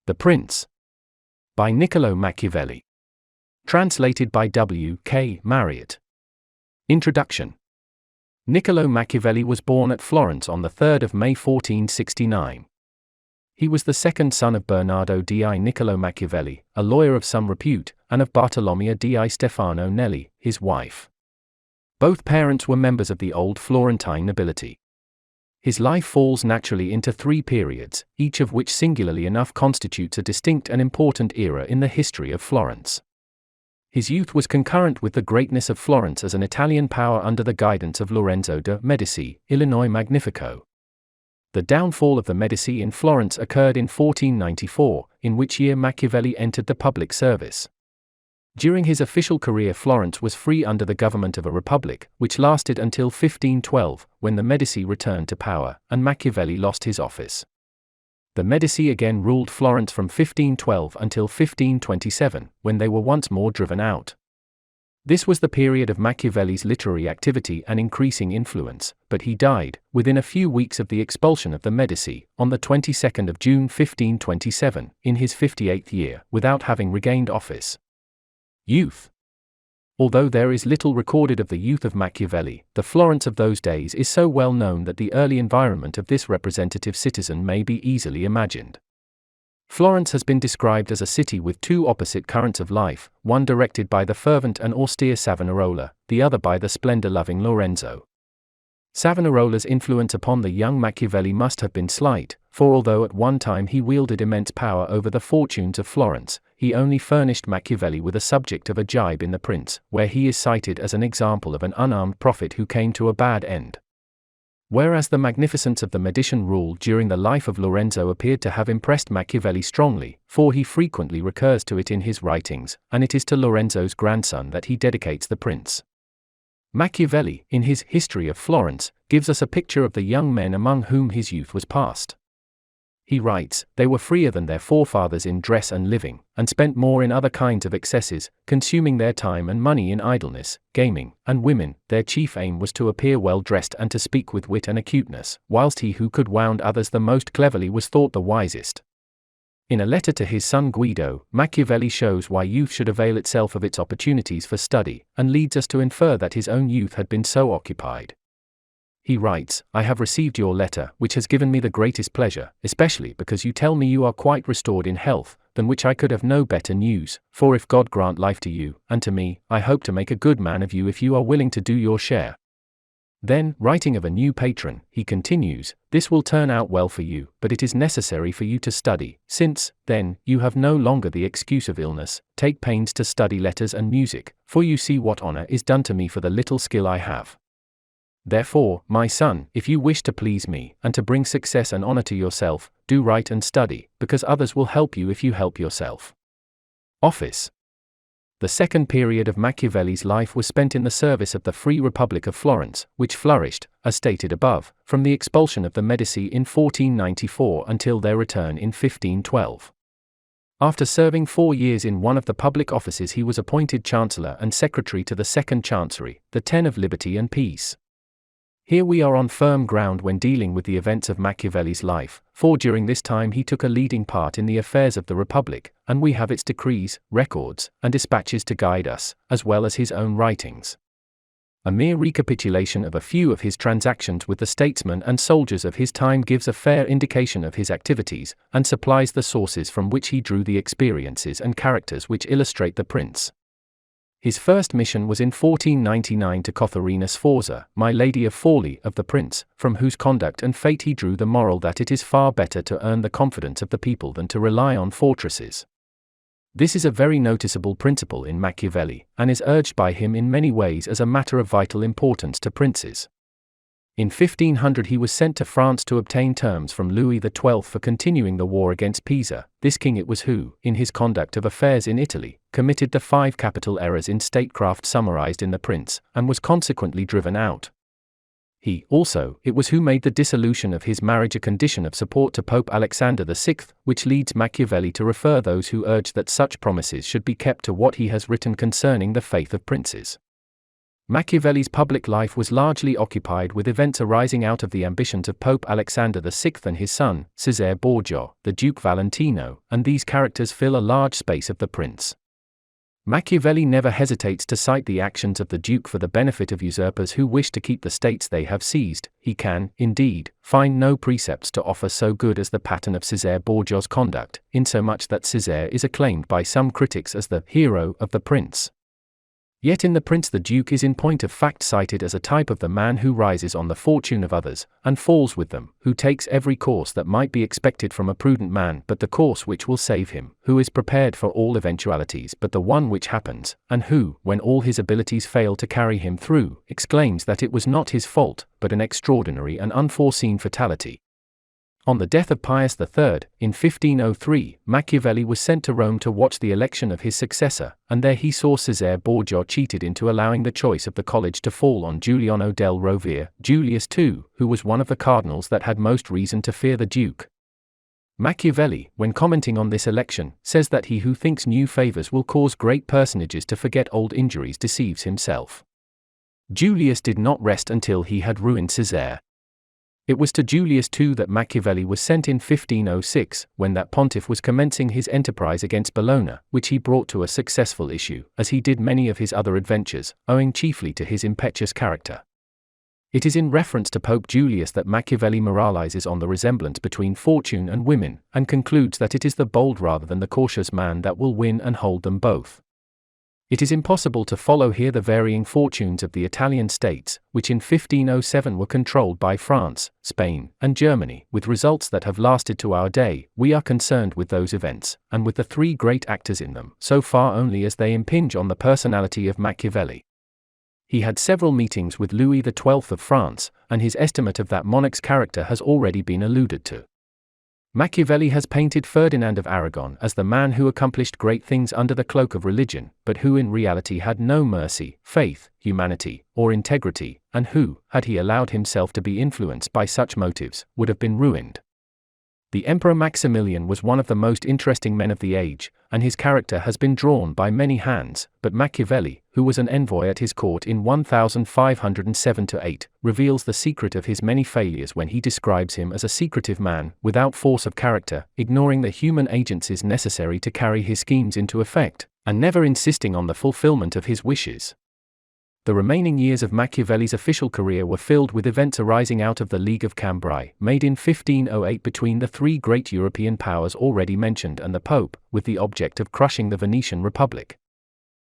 The Prince. By Niccolò Machiavelli. Translated by W. K. Marriott. Introduction. Niccolò Machiavelli was born at Florence on the 3rd of May 1469. He was the second son of Bernardo di Niccolò Machiavelli, a lawyer of some repute, and of Bartolomea di Stefano Nelli, his wife. Both parents were members of the old Florentine nobility. His life falls naturally into three periods, each of which singularly enough constitutes a distinct and important era in the history of Florence. His youth was concurrent with the greatness of Florence as an Italian power under the guidance of Lorenzo de' Medici, Illinois Magnifico. The downfall of the Medici in Florence occurred in 1494, in which year Machiavelli entered the public service. During his official career, Florence was free under the government of a republic, which lasted until 1512, when the Medici returned to power, and Machiavelli lost his office. The Medici again ruled Florence from 1512 until 1527, when they were once more driven out. This was the period of Machiavelli's literary activity and increasing influence, but he died, within a few weeks of the expulsion of the Medici, on the 22nd of June 1527, in his 58th year, without having regained office. Youth. Although there is little recorded of the youth of Machiavelli, the Florence of those days is so well known that the early environment of this representative citizen may be easily imagined. Florence has been described as a city with two opposite currents of life, one directed by the fervent and austere Savonarola, the other by the splendor-loving Lorenzo. Savonarola's influence upon the young Machiavelli must have been slight, for although at one time he wielded immense power over the fortunes of Florence, he only furnished Machiavelli with a subject of a jibe in The Prince, where he is cited as an example of an unarmed prophet who came to a bad end. Whereas the magnificence of the Medician rule during the life of Lorenzo appeared to have impressed Machiavelli strongly, for he frequently recurs to it in his writings, and it is to Lorenzo's grandson that he dedicates The Prince. Machiavelli, in his History of Florence, gives us a picture of the young men among whom his youth was passed. He writes, "They were freer than their forefathers in dress and living, and spent more in other kinds of excesses, consuming their time and money in idleness, gaming, and women. Their chief aim was to appear well dressed and to speak with wit and acuteness, whilst he who could wound others the most cleverly was thought the wisest." In a letter to his son Guido, Machiavelli shows why youth should avail itself of its opportunities for study, and leads us to infer that his own youth had been so occupied. He writes, "I have received your letter, which has given me the greatest pleasure, especially because you tell me you are quite restored in health, than which I could have no better news, for if God grant life to you, and to me, I hope to make a good man of you if you are willing to do your share." Then, writing of a new patron, he continues, "This will turn out well for you, but it is necessary for you to study, since, then, you have no longer the excuse of illness. Take pains to study letters and music, for you see what honor is done to me for the little skill I have. Therefore, my son, if you wish to please me, and to bring success and honor to yourself, do write and study, because others will help you if you help yourself." Office. The second period of Machiavelli's life was spent in the service of the Free Republic of Florence, which flourished, as stated above, from the expulsion of the Medici in 1494 until their return in 1512. After serving 4 years in one of the public offices, he was appointed Chancellor and Secretary to the Second Chancery, the 10 of Liberty and Peace. Here we are on firm ground when dealing with the events of Machiavelli's life, for during this time he took a leading part in the affairs of the Republic, and we have its decrees, records, and dispatches to guide us, as well as his own writings. A mere recapitulation of a few of his transactions with the statesmen and soldiers of his time gives a fair indication of his activities, and supplies the sources from which he drew the experiences and characters which illustrate the Prince. His first mission was in 1499 to Katharina Sforza, my Lady of Forli, of the Prince, from whose conduct and fate he drew the moral that it is far better to earn the confidence of the people than to rely on fortresses. This is a very noticeable principle in Machiavelli, and is urged by him in many ways as a matter of vital importance to princes. In 1500 he was sent to France to obtain terms from Louis XII for continuing the war against Pisa. This king it was who, in his conduct of affairs in Italy, committed the 5 capital errors in statecraft summarized in The Prince, and was consequently driven out. He, also, it was who made the dissolution of his marriage a condition of support to Pope Alexander VI, which leads Machiavelli to refer those who urge that such promises should be kept to what he has written concerning the faith of princes. Machiavelli's public life was largely occupied with events arising out of the ambitions of Pope Alexander VI and his son, Cesare Borgia, the Duke Valentino, and these characters fill a large space of The Prince. Machiavelli never hesitates to cite the actions of the Duke for the benefit of usurpers who wish to keep the states they have seized. He can, indeed, find no precepts to offer so good as the pattern of Cesare Borgia's conduct, insomuch that Cesare is acclaimed by some critics as the hero of The Prince. Yet in The Prince the Duke is in point of fact cited as a type of the man who rises on the fortune of others, and falls with them, who takes every course that might be expected from a prudent man but the course which will save him, who is prepared for all eventualities but the one which happens, and who, when all his abilities fail to carry him through, exclaims that it was not his fault, but an extraordinary and unforeseen fatality. On the death of Pius III, in 1503, Machiavelli was sent to Rome to watch the election of his successor, and there he saw Cesare Borgia cheated into allowing the choice of the college to fall on Giuliano del Rovere, Julius II, who was one of the cardinals that had most reason to fear the Duke. Machiavelli, when commenting on this election, says that he who thinks new favors will cause great personages to forget old injuries deceives himself. Julius did not rest until he had ruined Cesare. It was to Julius II that Machiavelli was sent in 1506, when that pontiff was commencing his enterprise against Bologna, which he brought to a successful issue, as he did many of his other adventures, owing chiefly to his impetuous character. It is in reference to Pope Julius that Machiavelli moralizes on the resemblance between fortune and women, and concludes that it is the bold rather than the cautious man that will win and hold them both. It is impossible to follow here the varying fortunes of the Italian states, which in 1507 were controlled by France, Spain, and Germany, with results that have lasted to our day. We are concerned with those events, and with the three great actors in them, so far only as they impinge on the personality of Machiavelli. He had several meetings with Louis XII of France, and his estimate of that monarch's character has already been alluded to. Machiavelli has painted Ferdinand of Aragon as the man who accomplished great things under the cloak of religion, but who in reality had no mercy, faith, humanity, or integrity, and who, had he allowed himself to be influenced by such motives, would have been ruined. The Emperor Maximilian was one of the most interesting men of the age, and his character has been drawn by many hands, but Machiavelli, who was an envoy at his court in 1507-8, reveals the secret of his many failures when he describes him as a secretive man, without force of character, ignoring the human agencies necessary to carry his schemes into effect, and never insisting on the fulfillment of his wishes. The remaining years of Machiavelli's official career were filled with events arising out of the League of Cambrai, made in 1508 between the three great European powers already mentioned and the Pope, with the object of crushing the Venetian Republic.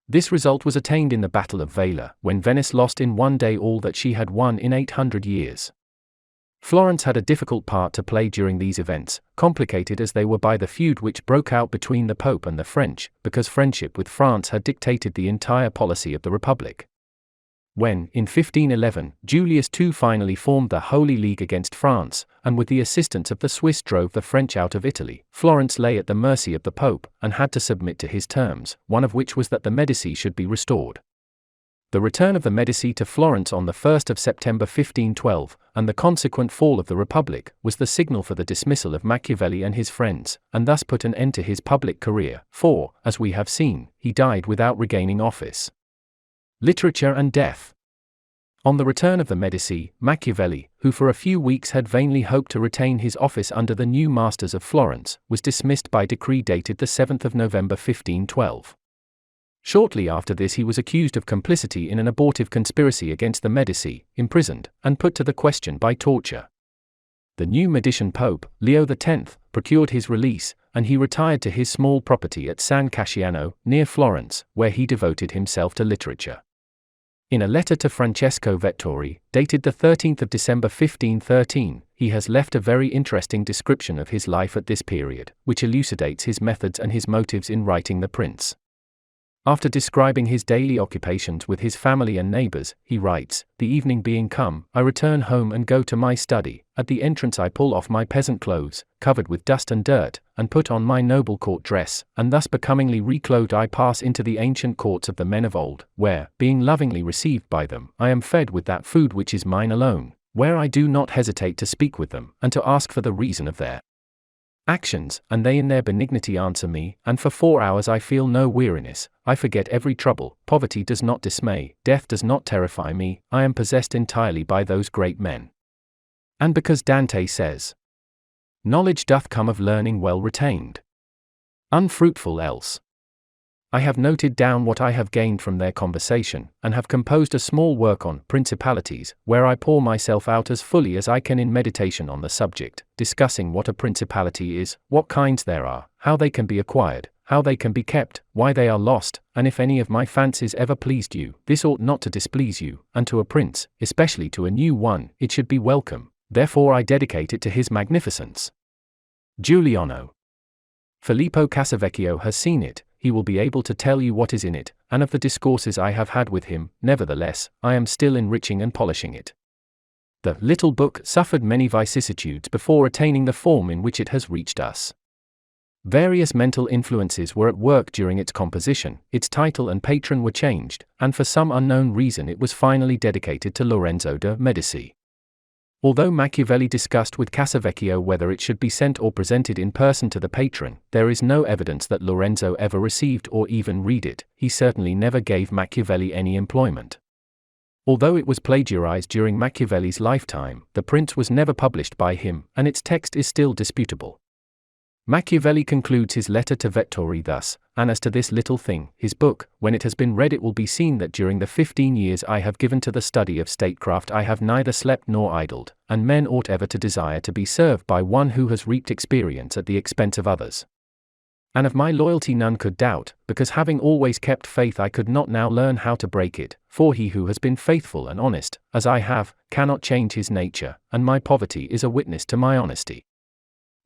This result was attained in the Battle of Vela, when Venice lost in one day all that she had won in 800 years. Florence had a difficult part to play during these events, complicated as they were by the feud which broke out between the Pope and the French, because friendship with France had dictated the entire policy of the Republic. When, in 1511, Julius II finally formed the Holy League against France, and with the assistance of the Swiss drove the French out of Italy, Florence lay at the mercy of the Pope, and had to submit to his terms, one of which was that the Medici should be restored. The return of the Medici to Florence on the 1st of September 1512, and the consequent fall of the Republic, was the signal for the dismissal of Machiavelli and his friends, and thus put an end to his public career, for, as we have seen, he died without regaining office. Literature and death. On the return of the Medici, Machiavelli, who for a few weeks had vainly hoped to retain his office under the new masters of Florence, was dismissed by decree dated the 7th of November 1512. Shortly after this he was accused of complicity in an abortive conspiracy against the Medici, imprisoned, and put to the question by torture. The new Medician Pope, Leo X, procured his release, and he retired to his small property at San Casciano, near Florence, where he devoted himself to literature. In a letter to Francesco Vettori, dated the 13th of December 1513, he has left a very interesting description of his life at this period, which elucidates his methods and his motives in writing The Prince. After describing his daily occupations with his family and neighbors, he writes, "The evening being come, I return home and go to my study. At the entrance I pull off my peasant clothes, covered with dust and dirt, and put on my noble court dress, and thus becomingly reclothed I pass into the ancient courts of the men of old, where, being lovingly received by them, I am fed with that food which is mine alone, where I do not hesitate to speak with them, and to ask for the reason of their actions, and they in their benignity answer me, and for 4 hours I feel no weariness, I forget every trouble, poverty does not dismay, death does not terrify me, I am possessed entirely by those great men. And because Dante says, knowledge doth come of learning well retained. Unfruitful else. I have noted down what I have gained from their conversation, and have composed a small work on principalities, where I pour myself out as fully as I can in meditation on the subject, discussing what a principality is, what kinds there are, how they can be acquired, how they can be kept, why they are lost, and if any of my fancies ever pleased you, this ought not to displease you, and to a prince, especially to a new one, it should be welcome, therefore I dedicate it to his magnificence. Giuliano. Filippo Casavecchio has seen it, he will be able to tell you what is in it, and of the discourses I have had with him, nevertheless, I am still enriching and polishing it. The little book suffered many vicissitudes before attaining the form in which it has reached us. Various mental influences were at work during its composition, its title and patron were changed, and for some unknown reason it was finally dedicated to Lorenzo de' Medici. Although Machiavelli discussed with Casavecchio whether it should be sent or presented in person to the patron, there is no evidence that Lorenzo ever received or even read it, he certainly never gave Machiavelli any employment. Although it was plagiarized during Machiavelli's lifetime, the print was never published by him, and its text is still disputable. Machiavelli concludes his letter to Vettori thus, and as to this little thing, his book, when it has been read it will be seen that during the 15 years I have given to the study of statecraft I have neither slept nor idled, and men ought ever to desire to be served by one who has reaped experience at the expense of others. And of my loyalty none could doubt, because having always kept faith I could not now learn how to break it, for he who has been faithful and honest, as I have, cannot change his nature, and my poverty is a witness to my honesty.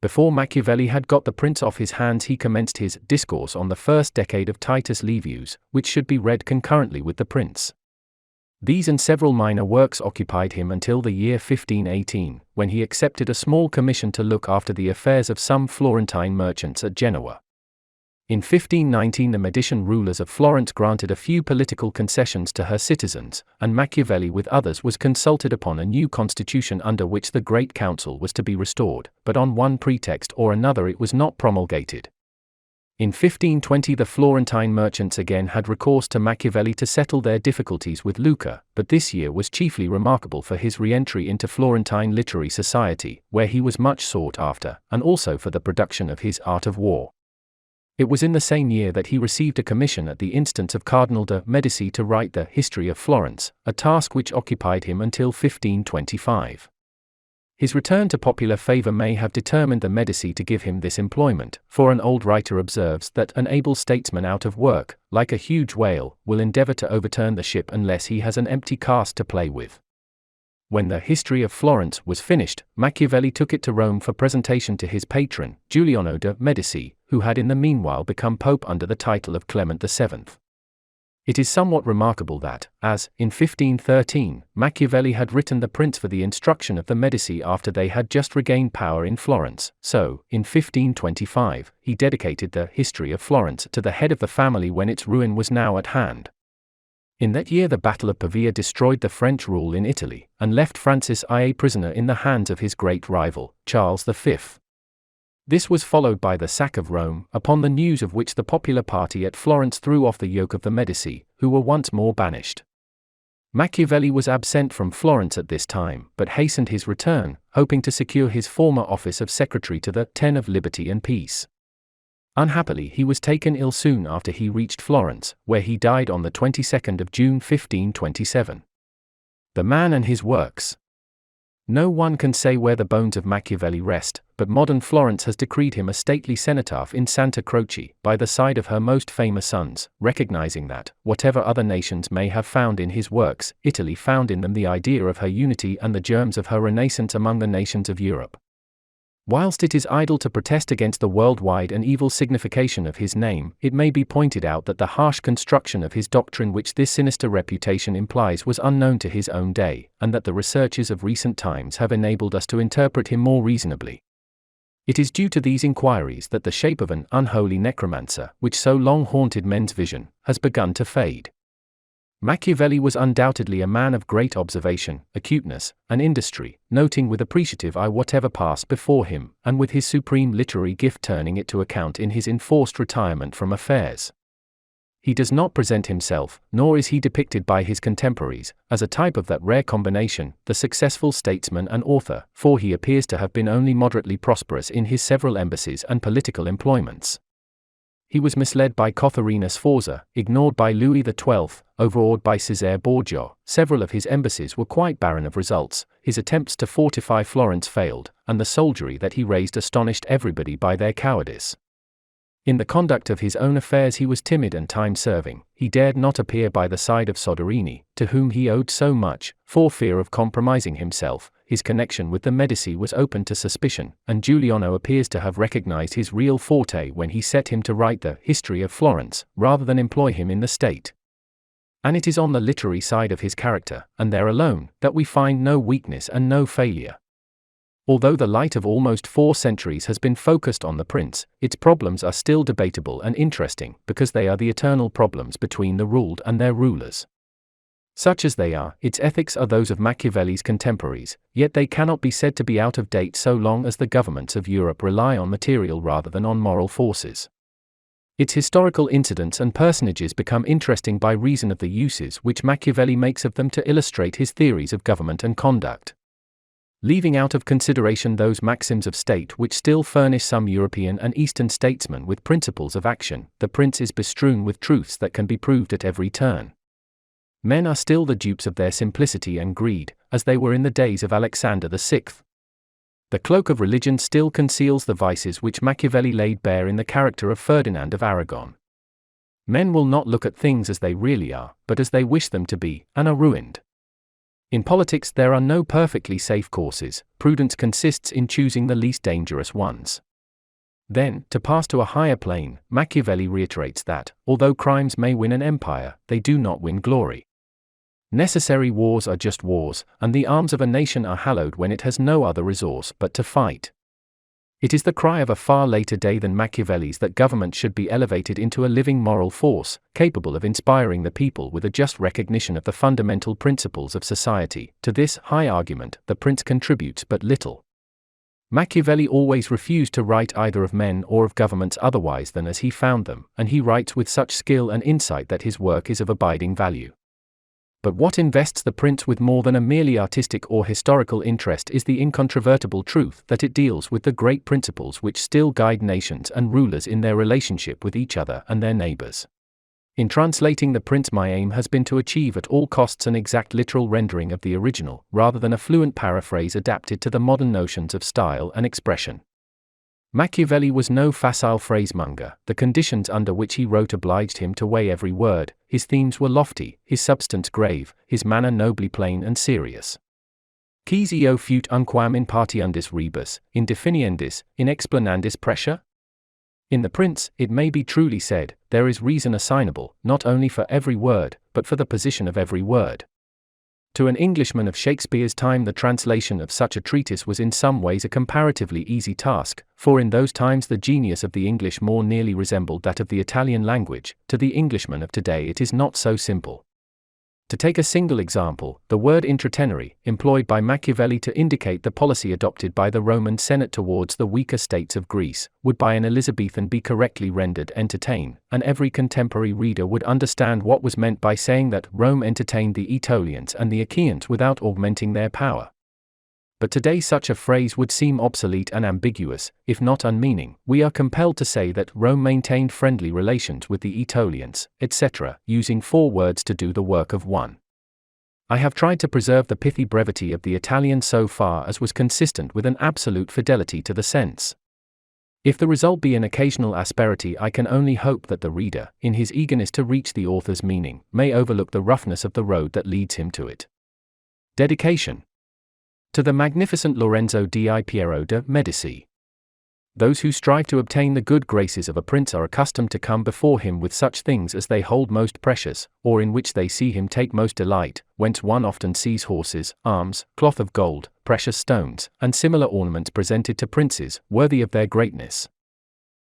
Before Machiavelli had got the prince off his hands he commenced his Discourse on the First Decade of Titus Livius, which should be read concurrently with the prince. These and several minor works occupied him until the year 1518, when he accepted a small commission to look after the affairs of some Florentine merchants at Genoa. In 1519 the Medicean rulers of Florence granted a few political concessions to her citizens, and Machiavelli with others was consulted upon a new constitution under which the Great Council was to be restored, but on one pretext or another it was not promulgated. In 1520 the Florentine merchants again had recourse to Machiavelli to settle their difficulties with Lucca, but this year was chiefly remarkable for his re-entry into Florentine literary society, where he was much sought after, and also for the production of his Art of War. It was in the same year that he received a commission at the instance of Cardinal de' Medici to write the History of Florence, a task which occupied him until 1525. His return to popular favor may have determined the Medici to give him this employment, for an old writer observes that an able statesman out of work, like a huge whale, will endeavor to overturn the ship unless he has an empty cask to play with. When the History of Florence was finished, Machiavelli took it to Rome for presentation to his patron, Giuliano de' Medici, who had in the meanwhile become pope under the title of Clement VII. It is somewhat remarkable that, as, in 1513, Machiavelli had written the prince for the instruction of the Medici after they had just regained power in Florence, so, in 1525, he dedicated the History of Florence to the head of the family when its ruin was now at hand. In that year the Battle of Pavia destroyed the French rule in Italy, and left Francis I a prisoner in the hands of his great rival, Charles V. This was followed by the sack of Rome, upon the news of which the popular party at Florence threw off the yoke of the Medici, who were once more banished. Machiavelli was absent from Florence at this time, but hastened his return, hoping to secure his former office of secretary to the Ten of Liberty and Peace. Unhappily he was taken ill soon after he reached Florence, where he died on the 22nd of June 1527. The man and his works. No one can say where the bones of Machiavelli rest, but modern Florence has decreed him a stately cenotaph in Santa Croce, by the side of her most famous sons, recognizing that, whatever other nations may have found in his works, Italy found in them the idea of her unity and the germs of her renaissance among the nations of Europe. Whilst it is idle to protest against the worldwide and evil signification of his name, it may be pointed out that the harsh construction of his doctrine which this sinister reputation implies was unknown to his own day, and that the researches of recent times have enabled us to interpret him more reasonably. It is due to these inquiries that the shape of an unholy necromancer, which so long haunted men's vision, has begun to fade. Machiavelli was undoubtedly a man of great observation, acuteness, and industry, noting with appreciative eye whatever passed before him, and with his supreme literary gift turning it to account in his enforced retirement from affairs. He does not present himself, nor is he depicted by his contemporaries, as a type of that rare combination, the successful statesman and author, for he appears to have been only moderately prosperous in his several embassies and political employments. He was misled by Catharina Sforza, ignored by Louis XII, overawed by Cesare Borgia. Several of his embassies were quite barren of results, his attempts to fortify Florence failed, and the soldiery that he raised astonished everybody by their cowardice. In the conduct of his own affairs he was timid and time-serving. He dared not appear by the side of Soderini, to whom he owed so much, for fear of compromising himself. His connection with the Medici was open to suspicion, and Giuliano appears to have recognized his real forte when he set him to write the History of Florence, rather than employ him in the state. And it is on the literary side of his character, and there alone, that we find no weakness and no failure. Although the light of almost 4 centuries has been focused on the prince, its problems are still debatable and interesting, because they are the eternal problems between the ruled and their rulers. Such as they are, its ethics are those of Machiavelli's contemporaries, yet they cannot be said to be out of date so long as the governments of Europe rely on material rather than on moral forces. Its historical incidents and personages become interesting by reason of the uses which Machiavelli makes of them to illustrate his theories of government and conduct. Leaving out of consideration those maxims of state which still furnish some European and Eastern statesmen with principles of action, the prince is bestrewn with truths that can be proved at every turn. Men are still the dupes of their simplicity and greed, as they were in the days of Alexander VI. The cloak of religion still conceals the vices which Machiavelli laid bare in the character of Ferdinand of Aragon. Men will not look at things as they really are, but as they wish them to be, and are ruined. In politics there are no perfectly safe courses. Prudence consists in choosing the least dangerous ones. Then, to pass to a higher plane, Machiavelli reiterates that, although crimes may win an empire, they do not win glory. Necessary wars are just wars, and the arms of a nation are hallowed when it has no other resource but to fight. It is the cry of a far later day than Machiavelli's that government should be elevated into a living moral force, capable of inspiring the people with a just recognition of the fundamental principles of society. To this high argument, the prince contributes but little. Machiavelli always refused to write either of men or of governments otherwise than as he found them, and he writes with such skill and insight that his work is of abiding value. But what invests the prince with more than a merely artistic or historical interest is the incontrovertible truth that it deals with the great principles which still guide nations and rulers in their relationship with each other and their neighbors. In translating the prince, my aim has been to achieve at all costs an exact literal rendering of the original, rather than a fluent paraphrase adapted to the modern notions of style and expression. Machiavelli was no facile phrasemonger. The conditions under which he wrote obliged him to weigh every word. His themes were lofty, his substance grave, his manner nobly plain and serious. Quis eo fut unquam in partiundis rebus, in definiendis, in explanandis pressure? In The Prince, it may be truly said, there is reason assignable, not only for every word, but for the position of every word. To an Englishman of Shakespeare's time the translation of such a treatise was in some ways a comparatively easy task, for in those times the genius of the English more nearly resembled that of the Italian language. To the Englishman of today it is not so simple. To take a single example, the word intratenere, employed by Machiavelli to indicate the policy adopted by the Roman Senate towards the weaker states of Greece, would by an Elizabethan be correctly rendered entertain, and every contemporary reader would understand what was meant by saying that Rome entertained the Aetolians and the Achaeans without augmenting their power. But today such a phrase would seem obsolete and ambiguous, if not unmeaning. We are compelled to say that Rome maintained friendly relations with the Aetolians, etc., using 4 words to do the work of 1. I have tried to preserve the pithy brevity of the Italian so far as was consistent with an absolute fidelity to the sense. If the result be an occasional asperity, I can only hope that the reader, in his eagerness to reach the author's meaning, may overlook the roughness of the road that leads him to it. Dedication. To the magnificent Lorenzo di Piero de' Medici. Those who strive to obtain the good graces of a prince are accustomed to come before him with such things as they hold most precious, or in which they see him take most delight, whence one often sees horses, arms, cloth of gold, precious stones, and similar ornaments presented to princes, worthy of their greatness.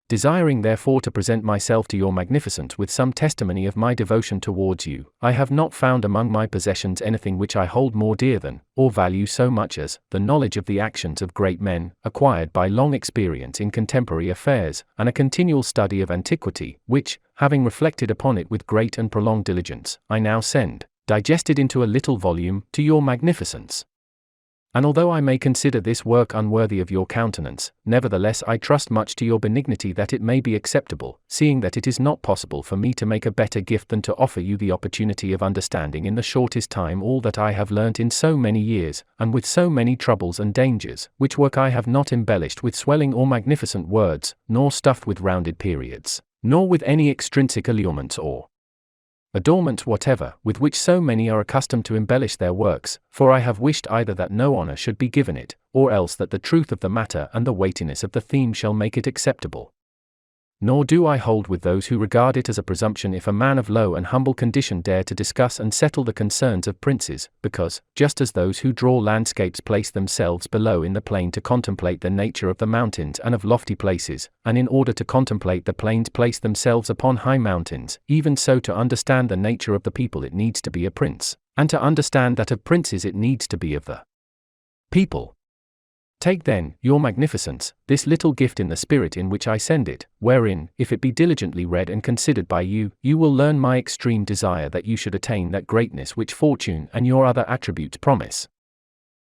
Desiring therefore to present myself to your magnificence with some testimony of my devotion towards you, I have not found among my possessions anything which I hold more dear than, or value so much as, the knowledge of the actions of great men, acquired by long experience in contemporary affairs, and a continual study of antiquity, which, having reflected upon it with great and prolonged diligence, I now send, digested into a little volume, to your magnificence. And although I may consider this work unworthy of your countenance, nevertheless I trust much to your benignity that it may be acceptable, seeing that it is not possible for me to make a better gift than to offer you the opportunity of understanding in the shortest time all that I have learnt in so many years, and with so many troubles and dangers, which work I have not embellished with swelling or magnificent words, nor stuffed with rounded periods, nor with any extrinsic allurements or adornment whatever, with which so many are accustomed to embellish their works, for I have wished either that no honor should be given it, or else that the truth of the matter and the weightiness of the theme shall make it acceptable. Nor do I hold with those who regard it as a presumption if a man of low and humble condition dare to discuss and settle the concerns of princes, because, just as those who draw landscapes place themselves below in the plain to contemplate the nature of the mountains and of lofty places, and in order to contemplate the plains place themselves upon high mountains, even so to understand the nature of the people it needs to be a prince, and to understand that of princes it needs to be of the people. Take then, your magnificence, this little gift in the spirit in which I send it, wherein, if it be diligently read and considered by you, you will learn my extreme desire that you should attain that greatness which fortune and your other attributes promise.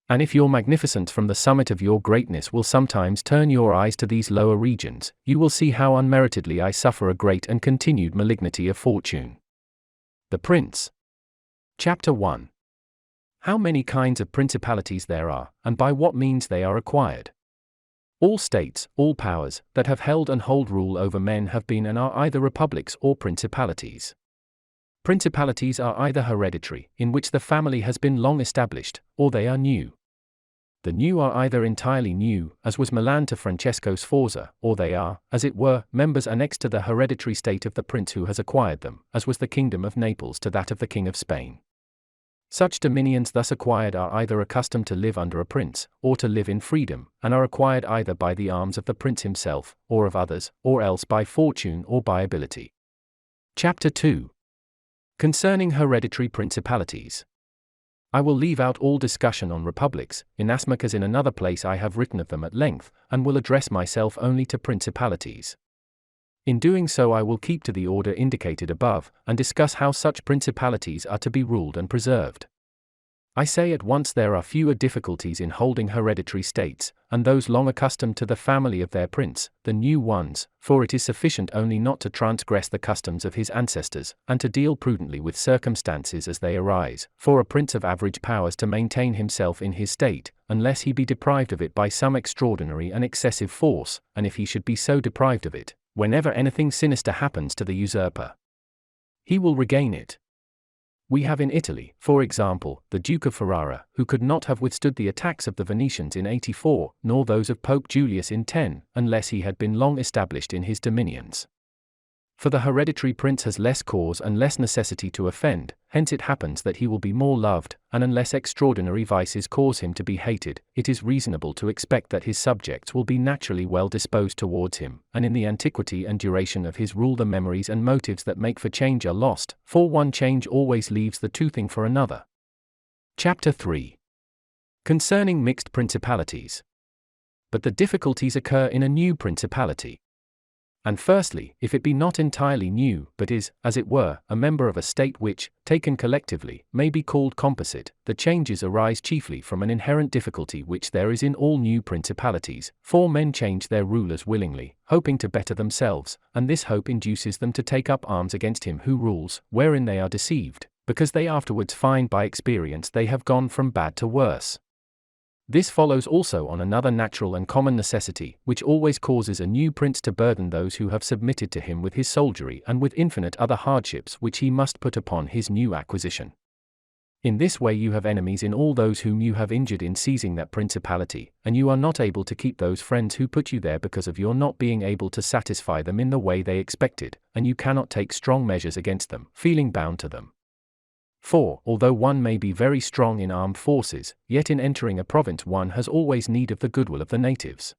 And if your magnificence from the summit of your greatness will sometimes turn your eyes to these lower regions, you will see how unmeritedly I suffer a great and continued malignity of fortune. The Prince. Chapter 1. How many kinds of principalities there are, and by what means they are acquired. All states, all powers, that have held and hold rule over men have been and are either republics or principalities. Principalities are either hereditary, in which the family has been long established, or they are new. The new are either entirely new, as was Milan to Francesco Sforza, or they are, as it were, members annexed to the hereditary state of the prince who has acquired them, as was the kingdom of Naples to that of the king of Spain. Such dominions thus acquired are either accustomed to live under a prince, or to live in freedom, and are acquired either by the arms of the prince himself, or of others, or else by fortune or by ability. Chapter 2. Concerning hereditary principalities. I will leave out all discussion on republics, inasmuch as in another place I have written of them at length, and will address myself only to principalities. In doing so I will keep to the order indicated above, and discuss how such principalities are to be ruled and preserved. I say at once there are fewer difficulties in holding hereditary states, and those long accustomed to the family of their prince, than new ones, for it is sufficient only not to transgress the customs of his ancestors, and to deal prudently with circumstances as they arise, for a prince of average powers to maintain himself in his state, unless he be deprived of it by some extraordinary and excessive force, and if he should be so deprived of it, whenever anything sinister happens to the usurper, he will regain it. We have in Italy, for example, the Duke of Ferrara, who could not have withstood the attacks of the Venetians in 84, nor those of Pope Julius in 10, unless he had been long established in his dominions. For the hereditary prince has less cause and less necessity to offend, hence it happens that he will be more loved, and unless extraordinary vices cause him to be hated, it is reasonable to expect that his subjects will be naturally well disposed towards him, and in the antiquity and duration of his rule the memories and motives that make for change are lost, for one change always leaves the toothing for another. Chapter 3. Concerning mixed principalities. But the difficulties occur in a new principality. And firstly, if it be not entirely new, but is, as it were, a member of a state which, taken collectively, may be called composite, the changes arise chiefly from an inherent difficulty which there is in all new principalities, for men change their rulers willingly, hoping to better themselves, and this hope induces them to take up arms against him who rules, wherein they are deceived, because they afterwards find by experience they have gone from bad to worse. This follows also on another natural and common necessity, which always causes a new prince to burden those who have submitted to him with his soldiery and with infinite other hardships which he must put upon his new acquisition. In this way you have enemies in all those whom you have injured in seizing that principality, and you are not able to keep those friends who put you there because of your not being able to satisfy them in the way they expected, and you cannot take strong measures against them, feeling bound to them. For, although one may be very strong in armed forces, yet in entering a province one has always need of the goodwill of the natives.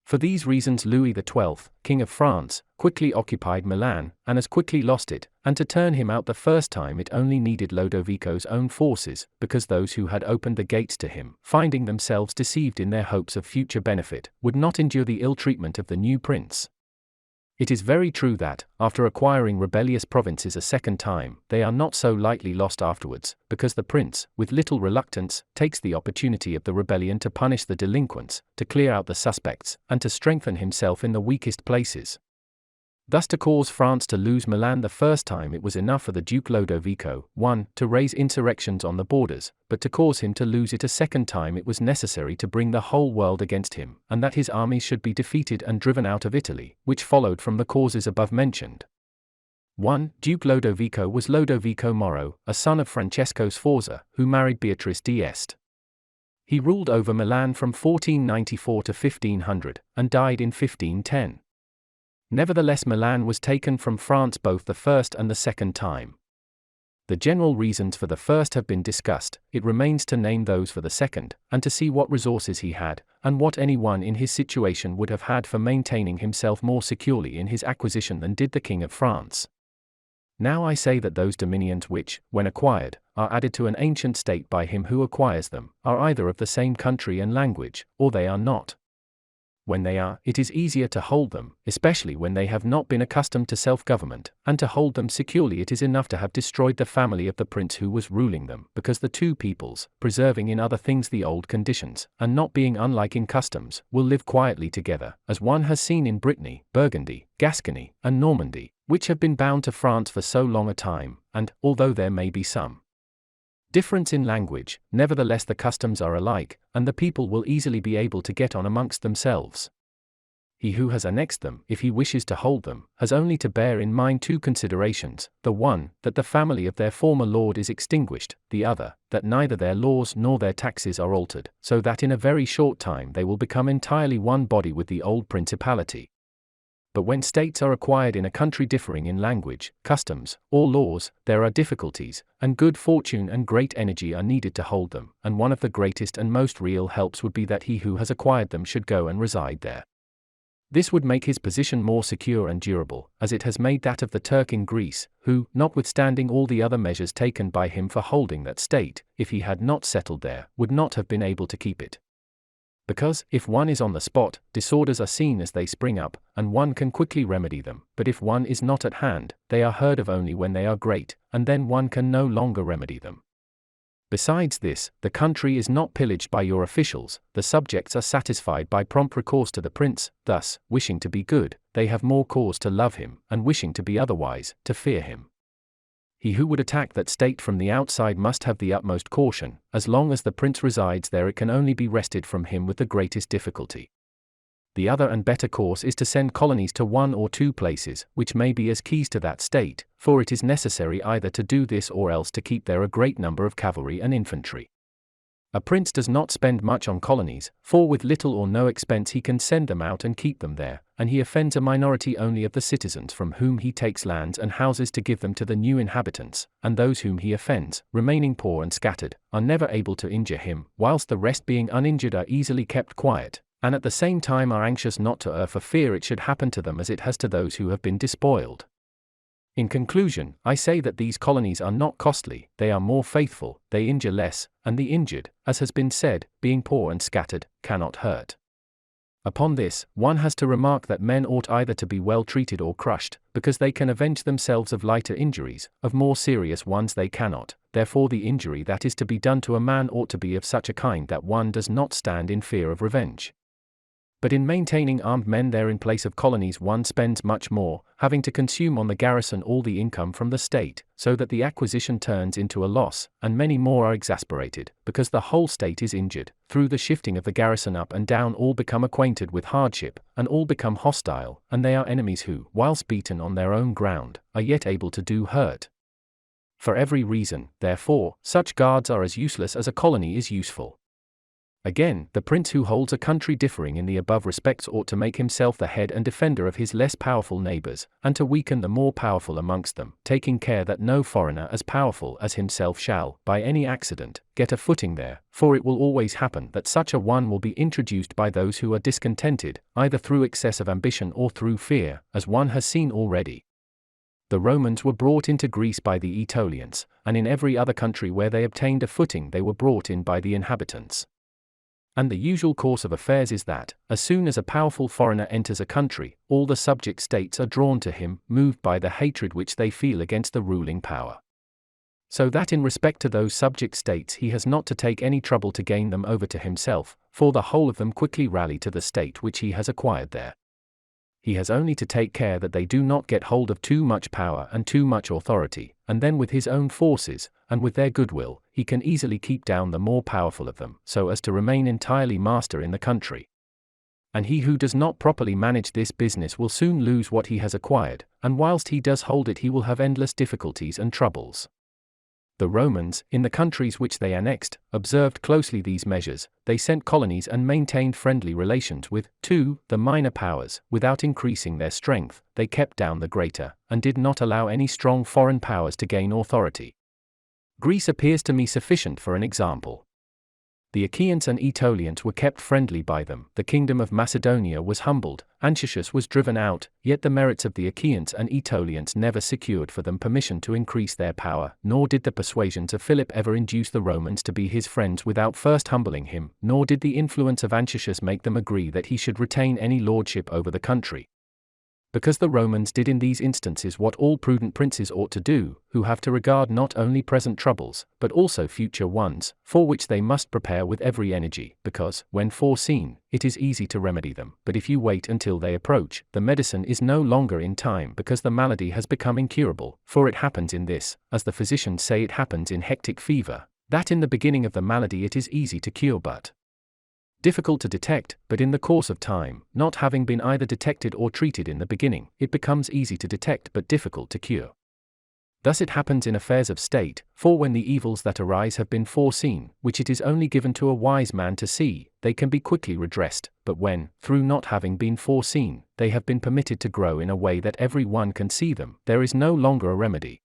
For these reasons Louis XII, King of France, quickly occupied Milan, and as quickly lost it, and to turn him out the first time it only needed Lodovico's own forces, because those who had opened the gates to him, finding themselves deceived in their hopes of future benefit, would not endure the ill treatment of the new prince. It is very true that, after acquiring rebellious provinces a second time, they are not so lightly lost afterwards, because the prince, with little reluctance, takes the opportunity of the rebellion to punish the delinquents, to clear out the suspects, and to strengthen himself in the weakest places. Thus to cause France to lose Milan the first time it was enough for the Duke Lodovico, 1. To raise insurrections on the borders, but to cause him to lose it a second time it was necessary to bring the whole world against him, and that his armies should be defeated and driven out of Italy, which followed from the causes above mentioned. 1. Duke Lodovico was Lodovico Moro, a son of Francesco Sforza, who married Beatrice d'Este. He ruled over Milan from 1494 to 1500, and died in 1510. Nevertheless Milan was taken from France both the first and the second time. The general reasons for the first have been discussed, it remains to name those for the second, and to see what resources he had, and what anyone in his situation would have had for maintaining himself more securely in his acquisition than did the King of France. Now I say that those dominions which, when acquired, are added to an ancient state by him who acquires them, are either of the same country and language, or they are not. When they are, it is easier to hold them, especially when they have not been accustomed to self-government, and to hold them securely it is enough to have destroyed the family of the prince who was ruling them, because the two peoples, preserving in other things the old conditions, and not being unlike in customs, will live quietly together, as one has seen in Brittany, Burgundy, Gascony, and Normandy, which have been bound to France for so long a time, and, although there may be some difference in language, nevertheless the customs are alike, and the people will easily be able to get on amongst themselves. He who has annexed them, if he wishes to hold them, has only to bear in mind two considerations, the one, that the family of their former lord is extinguished, the other, that neither their laws nor their taxes are altered, so that in a very short time they will become entirely one body with the old principality. But when states are acquired in a country differing in language, customs, or laws, there are difficulties, and good fortune and great energy are needed to hold them, and one of the greatest and most real helps would be that he who has acquired them should go and reside there. This would make his position more secure and durable, as it has made that of the Turk in Greece, who, notwithstanding all the other measures taken by him for holding that state, if he had not settled there, would not have been able to keep it. Because, if one is on the spot, disorders are seen as they spring up, and one can quickly remedy them, but if one is not at hand, they are heard of only when they are great, and then one can no longer remedy them. Besides this, the country is not pillaged by your officials, the subjects are satisfied by prompt recourse to the prince, thus, wishing to be good, they have more cause to love him, and wishing to be otherwise, to fear him. He who would attack that state from the outside must have the utmost caution, as long as the prince resides there it can only be wrested from him with the greatest difficulty. The other and better course is to send colonies to one or two places, which may be as keys to that state, for it is necessary either to do this or else to keep there a great number of cavalry and infantry. A prince does not spend much on colonies, for with little or no expense he can send them out and keep them there, and he offends a minority only of the citizens from whom he takes lands and houses to give them to the new inhabitants, and those whom he offends, remaining poor and scattered, are never able to injure him, whilst the rest being uninjured are easily kept quiet, and at the same time are anxious not to err for fear it should happen to them as it has to those who have been despoiled. In conclusion, I say that these colonies are not costly, they are more faithful, they injure less, and the injured, as has been said, being poor and scattered, cannot hurt. Upon this, one has to remark that men ought either to be well treated or crushed, because they can avenge themselves of lighter injuries, of more serious ones they cannot, therefore the injury that is to be done to a man ought to be of such a kind that one does not stand in fear of revenge. But in maintaining armed men there in place of colonies one spends much more, having to consume on the garrison all the income from the state, so that the acquisition turns into a loss, and many more are exasperated, because the whole state is injured, through the shifting of the garrison up and down all become acquainted with hardship, and all become hostile, and they are enemies who, whilst beaten on their own ground, are yet able to do hurt. For every reason, therefore, such guards are as useless as a colony is useful. Again, the prince who holds a country differing in the above respects ought to make himself the head and defender of his less powerful neighbors, and to weaken the more powerful amongst them, taking care that no foreigner as powerful as himself shall, by any accident, get a footing there, for it will always happen that such a one will be introduced by those who are discontented, either through excess of ambition or through fear, as one has seen already. The Romans were brought into Greece by the Aetolians, and in every other country where they obtained a footing they were brought in by the inhabitants. And the usual course of affairs is that, as soon as a powerful foreigner enters a country, all the subject states are drawn to him, moved by the hatred which they feel against the ruling power. So that in respect to those subject states he has not to take any trouble to gain them over to himself, for the whole of them quickly rally to the state which he has acquired there. He has only to take care that they do not get hold of too much power and too much authority, and then with his own forces, and with their goodwill, he can easily keep down the more powerful of them, so as to remain entirely master in the country. And he who does not properly manage this business will soon lose what he has acquired, and whilst he does hold it he will have endless difficulties and troubles. The Romans, in the countries which they annexed, observed closely these measures. They sent colonies and maintained friendly relations with, 2, the minor powers. Without increasing their strength, they kept down the greater, and did not allow any strong foreign powers to gain authority. Greece appears to me sufficient for an example. The Achaeans and Aetolians were kept friendly by them, the kingdom of Macedonia was humbled, Antiochus was driven out, yet the merits of the Achaeans and Aetolians never secured for them permission to increase their power, nor did the persuasions of Philip ever induce the Romans to be his friends without first humbling him, nor did the influence of Antiochus make them agree that he should retain any lordship over the country. Because the Romans did in these instances what all prudent princes ought to do, who have to regard not only present troubles, but also future ones, for which they must prepare with every energy, because, when foreseen, it is easy to remedy them, but if you wait until they approach, the medicine is no longer in time because the malady has become incurable, for it happens in this, as the physicians say it happens in hectic fever, that in the beginning of the malady it is easy to cure but difficult to detect, but in the course of time, not having been either detected or treated in the beginning, it becomes easy to detect but difficult to cure. Thus it happens in affairs of state, for when the evils that arise have been foreseen, which it is only given to a wise man to see, they can be quickly redressed, but when, through not having been foreseen, they have been permitted to grow in a way that every one can see them, there is no longer a remedy.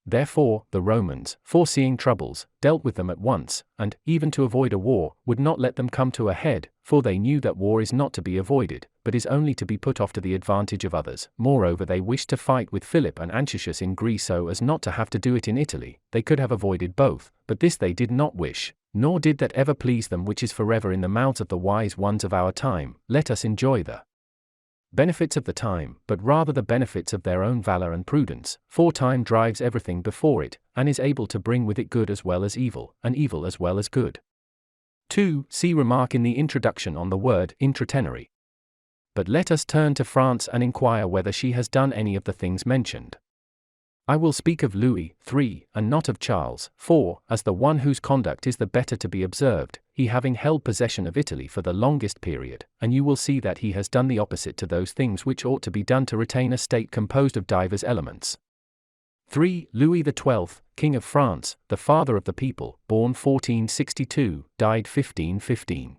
Therefore, the Romans, foreseeing troubles, dealt with them at once, and, even to avoid a war, would not let them come to a head, for they knew that war is not to be avoided, but is only to be put off to the advantage of others. Moreover, they wished to fight with Philip and Antiochus in Greece so as not to have to do it in Italy. They could have avoided both, but this they did not wish, nor did that ever please them which is forever in the mouths of the wise ones of our time. Let us enjoy the benefits of the time, but rather the benefits of their own valor and prudence, for time drives everything before it, and is able to bring with it good as well as evil, and evil as well as good. 2. See remark in the introduction on the word intratenere. But let us turn to France and inquire whether she has done any of the things mentioned. I will speak of Louis, 3, and not of Charles, 4, as the one whose conduct is the better to be observed, he having held possession of Italy for the longest period, and you will see that he has done the opposite to those things which ought to be done to retain a state composed of divers elements. 3. Louis XII, King of France, the father of the people, born 1462, died 1515.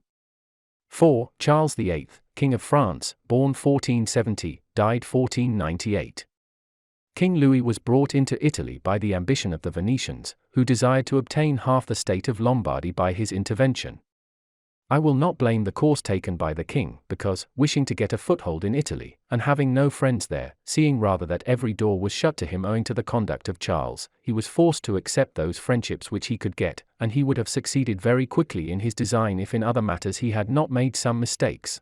4. Charles VIII, King of France, born 1470, died 1498. King Louis was brought into Italy by the ambition of the Venetians, who desired to obtain half the state of Lombardy by his intervention. I will not blame the course taken by the king, because, wishing to get a foothold in Italy, and having no friends there, seeing rather that every door was shut to him owing to the conduct of Charles, he was forced to accept those friendships which he could get, and he would have succeeded very quickly in his design if in other matters he had not made some mistakes.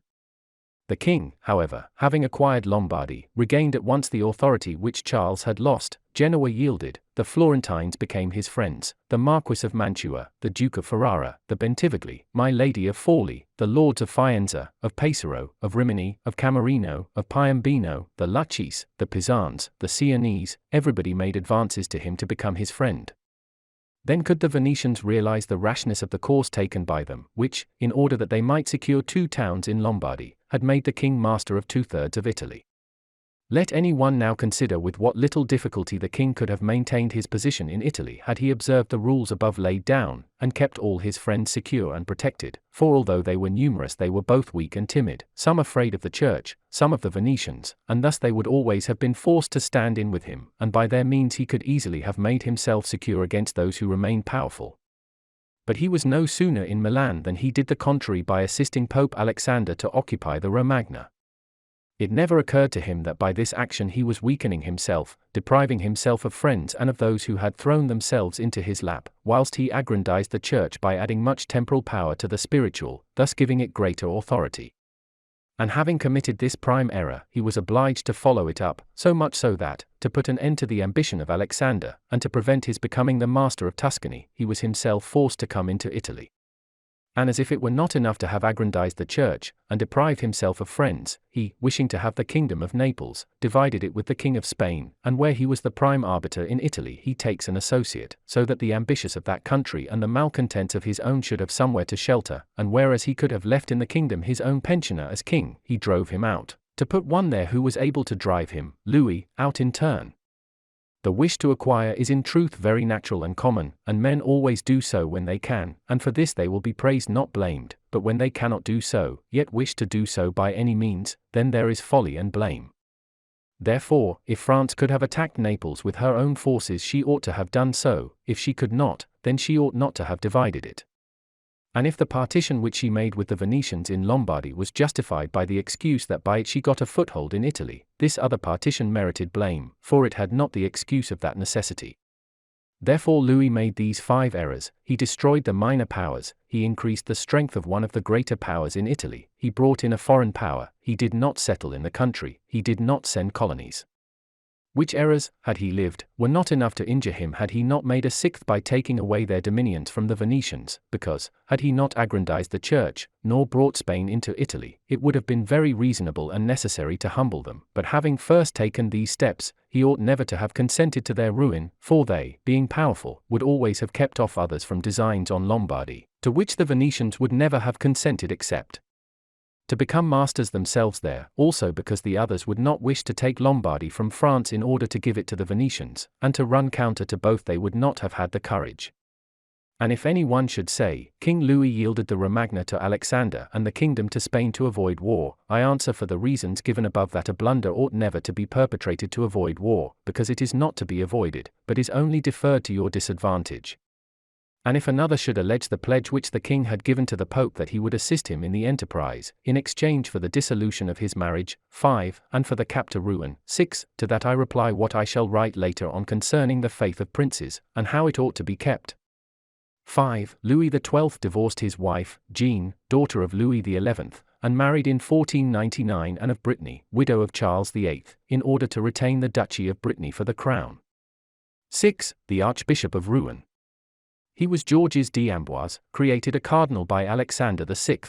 The king, however, having acquired Lombardy, regained at once the authority which Charles had lost. Genoa yielded, the Florentines became his friends, the Marquis of Mantua, the Duke of Ferrara, the Bentivogli, my Lady of Forli, the Lords of Faenza, of Pesaro, of Rimini, of Camerino, of Piombino, the Lucchese, the Pisans, the Sienese, everybody made advances to him to become his friend. Then could the Venetians realize the rashness of the course taken by them, which, in order that they might secure 2 towns in Lombardy, had made the king master of 2/3 of Italy. Let any one now consider with what little difficulty the king could have maintained his position in Italy had he observed the rules above laid down, and kept all his friends secure and protected, for although they were numerous they were both weak and timid, some afraid of the church, some of the Venetians, and thus they would always have been forced to stand in with him, and by their means he could easily have made himself secure against those who remained powerful. But he was no sooner in Milan than he did the contrary by assisting Pope Alexander to occupy the Romagna. It never occurred to him that by this action he was weakening himself, depriving himself of friends and of those who had thrown themselves into his lap, whilst he aggrandized the church by adding much temporal power to the spiritual, thus giving it greater authority. And having committed this prime error, he was obliged to follow it up, so much so that, to put an end to the ambition of Alexander, and to prevent his becoming the master of Tuscany, he was himself forced to come into Italy. And as if it were not enough to have aggrandized the church, and deprived himself of friends, he, wishing to have the kingdom of Naples, divided it with the king of Spain, and where he was the prime arbiter in Italy he takes an associate, so that the ambitious of that country and the malcontents of his own should have somewhere to shelter, and whereas he could have left in the kingdom his own pensioner as king, he drove him out, to put one there who was able to drive him, Louis, out in turn. The wish to acquire is in truth very natural and common, and men always do so when they can, and for this they will be praised not blamed, but when they cannot do so, yet wish to do so by any means, then there is folly and blame. Therefore, if France could have attacked Naples with her own forces she ought to have done so, if she could not, then she ought not to have divided it. And if the partition which she made with the Venetians in Lombardy was justified by the excuse that by it she got a foothold in Italy, this other partition merited blame, for it had not the excuse of that necessity. Therefore Louis made these 5 errors: he destroyed the minor powers, he increased the strength of one of the greater powers in Italy, he brought in a foreign power, he did not settle in the country, he did not send colonies. Which errors, had he lived, were not enough to injure him had he not made a 6th by taking away their dominions from the Venetians, because, had he not aggrandized the church, nor brought Spain into Italy, it would have been very reasonable and necessary to humble them, but having first taken these steps, he ought never to have consented to their ruin, for they, being powerful, would always have kept off others from designs on Lombardy, to which the Venetians would never have consented except to become masters themselves there, also because the others would not wish to take Lombardy from France in order to give it to the Venetians, and to run counter to both they would not have had the courage. And if any one should say, King Louis yielded the Romagna to Alexander and the kingdom to Spain to avoid war, I answer for the reasons given above that a blunder ought never to be perpetrated to avoid war, because it is not to be avoided, but is only deferred to your disadvantage. And if another should allege the pledge which the king had given to the Pope that he would assist him in the enterprise, in exchange for the dissolution of his marriage, 5, and for the cap to ruin, 6, to that I reply what I shall write later on concerning the faith of princes, and how it ought to be kept. 5. Louis XII divorced his wife, Jean, daughter of Louis XI, and married in 1499 Anne of Brittany, widow of Charles VIII, in order to retain the Duchy of Brittany for the crown. 6. The Archbishop of Rouen. He was Georges d'Amboise, created a cardinal by Alexander VI.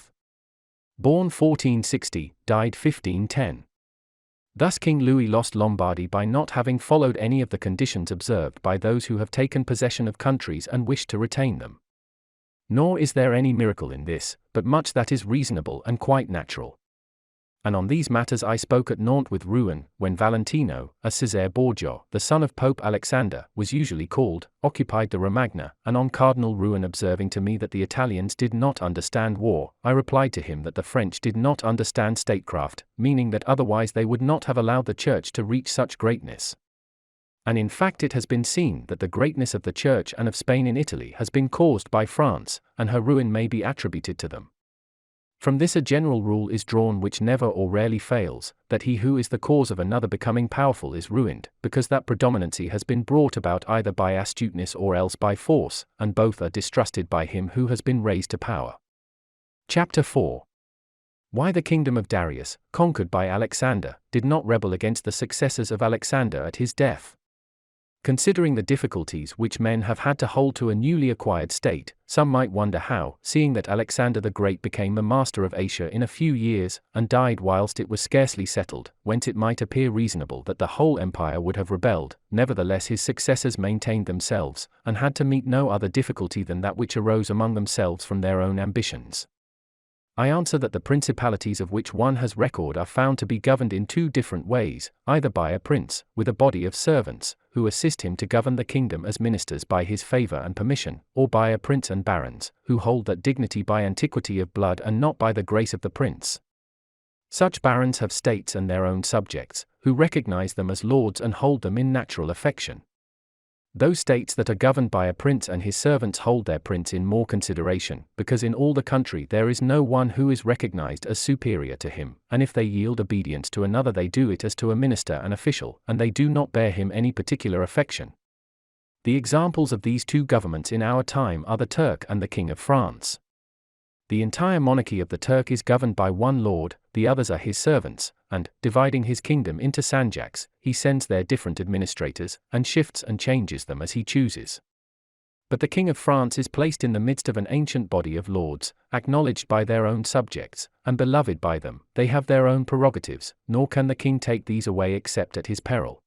Born 1460, died 1510. Thus King Louis lost Lombardy by not having followed any of the conditions observed by those who have taken possession of countries and wish to retain them. Nor is there any miracle in this, but much that is reasonable and quite natural. And on these matters I spoke at Nantes with Rouen, when Valentino, a Cesare Borgia, the son of Pope Alexander, was usually called, occupied the Romagna, and on Cardinal Rouen observing to me that the Italians did not understand war, I replied to him that the French did not understand statecraft, meaning that otherwise they would not have allowed the Church to reach such greatness. And in fact it has been seen that the greatness of the Church and of Spain in Italy has been caused by France, and her ruin may be attributed to them. From this a general rule is drawn which never or rarely fails, that he who is the cause of another becoming powerful is ruined, because that predominancy has been brought about either by astuteness or else by force, and both are distrusted by him who has been raised to power. Chapter 4. Why the kingdom of Darius, conquered by Alexander, did not rebel against the successors of Alexander at his death. Considering the difficulties which men have had to hold to a newly acquired state, some might wonder how, seeing that Alexander the Great became the master of Asia in a few years, and died whilst it was scarcely settled, whence it might appear reasonable that the whole empire would have rebelled, nevertheless his successors maintained themselves, and had to meet no other difficulty than that which arose among themselves from their own ambitions. I answer that the principalities of which one has record are found to be governed in two different ways, either by a prince, with a body of servants, who assist him to govern the kingdom as ministers by his favor and permission, or by a prince and barons, who hold that dignity by antiquity of blood and not by the grace of the prince. Such barons have states and their own subjects, who recognize them as lords and hold them in natural affection. Those states that are governed by a prince and his servants hold their prince in more consideration, because in all the country there is no one who is recognized as superior to him, and if they yield obedience to another they do it as to a minister and official, and they do not bear him any particular affection. The examples of these two governments in our time are the Turk and the King of France. The entire monarchy of the Turk is governed by one lord, the others are his servants, and, dividing his kingdom into sanjaks, he sends their different administrators, and shifts and changes them as he chooses. But the King of France is placed in the midst of an ancient body of lords, acknowledged by their own subjects, and beloved by them. They have their own prerogatives, nor can the king take these away except at his peril.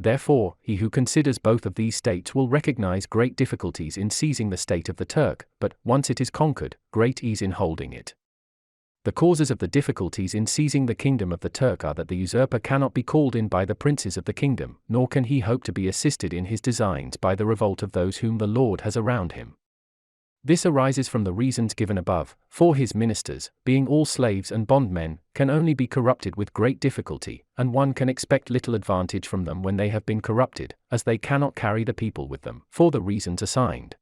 Therefore, he who considers both of these states will recognize great difficulties in seizing the state of the Turk, but, once it is conquered, great ease in holding it. The causes of the difficulties in seizing the kingdom of the Turk are that the usurper cannot be called in by the princes of the kingdom, nor can he hope to be assisted in his designs by the revolt of those whom the Lord has around him. This arises from the reasons given above, for his ministers, being all slaves and bondmen, can only be corrupted with great difficulty, and one can expect little advantage from them when they have been corrupted, as they cannot carry the people with them, for the reasons assigned.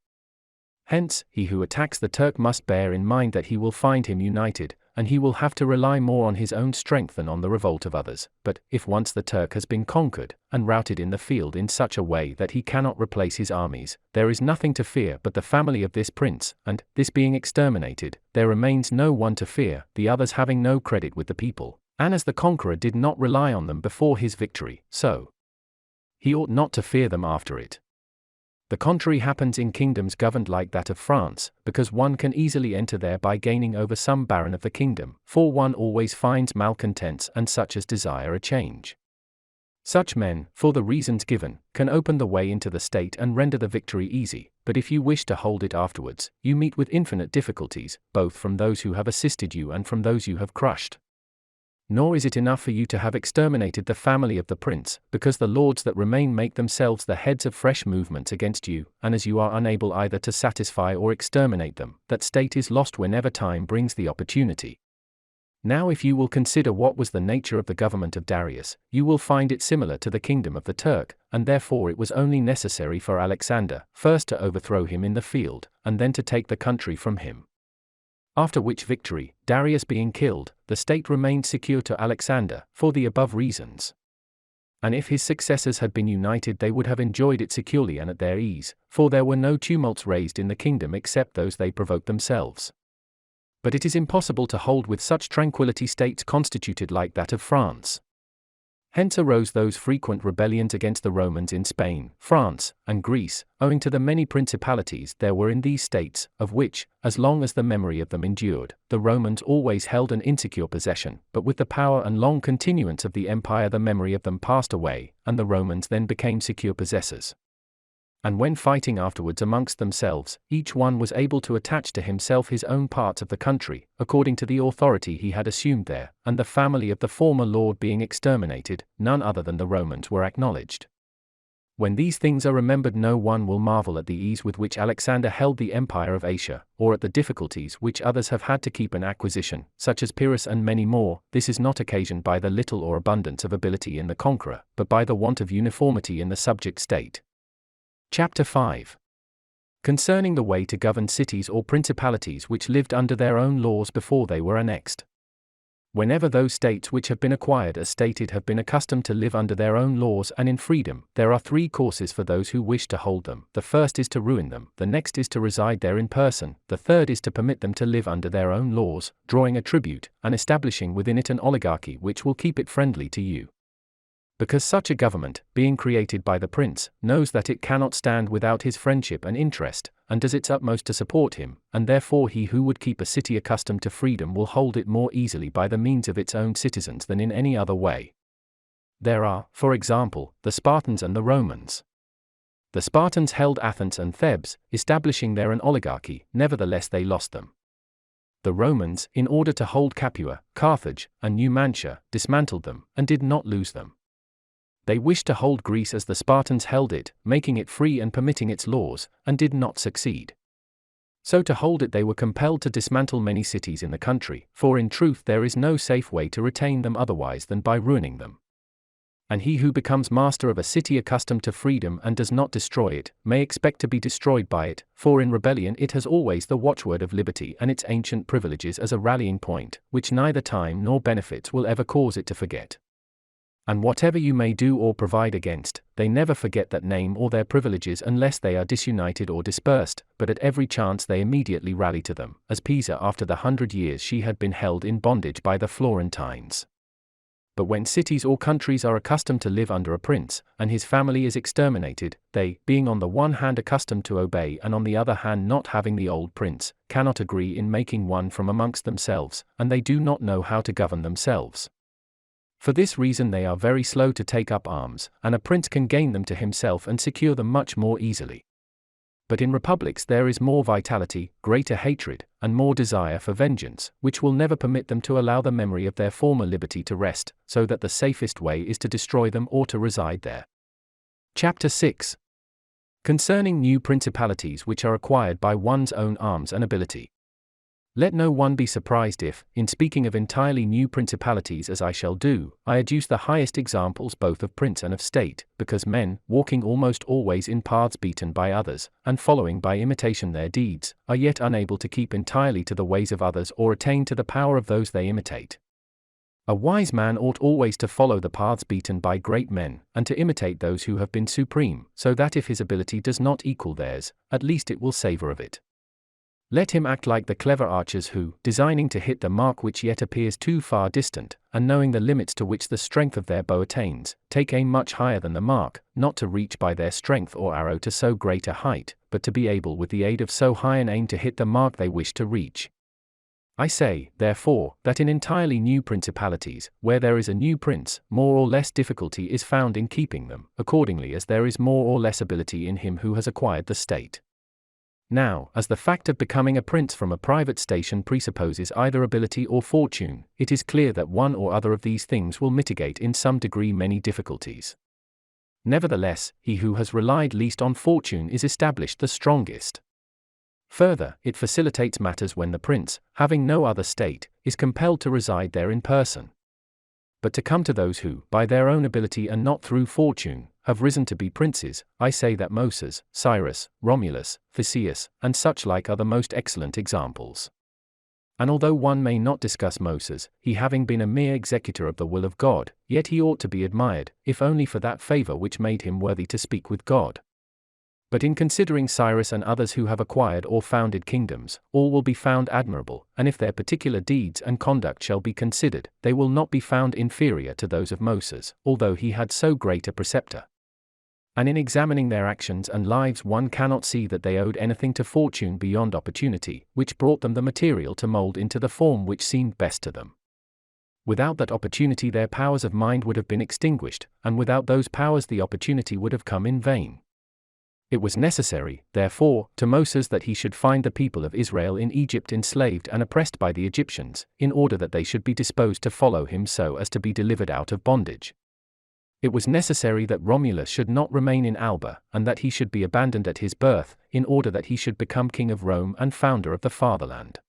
Hence, he who attacks the Turk must bear in mind that he will find him united, and he will have to rely more on his own strength than on the revolt of others. But, if once the Turk has been conquered, and routed in the field in such a way that he cannot replace his armies, there is nothing to fear but the family of this prince, and, this being exterminated, there remains no one to fear, the others having no credit with the people. And as the conqueror did not rely on them before his victory, so he ought not to fear them after it. The contrary happens in kingdoms governed like that of France, because one can easily enter there by gaining over some baron of the kingdom, for one always finds malcontents and such as desire a change. Such men, for the reasons given, can open the way into the state and render the victory easy, but if you wish to hold it afterwards, you meet with infinite difficulties, both from those who have assisted you and from those you have crushed. Nor is it enough for you to have exterminated the family of the prince, because the lords that remain make themselves the heads of fresh movements against you, and as you are unable either to satisfy or exterminate them, that state is lost whenever time brings the opportunity. Now if you will consider what was the nature of the government of Darius, you will find it similar to the kingdom of the Turk, and therefore it was only necessary for Alexander, first to overthrow him in the field, and then to take the country from him. After which victory, Darius being killed, the state remained secure to Alexander, for the above reasons. And if his successors had been united they would have enjoyed it securely and at their ease, for there were no tumults raised in the kingdom except those they provoked themselves. But it is impossible to hold with such tranquility states constituted like that of France. Hence arose those frequent rebellions against the Romans in Spain, France, and Greece, owing to the many principalities there were in these states, of which, as long as the memory of them endured, the Romans always held an insecure possession, but with the power and long continuance of the empire the memory of them passed away, and the Romans then became secure possessors. And when fighting afterwards amongst themselves, each one was able to attach to himself his own parts of the country, according to the authority he had assumed there, and the family of the former lord being exterminated, none other than the Romans were acknowledged. When these things are remembered no one will marvel at the ease with which Alexander held the empire of Asia, or at the difficulties which others have had to keep an acquisition, such as Pyrrhus and many more. This is not occasioned by the little or abundance of ability in the conqueror, but by the want of uniformity in the subject state. Chapter 5. Concerning the way to govern cities or principalities which lived under their own laws before they were annexed. Whenever those states which have been acquired as stated have been accustomed to live under their own laws and in freedom, there are three courses for those who wish to hold them. The first is to ruin them, the next is to reside there in person, the third is to permit them to live under their own laws, drawing a tribute, and establishing within it an oligarchy which will keep it friendly to you. Because such a government, being created by the prince, knows that it cannot stand without his friendship and interest, and does its utmost to support him, and therefore he who would keep a city accustomed to freedom will hold it more easily by the means of its own citizens than in any other way. There are, for example, the Spartans and the Romans. The Spartans held Athens and Thebes, establishing there an oligarchy, nevertheless they lost them. The Romans, in order to hold Capua, Carthage, and Numantia, dismantled them, and did not lose them. They wished to hold Greece as the Spartans held it, making it free and permitting its laws, and did not succeed. So to hold it they were compelled to dismantle many cities in the country, for in truth there is no safe way to retain them otherwise than by ruining them. And he who becomes master of a city accustomed to freedom and does not destroy it, may expect to be destroyed by it, for in rebellion it has always the watchword of liberty and its ancient privileges as a rallying point, which neither time nor benefits will ever cause it to forget. And whatever you may do or provide against, they never forget that name or their privileges unless they are disunited or dispersed, but at every chance they immediately rally to them, as Pisa after the 100 years she had been held in bondage by the Florentines. But when cities or countries are accustomed to live under a prince, and his family is exterminated, they, being on the one hand accustomed to obey and on the other hand not having the old prince, cannot agree in making one from amongst themselves, and they do not know how to govern themselves. For this reason they are very slow to take up arms, and a prince can gain them to himself and secure them much more easily. But in republics there is more vitality, greater hatred, and more desire for vengeance, which will never permit them to allow the memory of their former liberty to rest, so that the safest way is to destroy them or to reside there. Chapter 6. Concerning new principalities which are acquired by one's own arms and ability. Let no one be surprised if, in speaking of entirely new principalities as I shall do, I adduce the highest examples both of prince and of state, because men, walking almost always in paths beaten by others, and following by imitation their deeds, are yet unable to keep entirely to the ways of others or attain to the power of those they imitate. A wise man ought always to follow the paths beaten by great men, and to imitate those who have been supreme, so that if his ability does not equal theirs, at least it will savor of it. Let him act like the clever archers who, designing to hit the mark which yet appears too far distant, and knowing the limits to which the strength of their bow attains, take aim much higher than the mark, not to reach by their strength or arrow to so great a height, but to be able with the aid of so high an aim to hit the mark they wish to reach. I say, therefore, that in entirely new principalities, where there is a new prince, more or less difficulty is found in keeping them, accordingly as there is more or less ability in him who has acquired the state. Now, as the fact of becoming a prince from a private station presupposes either ability or fortune, it is clear that one or other of these things will mitigate in some degree many difficulties. Nevertheless, he who has relied least on fortune is established the strongest. Further, it facilitates matters when the prince, having no other state, is compelled to reside there in person. But to come to those who, by their own ability and not through fortune, have risen to be princes, I say that Moses, Cyrus, Romulus, Theseus, and such like are the most excellent examples. And although one may not discuss Moses, he having been a mere executor of the will of God, yet he ought to be admired, if only for that favor which made him worthy to speak with God. But in considering Cyrus and others who have acquired or founded kingdoms, all will be found admirable, and if their particular deeds and conduct shall be considered, they will not be found inferior to those of Moses, although he had so great a preceptor. And in examining their actions and lives one cannot see that they owed anything to fortune beyond opportunity, which brought them the material to mold into the form which seemed best to them. Without that opportunity their powers of mind would have been extinguished, and without those powers the opportunity would have come in vain. It was necessary, therefore, to Moses that he should find the people of Israel in Egypt enslaved and oppressed by the Egyptians, in order that they should be disposed to follow him so as to be delivered out of bondage. It was necessary that Romulus should not remain in Alba, and that he should be abandoned at his birth, in order that he should become king of Rome and founder of the fatherland.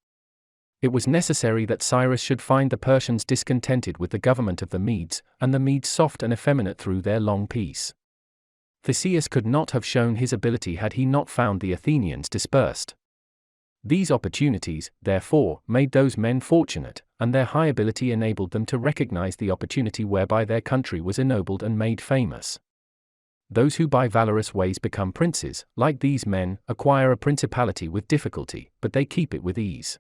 It was necessary that Cyrus should find the Persians discontented with the government of the Medes, and the Medes soft and effeminate through their long peace. Theseus could not have shown his ability had he not found the Athenians dispersed. These opportunities, therefore, made those men fortunate, and their high ability enabled them to recognize the opportunity whereby their country was ennobled and made famous. Those who by valorous ways become princes, like these men, acquire a principality with difficulty, but they keep it with ease.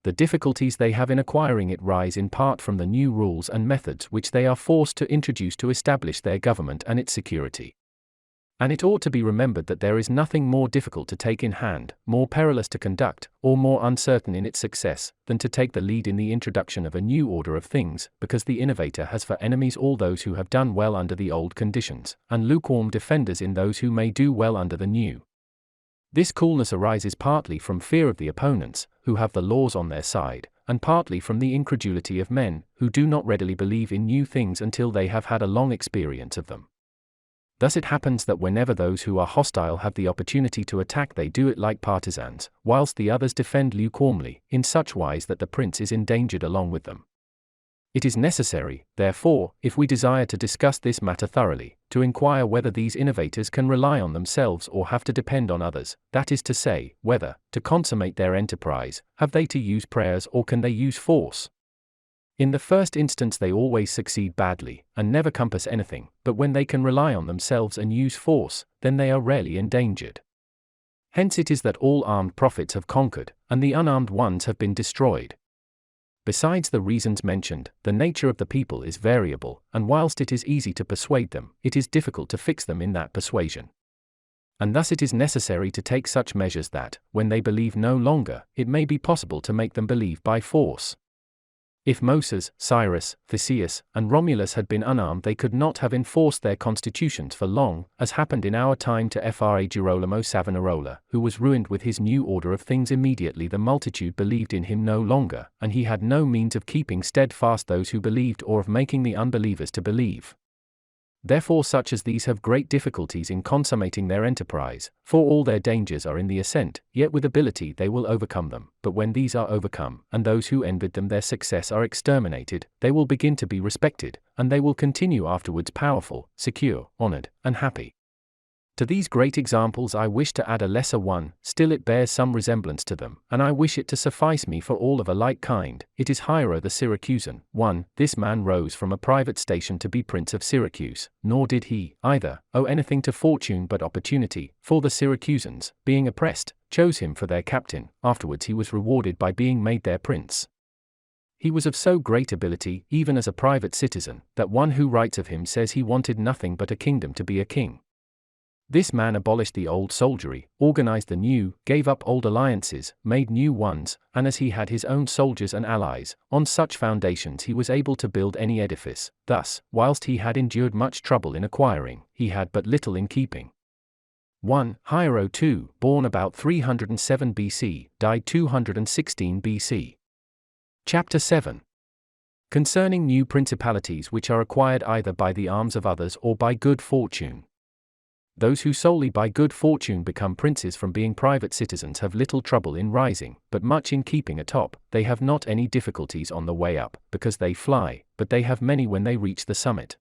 The difficulties they have in acquiring it rise in part from the new rules and methods which they are forced to introduce to establish their government and its security. And it ought to be remembered that there is nothing more difficult to take in hand, more perilous to conduct, or more uncertain in its success, than to take the lead in the introduction of a new order of things, because the innovator has for enemies all those who have done well under the old conditions, and lukewarm defenders in those who may do well under the new. This coolness arises partly from fear of the opponents, who have the laws on their side, and partly from the incredulity of men, who do not readily believe in new things until they have had a long experience of them. Thus it happens that whenever those who are hostile have the opportunity to attack, they do it like partisans, whilst the others defend lukewarmly, in such wise that the prince is endangered along with them. It is necessary, therefore, if we desire to discuss this matter thoroughly, to inquire whether these innovators can rely on themselves or have to depend on others, that is to say, whether, to consummate their enterprise, have they to use prayers or can they use force. In the first instance they always succeed badly, and never compass anything, but when they can rely on themselves and use force, then they are rarely endangered. Hence it is that all armed prophets have conquered, and the unarmed ones have been destroyed. Besides the reasons mentioned, the nature of the people is variable, and whilst it is easy to persuade them, it is difficult to fix them in that persuasion. And thus it is necessary to take such measures that, when they believe no longer, it may be possible to make them believe by force. If Moses, Cyrus, Theseus, and Romulus had been unarmed, they could not have enforced their constitutions for long, as happened in our time to Fra Girolamo Savonarola, who was ruined with his new order of things immediately the multitude believed in him no longer, and he had no means of keeping steadfast those who believed or of making the unbelievers to believe. Therefore such as these have great difficulties in consummating their enterprise, for all their dangers are in the ascent, yet with ability they will overcome them, but when these are overcome, and those who envied them their success are exterminated, they will begin to be respected, and they will continue afterwards powerful, secure, honored, and happy. To these great examples I wish to add a lesser one, still it bears some resemblance to them, and I wish it to suffice me for all of a like kind. It is Hiero the Syracusan. 1. This man rose from a private station to be Prince of Syracuse, nor did he, either, owe anything to fortune but opportunity, for the Syracusans, being oppressed, chose him for their captain. Afterwards he was rewarded by being made their prince. He was of so great ability, even as a private citizen, that one who writes of him says he wanted nothing but a kingdom to be a king. This man abolished the old soldiery, organized the new, gave up old alliances, made new ones, and as he had his own soldiers and allies, on such foundations he was able to build any edifice. Thus, whilst he had endured much trouble in acquiring, he had but little in keeping. 1. Hiero II, born about 307 BC, died 216 BC. Chapter 7. Concerning new principalities which are acquired either by the arms of others or by good fortune. Those who solely by good fortune become princes from being private citizens have little trouble in rising, but much in keeping atop. They have not any difficulties on the way up, because they fly, but they have many when they reach the summit.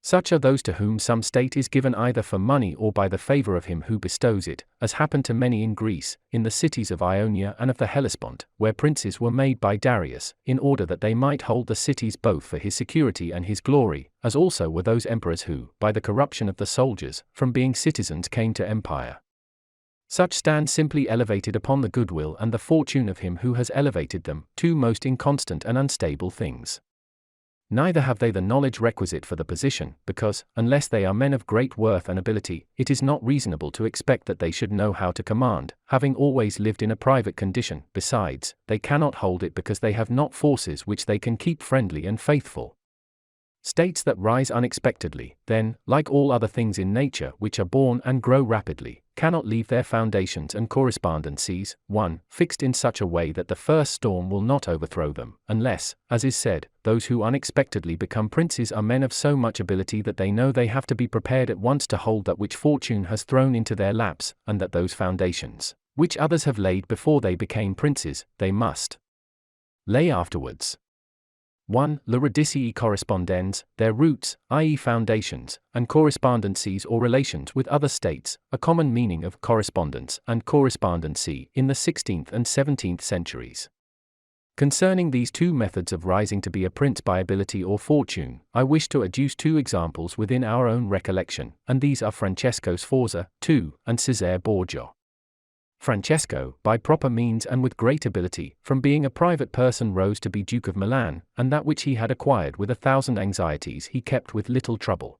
Such are those to whom some state is given either for money or by the favor of him who bestows it, as happened to many in Greece, in the cities of Ionia and of the Hellespont, where princes were made by Darius, in order that they might hold the cities both for his security and his glory, as also were those emperors who, by the corruption of the soldiers, from being citizens came to empire. Such stand simply elevated upon the goodwill and the fortune of him who has elevated them, two most inconstant and unstable things. Neither have they the knowledge requisite for the position, because, unless they are men of great worth and ability, it is not reasonable to expect that they should know how to command, having always lived in a private condition. Besides, they cannot hold it because they have not forces which they can keep friendly and faithful. States that rise unexpectedly, then, like all other things in nature which are born and grow rapidly, cannot leave their foundations and correspondencies, 1. Fixed in such a way that the first storm will not overthrow them, unless, as is said, those who unexpectedly become princes are men of so much ability that they know they have to be prepared at once to hold that which fortune has thrown into their laps, and that those foundations, which others have laid before they became princes, they must lay afterwards. 1. Le radicii correspondens, their roots, i.e. foundations, and correspondencies or relations with other states, a common meaning of correspondence and correspondency in the 16th and 17th centuries. Concerning these two methods of rising to be a prince by ability or fortune, I wish to adduce two examples within our own recollection, and these are Francesco Sforza, 2, and Cesare Borgia. Francesco, by proper means and with great ability, from being a private person rose to be Duke of Milan, and that which he had acquired with 1,000 anxieties he kept with little trouble.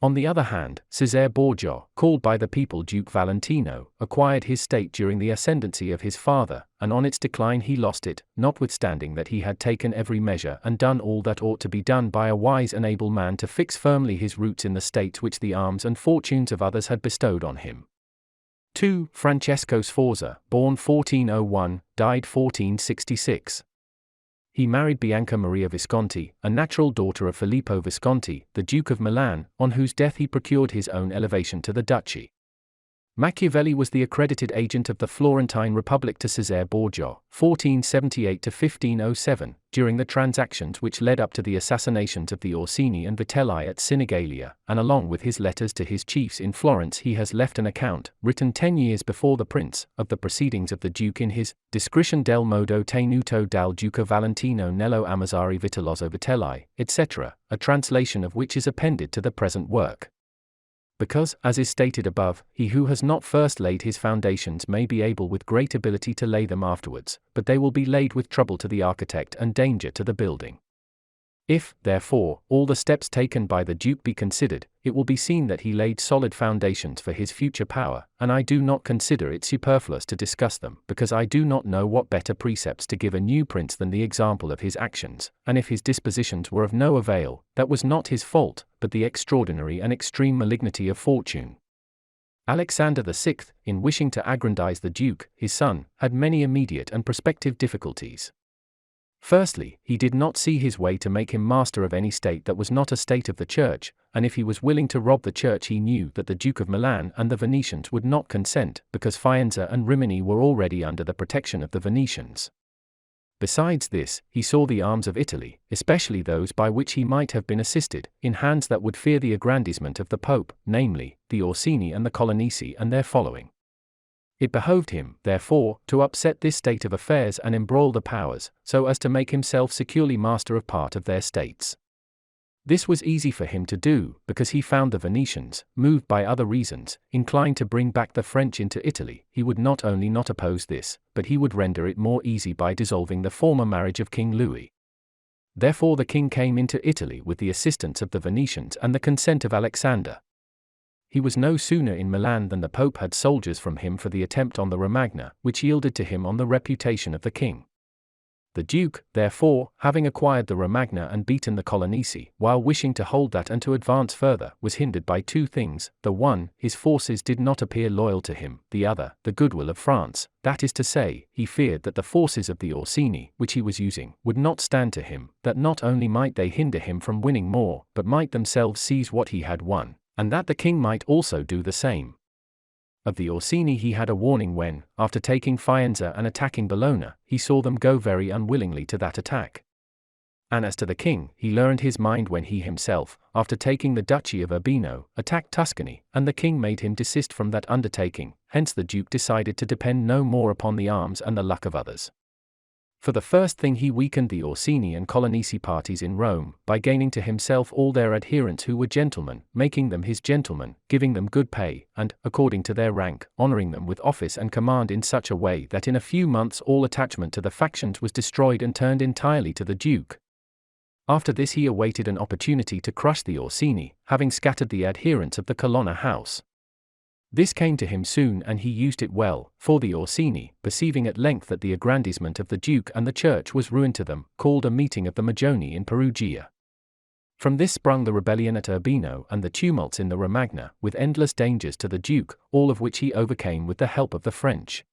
On the other hand, Cesare Borgia, called by the people Duke Valentino, acquired his state during the ascendancy of his father, and on its decline he lost it, notwithstanding that he had taken every measure and done all that ought to be done by a wise and able man to fix firmly his roots in the states which the arms and fortunes of others had bestowed on him. 2. Francesco Sforza, born 1401, died 1466. He married Bianca Maria Visconti, a natural daughter of Filippo Visconti, the Duke of Milan, on whose death he procured his own elevation to the duchy. Machiavelli was the accredited agent of the Florentine Republic to Cesare Borgia, 1478–1507, during the transactions which led up to the assassinations of the Orsini and Vitelli at Sinigalia, and along with his letters to his chiefs in Florence he has left an account, written 10 years before the prince, of the proceedings of the Duke in his Descrizione del modo tenuto dal Duca Valentino nello Amazzari Vitellozzo Vitelli, etc., a translation of which is appended to the present work. Because, as is stated above, he who has not first laid his foundations may be able with great ability to lay them afterwards, but they will be laid with trouble to the architect and danger to the building. If, therefore, all the steps taken by the Duke be considered, it will be seen that he laid solid foundations for his future power, and I do not consider it superfluous to discuss them, because I do not know what better precepts to give a new prince than the example of his actions, and if his dispositions were of no avail, that was not his fault, but the extraordinary and extreme malignity of fortune. Alexander VI, in wishing to aggrandize the Duke, his son, had many immediate and prospective difficulties. Firstly, he did not see his way to make him master of any state that was not a state of the Church, and if he was willing to rob the Church he knew that the Duke of Milan and the Venetians would not consent, because Faenza and Rimini were already under the protection of the Venetians. Besides this, he saw the arms of Italy, especially those by which he might have been assisted, in hands that would fear the aggrandizement of the Pope, namely, the Orsini and the Colonnesi and their following. It behoved him, therefore, to upset this state of affairs and embroil the powers, so as to make himself securely master of part of their states. This was easy for him to do, because he found the Venetians, moved by other reasons, inclined to bring back the French into Italy. He would not only not oppose this, but he would render it more easy by dissolving the former marriage of King Louis. Therefore the king came into Italy with the assistance of the Venetians and the consent of Alexander. He was no sooner in Milan than the Pope had soldiers from him for the attempt on the Romagna, which yielded to him on the reputation of the king. The Duke, therefore, having acquired the Romagna and beaten the Colonnesi, while wishing to hold that and to advance further, was hindered by two things: the one, his forces did not appear loyal to him; the other, the goodwill of France, that is to say, he feared that the forces of the Orsini, which he was using, would not stand to him, that not only might they hinder him from winning more, but might themselves seize what he had won, and that the king might also do the same. Of the Orsini he had a warning when, after taking Faenza and attacking Bologna, he saw them go very unwillingly to that attack. And as to the king, he learned his mind when he himself, after taking the duchy of Urbino, attacked Tuscany, and the king made him desist from that undertaking. Hence the Duke decided to depend no more upon the arms and the luck of others. For the first thing he weakened the Orsini and Colonnesi parties in Rome, by gaining to himself all their adherents who were gentlemen, making them his gentlemen, giving them good pay, and, according to their rank, honoring them with office and command in such a way that in a few months all attachment to the factions was destroyed and turned entirely to the Duke. After this he awaited an opportunity to crush the Orsini, having scattered the adherents of the Colonna house. This came to him soon and he used it well, for the Orsini, perceiving at length that the aggrandizement of the Duke and the Church was ruin to them, called a meeting of the Magioni in Perugia. From this sprung the rebellion at Urbino and the tumults in the Romagna, with endless dangers to the Duke, all of which he overcame with the help of the French.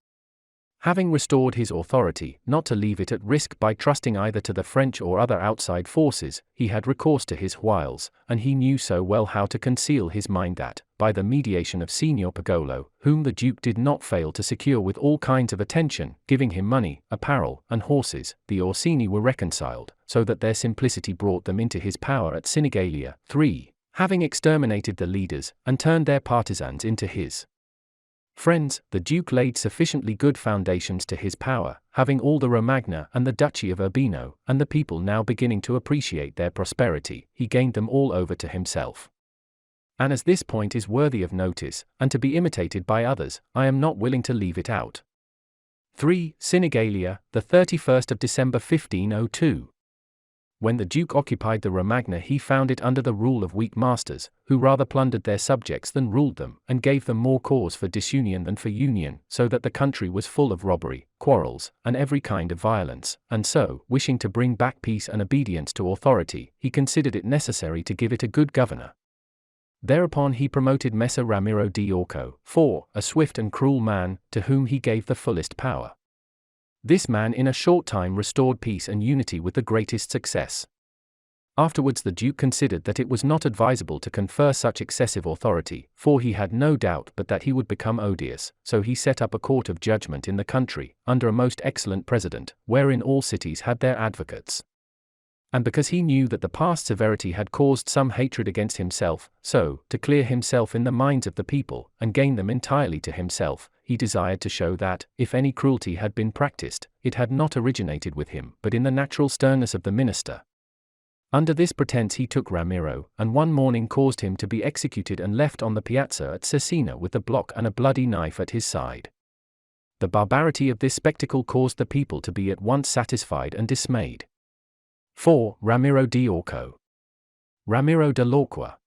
Having restored his authority, not to leave it at risk by trusting either to the French or other outside forces, he had recourse to his wiles, and he knew so well how to conceal his mind that, by the mediation of Signor Pagolo, whom the Duke did not fail to secure with all kinds of attention, giving him money, apparel, and horses, the Orsini were reconciled, so that their simplicity brought them into his power at Sinigalia. 3. Having exterminated the leaders, and turned their partisans into his friends, the Duke laid sufficiently good foundations to his power, having all the Romagna and the Duchy of Urbino, and the people now beginning to appreciate their prosperity, he gained them all over to himself. And as this point is worthy of notice, and to be imitated by others, I am not willing to leave it out. 3. Sinigalia, the 31st of December 1502. When the Duke occupied the Romagna he found it under the rule of weak masters, who rather plundered their subjects than ruled them, and gave them more cause for disunion than for union, so that the country was full of robbery, quarrels, and every kind of violence, and so, wishing to bring back peace and obedience to authority, he considered it necessary to give it a good governor. Thereupon he promoted Messer Ramiro di Orco, 4, a swift and cruel man, to whom he gave the fullest power. This man in a short time restored peace and unity with the greatest success. Afterwards the Duke considered that it was not advisable to confer such excessive authority, for he had no doubt but that he would become odious, so he set up a court of judgment in the country, under a most excellent president, wherein all cities had their advocates. And because he knew that the past severity had caused some hatred against himself, so, to clear himself in the minds of the people, and gain them entirely to himself, he desired to show that, if any cruelty had been practiced, it had not originated with him but in the natural sternness of the minister. Under this pretense he took Ramiro, and one morning caused him to be executed and left on the piazza at Cesena with a block and a bloody knife at his side. The barbarity of this spectacle caused the people to be at once satisfied and dismayed. 4. Ramiro di Orco. Ramiro de l'Orqua.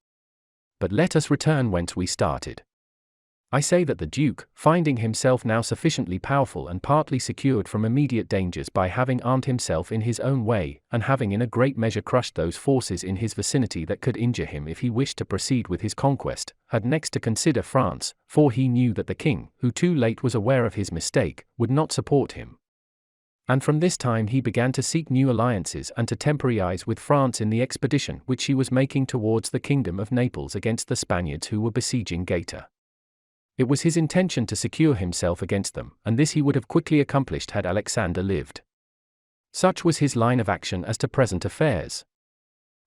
But let us return whence we started. I say that the Duke, finding himself now sufficiently powerful and partly secured from immediate dangers by having armed himself in his own way, and having in a great measure crushed those forces in his vicinity that could injure him if he wished to proceed with his conquest, had next to consider France, for he knew that the king, who too late was aware of his mistake, would not support him. And from this time he began to seek new alliances and to temporize with France in the expedition which he was making towards the kingdom of Naples against the Spaniards who were besieging Gaeta. It was his intention to secure himself against them, and this he would have quickly accomplished had Alexander lived. Such was his line of action as to present affairs.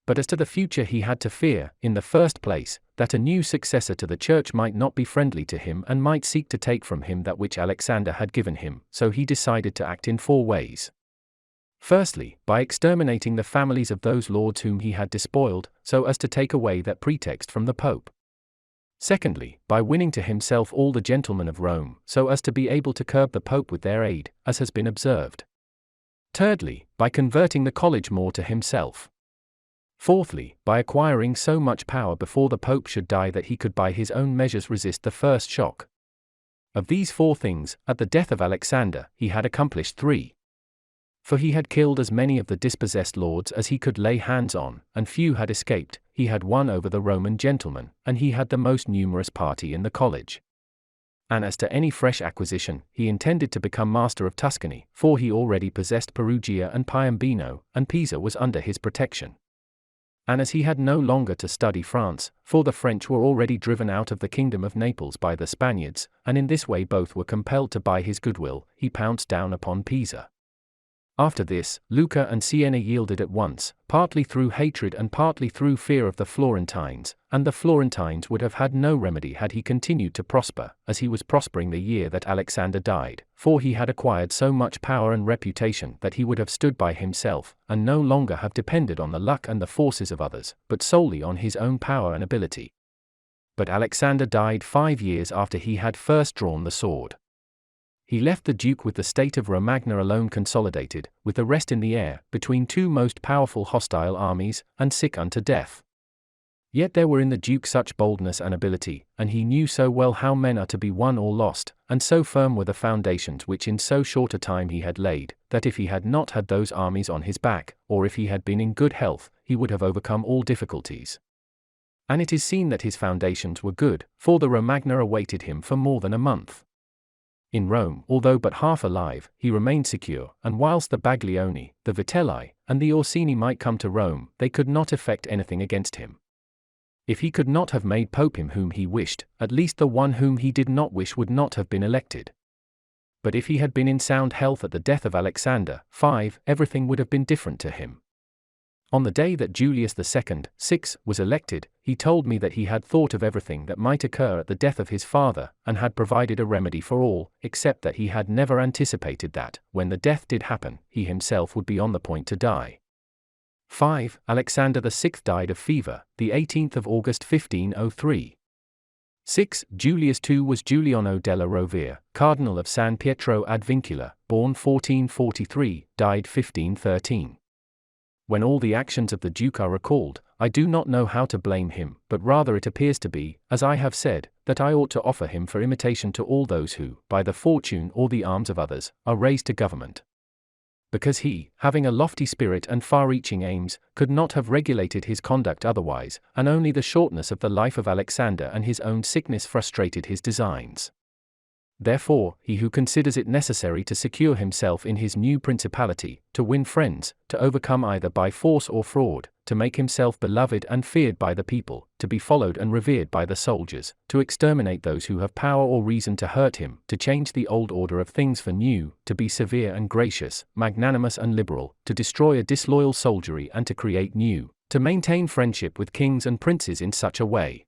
But as to the future he had to fear, in the first place, that a new successor to the church might not be friendly to him and might seek to take from him that which Alexander had given him, so he decided to act in 4 ways. Firstly, by exterminating the families of those lords whom he had despoiled, so as to take away that pretext from the Pope. Secondly, by winning to himself all the gentlemen of Rome, so as to be able to curb the Pope with their aid, as has been observed. Thirdly, by converting the college more to himself. Fourthly, by acquiring so much power before the Pope should die that he could by his own measures resist the first shock. Of these 4 things, at the death of Alexander, he had accomplished 3. For he had killed as many of the dispossessed lords as he could lay hands on, and few had escaped. He had won over the Roman gentlemen, and he had the most numerous party in the college. And as to any fresh acquisition, he intended to become master of Tuscany, for he already possessed Perugia and Piombino, and Pisa was under his protection. And as he had no longer to study France, for the French were already driven out of the kingdom of Naples by the Spaniards, and in this way both were compelled to buy his goodwill, he pounced down upon Pisa. After this, Lucca and Siena yielded at once, partly through hatred and partly through fear of the Florentines, and the Florentines would have had no remedy had he continued to prosper, as he was prospering the year that Alexander died, for he had acquired so much power and reputation that he would have stood by himself, and no longer have depended on the luck and the forces of others, but solely on his own power and ability. But Alexander died 5 years after he had first drawn the sword. He left the Duke with the state of Romagna alone consolidated, with the rest in the air, between 2 most powerful hostile armies, and sick unto death. Yet there were in the Duke such boldness and ability, and he knew so well how men are to be won or lost, and so firm were the foundations which in so short a time he had laid, that if he had not had those armies on his back, or if he had been in good health, he would have overcome all difficulties. And it is seen that his foundations were good, for the Romagna awaited him for more than a month. In Rome, although but half alive, he remained secure, and whilst the Baglioni, the Vitelli, and the Orsini might come to Rome, they could not effect anything against him. If he could not have made Pope him whom he wished, at least the one whom he did not wish would not have been elected. But if he had been in sound health at the death of Alexander, 5, everything would have been different to him. On the day that Julius II, 6, was elected, he told me that he had thought of everything that might occur at the death of his father, and had provided a remedy for all, except that he had never anticipated that, when the death did happen, he himself would be on the point to die. 5. Alexander VI died of fever, the 18th of August 1503. 6. Julius II was Giuliano della Rovere, Cardinal of San Pietro ad Vincula, born 1443, died 1513. When all the actions of the Duke are recalled, I do not know how to blame him, but rather it appears to be, as I have said, that I ought to offer him for imitation to all those who, by the fortune or the arms of others, are raised to government. because he, having a lofty spirit and far-reaching aims, could not have regulated his conduct otherwise, and only the shortness of the life of Alexander and his own sickness frustrated his designs. Therefore, he who considers it necessary to secure himself in his new principality, to win friends, to overcome either by force or fraud, to make himself beloved and feared by the people, to be followed and revered by the soldiers, to exterminate those who have power or reason to hurt him, to change the old order of things for new, to be severe and gracious, magnanimous and liberal, to destroy a disloyal soldiery and to create new, to maintain friendship with kings and princes in such a way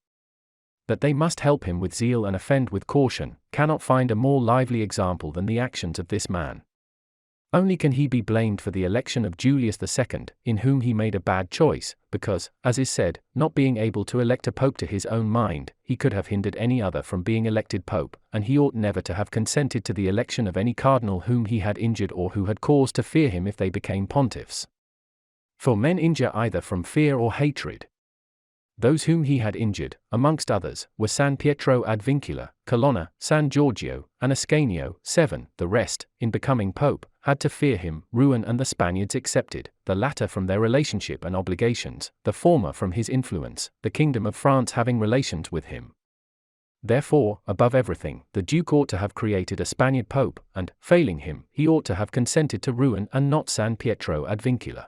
that they must help him with zeal and offend with caution, cannot find a more lively example than the actions of this man. Only can he be blamed for the election of Julius II, in whom he made a bad choice, because, as is said, not being able to elect a pope to his own mind, he could have hindered any other from being elected pope, and he ought never to have consented to the election of any cardinal whom he had injured or who had cause to fear him if they became pontiffs. For men injure either from fear or hatred. Those whom he had injured, amongst others, were San Pietro ad Vincula, Colonna, San Giorgio, and Ascanio. 7. The rest, in becoming pope, had to fear him, ruin and the Spaniards excepted, the latter from their relationship and obligations, the former from his influence, the kingdom of France having relations with him. Therefore, above everything, the Duke ought to have created a Spaniard pope, and, failing him, he ought to have consented to ruin and not San Pietro ad Vincula.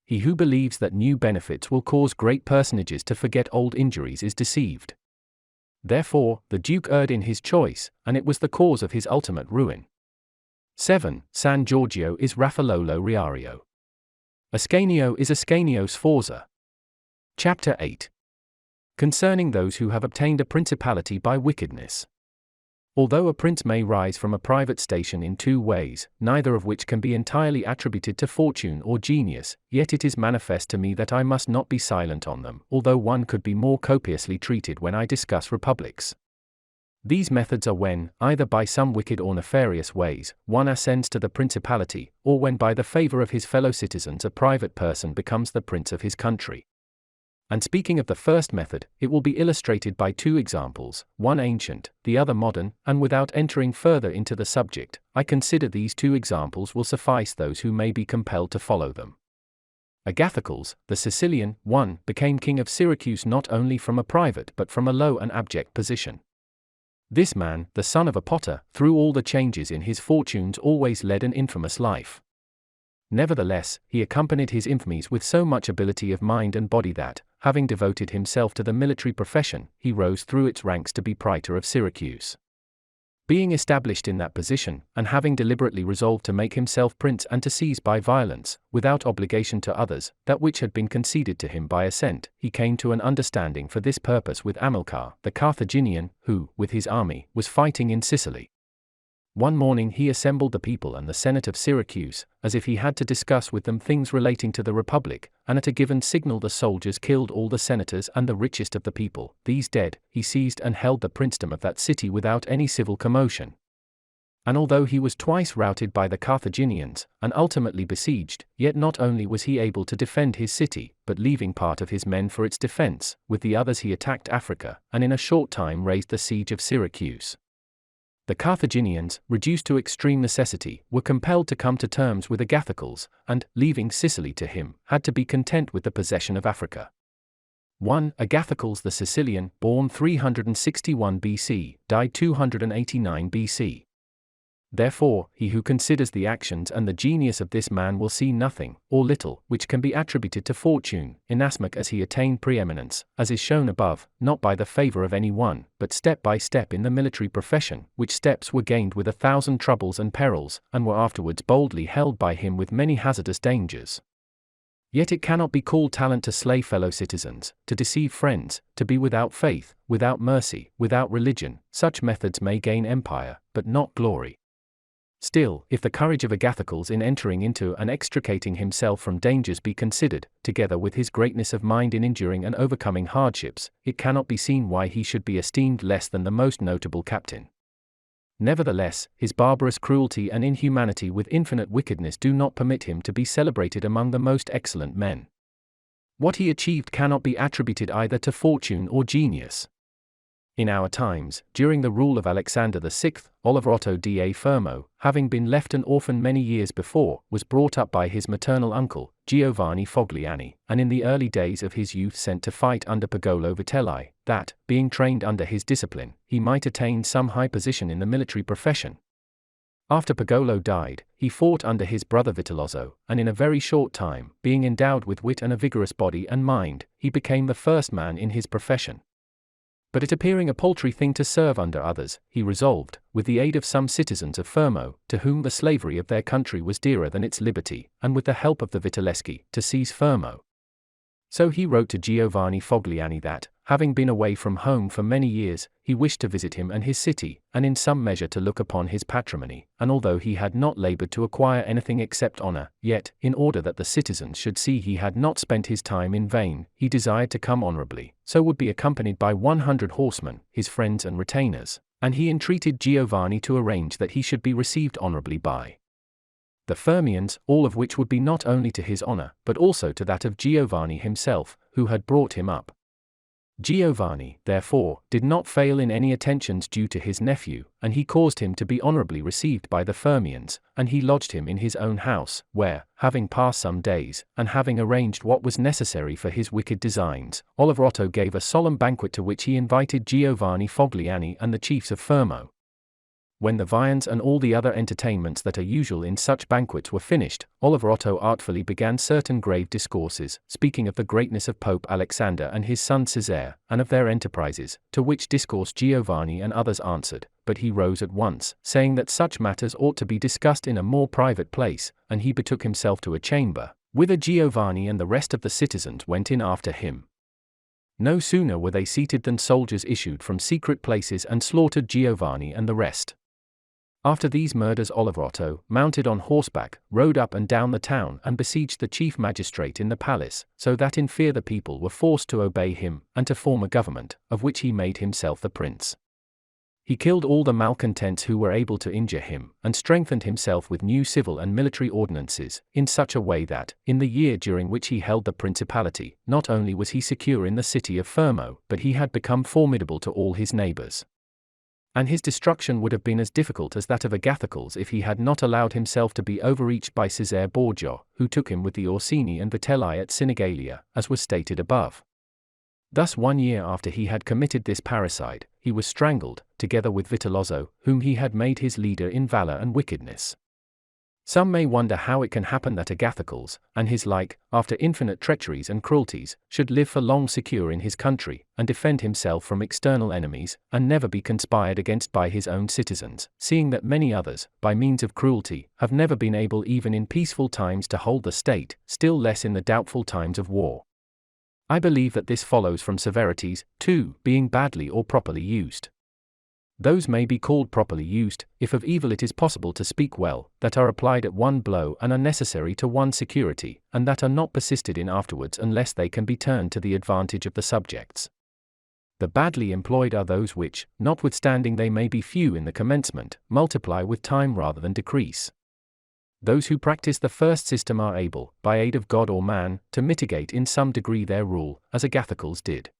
He who believes that new benefits will cause great personages to forget old injuries is deceived. Therefore, the Duke erred in his choice, and it was the cause of his ultimate ruin. 7. San Giorgio is Raffaello Riario. Ascanio is Ascanio Sforza. Chapter 8. Concerning those who have obtained a principality by wickedness. Although a prince may rise from a private station in two ways, neither of which can be entirely attributed to fortune or genius, yet it is manifest to me that I must not be silent on them, although one could be more copiously treated when I discuss republics. These methods are when, either by some wicked or nefarious ways, one ascends to the principality, or when by the favor of his fellow citizens a private person becomes the prince of his country. And speaking of the first method, it will be illustrated by two examples, one ancient, the other modern, and without entering further into the subject, I consider these two examples will suffice those who may be compelled to follow them. Agathocles, the Sicilian, 1, became king of Syracuse not only from a private but from a low and abject position. This man, the son of a potter, through all the changes in his fortunes always led an infamous life. Nevertheless, he accompanied his infamies with so much ability of mind and body that, having devoted himself to the military profession, he rose through its ranks to be praetor of Syracuse. Being established in that position, and having deliberately resolved to make himself prince and to seize by violence, without obligation to others, that which had been conceded to him by assent, he came to an understanding for this purpose with Amilcar, the Carthaginian, who, with his army, was fighting in Sicily. One morning he assembled the people and the Senate of Syracuse, as if he had to discuss with them things relating to the Republic, and at a given signal the soldiers killed all the senators and the richest of the people. These dead, he seized and held the princedom of that city without any civil commotion. And although he was twice routed by the Carthaginians, and ultimately besieged, yet not only was he able to defend his city, but leaving part of his men for its defense, with the others he attacked Africa, and in a short time raised the siege of Syracuse. The Carthaginians, reduced to extreme necessity, were compelled to come to terms with Agathocles, and, leaving Sicily to him, had to be content with the possession of Africa. 1. Agathocles the Sicilian, born 361 BC, died 289 BC. Therefore, he who considers the actions and the genius of this man will see nothing, or little, which can be attributed to fortune, inasmuch as he attained preeminence, as is shown above, not by the favor of any one, but step by step in the military profession, which steps were gained with 1,000 troubles and perils, and were afterwards boldly held by him with many hazardous dangers. Yet it cannot be called talent to slay fellow citizens, to deceive friends, to be without faith, without mercy, without religion. Such methods may gain empire, but not glory. Still, if the courage of Agathocles in entering into and extricating himself from dangers be considered, together with his greatness of mind in enduring and overcoming hardships, it cannot be seen why he should be esteemed less than the most notable captain. Nevertheless, his barbarous cruelty and inhumanity with infinite wickedness do not permit him to be celebrated among the most excellent men. What he achieved cannot be attributed either to fortune or genius. In our times, during the rule of Alexander VI, Oliver Otto da Fermo, having been left an orphan many years before, was brought up by his maternal uncle, Giovanni Fogliani, and in the early days of his youth sent to fight under Pagolo Vitelli, that, being trained under his discipline, he might attain some high position in the military profession. After Pagolo died, he fought under his brother Vitellozzo, and in a very short time, being endowed with wit and a vigorous body and mind, he became the first man in his profession. But it appearing a paltry thing to serve under others, he resolved, with the aid of some citizens of Fermo, to whom the slavery of their country was dearer than its liberty, and with the help of the Vitelleschi, to seize Fermo. So he wrote to Giovanni Fogliani that, having been away from home for many years, he wished to visit him and his city, and in some measure to look upon his patrimony, and although he had not labored to acquire anything except honor, yet, in order that the citizens should see he had not spent his time in vain, he desired to come honorably, so would be accompanied by 100 horsemen, his friends and retainers, and he entreated Giovanni to arrange that he should be received honorably by the Fermians, all of which would be not only to his honor, but also to that of Giovanni himself, who had brought him up. Giovanni, therefore, did not fail in any attentions due to his nephew, and he caused him to be honorably received by the Fermians, and he lodged him in his own house, where, having passed some days, and having arranged what was necessary for his wicked designs, Oliver Otto gave a solemn banquet to which he invited Giovanni Fogliani and the chiefs of Fermo. When the viands and all the other entertainments that are usual in such banquets were finished, Oliver Otto artfully began certain grave discourses, speaking of the greatness of Pope Alexander and his son Cesare, and of their enterprises, to which discourse Giovanni and others answered, but he rose at once, saying that such matters ought to be discussed in a more private place, and he betook himself to a chamber, whither Giovanni and the rest of the citizens went in after him. No sooner were they seated than soldiers issued from secret places and slaughtered Giovanni and the rest. After these murders Oliver Otto, mounted on horseback, rode up and down the town and besieged the chief magistrate in the palace, so that in fear the people were forced to obey him, and to form a government, of which he made himself the prince. He killed all the malcontents who were able to injure him, and strengthened himself with new civil and military ordinances, in such a way that, in the year during which he held the principality, not only was he secure in the city of Fermo, but he had become formidable to all his neighbors. And his destruction would have been as difficult as that of Agathocles if he had not allowed himself to be overreached by Cesare Borgia, who took him with the Orsini and Vitelli at Sinigalia, as was stated above. Thus 1 year after he had committed this parricide, he was strangled, together with Vitellozzo, whom he had made his leader in valor and wickedness. Some may wonder how it can happen that Agathocles, and his like, after infinite treacheries and cruelties, should live for long secure in his country, and defend himself from external enemies, and never be conspired against by his own citizens, seeing that many others, by means of cruelty, have never been able even in peaceful times to hold the state, still less in the doubtful times of war. I believe that this follows from severities, too, being badly or properly used. Those may be called properly used, if of evil it is possible to speak well, that are applied at one blow and are necessary to one security, and that are not persisted in afterwards unless they can be turned to the advantage of the subjects. The badly employed are those which, notwithstanding they may be few in the commencement, multiply with time rather than decrease. Those who practice the first system are able, by aid of God or man, to mitigate in some degree their rule, as Agathocles did.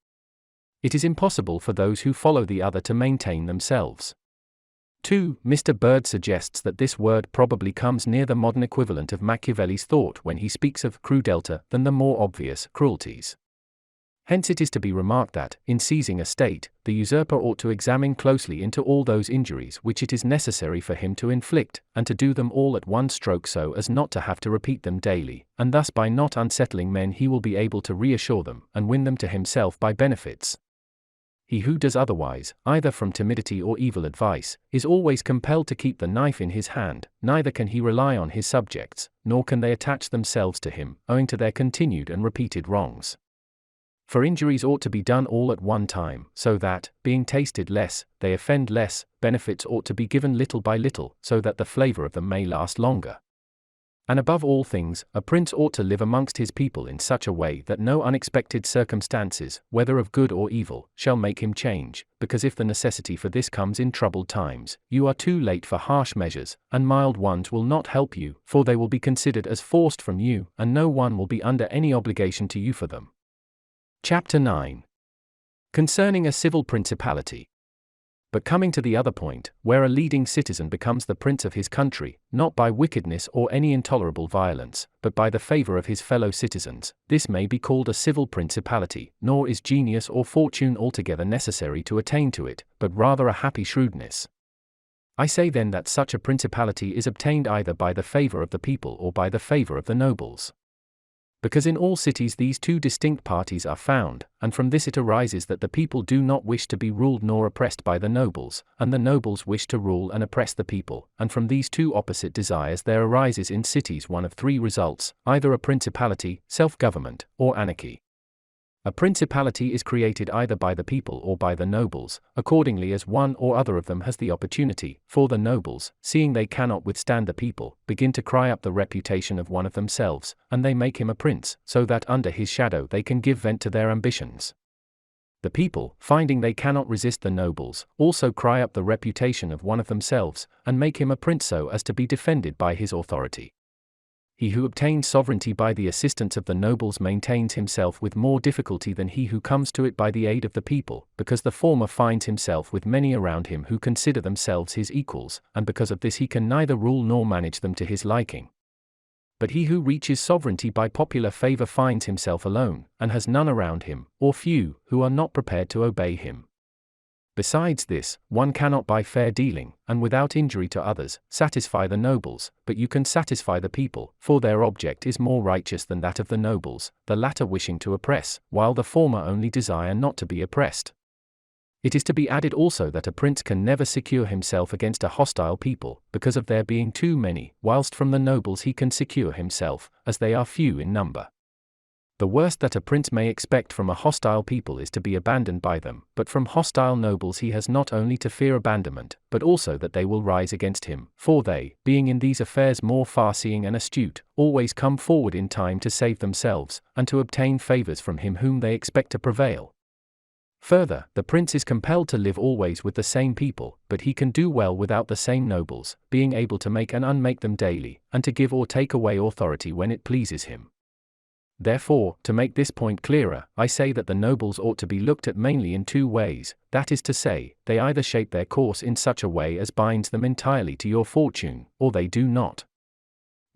It is impossible for those who follow the other to maintain themselves. 2. Mr. Bird suggests that this word probably comes near the modern equivalent of Machiavelli's thought when he speaks of crudelta than the more obvious cruelties. Hence it is to be remarked that, in seizing a state, the usurper ought to examine closely into all those injuries which it is necessary for him to inflict, and to do them all at one stroke so as not to have to repeat them daily, and thus by not unsettling men he will be able to reassure them, and win them to himself by benefits. He who does otherwise, either from timidity or evil advice, is always compelled to keep the knife in his hand, neither can he rely on his subjects, nor can they attach themselves to him, owing to their continued and repeated wrongs. For injuries ought to be done all at one time, so that, being tasted less, they offend less. Benefits ought to be given little by little, so that the flavor of them may last longer. And above all things, a prince ought to live amongst his people in such a way that no unexpected circumstances, whether of good or evil, shall make him change, because if the necessity for this comes in troubled times, you are too late for harsh measures, and mild ones will not help you, for they will be considered as forced from you, and no one will be under any obligation to you for them. Chapter 9. Concerning a civil principality. But coming to the other point, where a leading citizen becomes the prince of his country, not by wickedness or any intolerable violence, but by the favor of his fellow citizens, this may be called a civil principality, nor is genius or fortune altogether necessary to attain to it, but rather a happy shrewdness. I say then that such a principality is obtained either by the favor of the people or by the favor of the nobles. Because in all cities these two distinct parties are found, and from this it arises that the people do not wish to be ruled nor oppressed by the nobles, and the nobles wish to rule and oppress the people, and from these two opposite desires there arises in cities one of three results, either a principality, self-government, or anarchy. A principality is created either by the people or by the nobles, accordingly as one or other of them has the opportunity, for the nobles, seeing they cannot withstand the people, begin to cry up the reputation of one of themselves, and they make him a prince, so that under his shadow they can give vent to their ambitions. The people, finding they cannot resist the nobles, also cry up the reputation of one of themselves, and make him a prince so as to be defended by his authority. He who obtains sovereignty by the assistance of the nobles maintains himself with more difficulty than he who comes to it by the aid of the people, because the former finds himself with many around him who consider themselves his equals, and because of this he can neither rule nor manage them to his liking. But he who reaches sovereignty by popular favor finds himself alone, and has none around him, or few, who are not prepared to obey him. Besides this, one cannot by fair dealing, and without injury to others, satisfy the nobles, but you can satisfy the people, for their object is more righteous than that of the nobles, the latter wishing to oppress, while the former only desire not to be oppressed. It is to be added also that a prince can never secure himself against a hostile people, because of their being too many, whilst from the nobles he can secure himself, as they are few in number. The worst that a prince may expect from a hostile people is to be abandoned by them, but from hostile nobles he has not only to fear abandonment, but also that they will rise against him, for they, being in these affairs more far-seeing and astute, always come forward in time to save themselves, and to obtain favors from him whom they expect to prevail. Further, the prince is compelled to live always with the same people, but he can do well without the same nobles, being able to make and unmake them daily, and to give or take away authority when it pleases him. Therefore, to make this point clearer, I say that the nobles ought to be looked at mainly in two ways, that is to say, they either shape their course in such a way as binds them entirely to your fortune, or they do not.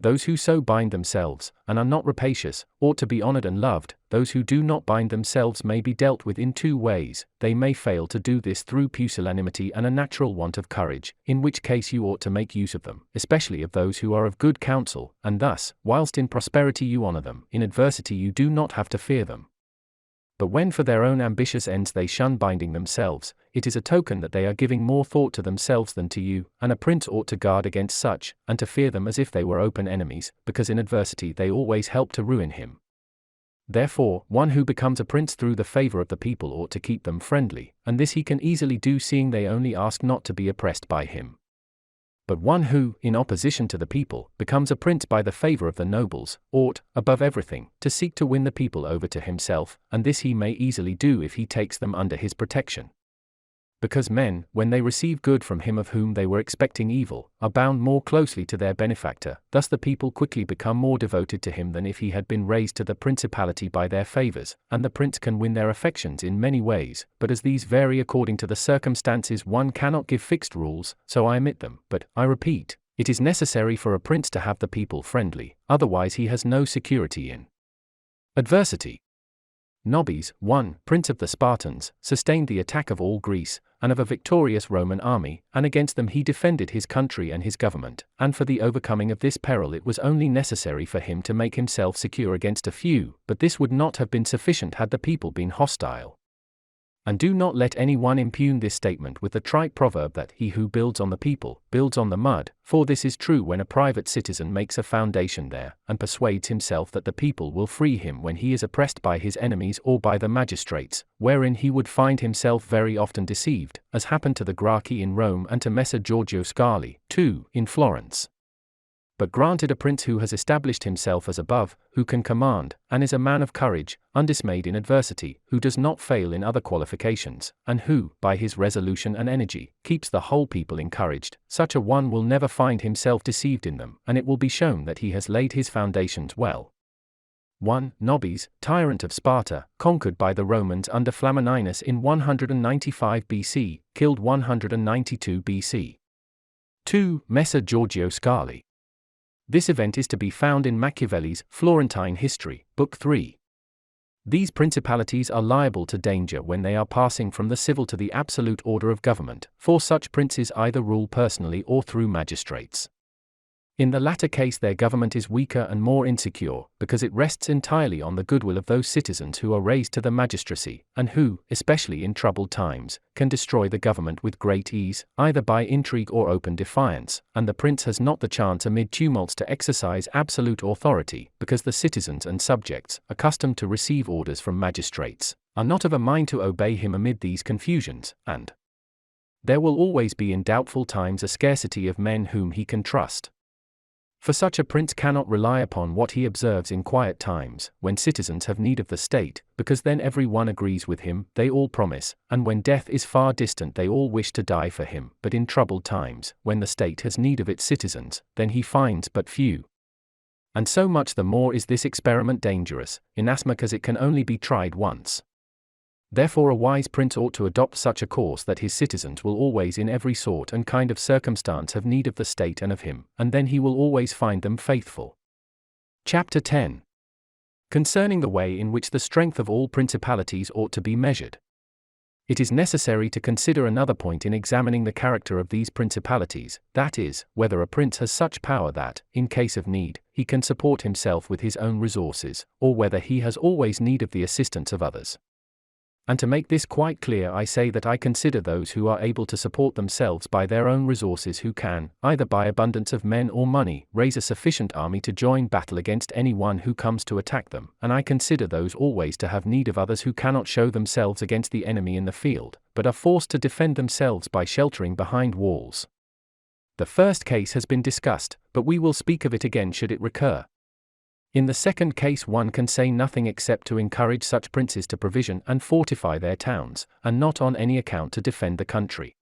Those who so bind themselves, and are not rapacious, ought to be honored and loved. Those who do not bind themselves may be dealt with in two ways. They may fail to do this through pusillanimity and a natural want of courage, in which case you ought to make use of them, especially of those who are of good counsel, and thus, whilst in prosperity you honor them, in adversity you do not have to fear them. But when for their own ambitious ends they shun binding themselves, it is a token that they are giving more thought to themselves than to you, and a prince ought to guard against such, and to fear them as if they were open enemies, because in adversity they always help to ruin him. Therefore, one who becomes a prince through the favor of the people ought to keep them friendly, and this he can easily do seeing they only ask not to be oppressed by him. But one who, in opposition to the people, becomes a prince by the favor of the nobles, ought, above everything, to seek to win the people over to himself, and this he may easily do if he takes them under his protection. Because men, when they receive good from him of whom they were expecting evil, are bound more closely to their benefactor, thus the people quickly become more devoted to him than if he had been raised to the principality by their favors, and the prince can win their affections in many ways, but as these vary according to the circumstances one cannot give fixed rules, so I omit them, but, I repeat, it is necessary for a prince to have the people friendly, otherwise he has no security in adversity. Nobis, 1, prince of the Spartans, sustained the attack of all Greece, and of a victorious Roman army, and against them he defended his country and his government, and for the overcoming of this peril it was only necessary for him to make himself secure against a few, but this would not have been sufficient had the people been hostile. And do not let any one impugn this statement with the trite proverb that he who builds on the people, builds on the mud, for this is true when a private citizen makes a foundation there, and persuades himself that the people will free him when he is oppressed by his enemies or by the magistrates, wherein he would find himself very often deceived, as happened to the Gracchi in Rome and to Messer Giorgio Scali, too, in Florence. But granted a prince who has established himself as above, who can command, and is a man of courage, undismayed in adversity, who does not fail in other qualifications, and who, by his resolution and energy, keeps the whole people encouraged, such a one will never find himself deceived in them, and it will be shown that he has laid his foundations well. 1. Nobis, tyrant of Sparta, conquered by the Romans under Flamininus in 195 BC, killed 192 BC. 2. Messer Giorgio Scali. This event is to be found in Machiavelli's Florentine History, Book 3. These principalities are liable to danger when they are passing from the civil to the absolute order of government, for such princes either rule personally or through magistrates. In the latter case their government is weaker and more insecure, because it rests entirely on the goodwill of those citizens who are raised to the magistracy, and who, especially in troubled times, can destroy the government with great ease, either by intrigue or open defiance, and the prince has not the chance amid tumults to exercise absolute authority, because the citizens and subjects, accustomed to receive orders from magistrates, are not of a mind to obey him amid these confusions, and there will always be in doubtful times a scarcity of men whom he can trust. For such a prince cannot rely upon what he observes in quiet times, when citizens have need of the state, because then every one agrees with him, they all promise, and when death is far distant they all wish to die for him, but in troubled times, when the state has need of its citizens, then he finds but few. And so much the more is this experiment dangerous, inasmuch as it can only be tried once. Therefore a wise prince ought to adopt such a course that his citizens will always in every sort and kind of circumstance have need of the state and of him, and then he will always find them faithful. Chapter 10. Concerning the way in which the strength of all principalities ought to be measured. It is necessary to consider another point in examining the character of these principalities, that is, whether a prince has such power that, in case of need, he can support himself with his own resources, or whether he has always need of the assistance of others. And to make this quite clear I say that I consider those who are able to support themselves by their own resources who can, either by abundance of men or money, raise a sufficient army to join battle against any one who comes to attack them, and I consider those always to have need of others who cannot show themselves against the enemy in the field, but are forced to defend themselves by sheltering behind walls. The first case has been discussed, but we will speak of it again should it recur. In the second case one can say nothing except to encourage such princes to provision and fortify their towns, and not on any account to defend the country.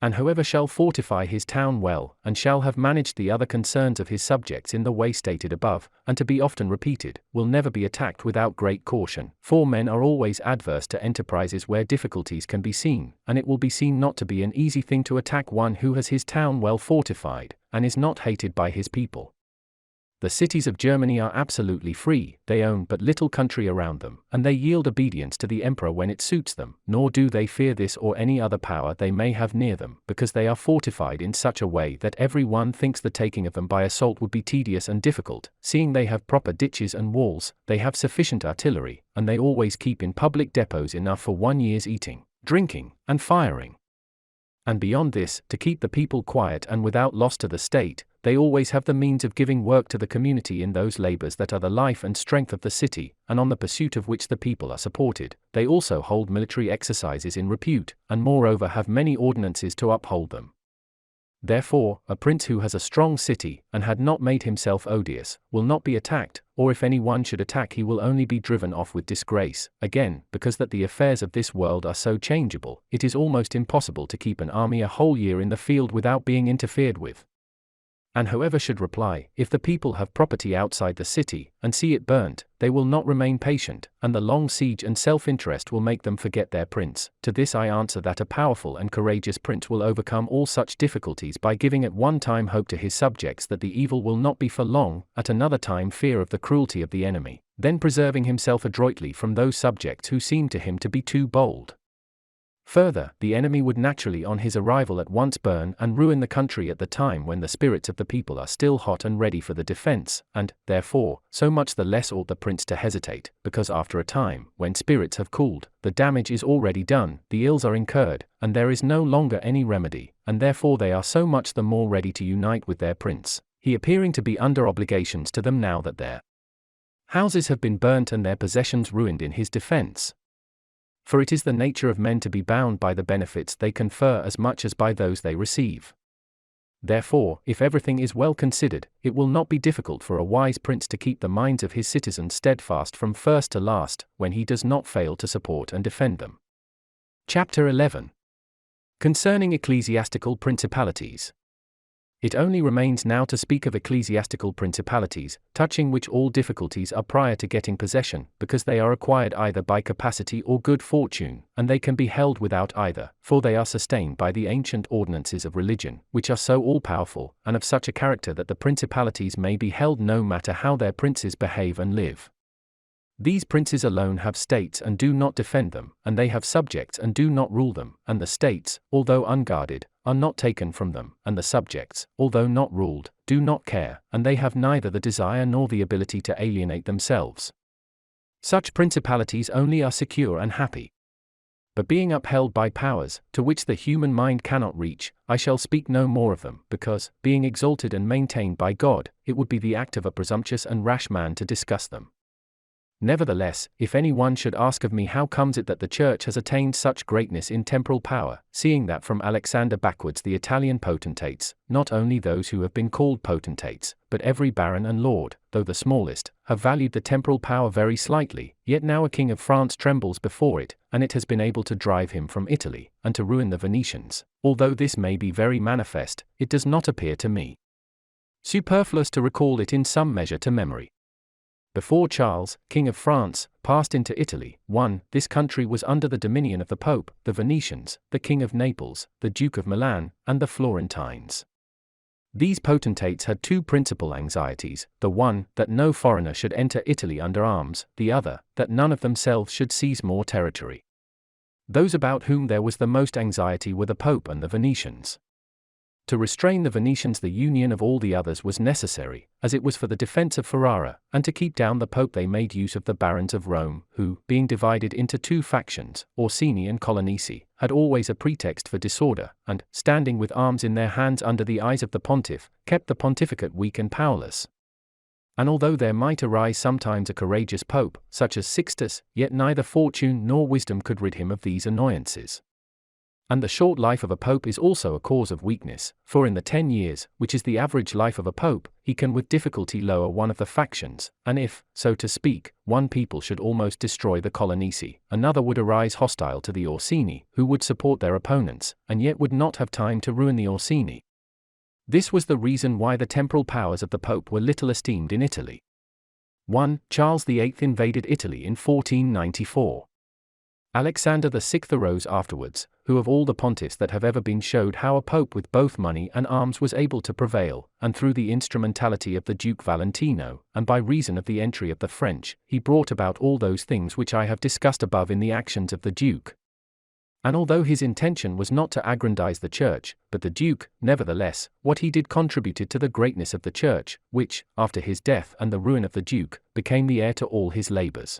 And whoever shall fortify his town well, and shall have managed the other concerns of his subjects in the way stated above, and to be often repeated, will never be attacked without great caution, for men are always adverse to enterprises where difficulties can be seen, and it will be seen not to be an easy thing to attack one who has his town well fortified, and is not hated by his people. The cities of Germany are absolutely free, they own but little country around them, and they yield obedience to the emperor when it suits them, nor do they fear this or any other power they may have near them, because they are fortified in such a way that every one thinks the taking of them by assault would be tedious and difficult, seeing they have proper ditches and walls, they have sufficient artillery, and they always keep in public depots enough for 1 year's eating, drinking, and firing. And beyond this, to keep the people quiet and without loss to the state, they always have the means of giving work to the community in those labors that are the life and strength of the city, and on the pursuit of which the people are supported. They also hold military exercises in repute, and moreover have many ordinances to uphold them. Therefore, a prince who has a strong city, and had not made himself odious, will not be attacked, or if any one should attack he will only be driven off with disgrace. Again, because that the affairs of this world are so changeable, it is almost impossible to keep an army a whole year in the field without being interfered with. And whoever should reply, if the people have property outside the city, and see it burnt, they will not remain patient, and the long siege and self-interest will make them forget their prince. To this I answer that a powerful and courageous prince will overcome all such difficulties by giving at one time hope to his subjects that the evil will not be for long, at another time fear of the cruelty of the enemy, then preserving himself adroitly from those subjects who seem to him to be too bold. Further, the enemy would naturally on his arrival at once burn and ruin the country at the time when the spirits of the people are still hot and ready for the defense, and, therefore, so much the less ought the prince to hesitate, because after a time, when spirits have cooled, the damage is already done, the ills are incurred, and there is no longer any remedy, and therefore they are so much the more ready to unite with their prince, he appearing to be under obligations to them now that their houses have been burnt and their possessions ruined in his defense. For it is the nature of men to be bound by the benefits they confer as much as by those they receive. Therefore, if everything is well considered, it will not be difficult for a wise prince to keep the minds of his citizens steadfast from first to last, when he does not fail to support and defend them. Chapter 11. Concerning ecclesiastical principalities. It only remains now to speak of ecclesiastical principalities, touching which all difficulties are prior to getting possession, because they are acquired either by capacity or good fortune, and they can be held without either, for they are sustained by the ancient ordinances of religion, which are so all-powerful, and of such a character that the principalities may be held no matter how their princes behave and live. These princes alone have states and do not defend them, and they have subjects and do not rule them, and the states, although unguarded, are not taken from them, and the subjects, although not ruled, do not care, and they have neither the desire nor the ability to alienate themselves. Such principalities only are secure and happy. But being upheld by powers, to which the human mind cannot reach, I shall speak no more of them, because, being exalted and maintained by God, it would be the act of a presumptuous and rash man to discuss them. Nevertheless, if any one should ask of me how comes it that the Church has attained such greatness in temporal power, seeing that from Alexander backwards the Italian potentates, not only those who have been called potentates, but every baron and lord, though the smallest, have valued the temporal power very slightly, yet now a king of France trembles before it, and it has been able to drive him from Italy, and to ruin the Venetians, although this may be very manifest, it does not appear to me superfluous to recall it in some measure to memory. Before Charles, King of France, passed into Italy, 1. This country was under the dominion of the Pope, the Venetians, the King of Naples, the Duke of Milan, and the Florentines. These potentates had two principal anxieties, the one, that no foreigner should enter Italy under arms, the other, that none of themselves should seize more territory. Those about whom there was the most anxiety were the Pope and the Venetians. To restrain the Venetians the union of all the others was necessary, as it was for the defense of Ferrara, and to keep down the Pope they made use of the barons of Rome, who, being divided into two factions, Orsini and Colonnesi, had always a pretext for disorder, and, standing with arms in their hands under the eyes of the pontiff, kept the pontificate weak and powerless. And although there might arise sometimes a courageous pope, such as Sixtus, yet neither fortune nor wisdom could rid him of these annoyances. And the short life of a pope is also a cause of weakness, for in the 10 years, which is the average life of a pope, he can with difficulty lower one of the factions, and if, so to speak, one people should almost destroy the Colonnesi, another would arise hostile to the Orsini, who would support their opponents, and yet would not have time to ruin the Orsini. This was the reason why the temporal powers of the pope were little esteemed in Italy. 1. Charles VIII invaded Italy in 1494. Alexander VI arose afterwards, who of all the pontiffs that have ever been showed how a pope with both money and arms was able to prevail, and through the instrumentality of the Duke Valentino, and by reason of the entry of the French, he brought about all those things which I have discussed above in the actions of the Duke. And although his intention was not to aggrandize the Church, but the Duke, nevertheless, what he did contributed to the greatness of the Church, which, after his death and the ruin of the Duke, became the heir to all his labors.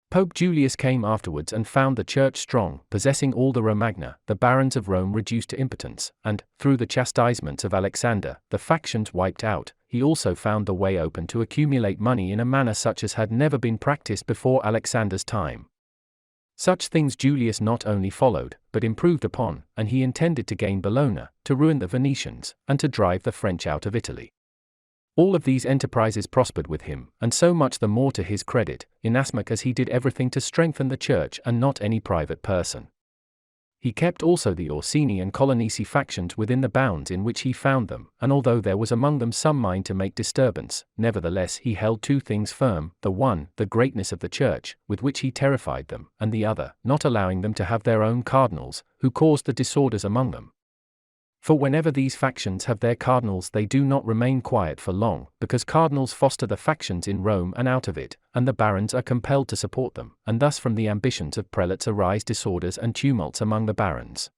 Pope Julius came afterwards and found the Church strong, possessing all the Romagna, the barons of Rome reduced to impotence, and, through the chastisements of Alexander, the factions wiped out. He also found the way open to accumulate money in a manner such as had never been practiced before Alexander's time. Such things Julius not only followed, but improved upon, and he intended to gain Bologna, to ruin the Venetians, and to drive the French out of Italy. All of these enterprises prospered with him, and so much the more to his credit, inasmuch as he did everything to strengthen the Church and not any private person. He kept also the Orsini and Colonnesi factions within the bounds in which he found them, and although there was among them some mind to make disturbance, nevertheless he held two things firm, the one, the greatness of the Church, with which he terrified them, and the other, not allowing them to have their own cardinals, who caused the disorders among them. For whenever these factions have their cardinals they do not remain quiet for long, because cardinals foster the factions in Rome and out of it, and the barons are compelled to support them, and thus from the ambitions of prelates arise disorders and tumults among the barons.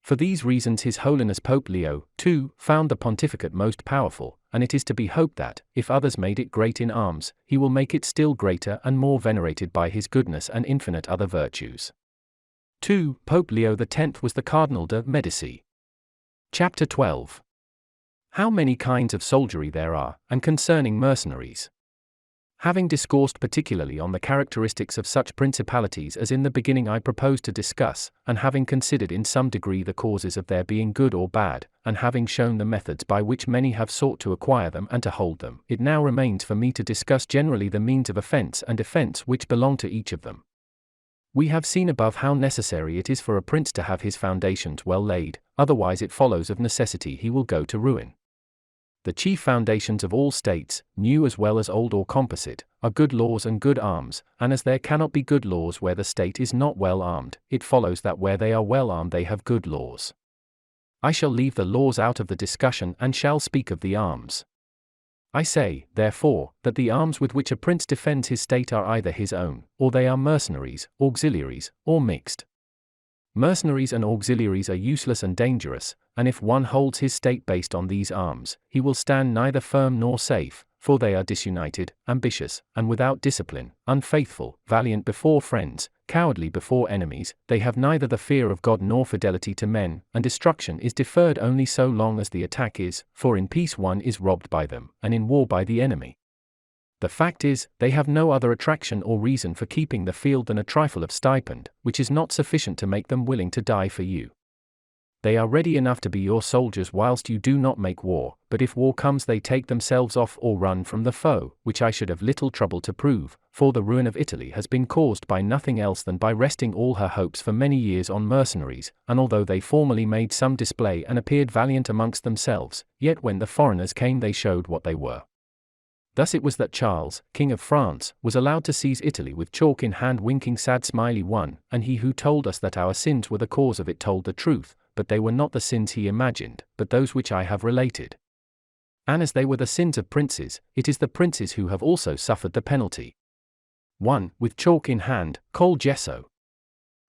For these reasons His Holiness Pope Leo II found the pontificate most powerful, and it is to be hoped that, if others made it great in arms, he will make it still greater and more venerated by his goodness and infinite other virtues. 2. Pope Leo X was the Cardinal de' Medici. Chapter 12. How many kinds of soldiery there are, and concerning mercenaries. Having discoursed particularly on the characteristics of such principalities as in the beginning I propose to discuss, and having considered in some degree the causes of their being good or bad, and having shown the methods by which many have sought to acquire them and to hold them, it now remains for me to discuss generally the means of offense and defense which belong to each of them. We have seen above how necessary it is for a prince to have his foundations well laid, otherwise it follows of necessity he will go to ruin. The chief foundations of all states, new as well as old or composite, are good laws and good arms, and as there cannot be good laws where the state is not well armed, it follows that where they are well armed they have good laws. I shall leave the laws out of the discussion and shall speak of the arms. I say, therefore, that the arms with which a prince defends his state are either his own, or they are mercenaries, auxiliaries, or mixed. Mercenaries and auxiliaries are useless and dangerous, and if one holds his state based on these arms, he will stand neither firm nor safe, for they are disunited, ambitious, and without discipline, unfaithful, valiant before friends, cowardly before enemies, they have neither the fear of God nor fidelity to men, and destruction is deferred only so long as the attack is, for in peace one is robbed by them, and in war by the enemy. The fact is, they have no other attraction or reason for keeping the field than a trifle of stipend, which is not sufficient to make them willing to die for you. They are ready enough to be your soldiers whilst you do not make war, but if war comes they take themselves off or run from the foe, which I should have little trouble to prove, for the ruin of Italy has been caused by nothing else than by resting all her hopes for many years on mercenaries, and although they formerly made some display and appeared valiant amongst themselves, yet when the foreigners came they showed what they were. Thus it was that Charles, King of France, was allowed to seize Italy with chalk in hand, winking sad smiley one, and he who told us that our sins were the cause of it told the truth, but they were not the sins he imagined, but those which I have related. And as they were the sins of princes, it is the princes who have also suffered the penalty. 1. With chalk in hand, col gesso.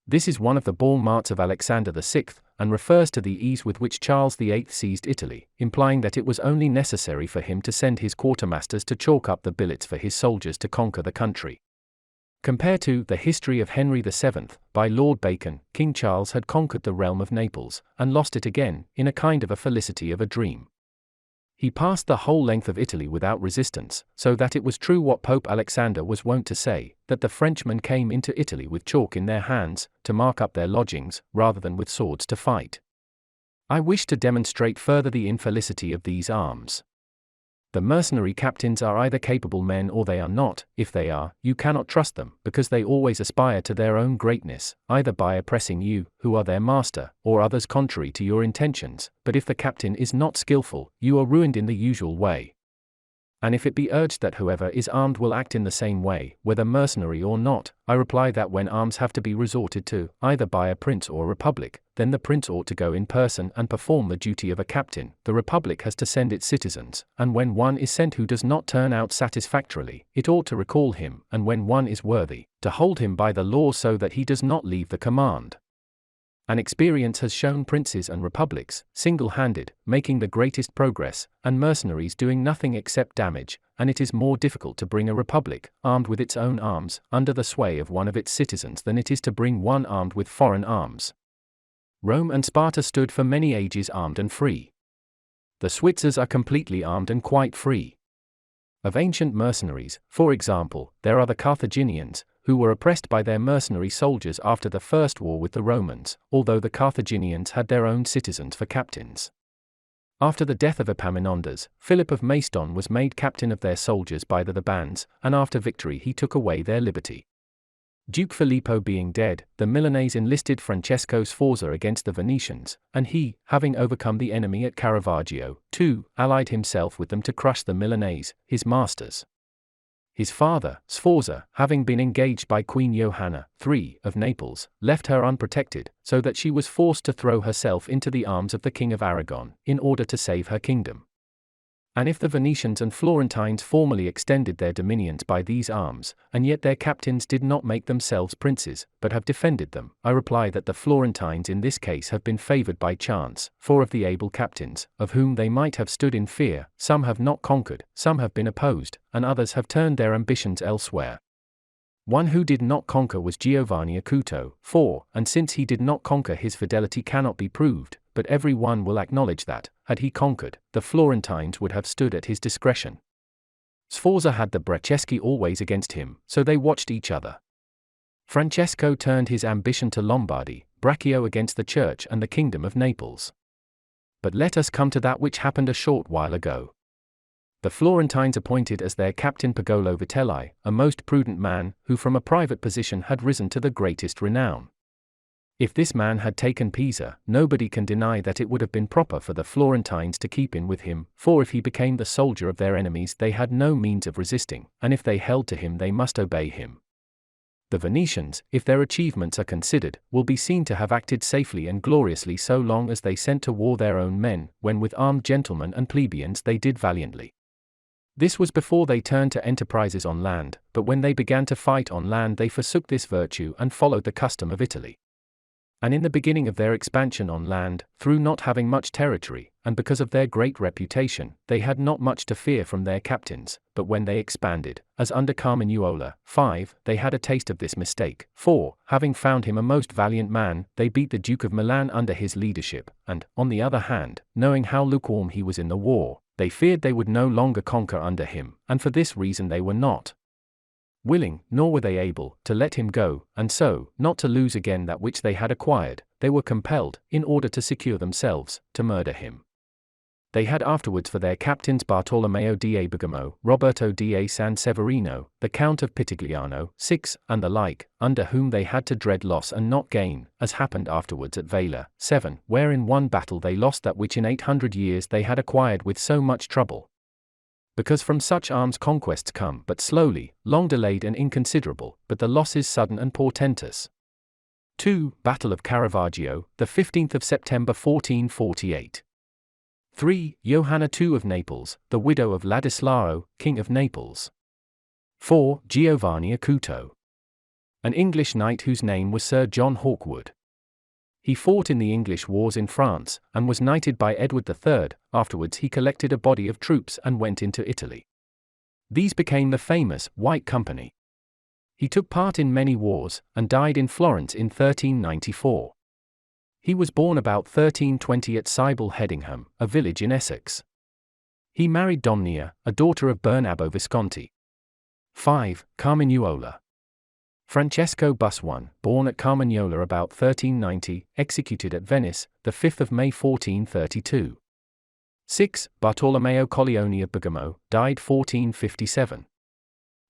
This is one of the ball marts of Alexander VI, and refers to the ease with which Charles VIII seized Italy, implying that it was only necessary for him to send his quartermasters to chalk up the billets for his soldiers to conquer the country. Compare to The History of Henry VII, by Lord Bacon. King Charles had conquered the realm of Naples, and lost it again, in a kind of a felicity of a dream. He passed the whole length of Italy without resistance, so that it was true what Pope Alexander was wont to say, that the Frenchmen came into Italy with chalk in their hands, to mark up their lodgings, rather than with swords to fight. I wish to demonstrate further the infelicity of these arms. The mercenary captains are either capable men or they are not. If they are, you cannot trust them, because they always aspire to their own greatness, either by oppressing you, who are their master, or others contrary to your intentions. But if the captain is not skillful, you are ruined in the usual way. And if it be urged that whoever is armed will act in the same way, whether mercenary or not, I reply that when arms have to be resorted to, either by a prince or a republic, then the prince ought to go in person and perform the duty of a captain, the republic has to send its citizens, and when one is sent who does not turn out satisfactorily, it ought to recall him, and when one is worthy, to hold him by the law so that he does not leave the command. And experience has shown princes and republics, single-handed, making the greatest progress, and mercenaries doing nothing except damage, and it is more difficult to bring a republic, armed with its own arms, under the sway of one of its citizens than it is to bring one armed with foreign arms. Rome and Sparta stood for many ages armed and free. The Switzers are completely armed and quite free. Of ancient mercenaries, for example, there are the Carthaginians, who were oppressed by their mercenary soldiers after the first war with the Romans, although the Carthaginians had their own citizens for captains. After the death of Epaminondas, Philip of Macedon was made captain of their soldiers by the bands, and after victory he took away their liberty. Duke Filippo being dead, the Milanese enlisted Francesco Sforza against the Venetians, and he, having overcome the enemy at Caravaggio, too, allied himself with them to crush the Milanese, his masters. His father, Sforza, having been engaged by Queen Johanna III of Naples, left her unprotected, so that she was forced to throw herself into the arms of the King of Aragon, in order to save her kingdom. And if the Venetians and Florentines formerly extended their dominions by these arms, and yet their captains did not make themselves princes, but have defended them, I reply that the Florentines in this case have been favored by chance, for of the able captains, of whom they might have stood in fear, some have not conquered, some have been opposed, and others have turned their ambitions elsewhere. One who did not conquer was Giovanni Acuto, and since he did not conquer his fidelity cannot be proved, but every one will acknowledge that, had he conquered, the Florentines would have stood at his discretion. Sforza had the Bracceschi always against him, so they watched each other. Francesco turned his ambition to Lombardy, Braccio against the Church and the Kingdom of Naples. But let us come to that which happened a short while ago. The Florentines appointed as their captain Pagolo Vitelli, a most prudent man, who from a private position had risen to the greatest renown. If this man had taken Pisa, nobody can deny that it would have been proper for the Florentines to keep in with him, for if he became the soldier of their enemies they had no means of resisting, and if they held to him they must obey him. The Venetians, if their achievements are considered, will be seen to have acted safely and gloriously so long as they sent to war their own men, when with armed gentlemen and plebeians they did valiantly. This was before they turned to enterprises on land, but when they began to fight on land they forsook this virtue and followed the custom of Italy. And in the beginning of their expansion on land, through not having much territory, and because of their great reputation, they had not much to fear from their captains, but when they expanded, as under Carmignuola, 5, they had a taste of this mistake, for, having found him a most valiant man, they beat the Duke of Milan under his leadership, and, on the other hand, knowing how lukewarm he was in the war, they feared they would no longer conquer under him, and for this reason they were not willing, nor were they able, to let him go, and so, not to lose again that which they had acquired, they were compelled, in order to secure themselves, to murder him. They had afterwards for their captains Bartolomeo da Bergamo, Roberto da San Severino, the Count of Pitigliano, 6, and the like, under whom they had to dread loss and not gain, as happened afterwards at Vela, 7, where in one battle they lost that which in 800 years they had acquired with so much trouble. Because from such arms conquests come but slowly, long delayed and inconsiderable, but the losses sudden and portentous. 2. Battle of Caravaggio, the 15th of September 1448. 3. Johanna II of Naples, the widow of Ladislao, King of Naples. 4. Giovanni Acuto, an English knight whose name was Sir John Hawkwood. He fought in the English wars in France, and was knighted by Edward III. Afterwards he collected a body of troops and went into Italy. These became the famous White Company. He took part in many wars, and died in Florence in 1394. He was born about 1320 at Sible Headingham, a village in Essex. He married Domnia, a daughter of Bernabo Visconti. 5. Carmignuola. Francesco Busone, born at Carmignola about 1390, executed at Venice, the 5th of May 1432. 6. Bartolomeo Colleoni of Bergamo, died 1457.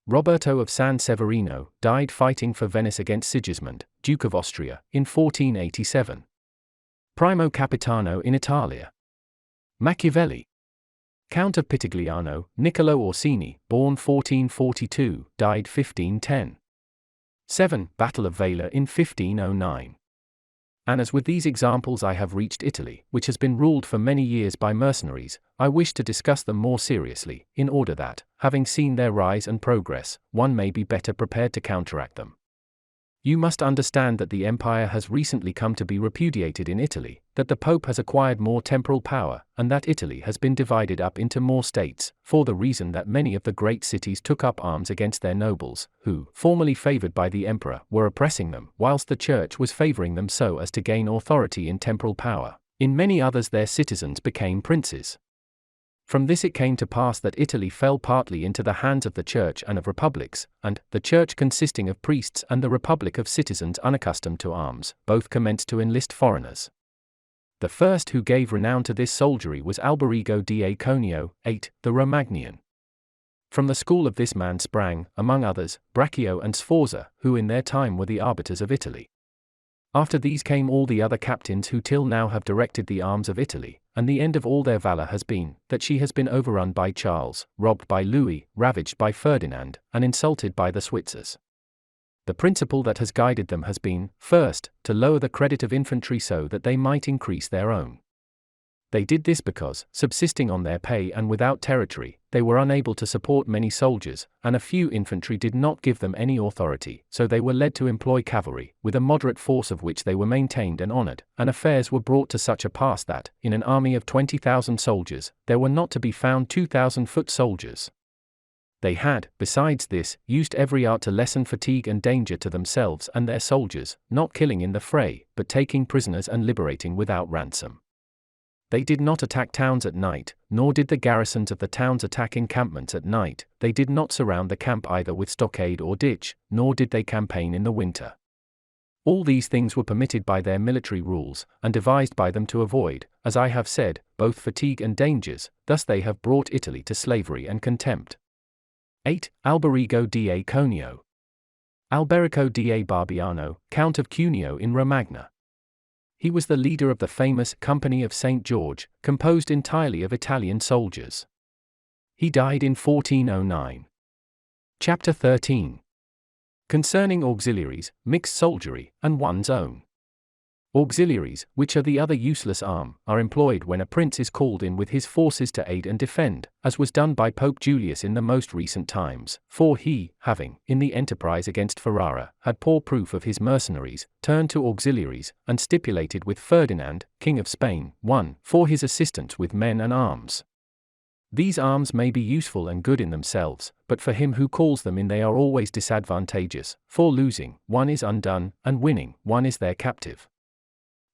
Roberto of San Severino, died fighting for Venice against Sigismund, Duke of Austria, in 1487. Primo Capitano in Italia. Machiavelli. Count of Pitigliano, Niccolò Orsini, born 1442, died 1510. 7. Battle of Vela in 1509. And as with these examples I have reached Italy, which has been ruled for many years by mercenaries, I wish to discuss them more seriously, in order that, having seen their rise and progress, one may be better prepared to counteract them. You must understand that the empire has recently come to be repudiated in Italy, that the Pope has acquired more temporal power, and that Italy has been divided up into more states, for the reason that many of the great cities took up arms against their nobles, who, formerly favored by the emperor, were oppressing them, whilst the church was favoring them so as to gain authority in temporal power. In many others their citizens became princes. From this it came to pass that Italy fell partly into the hands of the Church and of republics, and, the Church consisting of priests and the republic of citizens unaccustomed to arms, both commenced to enlist foreigners. The first who gave renown to this soldiery was Alberigo da Conio, 8, the Romagnian. From the school of this man sprang, among others, Braccio and Sforza, who in their time were the arbiters of Italy. After these came all the other captains who till now have directed the arms of Italy, and the end of all their valor has been, that she has been overrun by Charles, robbed by Louis, ravaged by Ferdinand, and insulted by the Switzers. The principle that has guided them has been, first, to lower the credit of infantry so that they might increase their own. They did this because, subsisting on their pay and without territory, they were unable to support many soldiers, and a few infantry did not give them any authority, so they were led to employ cavalry, with a moderate force of which they were maintained and honored, and affairs were brought to such a pass that, in an army of 20,000 soldiers, there were not to be found 2,000 foot soldiers. They had, besides this, used every art to lessen fatigue and danger to themselves and their soldiers, not killing in the fray, but taking prisoners and liberating without ransom. They did not attack towns at night, nor did the garrisons of the towns attack encampments at night. They did not surround the camp either with stockade or ditch, nor did they campaign in the winter. All these things were permitted by their military rules, and devised by them to avoid, as I have said, both fatigue and dangers. Thus they have brought Italy to slavery and contempt. 8. Alberigo da Conio. Alberico da Barbiano, Count of Cuneo in Romagna. He was the leader of the famous Company of St. George, composed entirely of Italian soldiers. He died in 1409. Chapter 13. Concerning auxiliaries, mixed soldiery, and one's own. Auxiliaries, which are the other useless arm, are employed when a prince is called in with his forces to aid and defend, as was done by Pope Julius in the most recent times, for he, having, in the enterprise against Ferrara, had poor proof of his mercenaries, turned to auxiliaries, and stipulated with Ferdinand, King of Spain, 1, for his assistance with men and arms. These arms may be useful and good in themselves, but for him who calls them in they are always disadvantageous, for losing, one is undone, and winning, one is their captive.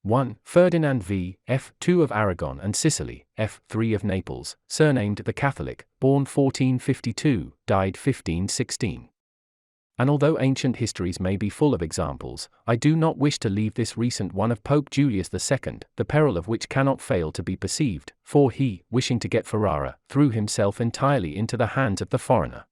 1. Ferdinand v. F. 2 of Aragon and Sicily, F. 3 of Naples, surnamed the Catholic, born 1452, died 1516. And although ancient histories may be full of examples, I do not wish to leave this recent one of Pope Julius II, the peril of which cannot fail to be perceived, for he, wishing to get Ferrara, threw himself entirely into the hands of the foreigner.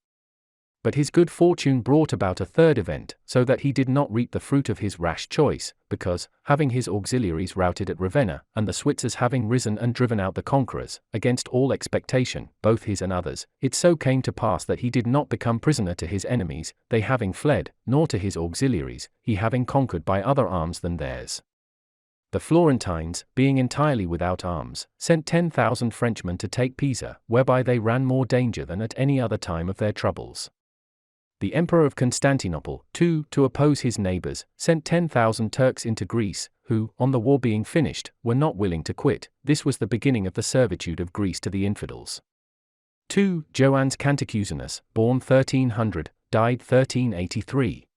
But his good fortune brought about a third event, so that he did not reap the fruit of his rash choice, because, having his auxiliaries routed at Ravenna, and the Switzers having risen and driven out the conquerors, against all expectation, both his and others, it so came to pass that he did not become prisoner to his enemies, they having fled, nor to his auxiliaries, he having conquered by other arms than theirs. The Florentines, being entirely without arms, sent 10,000 Frenchmen to take Pisa, whereby they ran more danger than at any other time of their troubles. The Emperor of Constantinople, too, to oppose his neighbors, sent 10,000 Turks into Greece, who, on the war being finished, were not willing to quit. This was the beginning of the servitude of Greece to the infidels. 2. Joannes Cantacuzenus, born 1300, died 1383.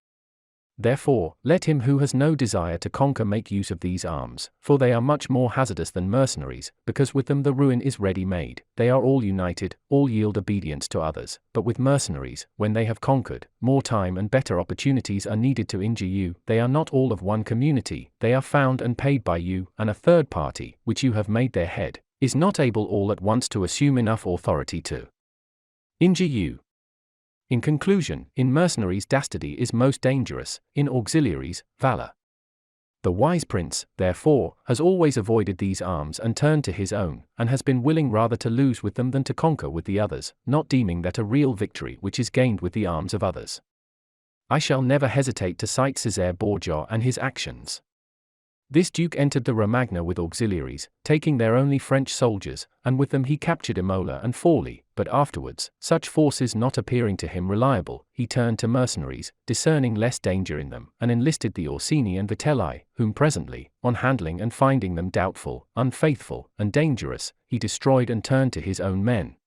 Therefore, let him who has no desire to conquer make use of these arms, for they are much more hazardous than mercenaries, because with them the ruin is ready-made, they are all united, all yield obedience to others, but with mercenaries, when they have conquered, more time and better opportunities are needed to injure you, they are not all of one community, they are found and paid by you, and a third party, which you have made their head, is not able all at once to assume enough authority to injure you. In conclusion, in mercenaries dastardly is most dangerous, in auxiliaries, valor. The wise prince, therefore, has always avoided these arms and turned to his own, and has been willing rather to lose with them than to conquer with the others, not deeming that a real victory which is gained with the arms of others. I shall never hesitate to cite Cesare Borgia and his actions. This duke entered the Romagna with auxiliaries, taking there only French soldiers, and with them he captured Imola and Forli, but afterwards, such forces not appearing to him reliable, he turned to mercenaries, discerning less danger in them, and enlisted the Orsini and Vitelli, whom presently, on handling and finding them doubtful, unfaithful, and dangerous, he destroyed and turned to his own men.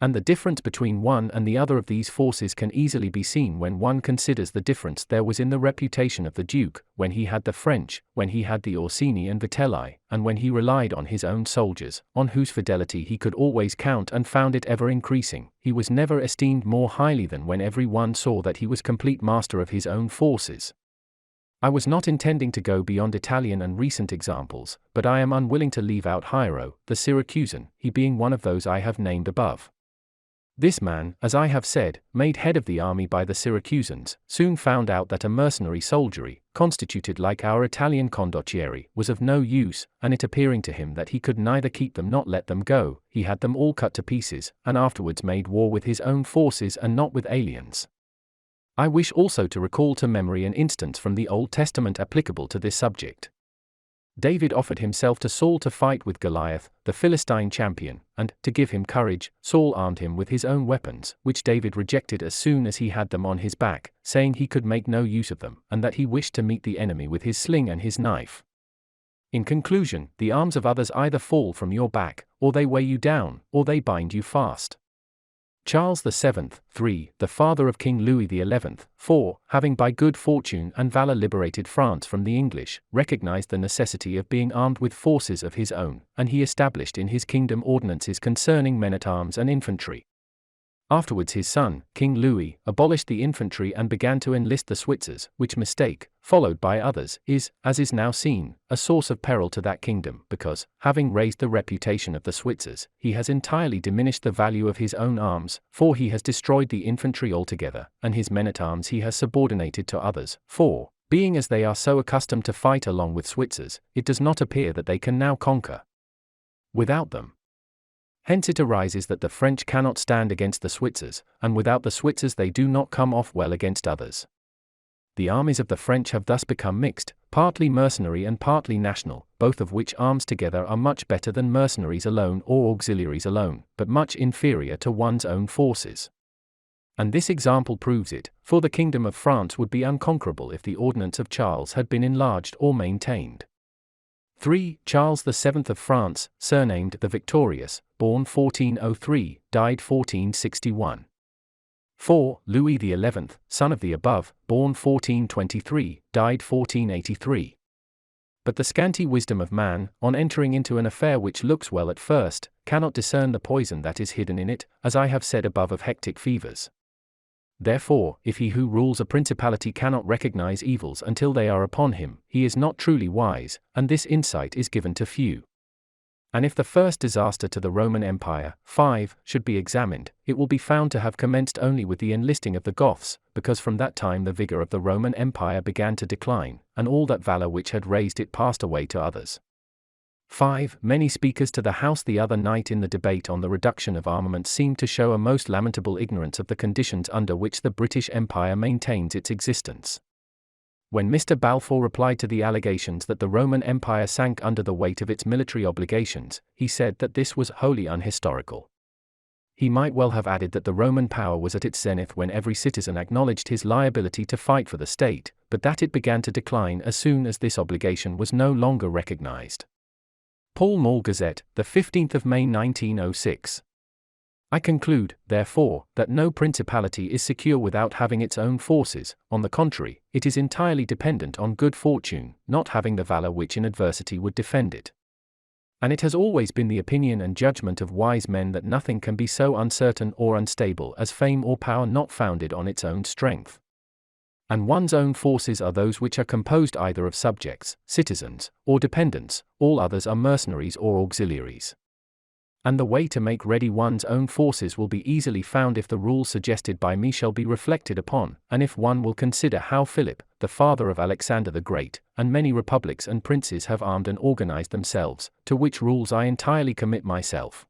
And the difference between one and the other of these forces can easily be seen when one considers the difference there was in the reputation of the Duke, when he had the French, when he had the Orsini and Vitelli, and when he relied on his own soldiers, on whose fidelity he could always count and found it ever increasing. He was never esteemed more highly than when every one saw that he was complete master of his own forces. I was not intending to go beyond Italian and recent examples, but I am unwilling to leave out Hiero, the Syracusan, he being one of those I have named above. This man, as I have said, made head of the army by the Syracusans, soon found out that a mercenary soldiery, constituted like our Italian condottieri, was of no use, and it appearing to him that he could neither keep them nor let them go, he had them all cut to pieces, and afterwards made war with his own forces and not with aliens. I wish also to recall to memory an instance from the Old Testament applicable to this subject. David offered himself to Saul to fight with Goliath, the Philistine champion, and, to give him courage, Saul armed him with his own weapons, which David rejected as soon as he had them on his back, saying he could make no use of them, and that he wished to meet the enemy with his sling and his knife. In conclusion, the arms of others either fall from your back, or they weigh you down, or they bind you fast. Charles VII, 3, the father of King Louis XI, 4, having by good fortune and valor liberated France from the English, recognized the necessity of being armed with forces of his own, and he established in his kingdom ordinances concerning men-at-arms and infantry. Afterwards his son, King Louis, abolished the infantry and began to enlist the Switzers, which mistake, followed by others, is, as is now seen, a source of peril to that kingdom, because, having raised the reputation of the Switzers, he has entirely diminished the value of his own arms, for he has destroyed the infantry altogether, and his men-at-arms he has subordinated to others, for, being as they are so accustomed to fight along with Switzers, it does not appear that they can now conquer without them. Hence it arises that the French cannot stand against the Switzers, and without the Switzers they do not come off well against others. The armies of the French have thus become mixed, partly mercenary and partly national, both of which arms together are much better than mercenaries alone or auxiliaries alone, but much inferior to one's own forces. And this example proves it, for the kingdom of France would be unconquerable if the ordnance of Charles had been enlarged or maintained. 3. Charles VII of France, surnamed the Victorious, born 1403, died 1461. 4. Louis XI, son of the above, born 1423, died 1483. But the scanty wisdom of man, on entering into an affair which looks well at first, cannot discern the poison that is hidden in it, as I have said above of hectic fevers. Therefore, if he who rules a principality cannot recognize evils until they are upon him, he is not truly wise, and this insight is given to few. And if the first disaster to the Roman Empire, 5, should be examined, it will be found to have commenced only with the enlisting of the Goths, because from that time the vigor of the Roman Empire began to decline, and all that valor which had raised it passed away to others. 5. Many speakers to the House the other night in the debate on the reduction of armaments seemed to show a most lamentable ignorance of the conditions under which the British Empire maintains its existence. When Mr. Balfour replied to the allegations that the Roman Empire sank under the weight of its military obligations, he said that this was wholly unhistorical. He might well have added that the Roman power was at its zenith when every citizen acknowledged his liability to fight for the state, but that it began to decline as soon as this obligation was no longer recognized. Pall Mall Gazette, the 15th of May 1906. I conclude, therefore, that no principality is secure without having its own forces. On the contrary, it is entirely dependent on good fortune, not having the valor which in adversity would defend it. And it has always been the opinion and judgment of wise men that nothing can be so uncertain or unstable as fame or power not founded on its own strength. And one's own forces are those which are composed either of subjects, citizens, or dependents, all others are mercenaries or auxiliaries. And the way to make ready one's own forces will be easily found if the rules suggested by me shall be reflected upon, and if one will consider how Philip, the father of Alexander the Great, and many republics and princes have armed and organized themselves, to which rules I entirely commit myself.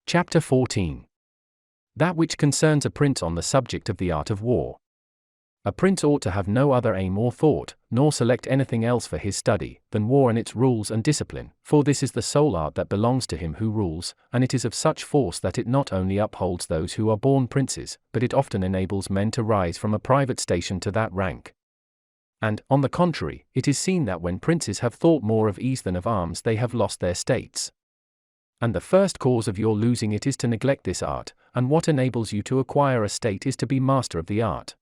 Chapter 14. That which concerns a prince on the subject of the art of war. A prince ought to have no other aim or thought, nor select anything else for his study, than war and its rules and discipline, for this is the sole art that belongs to him who rules, and it is of such force that it not only upholds those who are born princes, but it often enables men to rise from a private station to that rank. And, on the contrary, it is seen that when princes have thought more of ease than of arms they have lost their states. And the first cause of your losing it is to neglect this art, and what enables you to acquire a state is to be master of the art.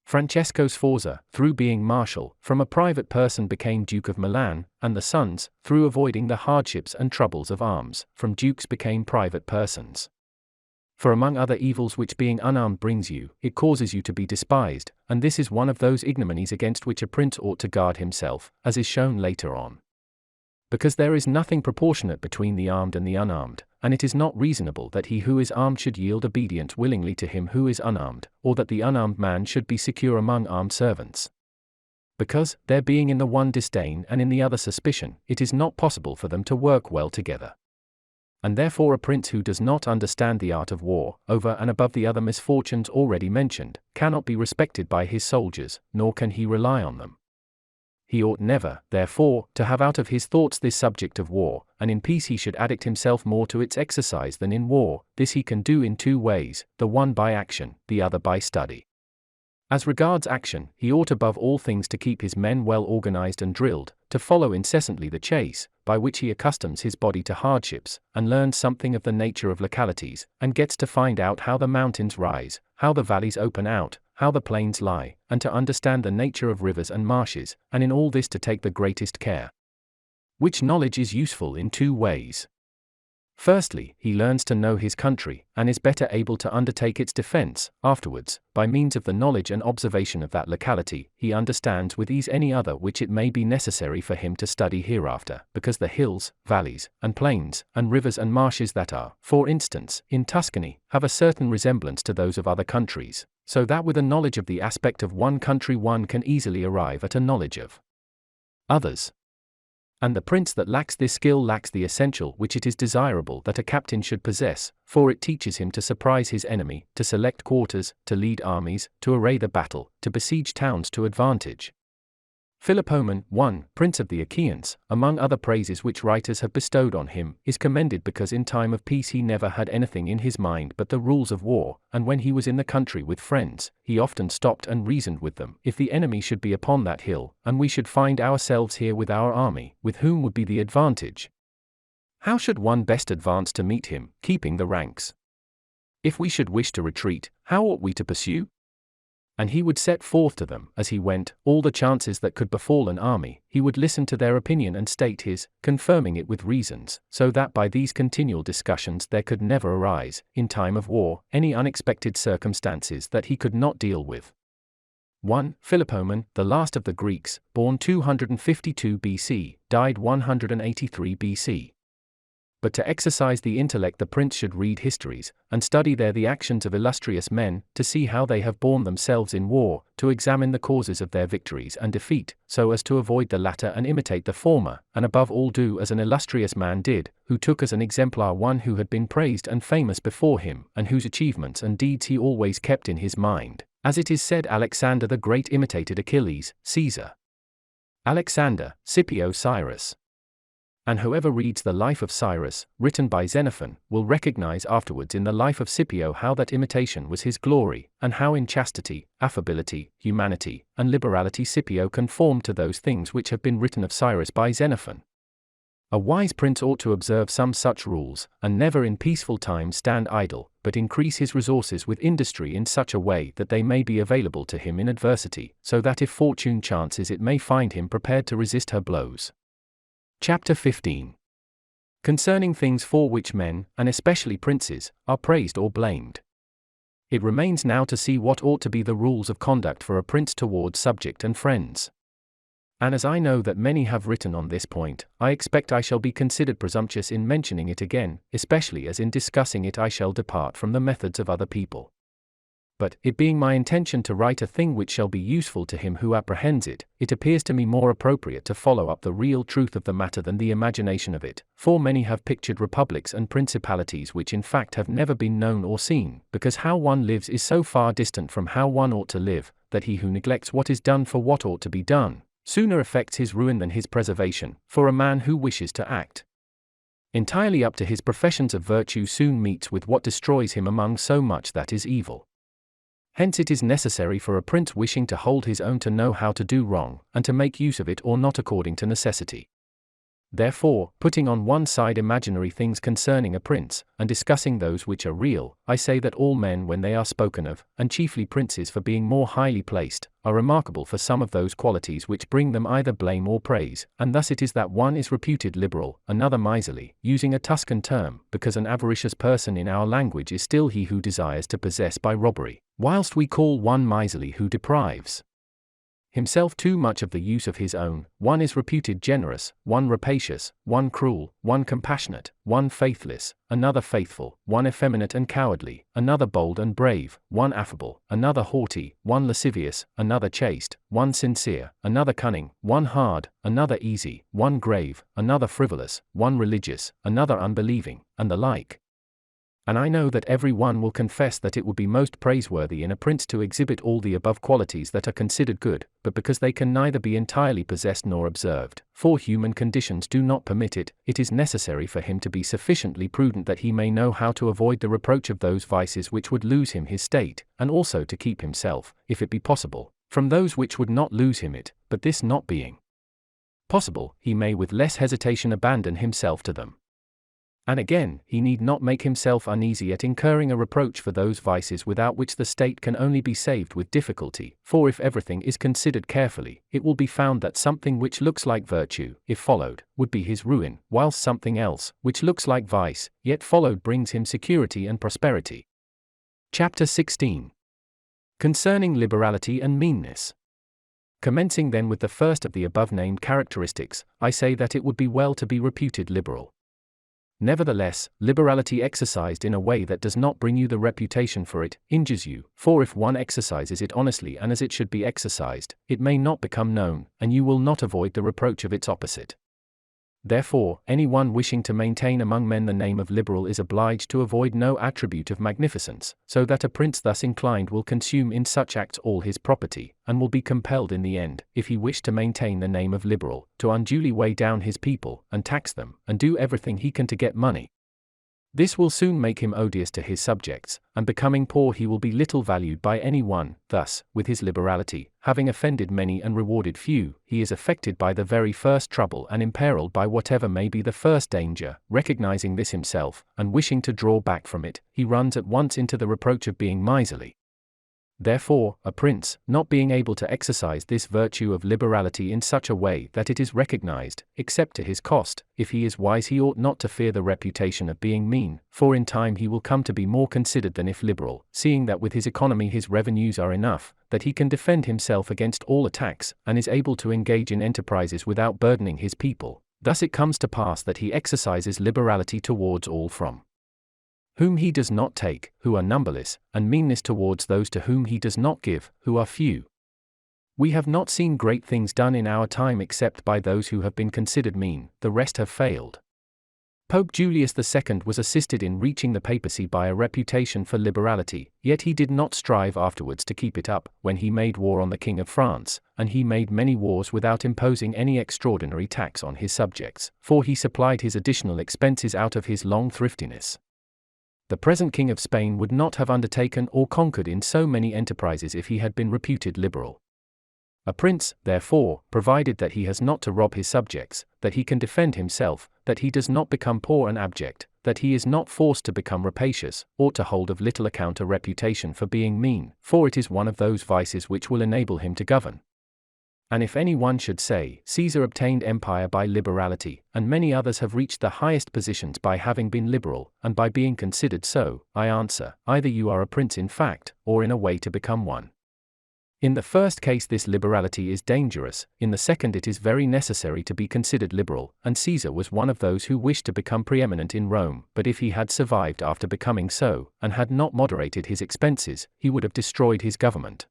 Francesco Sforza, through being marshal, from a private person became Duke of Milan, and the sons, through avoiding the hardships and troubles of arms, from dukes became private persons. For among other evils which being unarmed brings you, it causes you to be despised, and this is one of those ignominies against which a prince ought to guard himself, as is shown later on. Because there is nothing proportionate between the armed and the unarmed, and it is not reasonable that he who is armed should yield obedience willingly to him who is unarmed, or that the unarmed man should be secure among armed servants. Because, there being in the one disdain and in the other suspicion, it is not possible for them to work well together. And therefore a prince who does not understand the art of war, over and above the other misfortunes already mentioned, cannot be respected by his soldiers, nor can he rely on them. He ought never, therefore, to have out of his thoughts this subject of war, and in peace he should addict himself more to its exercise than in war. This he can do in two ways, the one by action, the other by study. As regards action, he ought above all things to keep his men well organized and drilled, to follow incessantly the chase, by which he accustoms his body to hardships, and learns something of the nature of localities, and gets to find out how the mountains rise, how the valleys open out, how the plains lie, and to understand the nature of rivers and marshes, and in all this to take the greatest care. Which knowledge is useful in two ways. Firstly, he learns to know his country, and is better able to undertake its defense. Afterwards, by means of the knowledge and observation of that locality, he understands with ease any other which it may be necessary for him to study hereafter, because the hills, valleys, and plains, and rivers and marshes that are, for instance, in Tuscany, have a certain resemblance to those of other countries, so that with a knowledge of the aspect of one country one can easily arrive at a knowledge of others. And the prince that lacks this skill lacks the essential which it is desirable that a captain should possess, for it teaches him to surprise his enemy, to select quarters, to lead armies, to array the battle, to besiege towns to advantage. Philopoemen, 1, Prince of the Achaeans, among other praises which writers have bestowed on him, is commended because in time of peace he never had anything in his mind but the rules of war, and when he was in the country with friends, he often stopped and reasoned with them. If the enemy should be upon that hill, and we should find ourselves here with our army, with whom would be the advantage? How should one best advance to meet him, keeping the ranks? If we should wish to retreat, how ought we to pursue? And he would set forth to them, as he went, all the chances that could befall an army. He would listen to their opinion and state his, confirming it with reasons, so that by these continual discussions there could never arise, in time of war, any unexpected circumstances that he could not deal with. 1. Philopoemen, the last of the Greeks, born 252 BC, died 183 BC. But to exercise the intellect the prince should read histories, and study there the actions of illustrious men, to see how they have borne themselves in war, to examine the causes of their victories and defeat, so as to avoid the latter and imitate the former, and above all do as an illustrious man did, who took as an exemplar one who had been praised and famous before him, and whose achievements and deeds he always kept in his mind. As it is said, Alexander the Great imitated Achilles, Caesar, Alexander, Scipio, Cyrus. And whoever reads the life of Cyrus, written by Xenophon, will recognize afterwards in the life of Scipio how that imitation was his glory, and how in chastity, affability, humanity, and liberality Scipio conformed to those things which have been written of Cyrus by Xenophon. A wise prince ought to observe some such rules, and never in peaceful times stand idle, but increase his resources with industry in such a way that they may be available to him in adversity, so that if fortune chances it may find him prepared to resist her blows. Chapter 15. Concerning things for which men, and especially princes, are praised or blamed. It remains now to see what ought to be the rules of conduct for a prince towards subject and friends. And as I know that many have written on this point, I expect I shall be considered presumptuous in mentioning it again, especially as in discussing it I shall depart from the methods of other people. But, it being my intention to write a thing which shall be useful to him who apprehends it, it appears to me more appropriate to follow up the real truth of the matter than the imagination of it, for many have pictured republics and principalities which in fact have never been known or seen, because how one lives is so far distant from how one ought to live, that he who neglects what is done for what ought to be done, sooner effects his ruin than his preservation, for a man who wishes to act entirely up to his professions of virtue soon meets with what destroys him among so much that is evil. Hence it is necessary for a prince wishing to hold his own to know how to do wrong, and to make use of it or not according to necessity. Therefore, putting on one side imaginary things concerning a prince, and discussing those which are real, I say that all men when they are spoken of, and chiefly princes for being more highly placed, are remarkable for some of those qualities which bring them either blame or praise, and thus it is that one is reputed liberal, another miserly, using a Tuscan term, because an avaricious person in our language is still he who desires to possess by robbery, whilst we call one miserly who deprives himself too much of the use of his own. One is reputed generous, one rapacious, one cruel, one compassionate, one faithless, another faithful, one effeminate and cowardly, another bold and brave, one affable, another haughty, one lascivious, another chaste, one sincere, another cunning, one hard, another easy, one grave, another frivolous, one religious, another unbelieving, and the like. And I know that every one will confess that it would be most praiseworthy in a prince to exhibit all the above qualities that are considered good, but because they can neither be entirely possessed nor observed, for human conditions do not permit it, it is necessary for him to be sufficiently prudent that he may know how to avoid the reproach of those vices which would lose him his state, and also to keep himself, if it be possible, from those which would not lose him it, but this not being possible, he may with less hesitation abandon himself to them. And again, he need not make himself uneasy at incurring a reproach for those vices without which the state can only be saved with difficulty, for if everything is considered carefully, it will be found that something which looks like virtue, if followed, would be his ruin, whilst something else, which looks like vice, yet followed brings him security and prosperity. Chapter 16. Concerning liberality and meanness. Commencing then with the first of the above-named characteristics, I say that it would be well to be reputed liberal. Nevertheless, liberality exercised in a way that does not bring you the reputation for it, injures you, for if one exercises it honestly and as it should be exercised, it may not become known, and you will not avoid the reproach of its opposite. Therefore, any one wishing to maintain among men the name of liberal is obliged to avoid no attribute of magnificence, so that a prince thus inclined will consume in such acts all his property, and will be compelled in the end, if he wish to maintain the name of liberal, to unduly weigh down his people, and tax them, and do everything he can to get money. This will soon make him odious to his subjects, and becoming poor he will be little valued by any one. Thus, with his liberality, having offended many and rewarded few, he is affected by the very first trouble and imperiled by whatever may be the first danger. Recognizing this himself, and wishing to draw back from it, he runs at once into the reproach of being miserly. Therefore, a prince, not being able to exercise this virtue of liberality in such a way that it is recognized, except to his cost, if he is wise he ought not to fear the reputation of being mean, for in time he will come to be more considered than if liberal, seeing that with his economy his revenues are enough, that he can defend himself against all attacks, and is able to engage in enterprises without burdening his people. Thus it comes to pass that he exercises liberality towards all from whom he does not take, who are numberless, and meanness towards those to whom he does not give, who are few. We have not seen great things done in our time except by those who have been considered mean, the rest have failed. Pope Julius II was assisted in reaching the papacy by a reputation for liberality, yet he did not strive afterwards to keep it up, when he made war on the King of France, and he made many wars without imposing any extraordinary tax on his subjects, for he supplied his additional expenses out of his long thriftiness. The present King of Spain would not have undertaken or conquered in so many enterprises if he had been reputed liberal. A prince, therefore, provided that he has not to rob his subjects, that he can defend himself, that he does not become poor and abject, that he is not forced to become rapacious, ought to hold of little account a reputation for being mean, for it is one of those vices which will enable him to govern. And if any one should say, Caesar obtained empire by liberality, and many others have reached the highest positions by having been liberal, and by being considered so, I answer, either you are a prince in fact, or in a way to become one. In the first case this liberality is dangerous, in the second it is very necessary to be considered liberal, and Caesar was one of those who wished to become preeminent in Rome, but if he had survived after becoming so, and had not moderated his expenses, he would have destroyed his government.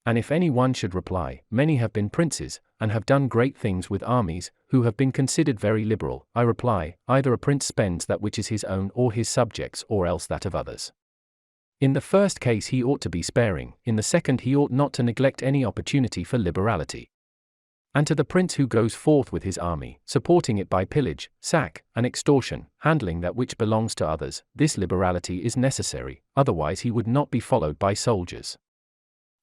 And if any one should reply, many have been princes, and have done great things with armies, who have been considered very liberal, I reply, either a prince spends that which is his own or his subjects or else that of others. In the first case he ought to be sparing, in the second he ought not to neglect any opportunity for liberality. And to the prince who goes forth with his army, supporting it by pillage, sack, and extortion, handling that which belongs to others, this liberality is necessary, otherwise he would not be followed by soldiers.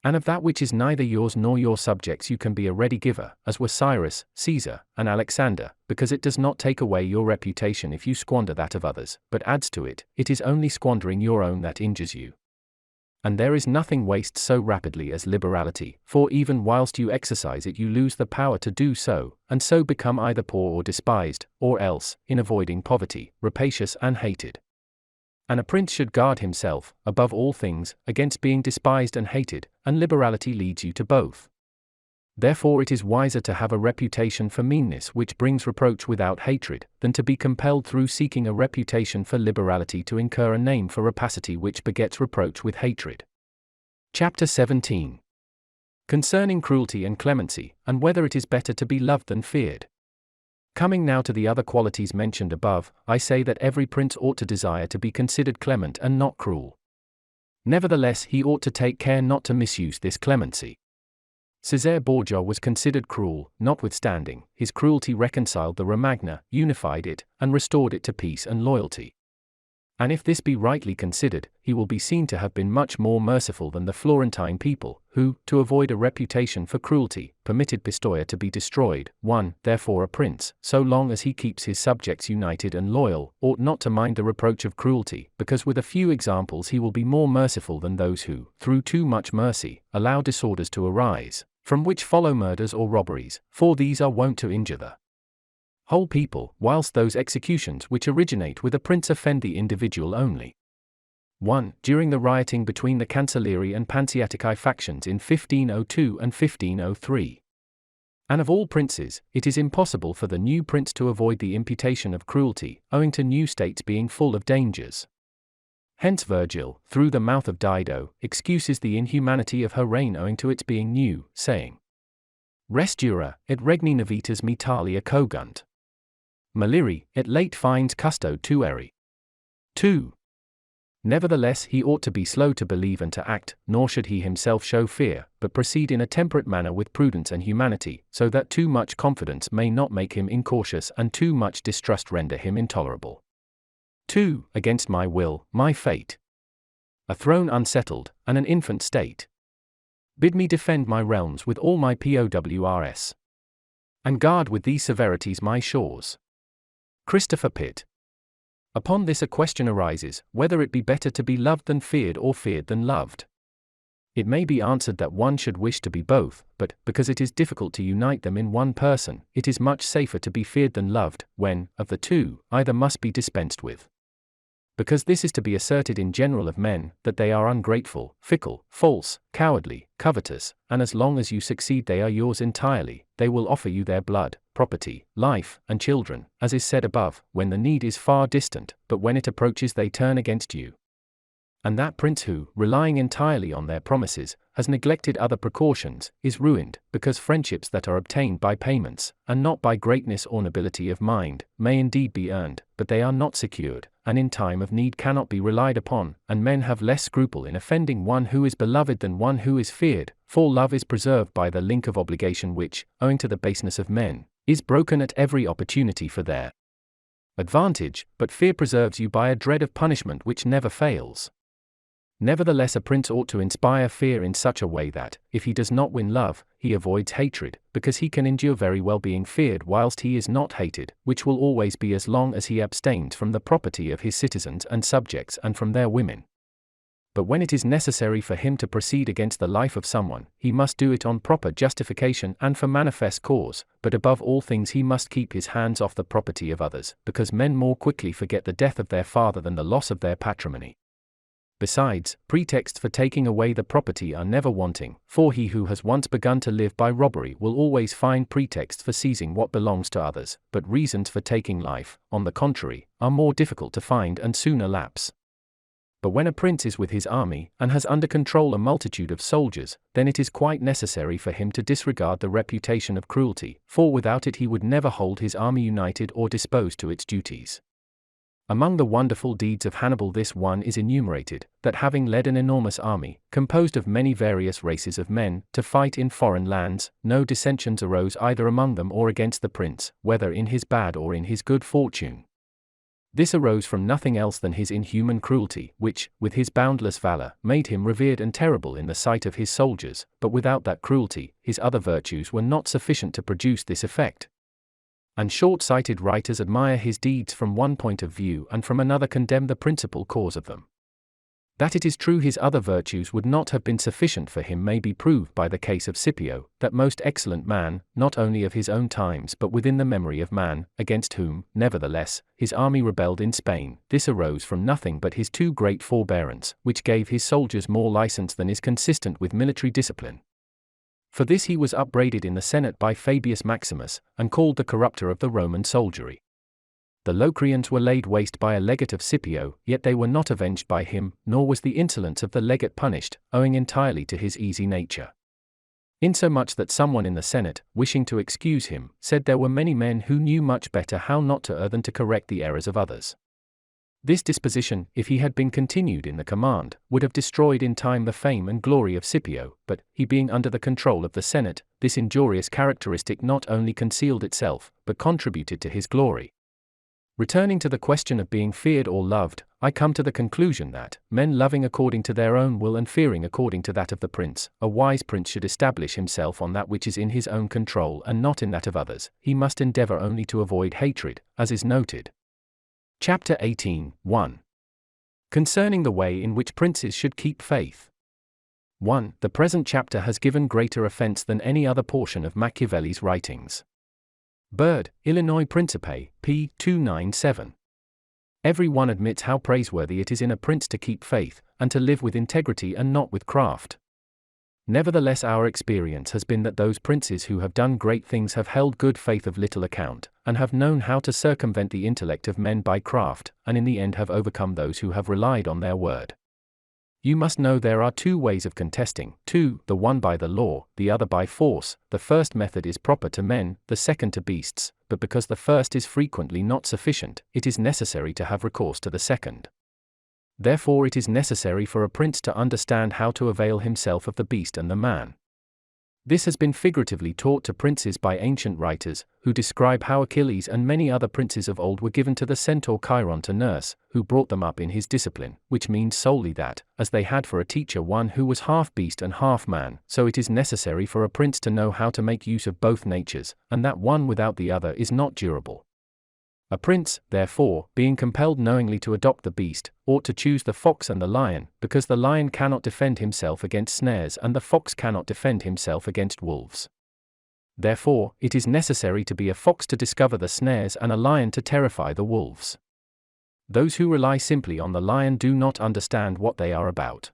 And of that which is neither yours nor your subjects you can be a ready giver, as were Cyrus, Caesar, and Alexander, because it does not take away your reputation if you squander that of others, but adds to it. It is only squandering your own that injures you. And there is nothing wastes so rapidly as liberality, for even whilst you exercise it you lose the power to do so, and so become either poor or despised, or else, in avoiding poverty, rapacious and hated. And a prince should guard himself, above all things, against being despised and hated, and liberality leads you to both. Therefore it is wiser to have a reputation for meanness which brings reproach without hatred, than to be compelled through seeking a reputation for liberality to incur a name for rapacity which begets reproach with hatred. Chapter 17. Concerning cruelty and clemency, and whether it is better to be loved than feared. Coming now to the other qualities mentioned above, I say that every prince ought to desire to be considered clement and not cruel. Nevertheless he ought to take care not to misuse this clemency. Cesare Borgia was considered cruel, notwithstanding, his cruelty reconciled the Romagna, unified it, and restored it to peace and loyalty. And if this be rightly considered, he will be seen to have been much more merciful than the Florentine people, who, to avoid a reputation for cruelty, permitted Pistoia to be destroyed. 1. Therefore a prince, so long as he keeps his subjects united and loyal, ought not to mind the reproach of cruelty, because with a few examples he will be more merciful than those who, through too much mercy, allow disorders to arise, from which follow murders or robberies, for these are wont to injure the whole people, whilst those executions which originate with a prince offend the individual only. 1. During the rioting between the Cancellieri and Pansiatici factions in 1502 and 1503. And of all princes, it is impossible for the new prince to avoid the imputation of cruelty, owing to new states being full of dangers. Hence Virgil, through the mouth of Dido, excuses the inhumanity of her reign owing to its being new, saying, Res dura, et regni navitas mitalia cogunt. Maliri, et late fines custo tueri. 2. Nevertheless he ought to be slow to believe and to act, nor should he himself show fear, but proceed in a temperate manner with prudence and humanity, so that too much confidence may not make him incautious and too much distrust render him intolerable. 2. Against my will, my fate. A throne unsettled, and an infant state. Bid me defend my realms with all my powers. And guard with these severities my shores. Christopher Pitt. Upon this a question arises, whether it be better to be loved than feared or feared than loved. It may be answered that one should wish to be both, but, because it is difficult to unite them in one person, it is much safer to be feared than loved, when, of the two, either must be dispensed with. Because this is to be asserted in general of men, that they are ungrateful, fickle, false, cowardly, covetous, and as long as you succeed they are yours entirely, they will offer you their blood, property, life, and children, as is said above, when the need is far distant, but when it approaches they turn against you. And that prince who, relying entirely on their promises, has neglected other precautions, is ruined, because friendships that are obtained by payments, and not by greatness or nobility of mind, may indeed be earned, but they are not secured, and in time of need cannot be relied upon, and men have less scruple in offending one who is beloved than one who is feared, for love is preserved by the link of obligation which, owing to the baseness of men, is broken at every opportunity for their advantage, but fear preserves you by a dread of punishment which never fails. Nevertheless a prince ought to inspire fear in such a way that, if he does not win love, he avoids hatred, because he can endure very well being feared whilst he is not hated, which will always be as long as he abstains from the property of his citizens and subjects and from their women. But when it is necessary for him to proceed against the life of someone, he must do it on proper justification and for manifest cause, but above all things he must keep his hands off the property of others, because men more quickly forget the death of their father than the loss of their patrimony. Besides, pretexts for taking away the property are never wanting, for he who has once begun to live by robbery will always find pretexts for seizing what belongs to others, but reasons for taking life, on the contrary, are more difficult to find and sooner lapse. But when a prince is with his army, and has under control a multitude of soldiers, then it is quite necessary for him to disregard the reputation of cruelty, for without it he would never hold his army united or disposed to its duties. Among the wonderful deeds of Hannibal this one is enumerated, that having led an enormous army, composed of many various races of men, to fight in foreign lands, no dissensions arose either among them or against the prince, whether in his bad or in his good fortune. This arose from nothing else than his inhuman cruelty, which, with his boundless valor, made him revered and terrible in the sight of his soldiers, but without that cruelty, his other virtues were not sufficient to produce this effect. And short-sighted writers admire his deeds from one point of view and from another condemn the principal cause of them. That it is true his other virtues would not have been sufficient for him may be proved by the case of Scipio, that most excellent man, not only of his own times but within the memory of man, against whom, nevertheless, his army rebelled in Spain. This arose from nothing but his too great forbearance, which gave his soldiers more license than is consistent with military discipline. For this he was upbraided in the Senate by Fabius Maximus, and called the corrupter of the Roman soldiery. The Locrians were laid waste by a legate of Scipio, yet they were not avenged by him, nor was the insolence of the legate punished, owing entirely to his easy nature. Insomuch that someone in the Senate, wishing to excuse him, said there were many men who knew much better how not to err than to correct the errors of others. This disposition, if he had been continued in the command, would have destroyed in time the fame and glory of Scipio, but, he being under the control of the Senate, this injurious characteristic not only concealed itself, but contributed to his glory. Returning to the question of being feared or loved, I come to the conclusion that, men loving according to their own will and fearing according to that of the prince, a wise prince should establish himself on that which is in his own control and not in that of others. He must endeavor only to avoid hatred, as is noted. Chapter 18, 1. Concerning the way in which princes should keep faith. 1. The present chapter has given greater offense than any other portion of Machiavelli's writings. Bird, Illinois Principe, p. 297. Every one admits how praiseworthy it is in a prince to keep faith, and to live with integrity and not with craft. Nevertheless, our experience has been that those princes who have done great things have held good faith of little account, and have known how to circumvent the intellect of men by craft, and in the end have overcome those who have relied on their word. You must know there are two ways of contesting, the one by the law, the other by force. The first method is proper to men, the second to beasts, but because the first is frequently not sufficient, it is necessary to have recourse to the second. Therefore it is necessary for a prince to understand how to avail himself of the beast and the man. This has been figuratively taught to princes by ancient writers, who describe how Achilles and many other princes of old were given to the centaur Chiron to nurse, who brought them up in his discipline, which means solely that, as they had for a teacher one who was half beast and half man, so it is necessary for a prince to know how to make use of both natures, and that one without the other is not durable. A prince, therefore, being compelled knowingly to adopt the beast, ought to choose the fox and the lion, because the lion cannot defend himself against snares and the fox cannot defend himself against wolves. Therefore, it is necessary to be a fox to discover the snares and a lion to terrify the wolves. Those who rely simply on the lion do not understand what they are about.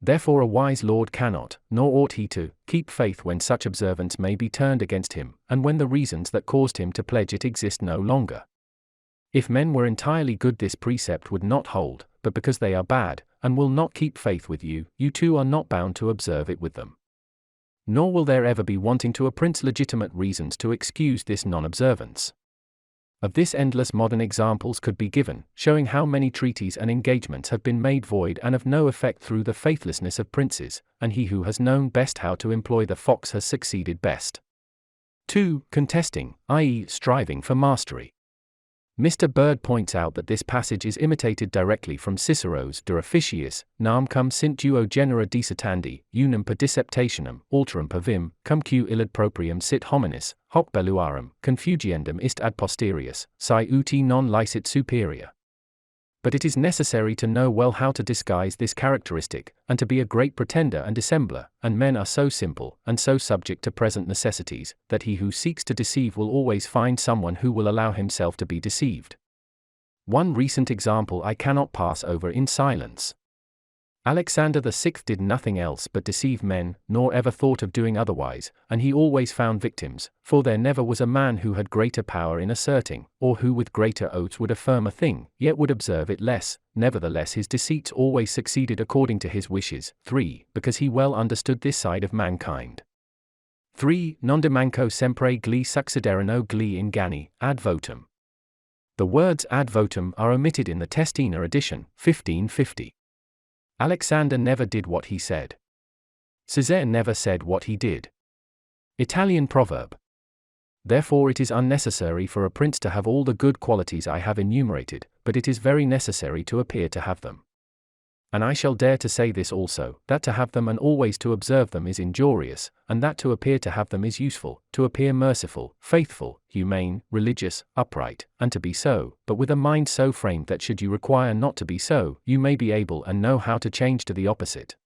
Therefore a wise lord cannot, nor ought he to, keep faith when such observance may be turned against him, and when the reasons that caused him to pledge it exist no longer. If men were entirely good, this precept would not hold, but because they are bad, and will not keep faith with you, you too are not bound to observe it with them. Nor will there ever be wanting to a prince legitimate reasons to excuse this non-observance. Of this endless modern examples could be given, showing how many treaties and engagements have been made void and of no effect through the faithlessness of princes, and he who has known best how to employ the fox has succeeded best. 2. Contesting, i.e., striving for mastery. Mr. Bird points out that this passage is imitated directly from Cicero's De Officiis, nam cum sint duo genera dissertandi, unum per disceptationem, alterum per vim, cumque illud proprium sit hominis, hoc belluarum, confugiendum ist ad posterius, si uti non licet superior. But it is necessary to know well how to disguise this characteristic, and to be a great pretender and dissembler, and men are so simple, and so subject to present necessities, that he who seeks to deceive will always find someone who will allow himself to be deceived. One recent example I cannot pass over in silence. Alexander VI did nothing else but deceive men, nor ever thought of doing otherwise, and he always found victims, for there never was a man who had greater power in asserting, or who with greater oaths would affirm a thing, yet would observe it less. Nevertheless his deceits always succeeded according to his wishes. 3. Because he well understood this side of mankind. 3. Non demanco sempre gli succederano gli inganni, ad votum. The words ad votum are omitted in the Testina edition, 1550. Alexander never did what he said. Caesar never said what he did. Italian proverb. Therefore it is unnecessary for a prince to have all the good qualities I have enumerated, but it is very necessary to appear to have them. And I shall dare to say this also, that to have them and always to observe them is injurious, and that to appear to have them is useful, to appear merciful, faithful, humane, religious, upright, and to be so, but with a mind so framed that should you require not to be so, you may be able and know how to change to the opposite.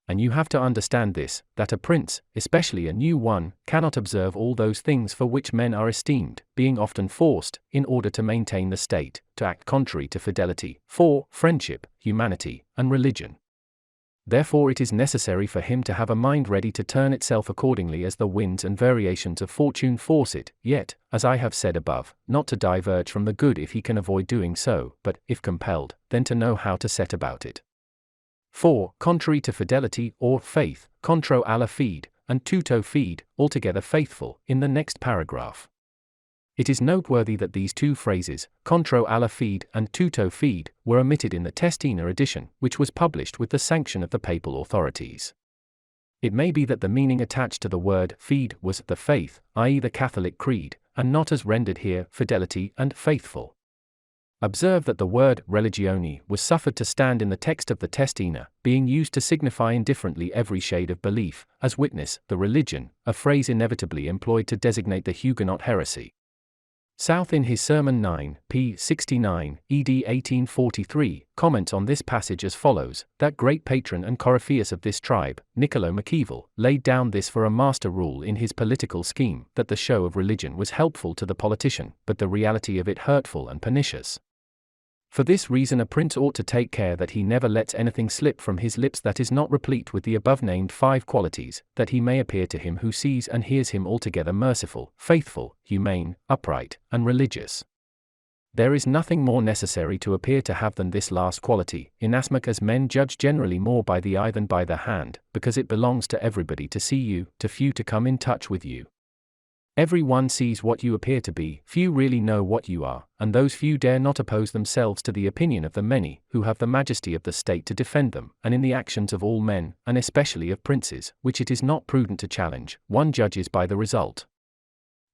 And you have to understand this, that a prince, especially a new one, cannot observe all those things for which men are esteemed, being often forced, in order to maintain the state, to act contrary to fidelity, friendship, humanity, and religion. Therefore it is necessary for him to have a mind ready to turn itself accordingly as the winds and variations of fortune force it, yet, as I have said above, not to diverge from the good if he can avoid doing so, but, if compelled, then to know how to set about it. 4. Contrary to fidelity, or faith, contro alla fide, and tutto fide, altogether faithful, in the next paragraph. It is noteworthy that these two phrases, contro alla fide and tutto fide, were omitted in the Testina edition, which was published with the sanction of the papal authorities. It may be that the meaning attached to the word fide was the faith, i.e. the Catholic creed, and not as rendered here, fidelity and faithful. Observe that the word religione was suffered to stand in the text of the testina, being used to signify indifferently every shade of belief, as witness, the religion, a phrase inevitably employed to designate the Huguenot heresy. South in his Sermon 9, p. 69, ed 1843, comments on this passage as follows: that great patron and coryphaeus of this tribe, Niccolò Machiavelli, laid down this for a master rule in his political scheme, that the show of religion was helpful to the politician, but the reality of it hurtful and pernicious. For this reason a prince ought to take care that he never lets anything slip from his lips that is not replete with the above-named 5 qualities, that he may appear to him who sees and hears him altogether merciful, faithful, humane, upright, and religious. There is nothing more necessary to appear to have than this last quality, inasmuch as men judge generally more by the eye than by the hand, because it belongs to everybody to see you, to few to come in touch with you. Every one sees what you appear to be, few really know what you are, and those few dare not oppose themselves to the opinion of the many, who have the majesty of the state to defend them, and in the actions of all men, and especially of princes, which it is not prudent to challenge, one judges by the result.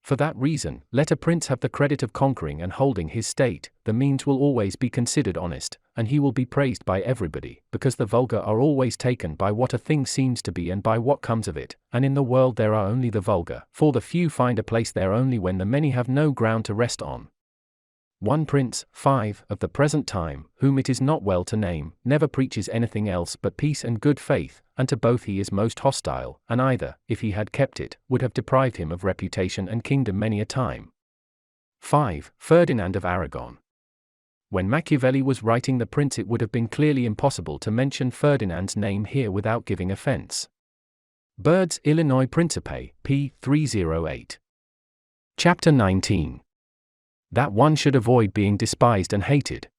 For that reason, let a prince have the credit of conquering and holding his state, the means will always be considered honest, and he will be praised by everybody, because the vulgar are always taken by what a thing seems to be and by what comes of it, and in the world there are only the vulgar, for the few find a place there only when the many have no ground to rest on. One prince, 5, of the present time, whom it is not well to name, never preaches anything else but peace and good faith, and to both he is most hostile, and either, if he had kept it, would have deprived him of reputation and kingdom many a time. 5. Ferdinand of Aragon. When Machiavelli was writing The Prince it would have been clearly impossible to mention Ferdinand's name here without giving offense. Bird's Illinois Principe, p. 308. Chapter 19. That one should avoid being despised and hated.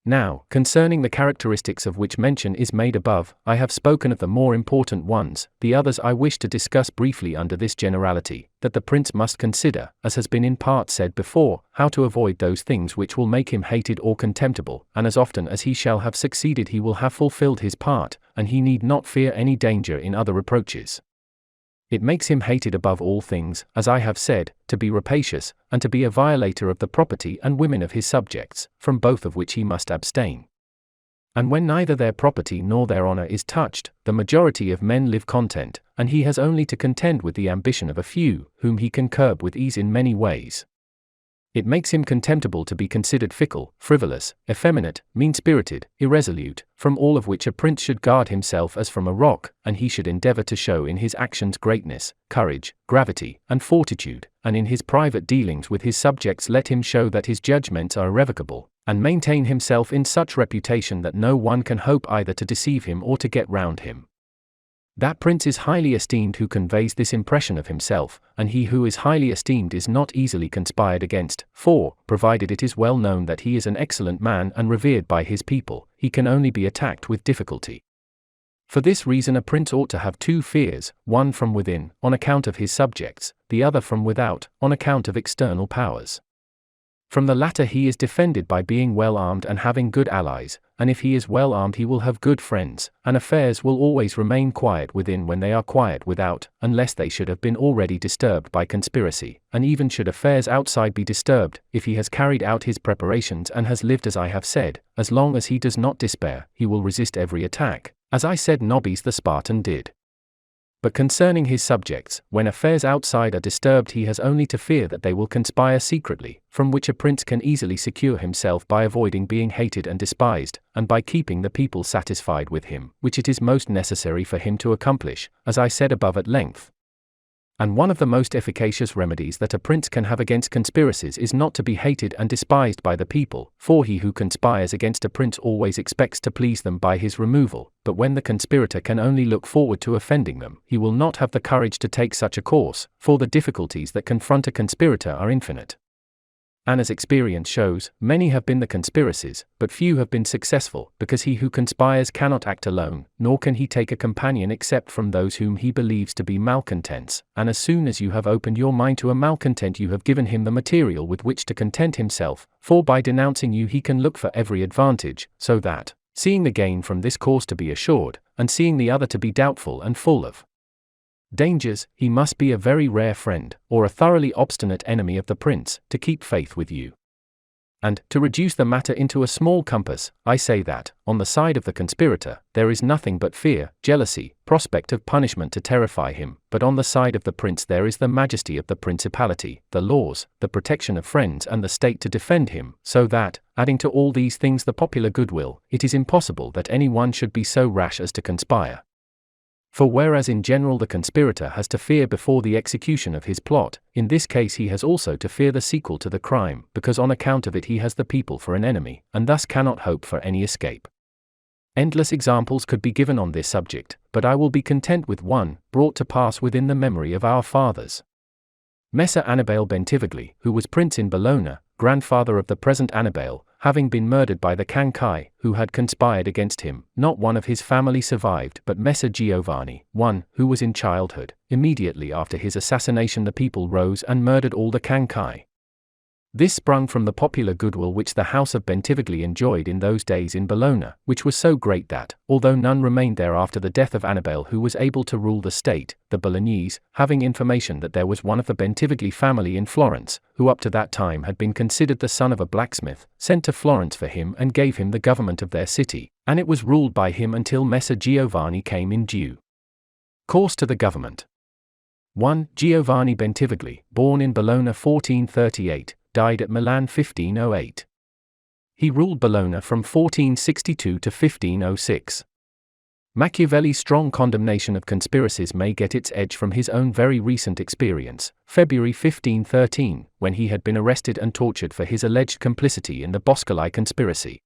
Now, concerning the characteristics of which mention is made above, I have spoken of the more important ones, the others I wish to discuss briefly under this generality, that the prince must consider, as has been in part said before, how to avoid those things which will make him hated or contemptible, and as often as he shall have succeeded he will have fulfilled his part, and he need not fear any danger in other reproaches. It makes him hated above all things, as I have said, to be rapacious, and to be a violator of the property and women of his subjects, from both of which he must abstain. And when neither their property nor their honor is touched, the majority of men live content, and he has only to contend with the ambition of a few, whom he can curb with ease in many ways. It makes him contemptible to be considered fickle, frivolous, effeminate, mean-spirited, irresolute, from all of which a prince should guard himself as from a rock, and he should endeavor to show in his actions greatness, courage, gravity, and fortitude, and in his private dealings with his subjects let him show that his judgments are irrevocable, and maintain himself in such reputation that no one can hope either to deceive him or to get round him. That prince is highly esteemed who conveys this impression of himself, and he who is highly esteemed is not easily conspired against, for, provided it is well known that he is an excellent man and revered by his people, he can only be attacked with difficulty. For this reason a prince ought to have 2 fears, one from within, on account of his subjects, the other from without, on account of external powers. From the latter he is defended by being well armed and having good allies, and if he is well armed he will have good friends, and affairs will always remain quiet within when they are quiet without, unless they should have been already disturbed by conspiracy, and even should affairs outside be disturbed, if he has carried out his preparations and has lived as I have said, as long as he does not despair, he will resist every attack, as I said Nobis the Spartan did. But concerning his subjects, when affairs outside are disturbed he has only to fear that they will conspire secretly, from which a prince can easily secure himself by avoiding being hated and despised, and by keeping the people satisfied with him, which it is most necessary for him to accomplish, as I said above at length. And one of the most efficacious remedies that a prince can have against conspiracies is not to be hated and despised by the people, for he who conspires against a prince always expects to please them by his removal, but when the conspirator can only look forward to offending them, he will not have the courage to take such a course, for the difficulties that confront a conspirator are infinite. And as experience shows, many have been the conspiracies, but few have been successful, because he who conspires cannot act alone, nor can he take a companion except from those whom he believes to be malcontents, and as soon as you have opened your mind to a malcontent you have given him the material with which to content himself, for by denouncing you he can look for every advantage, so that, seeing the gain from this course to be assured, and seeing the other to be doubtful and full of Dangers, he must be a very rare friend, or a thoroughly obstinate enemy of the prince, to keep faith with you. And, to reduce the matter into a small compass, I say that, on the side of the conspirator, there is nothing but fear, jealousy, prospect of punishment to terrify him, but on the side of the prince there is the majesty of the principality, the laws, the protection of friends and the state to defend him, so that, adding to all these things the popular goodwill, it is impossible that any one should be so rash as to conspire. For whereas in general the conspirator has to fear before the execution of his plot, in this case he has also to fear the sequel to the crime, because on account of it he has the people for an enemy, and thus cannot hope for any escape. Endless examples could be given on this subject, but I will be content with one, brought to pass within the memory of our fathers. Messer Annibale Bentivogli, who was prince in Bologna, grandfather of the present Annibale, having been murdered by the Cancai, who had conspired against him, not one of his family survived but Messer Giovanni, one, who was in childhood. Immediately after his assassination the people rose and murdered all the Cancai. This sprung from the popular goodwill which the house of Bentivogli enjoyed in those days in Bologna, which was so great that, although none remained there after the death of Annibale who was able to rule the state, the Bolognese, having information that there was one of the Bentivogli family in Florence, who up to that time had been considered the son of a blacksmith, sent to Florence for him and gave him the government of their city, and it was ruled by him until Messer Giovanni came in due course to the government. 1. Giovanni Bentivogli, born in Bologna 1438, died at Milan 1508. He ruled Bologna from 1462 to 1506. Machiavelli's strong condemnation of conspiracies may get its edge from his own very recent experience, February 1513, when he had been arrested and tortured for his alleged complicity in the Boscoli conspiracy.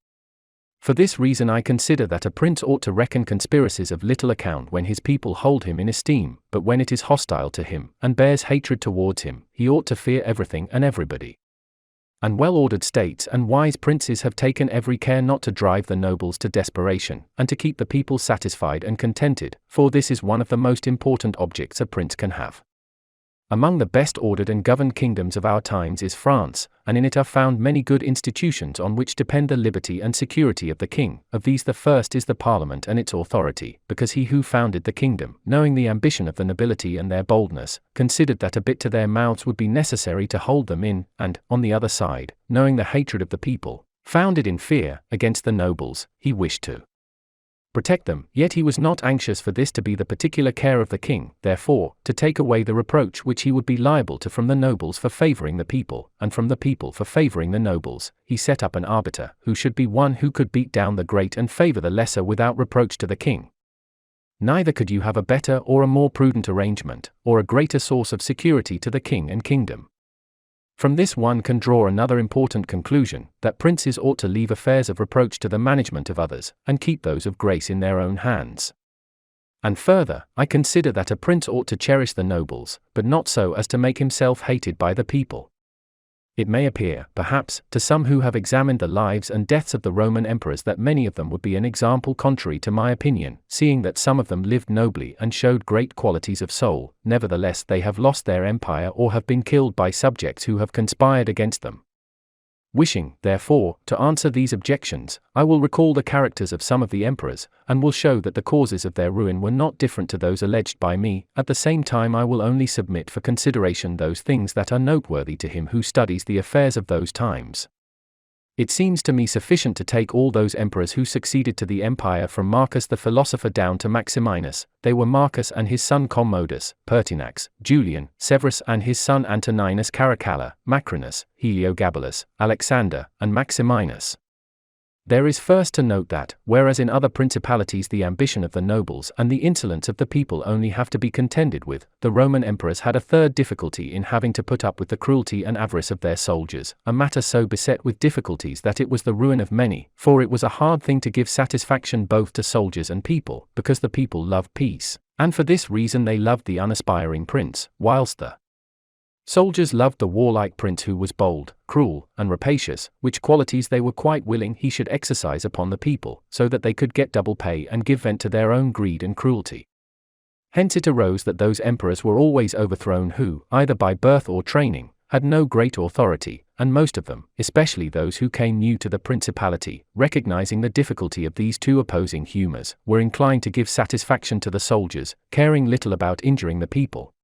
For this reason I consider that a prince ought to reckon conspiracies of little account when his people hold him in esteem, but when it is hostile to him, and bears hatred towards him, he ought to fear everything and everybody. And well-ordered states and wise princes have taken every care not to drive the nobles to desperation, and to keep the people satisfied and contented, for this is one of the most important objects a prince can have. Among the best ordered and governed kingdoms of our times is France, and in it are found many good institutions on which depend the liberty and security of the king. Of these the first is the Parliament and its authority, because he who founded the kingdom, knowing the ambition of the nobility and their boldness, considered that a bit to their mouths would be necessary to hold them in, and, on the other side, knowing the hatred of the people, founded in fear, against the nobles, he wished to protect them, yet he was not anxious for this to be the particular care of the king, therefore, to take away the reproach which he would be liable to from the nobles for favoring the people, and from the people for favoring the nobles, he set up an arbiter, who should be one who could beat down the great and favor the lesser without reproach to the king. Neither could you have a better or a more prudent arrangement, or a greater source of security to the king and kingdom. From this one can draw another important conclusion, that princes ought to leave affairs of reproach to the management of others, and keep those of grace in their own hands. And further, I consider that a prince ought to cherish the nobles, but not so as to make himself hated by the people. It may appear, perhaps, to some who have examined the lives and deaths of the Roman emperors that many of them would be an example contrary to my opinion, seeing that some of them lived nobly and showed great qualities of soul, nevertheless they have lost their empire or have been killed by subjects who have conspired against them. Wishing, therefore, to answer these objections, I will recall the characters of some of the emperors, and will show that the causes of their ruin were not different to those alleged by me. At the same time I will only submit for consideration those things that are noteworthy to him who studies the affairs of those times. It seems to me sufficient to take all those emperors who succeeded to the empire from Marcus the philosopher down to Maximinus. They were Marcus and his son Commodus, Pertinax, Julian, Severus and his son Antoninus Caracalla, Macrinus, Heliogabalus, Alexander, and Maximinus. There is first to note that, whereas in other principalities the ambition of the nobles and the insolence of the people only have to be contended with, the Roman emperors had a third difficulty in having to put up with the cruelty and avarice of their soldiers, a matter so beset with difficulties that it was the ruin of many, for it was a hard thing to give satisfaction both to soldiers and people, because the people loved peace, and for this reason they loved the unaspiring prince, whilst the soldiers loved the warlike prince who was bold, cruel, and rapacious, which qualities they were quite willing he should exercise upon the people, so that they could get double pay and give vent to their own greed and cruelty. Hence it arose that those emperors were always overthrown who, either by birth or training, had no great authority, and most of them, especially those who came new to the principality, recognizing the difficulty of these two opposing humors, were inclined to give satisfaction to the soldiers, caring little about injuring the people.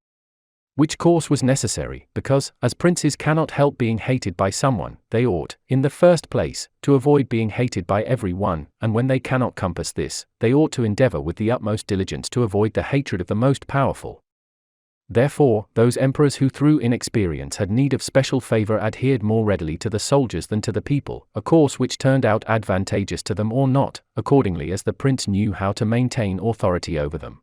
Which course was necessary, because, as princes cannot help being hated by someone, they ought, in the first place, to avoid being hated by every one, and when they cannot compass this, they ought to endeavor with the utmost diligence to avoid the hatred of the most powerful. Therefore, those emperors who through inexperience had need of special favor adhered more readily to the soldiers than to the people, a course which turned out advantageous to them or not, accordingly as the prince knew how to maintain authority over them.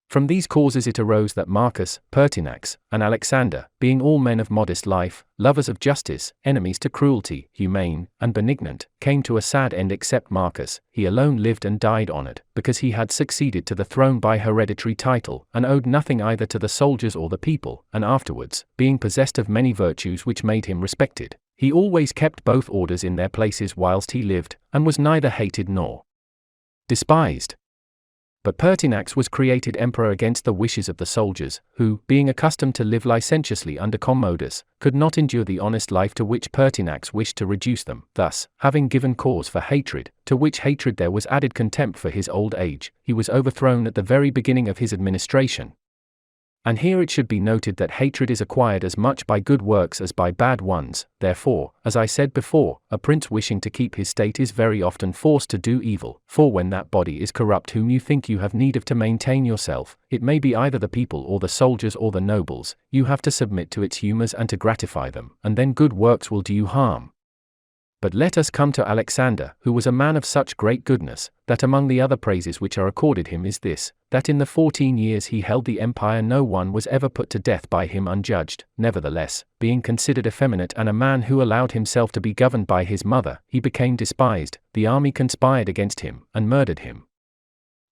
From these causes it arose that Marcus, Pertinax, and Alexander, being all men of modest life, lovers of justice, enemies to cruelty, humane, and benignant, came to a sad end except Marcus. He alone lived and died honored, because he had succeeded to the throne by hereditary title, and owed nothing either to the soldiers or the people, and afterwards, being possessed of many virtues which made him respected, he always kept both orders in their places whilst he lived, and was neither hated nor despised. But Pertinax was created emperor against the wishes of the soldiers, who, being accustomed to live licentiously under Commodus, could not endure the honest life to which Pertinax wished to reduce them. Thus, having given cause for hatred, to which hatred there was added contempt for his old age, he was overthrown at the very beginning of his administration. And here it should be noted that hatred is acquired as much by good works as by bad ones. Therefore, as I said before, a prince wishing to keep his state is very often forced to do evil, for when that body is corrupt whom you think you have need of to maintain yourself, it may be either the people or the soldiers or the nobles, you have to submit to its humors and to gratify them, and then good works will do you harm. But let us come to Alexander, who was a man of such great goodness, that among the other praises which are accorded him is this, that in the 14 years he held the empire no one was ever put to death by him unjudged. Nevertheless, being considered effeminate and a man who allowed himself to be governed by his mother, he became despised, the army conspired against him, and murdered him.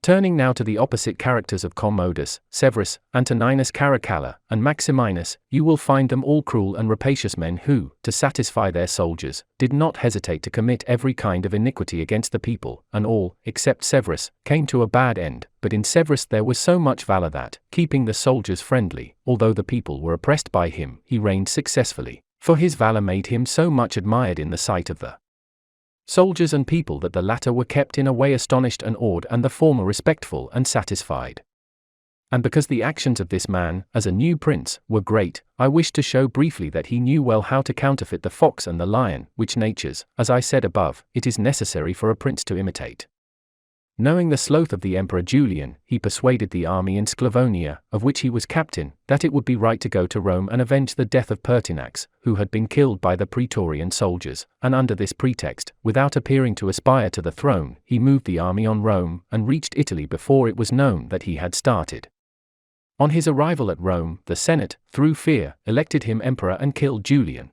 Turning now to the opposite characters of Commodus, Severus, Antoninus Caracalla, and Maximinus, you will find them all cruel and rapacious men who, to satisfy their soldiers, did not hesitate to commit every kind of iniquity against the people, and all, except Severus, came to a bad end. But in Severus there was so much valor that, keeping the soldiers friendly, although the people were oppressed by him, he reigned successfully, for his valor made him so much admired in the sight of the soldiers and people that the latter were kept in a way astonished and awed and the former respectful and satisfied. And because the actions of this man, as a new prince, were great, I wish to show briefly that he knew well how to counterfeit the fox and the lion, which natures, as I said above, it is necessary for a prince to imitate. Knowing the sloth of the Emperor Julian, he persuaded the army in Sclavonia, of which he was captain, that it would be right to go to Rome and avenge the death of Pertinax, who had been killed by the Praetorian soldiers, and under this pretext, without appearing to aspire to the throne, he moved the army on Rome, and reached Italy before it was known that he had started. On his arrival at Rome, the Senate, through fear, elected him emperor and killed Julian.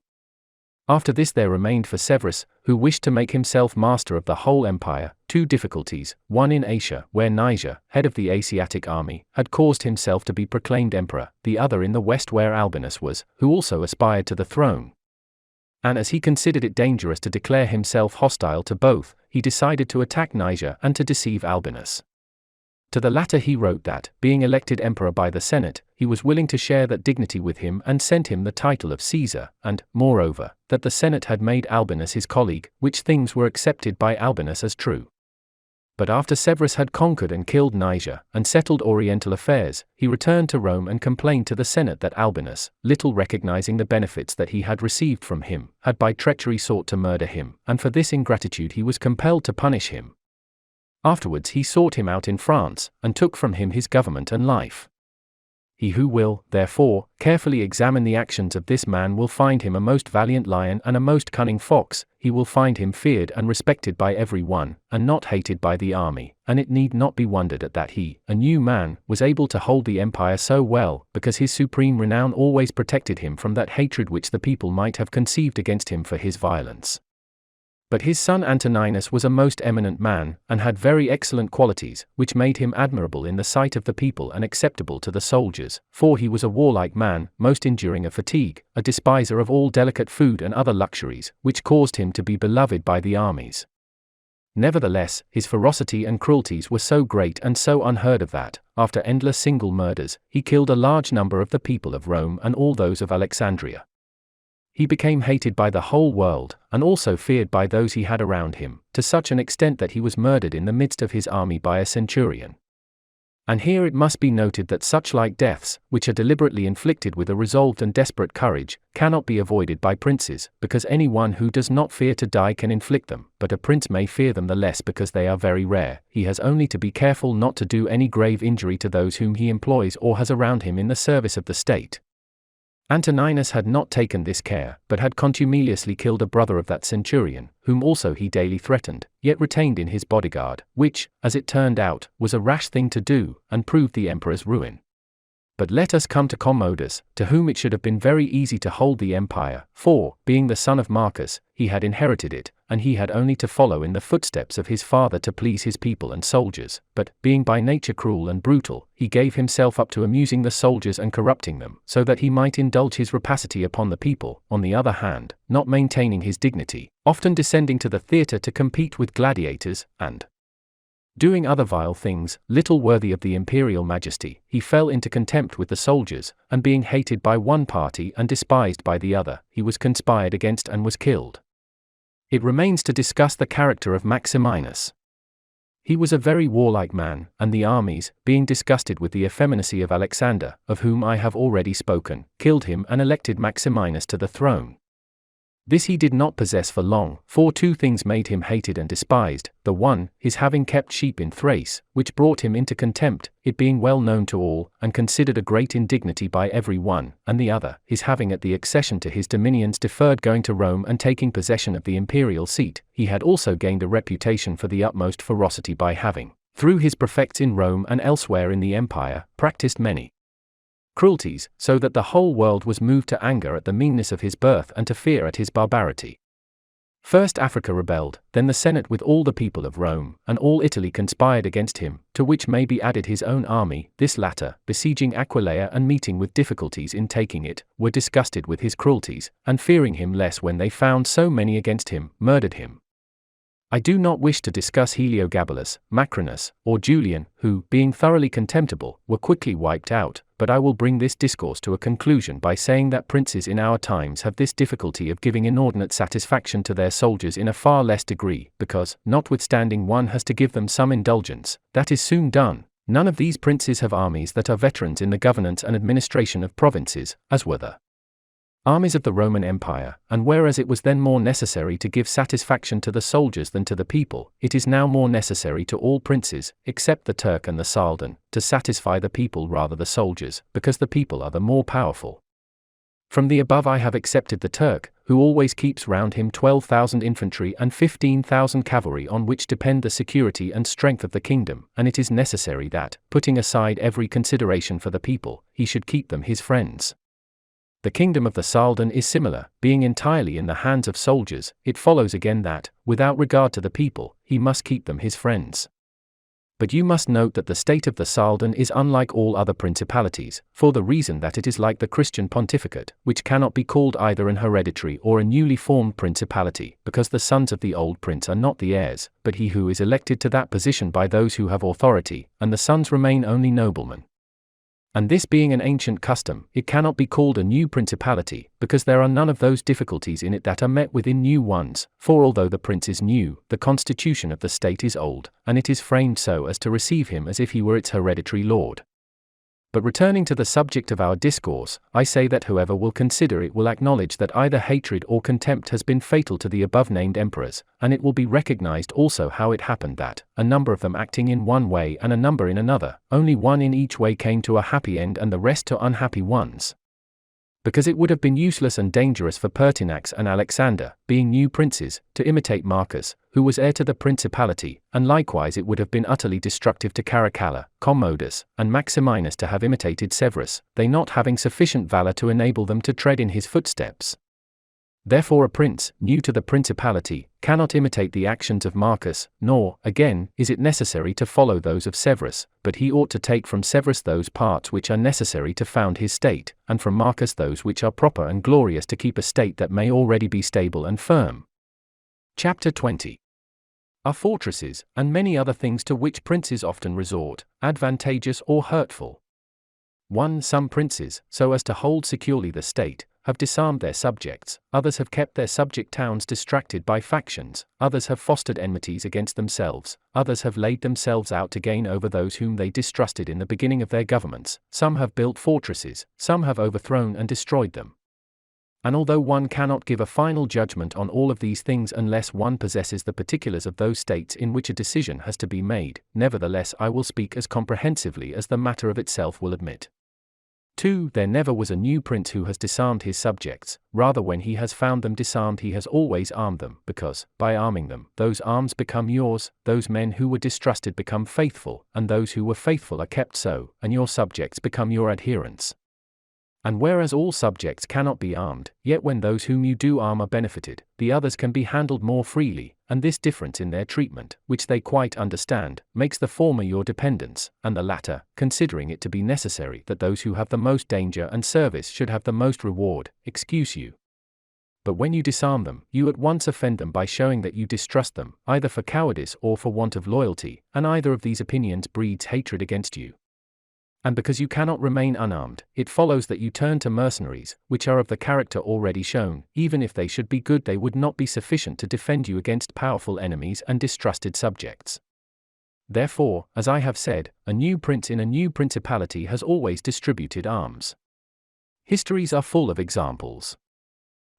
After this there remained for Severus, who wished to make himself master of the whole empire, two difficulties, one in Asia, where Niger, head of the Asiatic army, had caused himself to be proclaimed emperor, the other in the west where Albinus was, who also aspired to the throne. And as he considered it dangerous to declare himself hostile to both, he decided to attack Niger and to deceive Albinus. To the latter he wrote that, being elected emperor by the Senate, he was willing to share that dignity with him and sent him the title of Caesar, and, moreover, that the Senate had made Albinus his colleague, which things were accepted by Albinus as true. But after Severus had conquered and killed Niger, and settled Oriental affairs, he returned to Rome and complained to the Senate that Albinus, little recognizing the benefits that he had received from him, had by treachery sought to murder him, and for this ingratitude he was compelled to punish him. Afterwards he sought him out in France, and took from him his government and life. He who will, therefore, carefully examine the actions of this man will find him a most valiant lion and a most cunning fox. He will find him feared and respected by every one, and not hated by the army, and it need not be wondered at that he, a new man, was able to hold the empire so well, because his supreme renown always protected him from that hatred which the people might have conceived against him for his violence. But his son Antoninus was a most eminent man, and had very excellent qualities, which made him admirable in the sight of the people and acceptable to the soldiers, for he was a warlike man, most enduring of fatigue, a despiser of all delicate food and other luxuries, which caused him to be beloved by the armies. Nevertheless, his ferocity and cruelties were so great and so unheard of that, after endless single murders, he killed a large number of the people of Rome and all those of Alexandria. he became hated by the whole world, and also feared by those he had around him, to such an extent that he was murdered in the midst of his army by a centurion. And here it must be noted that such like deaths, which are deliberately inflicted with a resolved and desperate courage, cannot be avoided by princes, because any one who does not fear to die can inflict them, but a prince may fear them the less because they are very rare. He has only to be careful not to do any grave injury to those whom he employs or has around him in the service of the state. Antoninus had not taken this care, but had contumeliously killed a brother of that centurion, whom also he daily threatened, yet retained in his bodyguard, which, as it turned out, was a rash thing to do, and proved the emperor's ruin. But let us come to Commodus, to whom it should have been very easy to hold the empire, for, being the son of Marcus, he had inherited it, and he had only to follow in the footsteps of his father to please his people and soldiers, but, being by nature cruel and brutal, he gave himself up to amusing the soldiers and corrupting them, so that he might indulge his rapacity upon the people, on the other hand, not maintaining his dignity, often descending to the theatre to compete with gladiators, and doing other vile things, little worthy of the imperial majesty. He fell into contempt with the soldiers, and being hated by one party and despised by the other, he was conspired against and was killed. It remains to discuss the character of Maximinus. He was a very warlike man, and the armies, being disgusted with the effeminacy of Alexander, of whom I have already spoken, killed him and elected Maximinus to the throne. This he did not possess for long, for two things made him hated and despised: the one, his having kept sheep in Thrace, which brought him into contempt, it being well known to all, and considered a great indignity by every one; and the other, his having at the accession to his dominions deferred going to Rome and taking possession of the imperial seat. He had also gained a reputation for the utmost ferocity by having, through his prefects in Rome and elsewhere in the empire, practiced many cruelties, so that the whole world was moved to anger at the meanness of his birth and to fear at his barbarity. First Africa rebelled, then the Senate with all the people of Rome, and all Italy conspired against him, to which may be added his own army. This latter, besieging Aquileia and meeting with difficulties in taking it, were disgusted with his cruelties, and fearing him less when they found so many against him, murdered him. I do not wish to discuss Heliogabalus, Macrinus, or Julian, who, being thoroughly contemptible, were quickly wiped out, but I will bring this discourse to a conclusion by saying that princes in our times have this difficulty of giving inordinate satisfaction to their soldiers in a far less degree, because, notwithstanding one has to give them some indulgence, that is soon done. None of these princes have armies that are veterans in the governance and administration of provinces, as were the armies of the Roman Empire, and whereas it was then more necessary to give satisfaction to the soldiers than to the people, it is now more necessary to all princes, except the Turk and the Saldan, to satisfy the people rather the soldiers, because the people are the more powerful. From the above I have excepted the Turk, who always keeps round him 12,000 infantry and 15,000 cavalry on which depend the security and strength of the kingdom, and it is necessary that, putting aside every consideration for the people, he should keep them his friends. The kingdom of the Saldan is similar, being entirely in the hands of soldiers. It follows again that, without regard to the people, he must keep them his friends. But you must note that the state of the Saldan is unlike all other principalities, for the reason that it is like the Christian pontificate, which cannot be called either an hereditary or a newly formed principality, because the sons of the old prince are not the heirs, but he who is elected to that position by those who have authority, and the sons remain only noblemen. And this being an ancient custom, it cannot be called a new principality, because there are none of those difficulties in it that are met with in new ones, for although the prince is new, the constitution of the state is old, and it is framed so as to receive him as if he were its hereditary lord. But returning to the subject of our discourse, I say that whoever will consider it will acknowledge that either hatred or contempt has been fatal to the above-named emperors, and it will be recognized also how it happened that, a number of them acting in one way and a number in another, only one in each way came to a happy end and the rest to unhappy ones. Because it would have been useless and dangerous for Pertinax and Alexander, being new princes, to imitate Marcus, who was heir to the principality, and likewise it would have been utterly destructive to Caracalla, Commodus, and Maximinus to have imitated Severus, they not having sufficient valor to enable them to tread in his footsteps. Therefore a prince, new to the principality, cannot imitate the actions of Marcus, nor, again, is it necessary to follow those of Severus, but he ought to take from Severus those parts which are necessary to found his state, and from Marcus those which are proper and glorious to keep a state that may already be stable and firm. Chapter 20. Are fortresses, and many other things to which princes often resort, advantageous or hurtful? 1. Some princes, so as to hold securely the state, have disarmed their subjects, others have kept their subject towns distracted by factions, others have fostered enmities against themselves, others have laid themselves out to gain over those whom they distrusted in the beginning of their governments, some have built fortresses, some have overthrown and destroyed them. And although one cannot give a final judgment on all of these things unless one possesses the particulars of those states in which a decision has to be made, nevertheless I will speak as comprehensively as the matter of itself will admit. 2. There never was a new prince who has disarmed his subjects, rather when he has found them disarmed he has always armed them, because, by arming them, those arms become yours, those men who were distrusted become faithful, and those who were faithful are kept so, and your subjects become your adherents. And whereas all subjects cannot be armed, yet when those whom you do arm are benefited, the others can be handled more freely, and this difference in their treatment, which they quite understand, makes the former your dependents, and the latter, considering it to be necessary that those who have the most danger and service should have the most reward, excuse you. But when you disarm them, you at once offend them by showing that you distrust them, either for cowardice or for want of loyalty, and either of these opinions breeds hatred against you. And because you cannot remain unarmed, it follows that you turn to mercenaries, which are of the character already shown. Even if they should be good, they would not be sufficient to defend you against powerful enemies and distrusted subjects. Therefore, as I have said, a new prince in a new principality has always distributed arms. Histories are full of examples.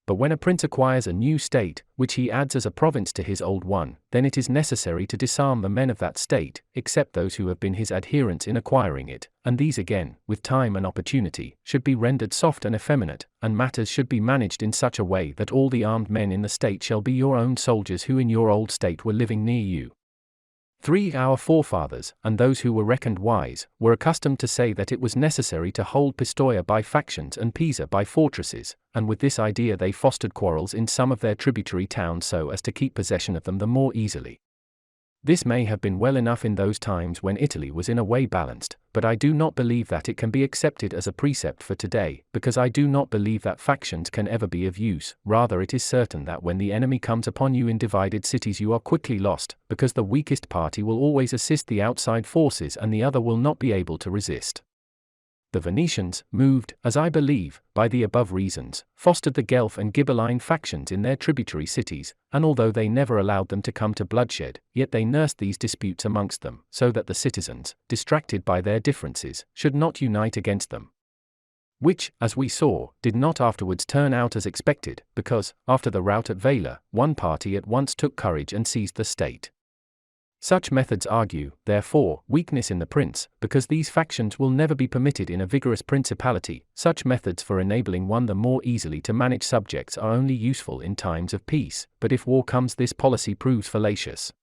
But when a prince acquires a new state, which he adds as a province to his old one, then it is necessary to disarm the men of that state, except those who have been his adherents in acquiring it, and these again, with time and opportunity, should be rendered soft and effeminate, and matters should be managed in such a way that all the armed men in the state shall be your own soldiers who in your old state were living near you. 3. Our forefathers, and those who were reckoned wise, were accustomed to say that it was necessary to hold Pistoia by factions and Pisa by fortresses, and with this idea they fostered quarrels in some of their tributary towns so as to keep possession of them the more easily. This may have been well enough in those times when Italy was in a way balanced, but I do not believe that it can be accepted as a precept for today, because I do not believe that factions can ever be of use. Rather, it is certain that when the enemy comes upon you in divided cities you are quickly lost, because the weakest party will always assist the outside forces and the other will not be able to resist. The Venetians, moved, as I believe, by the above reasons, fostered the Guelph and Ghibelline factions in their tributary cities, and although they never allowed them to come to bloodshed, yet they nursed these disputes amongst them, so that the citizens, distracted by their differences, should not unite against them. Which, as we saw, did not afterwards turn out as expected, because, after the rout at Vela, one party at once took courage and seized the state. Such methods argue, therefore, weakness in the prince, because these factions will never be permitted in a vigorous principality. Such methods for enabling one the more easily to manage subjects are only useful in times of peace, but if war comes this policy proves fallacious.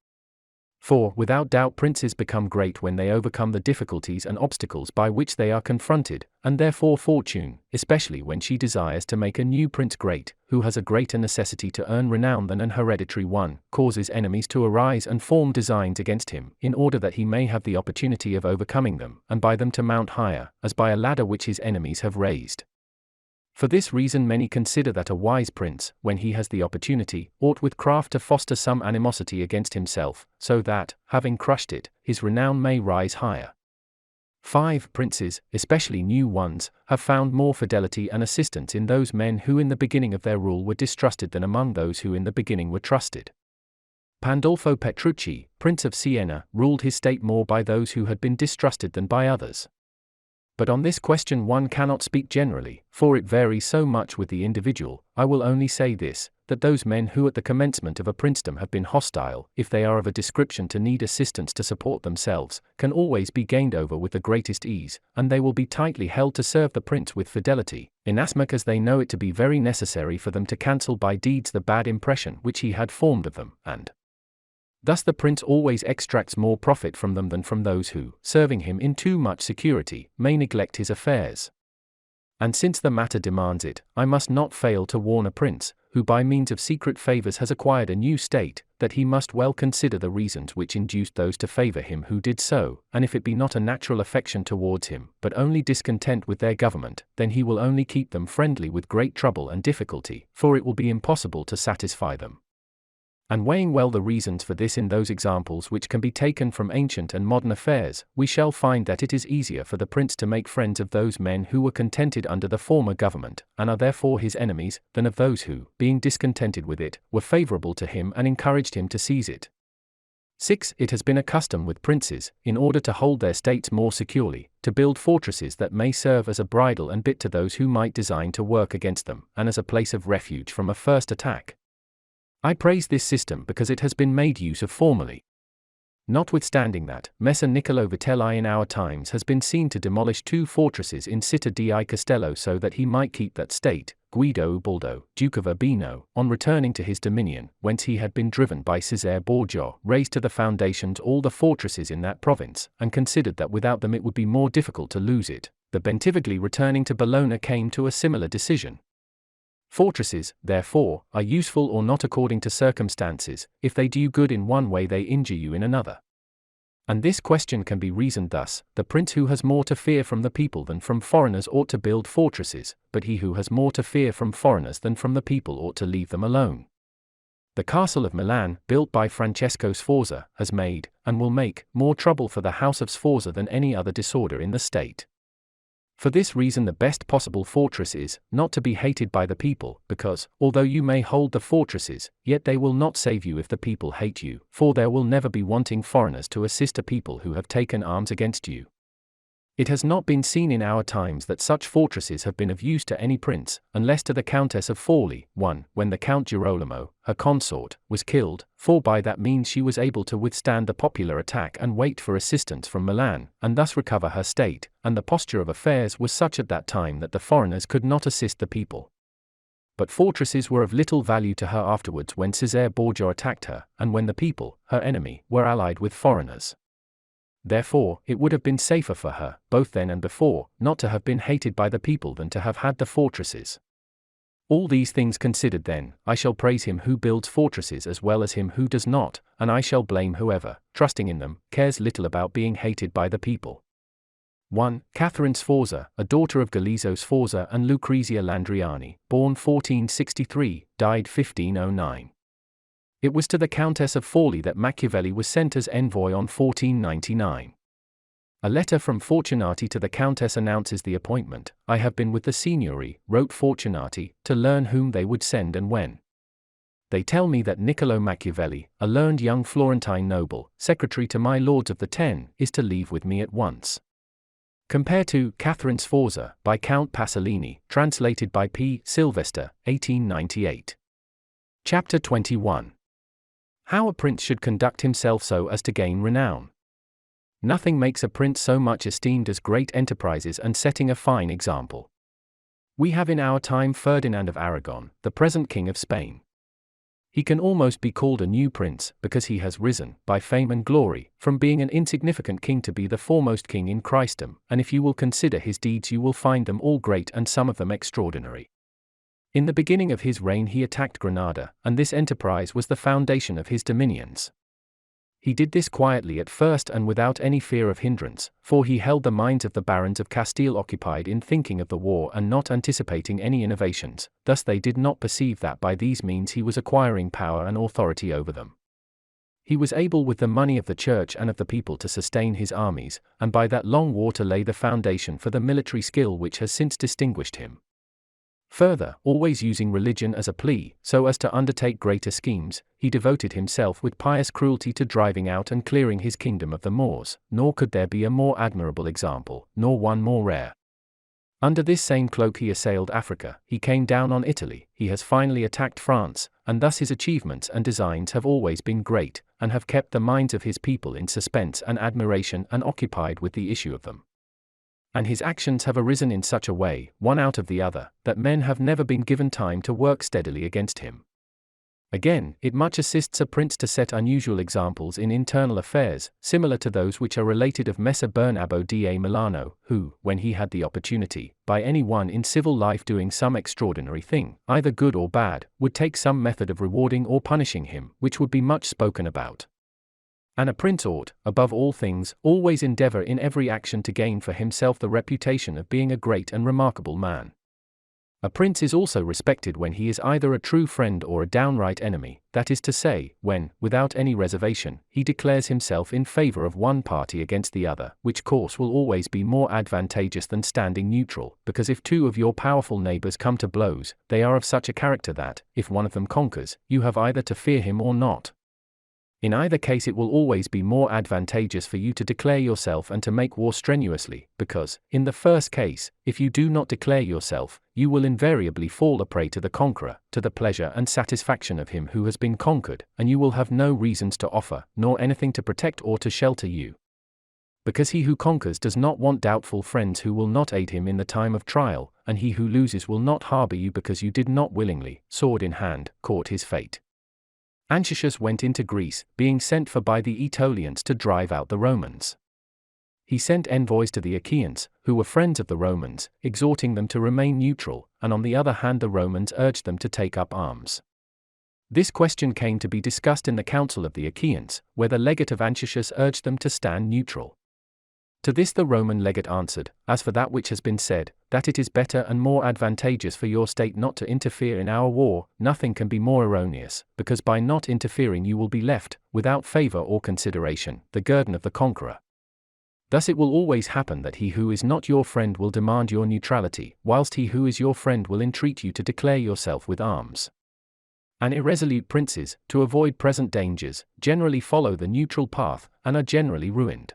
For, without doubt princes become great when they overcome the difficulties and obstacles by which they are confronted, and therefore fortune, especially when she desires to make a new prince great, who has a greater necessity to earn renown than an hereditary one, causes enemies to arise and form designs against him, in order that he may have the opportunity of overcoming them, and by them to mount higher, as by a ladder which his enemies have raised. For this reason many consider that a wise prince, when he has the opportunity, ought with craft to foster some animosity against himself, so that, having crushed it, his renown may rise higher. 5. Princes, especially new ones, have found more fidelity and assistance in those men who in the beginning of their rule were distrusted than among those who in the beginning were trusted. Pandolfo Petrucci, Prince of Siena, ruled his state more by those who had been distrusted than by others. But on this question one cannot speak generally, for it varies so much with the individual. I will only say this, that those men who at the commencement of a princedom have been hostile, if they are of a description to need assistance to support themselves, can always be gained over with the greatest ease, and they will be tightly held to serve the prince with fidelity, inasmuch as they know it to be very necessary for them to cancel by deeds the bad impression which he had formed of them, and thus the prince always extracts more profit from them than from those who, serving him in too much security, may neglect his affairs. And since the matter demands it, I must not fail to warn a prince, who by means of secret favors has acquired a new state, that he must well consider the reasons which induced those to favor him who did so, and if it be not a natural affection towards him, but only discontent with their government, then he will only keep them friendly with great trouble and difficulty, for it will be impossible to satisfy them. And weighing well the reasons for this in those examples which can be taken from ancient and modern affairs, we shall find that it is easier for the prince to make friends of those men who were contented under the former government, and are therefore his enemies, than of those who, being discontented with it, were favorable to him and encouraged him to seize it. 6. It has been a custom with princes, in order to hold their states more securely, to build fortresses that may serve as a bridle and bit to those who might design to work against them, and as a place of refuge from a first attack. I praise this system because it has been made use of formerly. Notwithstanding that, Messer Niccolò Vitelli in our times has been seen to demolish 2 fortresses in Città di Castello so that he might keep that state, Guido Ubaldo, Duke of Urbino, on returning to his dominion, whence he had been driven by Cesare Borgia, razed to the foundations all the fortresses in that province, and considered that without them it would be more difficult to lose it. The Bentivogli returning to Bologna came to a similar decision. Fortresses, therefore, are useful or not according to circumstances. If they do you good in one way they injure you in another. And this question can be reasoned thus: the prince who has more to fear from the people than from foreigners ought to build fortresses, but he who has more to fear from foreigners than from the people ought to leave them alone. The castle of Milan, built by Francesco Sforza, has made, and will make, more trouble for the house of Sforza than any other disorder in the state. For this reason the best possible fortress is, not to be hated by the people, because, although you may hold the fortresses, yet they will not save you if the people hate you, for there will never be wanting foreigners to assist a people who have taken arms against you. It has not been seen in our times that such fortresses have been of use to any prince, unless to the Countess of Forli, 1, when the Count Girolamo, her consort, was killed, for by that means she was able to withstand the popular attack and wait for assistance from Milan, and thus recover her state, and the posture of affairs was such at that time that the foreigners could not assist the people. But fortresses were of little value to her afterwards when Cesare Borgia attacked her, and when the people, her enemy, were allied with foreigners. Therefore, it would have been safer for her, both then and before, not to have been hated by the people than to have had the fortresses. All these things considered then, I shall praise him who builds fortresses as well as him who does not, and I shall blame whoever, trusting in them, cares little about being hated by the people. 1. Catherine Sforza, a daughter of Galeazzo Sforza and Lucrezia Landriani, born 1463, died 1509. It was to the Countess of Forli that Machiavelli was sent as envoy on 1499. A letter from Fortunati to the Countess announces the appointment. I have been with the Signory, wrote Fortunati, to learn whom they would send and when. They tell me that Niccolò Machiavelli, a learned young Florentine noble, secretary to my lords of the Ten, is to leave with me at once. Compare to Catherine Sforza, by Count Pasolini, translated by P. Sylvester, 1898. Chapter 21. How a prince should conduct himself so as to gain renown. Nothing makes a prince so much esteemed as great enterprises and setting a fine example. We have in our time Ferdinand of Aragon, the present King of Spain. He can almost be called a new prince, because he has risen, by fame and glory, from being an insignificant king to be the foremost king in Christendom, and if you will consider his deeds you will find them all great and some of them extraordinary. In the beginning of his reign he attacked Granada, and this enterprise was the foundation of his dominions. He did this quietly at first and without any fear of hindrance, for he held the minds of the barons of Castile occupied in thinking of the war and not anticipating any innovations, thus they did not perceive that by these means he was acquiring power and authority over them. He was able with the money of the church and of the people to sustain his armies, and by that long war to lay the foundation for the military skill which has since distinguished him. Further, always using religion as a plea, so as to undertake greater schemes, he devoted himself with pious cruelty to driving out and clearing his kingdom of the Moors, nor could there be a more admirable example, nor one more rare. Under this same cloak he assailed Africa, he came down on Italy, he has finally attacked France, and thus his achievements and designs have always been great, and have kept the minds of his people in suspense and admiration and occupied with the issue of them. And his actions have arisen in such a way, one out of the other, that men have never been given time to work steadily against him. Again, it much assists a prince to set unusual examples in internal affairs, similar to those which are related of Messer Bernabo da Milano, who, when he had the opportunity, by any one in civil life doing some extraordinary thing, either good or bad, would take some method of rewarding or punishing him, which would be much spoken about. And a prince ought, above all things, always endeavor in every action to gain for himself the reputation of being a great and remarkable man. A prince is also respected when he is either a true friend or a downright enemy, that is to say, when, without any reservation, he declares himself in favor of one party against the other, which course will always be more advantageous than standing neutral, because if two of your powerful neighbors come to blows, they are of such a character that, if one of them conquers, you have either to fear him or not. In either case it will always be more advantageous for you to declare yourself and to make war strenuously, because, in the first case, if you do not declare yourself, you will invariably fall a prey to the conqueror, to the pleasure and satisfaction of him who has been conquered, and you will have no reasons to offer, nor anything to protect or to shelter you. Because he who conquers does not want doubtful friends who will not aid him in the time of trial, and he who loses will not harbor you because you did not willingly, sword in hand, court his fate. Antius went into Greece, being sent for by the Aetolians to drive out the Romans. He sent envoys to the Achaeans, who were friends of the Romans, exhorting them to remain neutral, and on the other hand the Romans urged them to take up arms. This question came to be discussed in the council of the Achaeans, where the legate of Antius urged them to stand neutral. To this the Roman legate answered, as for that which has been said, that it is better and more advantageous for your state not to interfere in our war, nothing can be more erroneous, because by not interfering you will be left, without favor or consideration, the guerdon of the conqueror. Thus it will always happen that he who is not your friend will demand your neutrality, whilst he who is your friend will entreat you to declare yourself with arms. And irresolute princes, to avoid present dangers, generally follow the neutral path, and are generally ruined.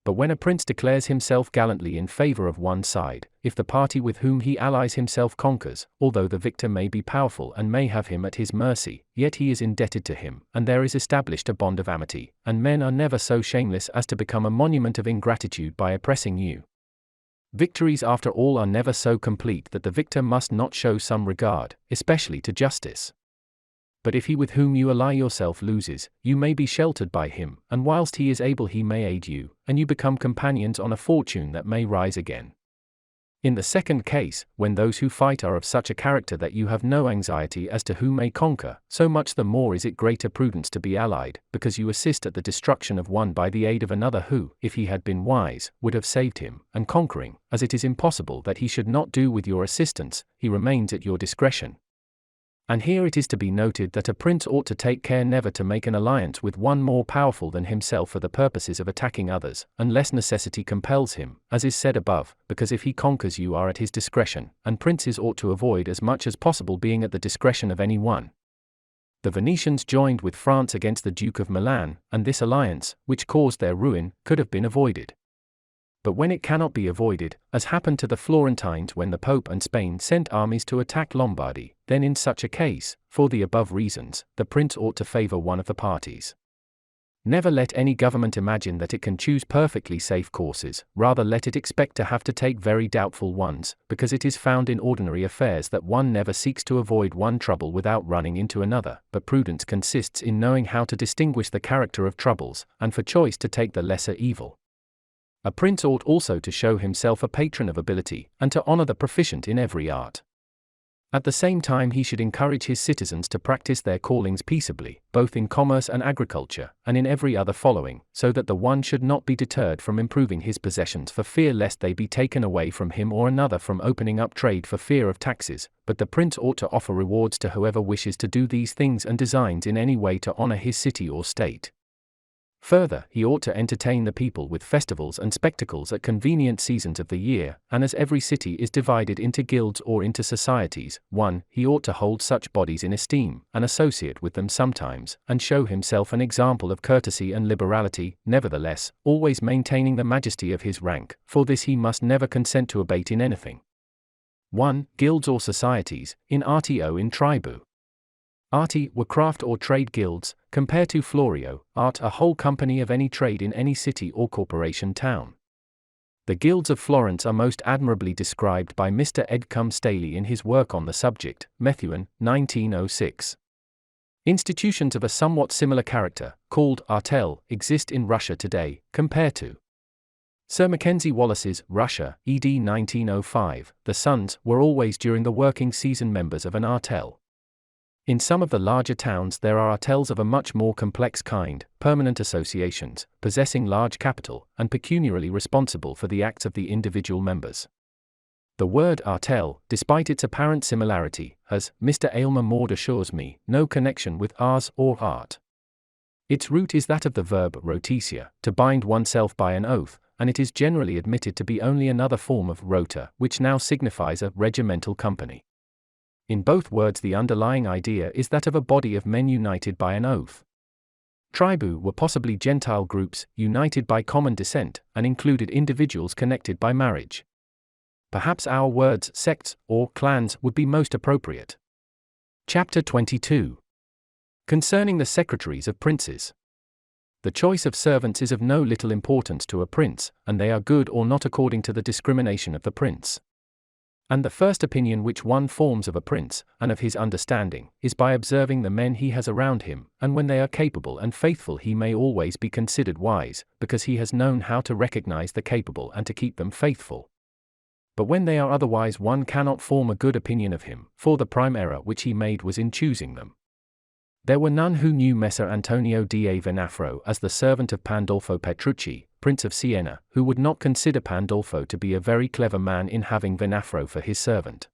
But when a prince declares himself gallantly in favor of one side, if the party with whom he allies himself conquers, although the victor may be powerful and may have him at his mercy, yet he is indebted to him, and there is established a bond of amity, and men are never so shameless as to become a monument of ingratitude by oppressing you. Victories after all are never so complete that the victor must not show some regard, especially to justice. But if he with whom you ally yourself loses, you may be sheltered by him, and whilst he is able he may aid you, and you become companions on a fortune that may rise again. In the second case, when those who fight are of such a character that you have no anxiety as to who may conquer, so much the more is it greater prudence to be allied, because you assist at the destruction of one by the aid of another who, if he had been wise, would have saved him, and conquering, as it is impossible that he should not do with your assistance, he remains at your discretion. And here it is to be noted that a prince ought to take care never to make an alliance with one more powerful than himself for the purposes of attacking others, unless necessity compels him, as is said above, because if he conquers you are at his discretion, and princes ought to avoid as much as possible being at the discretion of any one. The Venetians joined with France against the Duke of Milan, and this alliance, which caused their ruin, could have been avoided. But when it cannot be avoided, as happened to the Florentines when the Pope and Spain sent armies to attack Lombardy, then in such a case, for the above reasons, the prince ought to favor one of the parties. Never let any government imagine that it can choose perfectly safe courses, rather let it expect to have to take very doubtful ones, because it is found in ordinary affairs that one never seeks to avoid one trouble without running into another, but prudence consists in knowing how to distinguish the character of troubles, and for choice to take the lesser evil. A prince ought also to show himself a patron of ability, and to honor the proficient in every art. At the same time he should encourage his citizens to practice their callings peaceably, both in commerce and agriculture, and in every other following, so that the one should not be deterred from improving his possessions for fear lest they be taken away from him, or another from opening up trade for fear of taxes, but the prince ought to offer rewards to whoever wishes to do these things and designs in any way to honor his city or state. Further, he ought to entertain the people with festivals and spectacles at convenient seasons of the year, and as every city is divided into guilds or into societies, he ought to hold such bodies in esteem, and associate with them sometimes, and show himself an example of courtesy and liberality, nevertheless, always maintaining the majesty of his rank, for this he must never consent to abate in anything. 1. Guilds or societies, in arti o in tribu. Arti were craft or trade guilds, compared to florio, art a whole company of any trade in any city or corporation town. The guilds of Florence are most admirably described by Mr. Edcombe Staley in his work on the subject, Methuen, 1906. Institutions of a somewhat similar character, called artel, exist in Russia today, compare to Sir Mackenzie Wallace's Russia, ed. 1905, the sons were always during the working season members of an artel. In some of the larger towns there are artels of a much more complex kind, permanent associations, possessing large capital, and pecuniarily responsible for the acts of the individual members. The word artel, despite its apparent similarity, has, Mr. Aylmer Maude assures me, no connection with ars or art. Its root is that of the verb rotitia, to bind oneself by an oath, and it is generally admitted to be only another form of rota, which now signifies a regimental company. In both words the underlying idea is that of a body of men united by an oath. Tribu were possibly Gentile groups, united by common descent, and included individuals connected by marriage. Perhaps our words sects or clans would be most appropriate. Chapter 22. Concerning the secretaries of princes. The choice of servants is of no little importance to a prince, and they are good or not according to the discrimination of the prince. And the first opinion which one forms of a prince, and of his understanding, is by observing the men he has around him, and when they are capable and faithful he may always be considered wise, because he has known how to recognize the capable and to keep them faithful. But when they are otherwise one cannot form a good opinion of him, for the prime error which he made was in choosing them. There were none who knew Messer Antonio da Venafro as the servant of Pandolfo Petrucci, Prince of Siena, who would not consider Pandolfo to be a very clever man in having Venafro for his servant.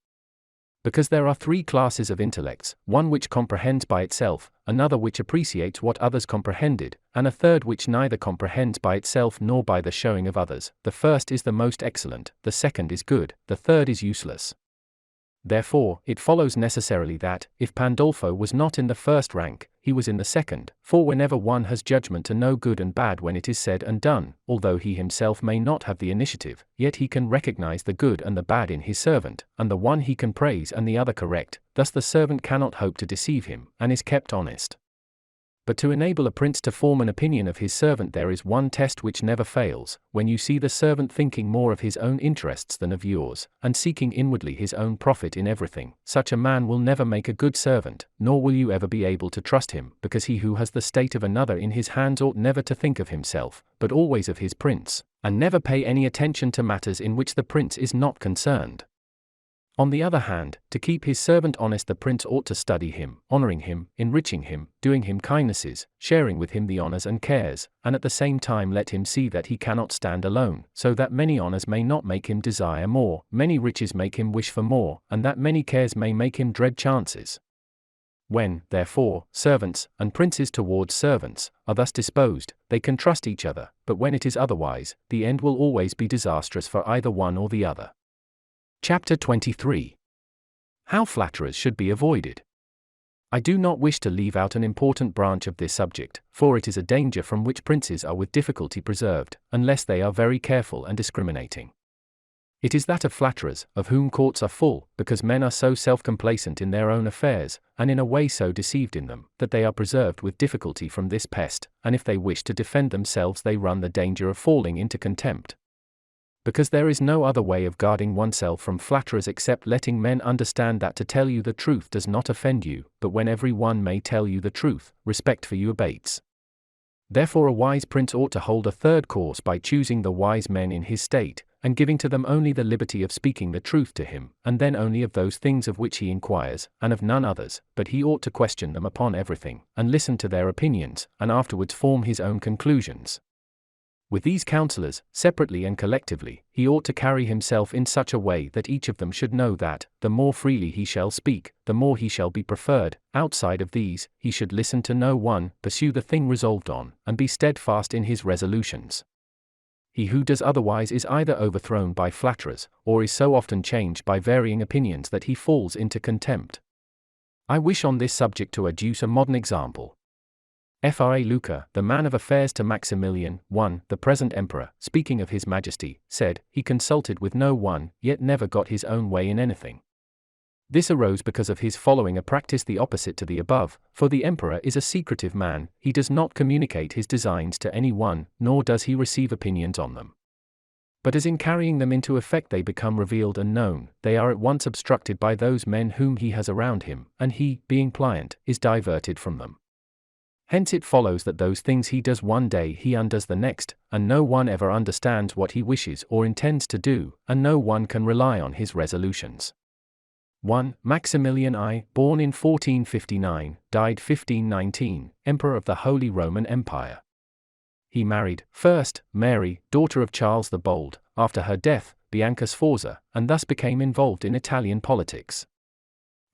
Because there are three classes of intellects, one which comprehends by itself, another which appreciates what others comprehended, and a third which neither comprehends by itself nor by the showing of others. The first is the most excellent, the second is good, the third is useless. Therefore, it follows necessarily that, if Pandolfo was not in the first rank, he was in the second, for whenever one has judgment to know good and bad when it is said and done, although he himself may not have the initiative, yet he can recognize the good and the bad in his servant, and the one he can praise and the other correct, thus the servant cannot hope to deceive him, and is kept honest. But to enable a prince to form an opinion of his servant there is one test which never fails: when you see the servant thinking more of his own interests than of yours, and seeking inwardly his own profit in everything, such a man will never make a good servant, nor will you ever be able to trust him, because he who has the state of another in his hands ought never to think of himself, but always of his prince, and never pay any attention to matters in which the prince is not concerned. On the other hand, to keep his servant honest the prince ought to study him, honoring him, enriching him, doing him kindnesses, sharing with him the honors and cares, and at the same time let him see that he cannot stand alone, so that many honors may not make him desire more, many riches make him wish for more, and that many cares may make him dread chances. When, therefore, servants, and princes towards servants, are thus disposed, they can trust each other, but when it is otherwise, the end will always be disastrous for either one or the other. Chapter 23. How flatterers should be avoided. I do not wish to leave out an important branch of this subject, for it is a danger from which princes are with difficulty preserved, unless they are very careful and discriminating. It is that of flatterers, of whom courts are full, because men are so self-complacent in their own affairs, and in a way so deceived in them, that they are preserved with difficulty from this pest, and if they wish to defend themselves they run the danger of falling into contempt. Because there is no other way of guarding oneself from flatterers except letting men understand that to tell you the truth does not offend you, but when every one may tell you the truth, respect for you abates. Therefore a wise prince ought to hold a third course by choosing the wise men in his state, and giving to them only the liberty of speaking the truth to him, and then only of those things of which he inquires, and of none others, but he ought to question them upon everything, and listen to their opinions, and afterwards form his own conclusions. With these counselors, separately and collectively, he ought to carry himself in such a way that each of them should know that, the more freely he shall speak, the more he shall be preferred. Outside of these, he should listen to no one, pursue the thing resolved on, and be steadfast in his resolutions. He who does otherwise is either overthrown by flatterers, or is so often changed by varying opinions that he falls into contempt. I wish on this subject to adduce a modern example. Fra Luca, the man of affairs to Maximilian I, the present emperor, speaking of his majesty, said, he consulted with no one, yet never got his own way in anything. This arose because of his following a practice the opposite to the above, for the emperor is a secretive man, he does not communicate his designs to any one, nor does he receive opinions on them. But as in carrying them into effect they become revealed and known, they are at once obstructed by those men whom he has around him, and he, being pliant, is diverted from them. Hence it follows that those things he does one day he undoes the next, and no one ever understands what he wishes or intends to do, and no one can rely on his resolutions. 1. Maximilian I, born in 1459, died 1519, Emperor of the Holy Roman Empire. He married, first, Mary, daughter of Charles the Bold. After her death, Bianca Sforza, and thus became involved in Italian politics.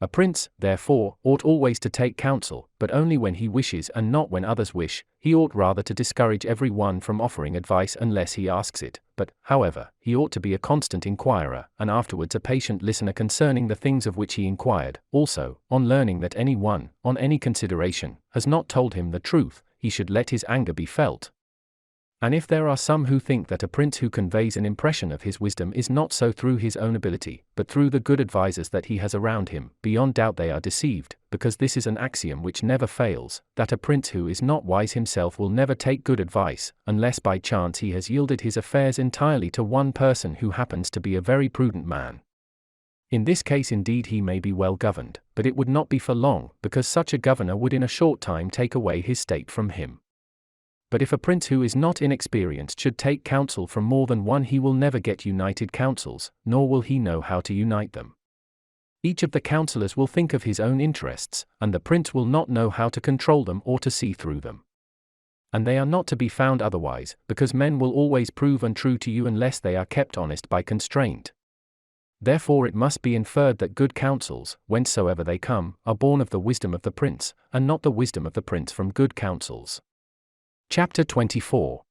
A prince, therefore, ought always to take counsel, but only when he wishes and not when others wish. He ought rather to discourage every one from offering advice unless he asks it, but, however, he ought to be a constant inquirer, and afterwards a patient listener concerning the things of which he inquired. Also, on learning that any one, on any consideration, has not told him the truth, he should let his anger be felt. And if there are some who think that a prince who conveys an impression of his wisdom is not so through his own ability, but through the good advisers that he has around him, beyond doubt they are deceived, because this is an axiom which never fails, that a prince who is not wise himself will never take good advice, unless by chance he has yielded his affairs entirely to one person who happens to be a very prudent man. In this case indeed he may be well governed, but it would not be for long, because such a governor would in a short time take away his state from him. But if a prince who is not inexperienced should take counsel from more than one, he will never get united counsels, nor will he know how to unite them. Each of the counsellors will think of his own interests, and the prince will not know how to control them or to see through them. And they are not to be found otherwise, because men will always prove untrue to you unless they are kept honest by constraint. Therefore it must be inferred that good counsels, whencesoever they come, are born of the wisdom of the prince, and not the wisdom of the prince from good counsels. Chapter 24.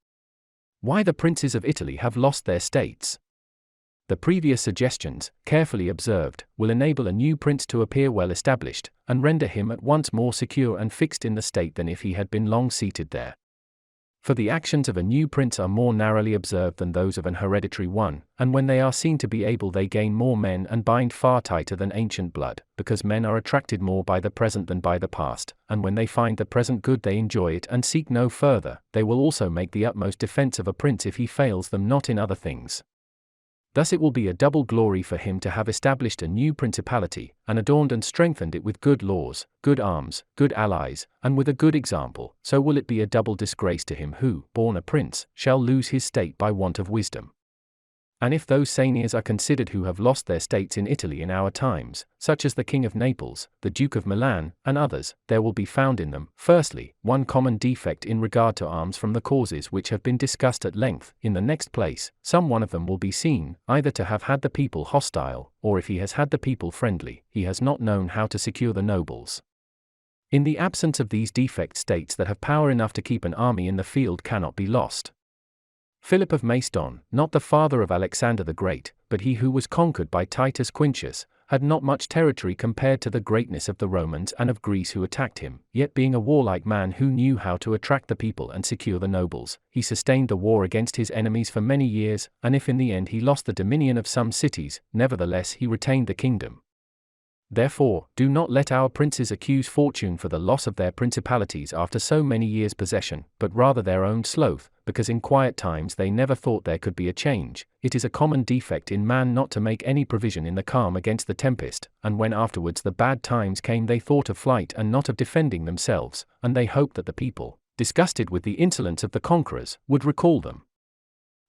Why the princes of Italy have lost their states. The previous suggestions, carefully observed, will enable a new prince to appear well established, and render him at once more secure and fixed in the state than if he had been long seated there. For the actions of a new prince are more narrowly observed than those of an hereditary one, and when they are seen to be able they gain more men and bind far tighter than ancient blood, because men are attracted more by the present than by the past, and when they find the present good they enjoy it and seek no further. They will also make the utmost defense of a prince if he fails them not in other things. Thus it will be a double glory for him to have established a new principality, and adorned and strengthened it with good laws, good arms, good allies, and with a good example. So will it be a double disgrace to him who, born a prince, shall lose his state by want of wisdom. And if those Saniers are considered who have lost their states in Italy in our times, such as the King of Naples, the Duke of Milan, and others, there will be found in them, firstly, one common defect in regard to arms from the causes which have been discussed at length. In the next place, some one of them will be seen, either to have had the people hostile, or if he has had the people friendly, he has not known how to secure the nobles. In the absence of these defects, states that have power enough to keep an army in the field cannot be lost. Philip of Macedon, not the father of Alexander the Great, but he who was conquered by Titus Quintius, had not much territory compared to the greatness of the Romans and of Greece who attacked him, yet being a warlike man who knew how to attract the people and secure the nobles, he sustained the war against his enemies for many years, and if in the end he lost the dominion of some cities, nevertheless he retained the kingdom. Therefore, do not let our princes accuse fortune for the loss of their principalities after so many years' possession, but rather their own sloth, because in quiet times they never thought there could be a change. It is a common defect in man not to make any provision in the calm against the tempest, and when afterwards the bad times came they thought of flight and not of defending themselves, and they hoped that the people, disgusted with the insolence of the conquerors, would recall them.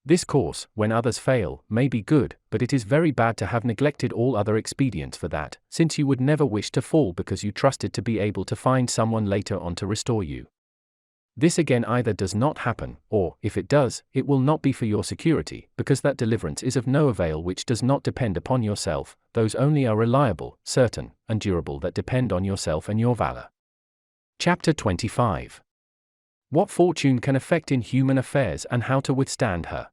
This course, when others fail, may be good, but it is very bad to have neglected all other expedients for that, since you would never wish to fall because you trusted to be able to find someone later on to restore you. This again either does not happen, or, if it does, it will not be for your security, because that deliverance is of no avail which does not depend upon yourself. Those only are reliable, certain, and durable that depend on yourself and your valor. Chapter 25. What fortune can effect in human affairs and how to withstand her.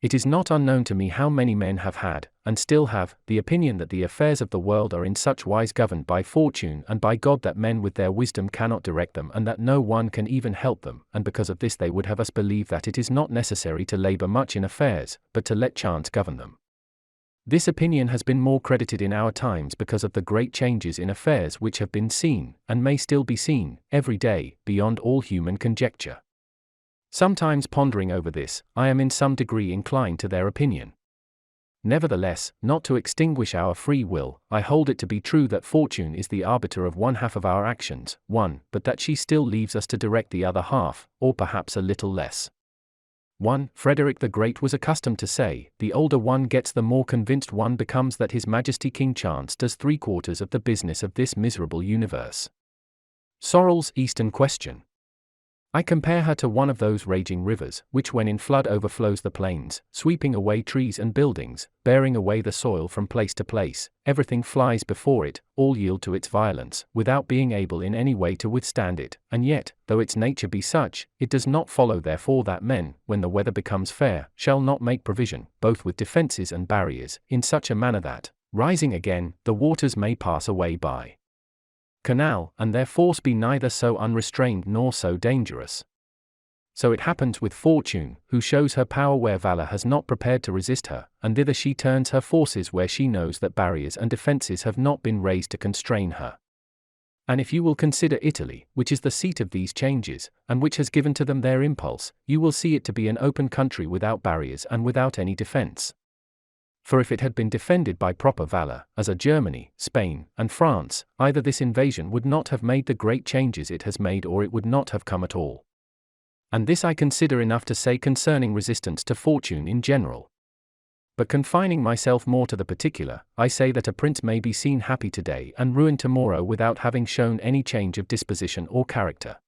It is not unknown to me how many men have had, and still have, the opinion that the affairs of the world are in such wise governed by fortune and by God that men with their wisdom cannot direct them and that no one can even help them, and because of this they would have us believe that it is not necessary to labor much in affairs, but to let chance govern them. This opinion has been more credited in our times because of the great changes in affairs which have been seen, and may still be seen, every day, beyond all human conjecture. Sometimes pondering over this, I am in some degree inclined to their opinion. Nevertheless, not to extinguish our free will, I hold it to be true that fortune is the arbiter of one half of our actions, but that she still leaves us to direct the other half, or perhaps a little less. 1. Frederick the Great was accustomed to say, the older one gets the more convinced one becomes that His Majesty King Chance does 3/4 of the business of this miserable universe. Sorrel's Eastern Question. I compare her to one of those raging rivers, which when in flood overflows the plains, sweeping away trees and buildings, bearing away the soil from place to place, everything flies before it, all yield to its violence, without being able in any way to withstand it, and yet, though its nature be such, it does not follow therefore that men, when the weather becomes fair, shall not make provision, both with defences and barriers, in such a manner that, rising again, the waters may pass away by canal, and their force be neither so unrestrained nor so dangerous. So it happens with Fortune, who shows her power where valor has not prepared to resist her, and thither she turns her forces where she knows that barriers and defences have not been raised to constrain her. And if you will consider Italy, which is the seat of these changes, and which has given to them their impulse, you will see it to be an open country without barriers and without any defense. For if it had been defended by proper valor, as are Germany, Spain, and France, either this invasion would not have made the great changes it has made, or it would not have come at all. And this I consider enough to say concerning resistance to fortune in general. But confining myself more to the particular, I say that a prince may be seen happy today and ruined tomorrow without having shown any change of disposition or character.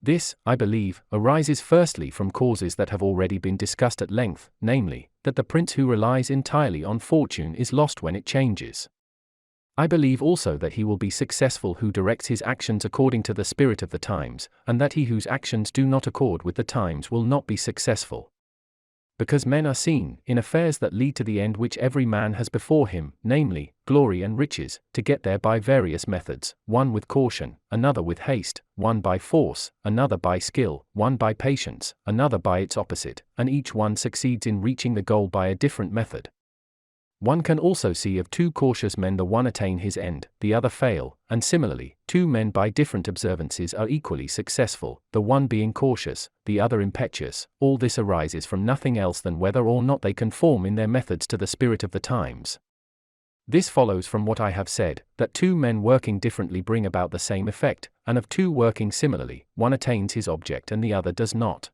This, I believe, arises firstly from causes that have already been discussed at length, namely, that the prince who relies entirely on fortune is lost when it changes. I believe also that he will be successful who directs his actions according to the spirit of the times, and that he whose actions do not accord with the times will not be successful. Because men are seen, in affairs that lead to the end which every man has before him, namely, glory and riches, to get there by various methods, one with caution, another with haste, one by force, another by skill, one by patience, another by its opposite, and each one succeeds in reaching the goal by a different method. One can also see of two cautious men the one attain his end, the other fail, and similarly, two men by different observances are equally successful, the one being cautious, the other impetuous. All this arises from nothing else than whether or not they conform in their methods to the spirit of the times. This follows from what I have said, that two men working differently bring about the same effect, and of two working similarly, one attains his object and the other does not.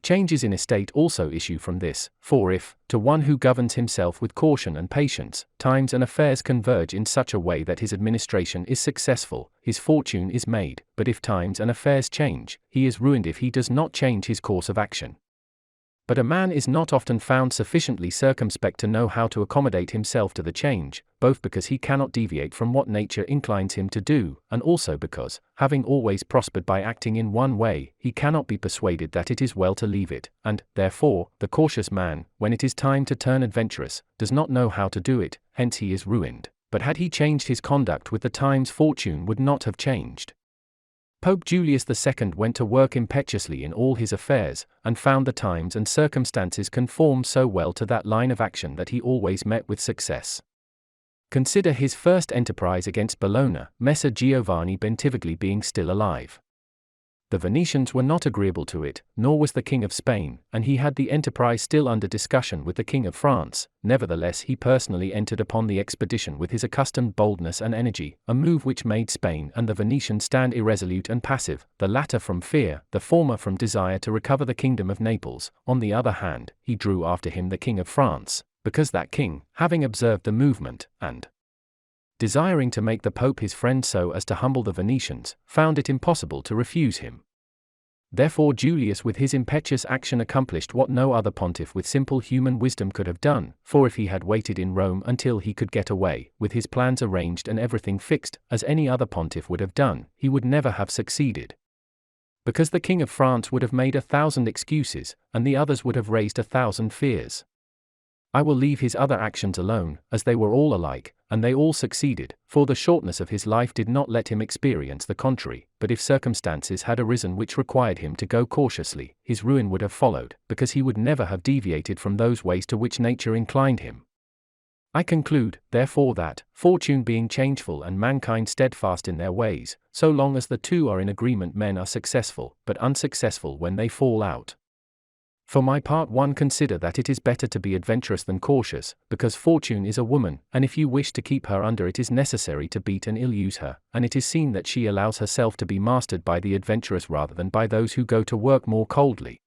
Changes in estate also issue from this, for if, to one who governs himself with caution and patience, times and affairs converge in such a way that his administration is successful, his fortune is made, but if times and affairs change, he is ruined if he does not change his course of action. But a man is not often found sufficiently circumspect to know how to accommodate himself to the change, both because he cannot deviate from what nature inclines him to do, and also because, having always prospered by acting in one way, he cannot be persuaded that it is well to leave it, and, therefore, the cautious man, when it is time to turn adventurous, does not know how to do it, hence he is ruined. But had he changed his conduct with the times, fortune would not have changed. Pope Julius II went to work impetuously in all his affairs, and found the times and circumstances conform so well to that line of action that he always met with success. Consider his first enterprise against Bologna, Messer Giovanni Bentivogli being still alive. The Venetians were not agreeable to it, nor was the King of Spain, and he had the enterprise still under discussion with the King of France. Nevertheless, he personally entered upon the expedition with his accustomed boldness and energy, a move which made Spain and the Venetians stand irresolute and passive, the latter from fear, the former from desire to recover the kingdom of Naples. On the other hand, he drew after him the King of France, because that king, having observed the movement, and desiring to make the Pope his friend so as to humble the Venetians, found it impossible to refuse him. Therefore Julius with his impetuous action accomplished what no other pontiff with simple human wisdom could have done, for if he had waited in Rome until he could get away, with his plans arranged and everything fixed, as any other pontiff would have done, he would never have succeeded. Because the King of France would have made 1,000 excuses, and the others would have raised 1,000 fears. I will leave his other actions alone, as they were all alike, and they all succeeded, for the shortness of his life did not let him experience the contrary. But if circumstances had arisen which required him to go cautiously, his ruin would have followed, because he would never have deviated from those ways to which nature inclined him. I conclude, therefore, that, fortune being changeful and mankind steadfast in their ways, so long as the two are in agreement men are successful, but unsuccessful when they fall out. For my part, one consider that it is better to be adventurous than cautious, because fortune is a woman, and if you wish to keep her under it is necessary to beat and ill-use her, and it is seen that she allows herself to be mastered by the adventurous rather than by those who go to work more coldly.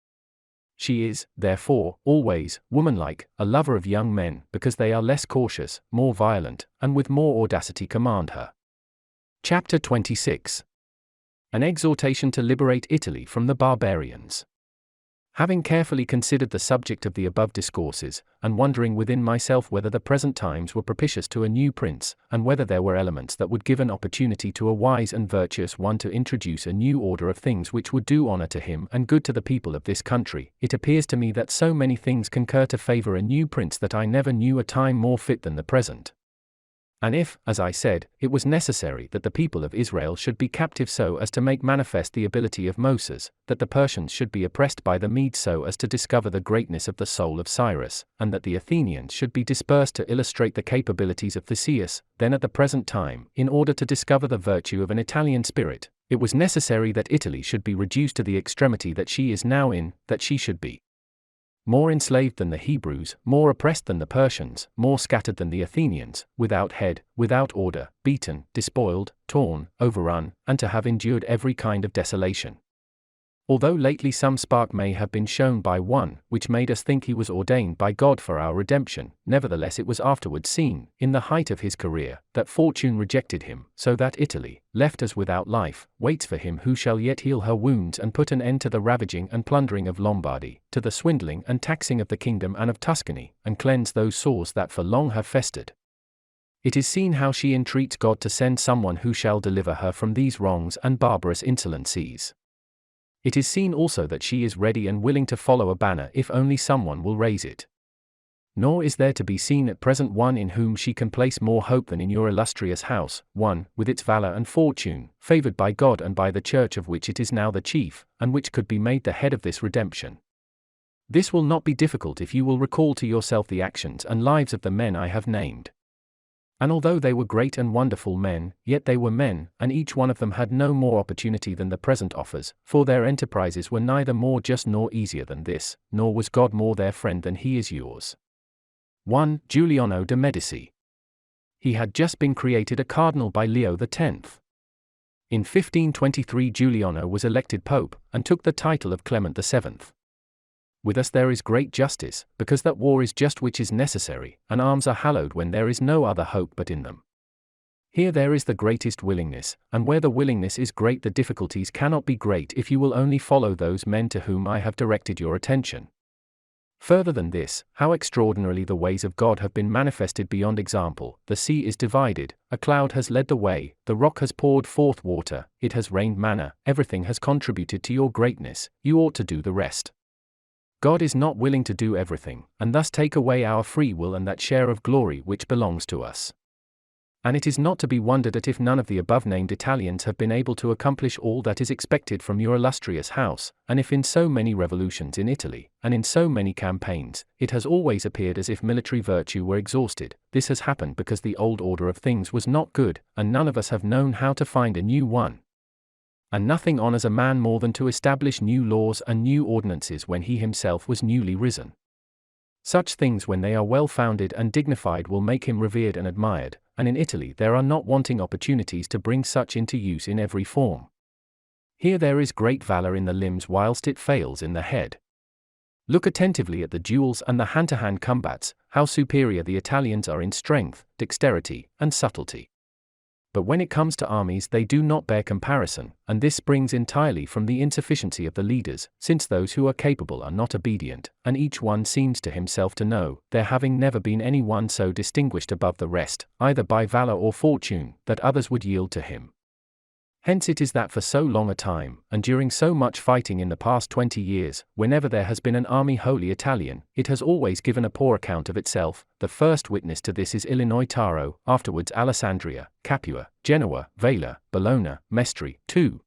She is, therefore, always, womanlike, a lover of young men, because they are less cautious, more violent, and with more audacity command her. Chapter 26. An exhortation to liberate Italy from the barbarians. Having carefully considered the subject of the above discourses, and wondering within myself whether the present times were propitious to a new prince, and whether there were elements that would give an opportunity to a wise and virtuous one to introduce a new order of things which would do honor to him and good to the people of this country, it appears to me that so many things concur to favor a new prince that I never knew a time more fit than the present. And if, as I said, it was necessary that the people of Israel should be captive so as to make manifest the ability of Moses, that the Persians should be oppressed by the Medes so as to discover the greatness of the soul of Cyrus, and that the Athenians should be dispersed to illustrate the capabilities of Theseus, then at the present time, in order to discover the virtue of an Italian spirit, it was necessary that Italy should be reduced to the extremity that she is now in, that she should be more enslaved than the Hebrews, more oppressed than the Persians, more scattered than the Athenians, without head, without order, beaten, despoiled, torn, overrun, and to have endured every kind of desolation. Although lately some spark may have been shown by one, which made us think he was ordained by God for our redemption, nevertheless it was afterwards seen, in the height of his career, that fortune rejected him, so that Italy, left as without life, waits for him who shall yet heal her wounds and put an end to the ravaging and plundering of Lombardy, to the swindling and taxing of the kingdom and of Tuscany, and cleanse those sores that for long have festered. It is seen how she entreats God to send someone who shall deliver her from these wrongs and barbarous insolencies. It is seen also that she is ready and willing to follow a banner if only someone will raise it. Nor is there to be seen at present one in whom she can place more hope than in your illustrious house, one, with its valor and fortune, favored by God and by the church of which it is now the chief, and which could be made the head of this redemption. This will not be difficult if you will recall to yourself the actions and lives of the men I have named. And although they were great and wonderful men, yet they were men, and each one of them had no more opportunity than the present offers, for their enterprises were neither more just nor easier than this, nor was God more their friend than he is yours. 1. Giuliano de' Medici. He had just been created a cardinal by Leo X. In 1523 Giuliano was elected pope, and took the title of Clement VII. With us there is great justice, because that war is just which is necessary, and arms are hallowed when there is no other hope but in them. Here there is the greatest willingness, and where the willingness is great the difficulties cannot be great if you will only follow those men to whom I have directed your attention. Further than this, how extraordinarily the ways of God have been manifested beyond example. The sea is divided, a cloud has led the way, the rock has poured forth water, it has rained manna, everything has contributed to your greatness, you ought to do the rest. God is not willing to do everything, and thus take away our free will and that share of glory which belongs to us. And it is not to be wondered at if none of the above-named Italians have been able to accomplish all that is expected from your illustrious house, and if in so many revolutions in Italy, and in so many campaigns, it has always appeared as if military virtue were exhausted. This has happened because the old order of things was not good, and none of us have known how to find a new one. And nothing honors a man more than to establish new laws and new ordinances when he himself was newly risen. Such things when they are well founded and dignified will make him revered and admired, and in Italy there are not wanting opportunities to bring such into use in every form. Here there is great valor in the limbs whilst it fails in the head. Look attentively at the duels and the hand-to-hand combats, how superior the Italians are in strength, dexterity, and subtlety. But when it comes to armies they do not bear comparison, and this springs entirely from the insufficiency of the leaders, since those who are capable are not obedient, and each one seems to himself to know, there having never been any one so distinguished above the rest, either by valor or fortune, that others would yield to him. Hence it is that for so long a time, and during so much fighting in the past 20 years, whenever there has been an army wholly Italian, it has always given a poor account of itself. The first witness to this is Illinois Taro, afterwards Alessandria, Capua, Genoa, Vela, Bologna, Mestre. 2.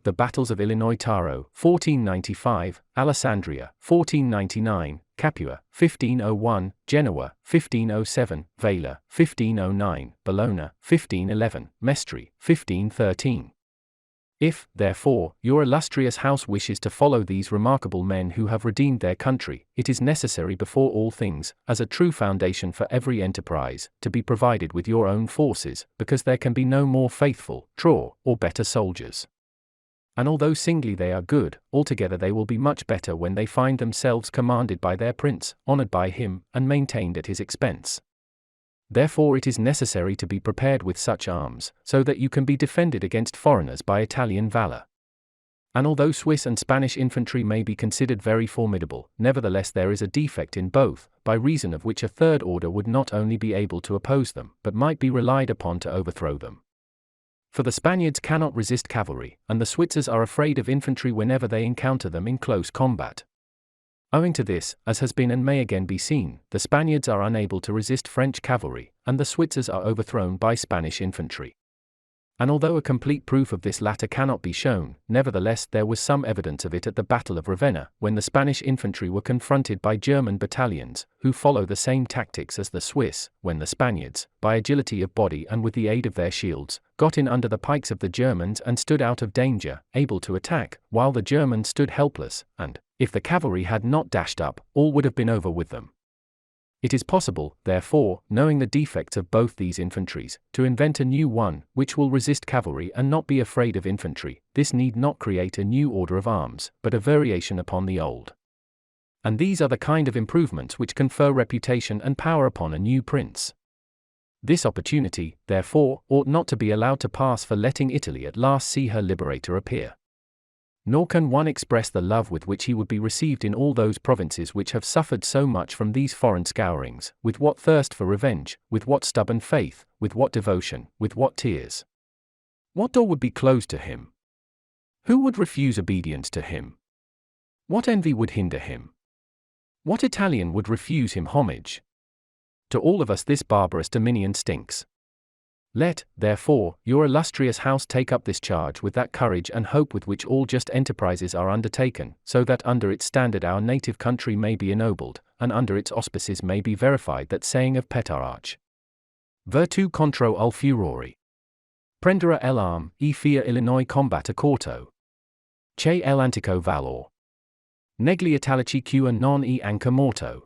The battles of Illinois Taro, 1495, Alessandria, 1499, Capua, 1501, Genoa, 1507, Vela, 1509, Bologna, 1511, Mestre, 1513. If, therefore, your illustrious house wishes to follow these remarkable men who have redeemed their country, it is necessary before all things, as a true foundation for every enterprise, to be provided with your own forces, because there can be no more faithful, truer, or better soldiers. And although singly they are good, altogether they will be much better when they find themselves commanded by their prince, honored by him, and maintained at his expense. Therefore it is necessary to be prepared with such arms, so that you can be defended against foreigners by Italian valor. And although Swiss and Spanish infantry may be considered very formidable, nevertheless there is a defect in both, by reason of which a third order would not only be able to oppose them, but might be relied upon to overthrow them. For the Spaniards cannot resist cavalry, and the Switzers are afraid of infantry whenever they encounter them in close combat. Owing to this, as has been and may again be seen, the Spaniards are unable to resist French cavalry, and the Switzers are overthrown by Spanish infantry. And although a complete proof of this latter cannot be shown, nevertheless there was some evidence of it at the Battle of Ravenna, when the Spanish infantry were confronted by German battalions, who follow the same tactics as the Swiss, when the Spaniards, by agility of body and with the aid of their shields, got in under the pikes of the Germans and stood out of danger, able to attack, while the Germans stood helpless, and, if the cavalry had not dashed up, all would have been over with them. It is possible, therefore, knowing the defects of both these infantries, to invent a new one, which will resist cavalry and not be afraid of infantry. This need not create a new order of arms, but a variation upon the old. And these are the kind of improvements which confer reputation and power upon a new prince. This opportunity, therefore, ought not to be allowed to pass for letting Italy at last see her liberator appear. Nor can one express the love with which he would be received in all those provinces which have suffered so much from these foreign scourings, with what thirst for revenge, with what stubborn faith, with what devotion, with what tears. What door would be closed to him? Who would refuse obedience to him? What envy would hinder him? What Italian would refuse him homage? To all of us this barbarous dominion stinks. Let, therefore, your illustrious house take up this charge with that courage and hope with which all just enterprises are undertaken, so that under its standard our native country may be ennobled, and under its auspices may be verified that saying of Petrarch. Virtu contro al furore. Prendere l'arme, e fier Illinois combatter corto. Che l'antico valor. Negli italici cua non e anche morto.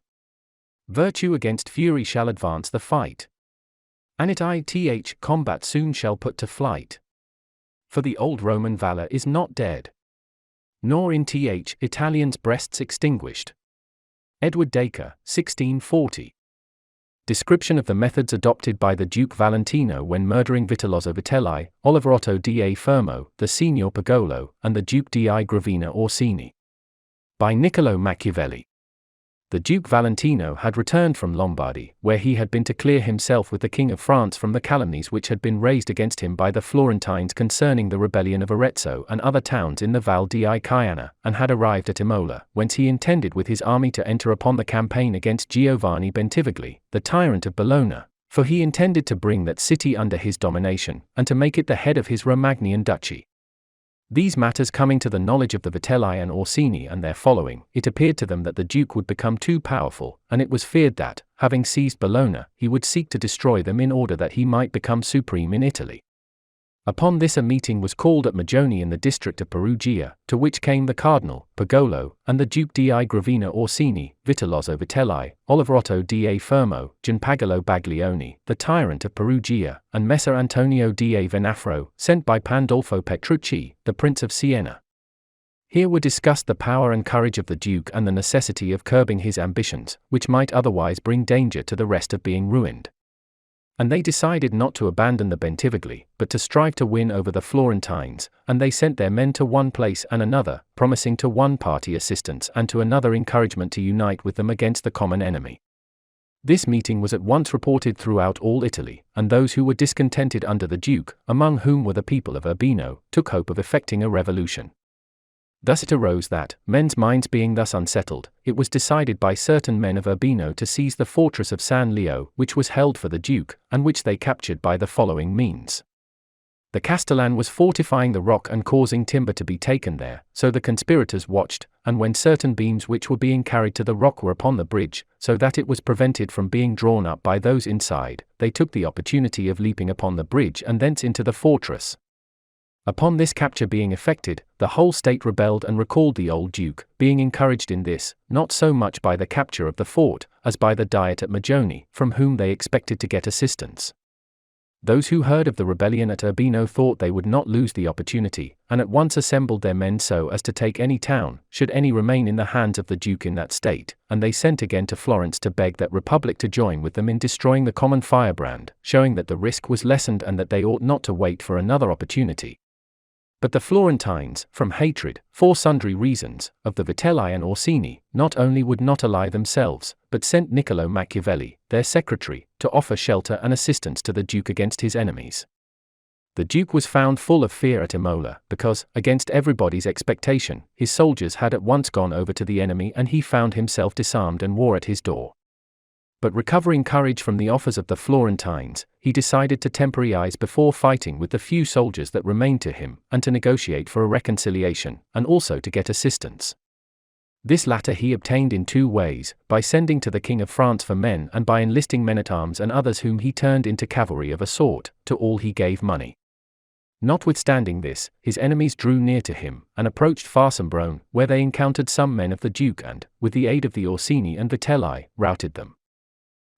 Virtue against fury shall advance the fight. And ith combat soon shall put to flight. For the old Roman valor is not dead. Nor in Italians' breasts extinguished. Edward Dacre, 1640. Description of the methods adopted by the Duke Valentino when murdering Vitellozzo Vitelli, Oliverotto da Fermo, the Signor Pagolo, and the Duke di Gravina Orsini. By Niccolò Machiavelli. The Duke Valentino had returned from Lombardy, where he had been to clear himself with the King of France from the calumnies which had been raised against him by the Florentines concerning the rebellion of Arezzo and other towns in the Val di Chiana, and had arrived at Imola, whence he intended with his army to enter upon the campaign against Giovanni Bentivogli, the tyrant of Bologna, for he intended to bring that city under his domination, and to make it the head of his Romagnian duchy. These matters coming to the knowledge of the Vitelli and Orsini and their following, it appeared to them that the Duke would become too powerful, and it was feared that, having seized Bologna, he would seek to destroy them in order that he might become supreme in Italy. Upon this a meeting was called at Magione in the district of Perugia, to which came the Cardinal, Pagolo, and the Duke di Gravina Orsini, Vitellozzo Vitelli, Oliverotto da Fermo, Gianpagolo Baglioni, the tyrant of Perugia, and Messer Antonio da Venafro, sent by Pandolfo Petrucci, the Prince of Siena. Here were discussed the power and courage of the Duke and the necessity of curbing his ambitions, which might otherwise bring danger to the rest of being ruined. And they decided not to abandon the Bentivogli, but to strive to win over the Florentines, and they sent their men to one place and another, promising to one party assistance and to another encouragement to unite with them against the common enemy. This meeting was at once reported throughout all Italy, and those who were discontented under the Duke, among whom were the people of Urbino, took hope of effecting a revolution. Thus it arose that, men's minds being thus unsettled, it was decided by certain men of Urbino to seize the fortress of San Leo, which was held for the Duke, and which they captured by the following means. The Castellan was fortifying the rock and causing timber to be taken there, so the conspirators watched, and when certain beams which were being carried to the rock were upon the bridge, so that it was prevented from being drawn up by those inside, they took the opportunity of leaping upon the bridge and thence into the fortress. Upon this capture being effected, the whole state rebelled and recalled the old Duke, being encouraged in this, not so much by the capture of the fort, as by the Diet at Magione, from whom they expected to get assistance. Those who heard of the rebellion at Urbino thought they would not lose the opportunity, and at once assembled their men so as to take any town, should any remain in the hands of the Duke in that state, and they sent again to Florence to beg that Republic to join with them in destroying the common firebrand, showing that the risk was lessened and that they ought not to wait for another opportunity. But the Florentines, from hatred, for sundry reasons, of the Vitelli and Orsini, not only would not ally themselves, but sent Niccolò Machiavelli, their secretary, to offer shelter and assistance to the Duke against his enemies. The Duke was found full of fear at Imola, because, against everybody's expectation, his soldiers had at once gone over to the enemy and he found himself disarmed and war at his door. But recovering courage from the offers of the Florentines, he decided to temporize before fighting with the few soldiers that remained to him, and to negotiate for a reconciliation, and also to get assistance. This latter he obtained in two ways, by sending to the King of France for men and by enlisting men-at-arms and others whom he turned into cavalry of a sort, to all he gave money. Notwithstanding this, his enemies drew near to him, and approached Farsombrone, where they encountered some men of the Duke and, with the aid of the Orsini and Vitelli, routed them.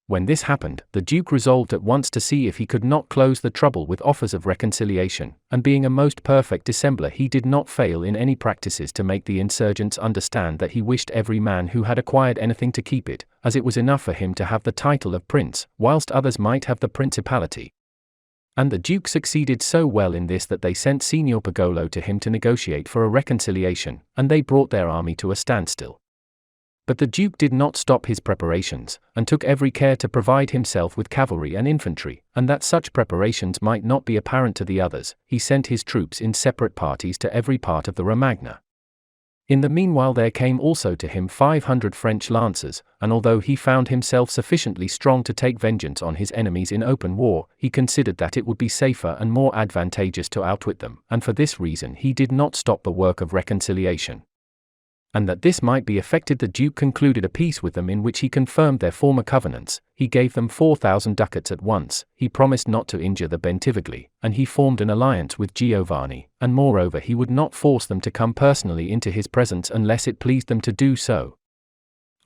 When this happened, the Duke resolved at once to see if he could not close the trouble with offers of reconciliation, and being a most perfect dissembler he did not fail in any practices to make the insurgents understand that he wished every man who had acquired anything to keep it, as it was enough for him to have the title of prince, whilst others might have the principality. And the Duke succeeded so well in this that they sent Signor Pagolo to him to negotiate for a reconciliation, and they brought their army to a standstill. But the Duke did not stop his preparations, and took every care to provide himself with cavalry and infantry, and that such preparations might not be apparent to the others, he sent his troops in separate parties to every part of the Romagna. In the meanwhile there came also to him 500 French lancers, and although he found himself sufficiently strong to take vengeance on his enemies in open war, he considered that it would be safer and more advantageous to outwit them, and for this reason he did not stop the work of reconciliation. And that this might be effected the Duke concluded a peace with them in which he confirmed their former covenants, he gave them 4,000 ducats at once, he promised not to injure the Bentivogli, and he formed an alliance with Giovanni, and moreover he would not force them to come personally into his presence unless it pleased them to do so.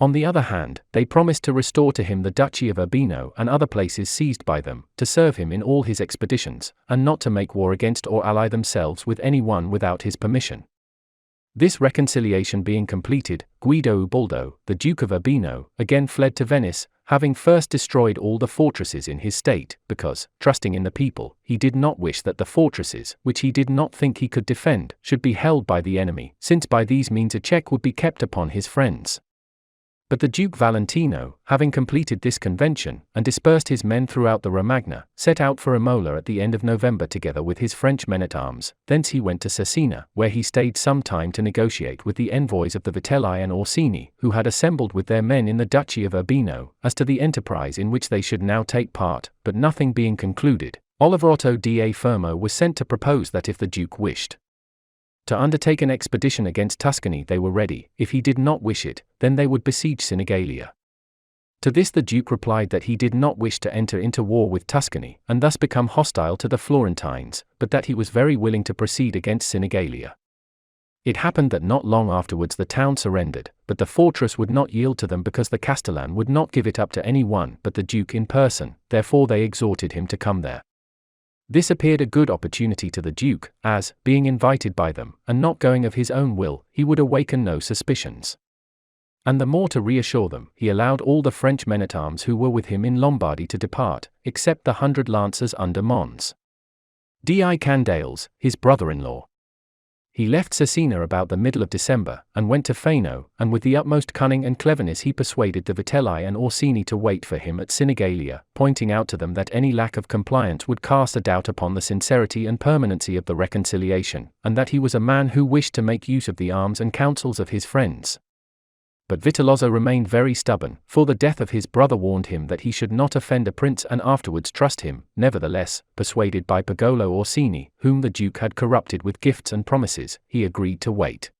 On the other hand, they promised to restore to him the Duchy of Urbino and other places seized by them, to serve him in all his expeditions, and not to make war against or ally themselves with any one without his permission. This reconciliation being completed, Guido Ubaldo, the Duke of Urbino, again fled to Venice, having first destroyed all the fortresses in his state, because, trusting in the people, he did not wish that the fortresses, which he did not think he could defend, should be held by the enemy, since by these means a check would be kept upon his friends. But the Duke Valentino, having completed this convention, and dispersed his men throughout the Romagna, set out for Imola at the end of November together with his French men-at-arms. Thence he went to Cesena, where he stayed some time to negotiate with the envoys of the Vitelli and Orsini, who had assembled with their men in the Duchy of Urbino, as to the enterprise in which they should now take part, but nothing being concluded, Oliverotto da Fermo was sent to propose that if the Duke wished to undertake an expedition against Tuscany they were ready, if he did not wish it, then they would besiege Sinigalia. To this the Duke replied that he did not wish to enter into war with Tuscany, and thus become hostile to the Florentines, but that he was very willing to proceed against Sinigalia. It happened that not long afterwards the town surrendered, but the fortress would not yield to them because the Castellan would not give it up to any one but the Duke in person, therefore they exhorted him to come there. This appeared a good opportunity to the Duke, as, being invited by them, and not going of his own will, he would awaken no suspicions. And the more to reassure them, he allowed all the French men-at-arms who were with him in Lombardy to depart, except the 100 lancers under Mons. di Candales, his brother-in-law. He left Cesena about the middle of December, and went to Fano, and with the utmost cunning and cleverness he persuaded the Vitelli and Orsini to wait for him at Sinigalia, pointing out to them that any lack of compliance would cast a doubt upon the sincerity and permanency of the reconciliation, and that he was a man who wished to make use of the arms and counsels of his friends. But Vitellozzo remained very stubborn, for the death of his brother warned him that he should not offend a prince and afterwards trust him. Nevertheless, persuaded by Pagolo Orsini, whom the Duke had corrupted with gifts and promises, he agreed to wait.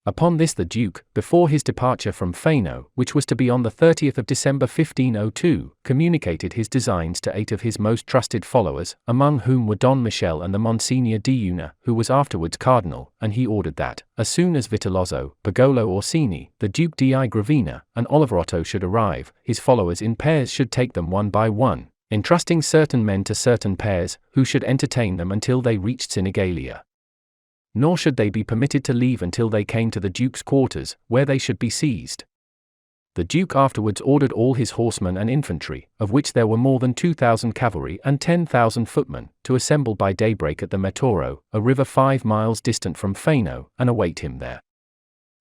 Upon this the Duke, before his departure from Fano, which was to be on the 30th of December 1502, communicated his designs to 8 of his most trusted followers, among whom were Don Michele and the Monsignor di Una, who was afterwards cardinal, and he ordered that, as soon as Vitellozzo, Pagolo Orsini, the Duke di Gravina, and Oliverotto should arrive, his followers in pairs should take them one by one, entrusting certain men to certain pairs, who should entertain them until they reached Sinigalia. Nor should they be permitted to leave until they came to the Duke's quarters, where they should be seized. The Duke afterwards ordered all his horsemen and infantry, of which there were more than 2,000 cavalry and 10,000 footmen, to assemble by daybreak at the Metoro, a river 5 miles distant from Fano, and await him there.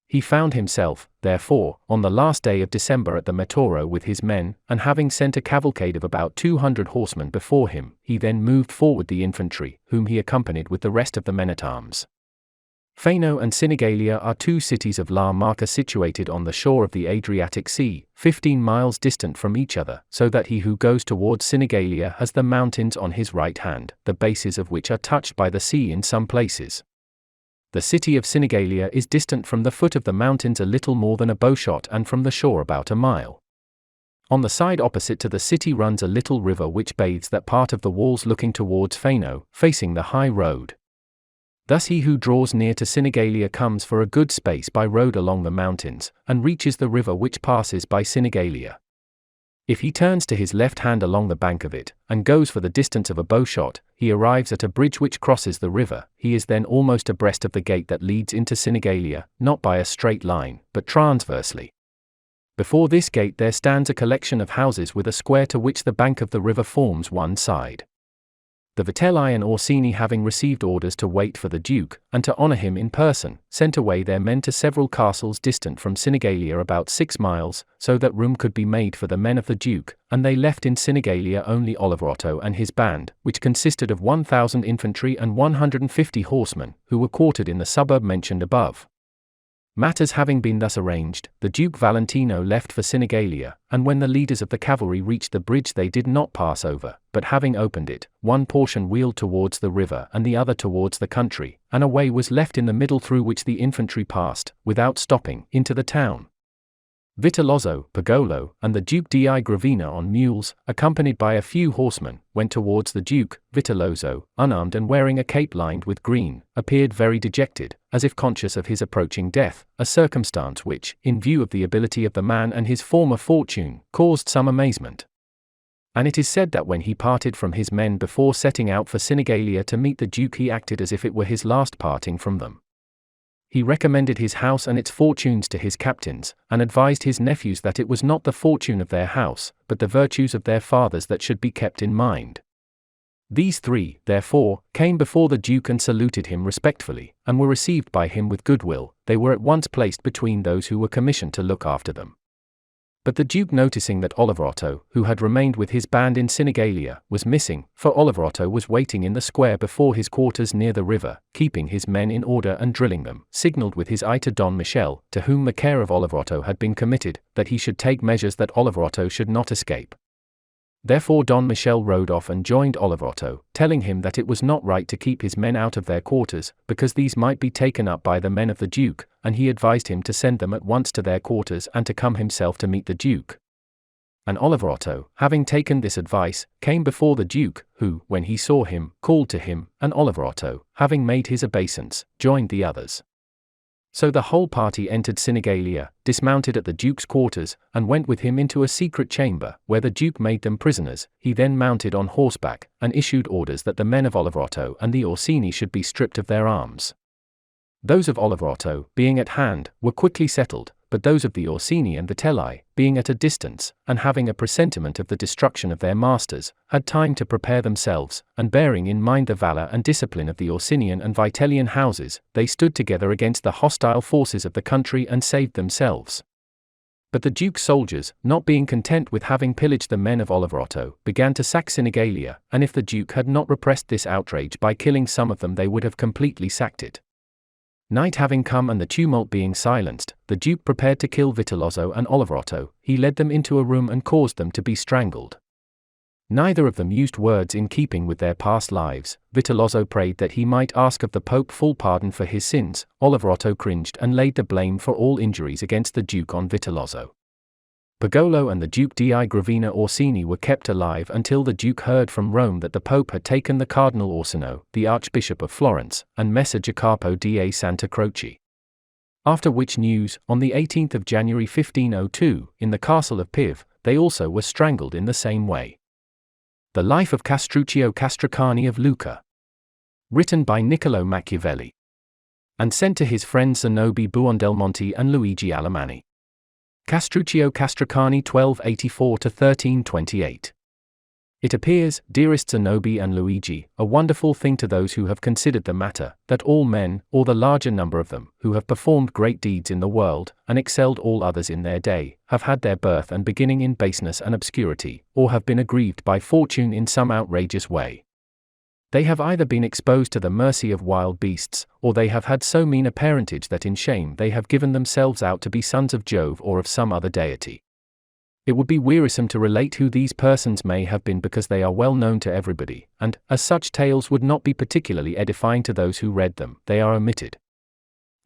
He found himself, therefore, on the last day of December at the Metoro with his men, and having sent a cavalcade of about 200 horsemen before him, he then moved forward the infantry, whom he accompanied with the rest of the men-at-arms. Fano and Sinigalia are 2 cities of La Marca situated on the shore of the Adriatic Sea, 15 miles distant from each other, so that he who goes towards Sinigalia has the mountains on his right hand, the bases of which are touched by the sea in some places. The city of Sinigalia is distant from the foot of the mountains a little more than a bowshot and from the shore about a mile. On the side opposite to the city runs a little river which bathes that part of the walls looking towards Fano, facing the high road. Thus he who draws near to Sinigalia comes for a good space by road along the mountains, and reaches the river which passes by Sinigalia. If he turns to his left hand along the bank of it, and goes for the distance of a bowshot, he arrives at a bridge which crosses the river. He is then almost abreast of the gate that leads into Sinigalia, not by a straight line, but transversely. Before this gate there stands a collection of houses with a square to which the bank of the river forms one side. The Vitelli and Orsini, having received orders to wait for the Duke, and to honor him in person, sent away their men to several castles distant from Sinigalia about 6 miles, so that room could be made for the men of the Duke, and they left in Sinigalia only Oliverotto and his band, which consisted of 1,000 infantry and 150 horsemen, who were quartered in the suburb mentioned above. Matters having been thus arranged, the Duke Valentino left for Sinigalia, and when the leaders of the cavalry reached the bridge they did not pass over, but having opened it, one portion wheeled towards the river and the other towards the country, and a way was left in the middle through which the infantry passed, without stopping, into the town. Vitellozzo, Pagolo, and the Duke di Gravina on mules, accompanied by a few horsemen, went towards the Duke. Vitellozzo, unarmed and wearing a cape lined with green, appeared very dejected, as if conscious of his approaching death, a circumstance which, in view of the ability of the man and his former fortune, caused some amazement. And it is said that when he parted from his men before setting out for Sinigalia to meet the Duke, he acted as if it were his last parting from them. He recommended his house and its fortunes to his captains, and advised his nephews that it was not the fortune of their house, but the virtues of their fathers that should be kept in mind. These 3, therefore, came before the Duke and saluted him respectfully, and were received by him with goodwill. They were at once placed between those who were commissioned to look after them. But the Duke, noticing that Oliverotto, who had remained with his band in Sinigalia, was missing, for Oliverotto was waiting in the square before his quarters near the river, keeping his men in order and drilling them, signalled with his eye to Don Michel, to whom the care of Oliverotto had been committed, that he should take measures that Oliverotto should not escape. Therefore Don Michel rode off and joined Oliverotto, telling him that it was not right to keep his men out of their quarters, because these might be taken up by the men of the Duke, and he advised him to send them at once to their quarters and to come himself to meet the Duke. And Oliverotto, having taken this advice, came before the Duke, who, when he saw him, called to him, and Oliverotto, having made his obeisance, joined the others. So the whole party entered Sinigalia, dismounted at the Duke's quarters, and went with him into a secret chamber, where the Duke made them prisoners. He then mounted on horseback, and issued orders that the men of Oliverotto and the Orsini should be stripped of their arms. Those of Oliverotto, being at hand, were quickly settled, but those of the Orsini and Vitelli, being at a distance, and having a presentiment of the destruction of their masters, had time to prepare themselves, and bearing in mind the valour and discipline of the Orsinian and Vitellian houses, they stood together against the hostile forces of the country and saved themselves. But the Duke's soldiers, not being content with having pillaged the men of Oliverotto, began to sack Sinigalia, and if the Duke had not repressed this outrage by killing some of them, they would have completely sacked it. Night having come and the tumult being silenced, the Duke prepared to kill Vitellozzo and Oliverotto. He led them into a room and caused them to be strangled. Neither of them used words in keeping with their past lives. Vitellozzo prayed that he might ask of the Pope full pardon for his sins. Oliverotto cringed and laid the blame for all injuries against the Duke on Vitellozzo. Pagolo and the Duke di Gravina Orsini were kept alive until the Duke heard from Rome that the Pope had taken the Cardinal Orsino, the Archbishop of Florence, and Messer Jacopo da Santa Croce. After which news, on the 18th of January 1502, in the castle of Pieve, they also were strangled in the same way. The Life of Castruccio Castracani of Lucca. Written by Niccolò Machiavelli. And sent to his friends Zanobi Buondelmonte and Luigi Alamanni. Castruccio Castracani 1284–1328. It appears, dearest Zanobi and Luigi, a wonderful thing to those who have considered the matter, that all men, or the larger number of them, who have performed great deeds in the world, and excelled all others in their day, have had their birth and beginning in baseness and obscurity, or have been aggrieved by fortune in some outrageous way. They have either been exposed to the mercy of wild beasts, or they have had so mean a parentage that in shame they have given themselves out to be sons of Jove or of some other deity. It would be wearisome to relate who these persons may have been because they are well known to everybody, and, as such tales would not be particularly edifying to those who read them, they are omitted.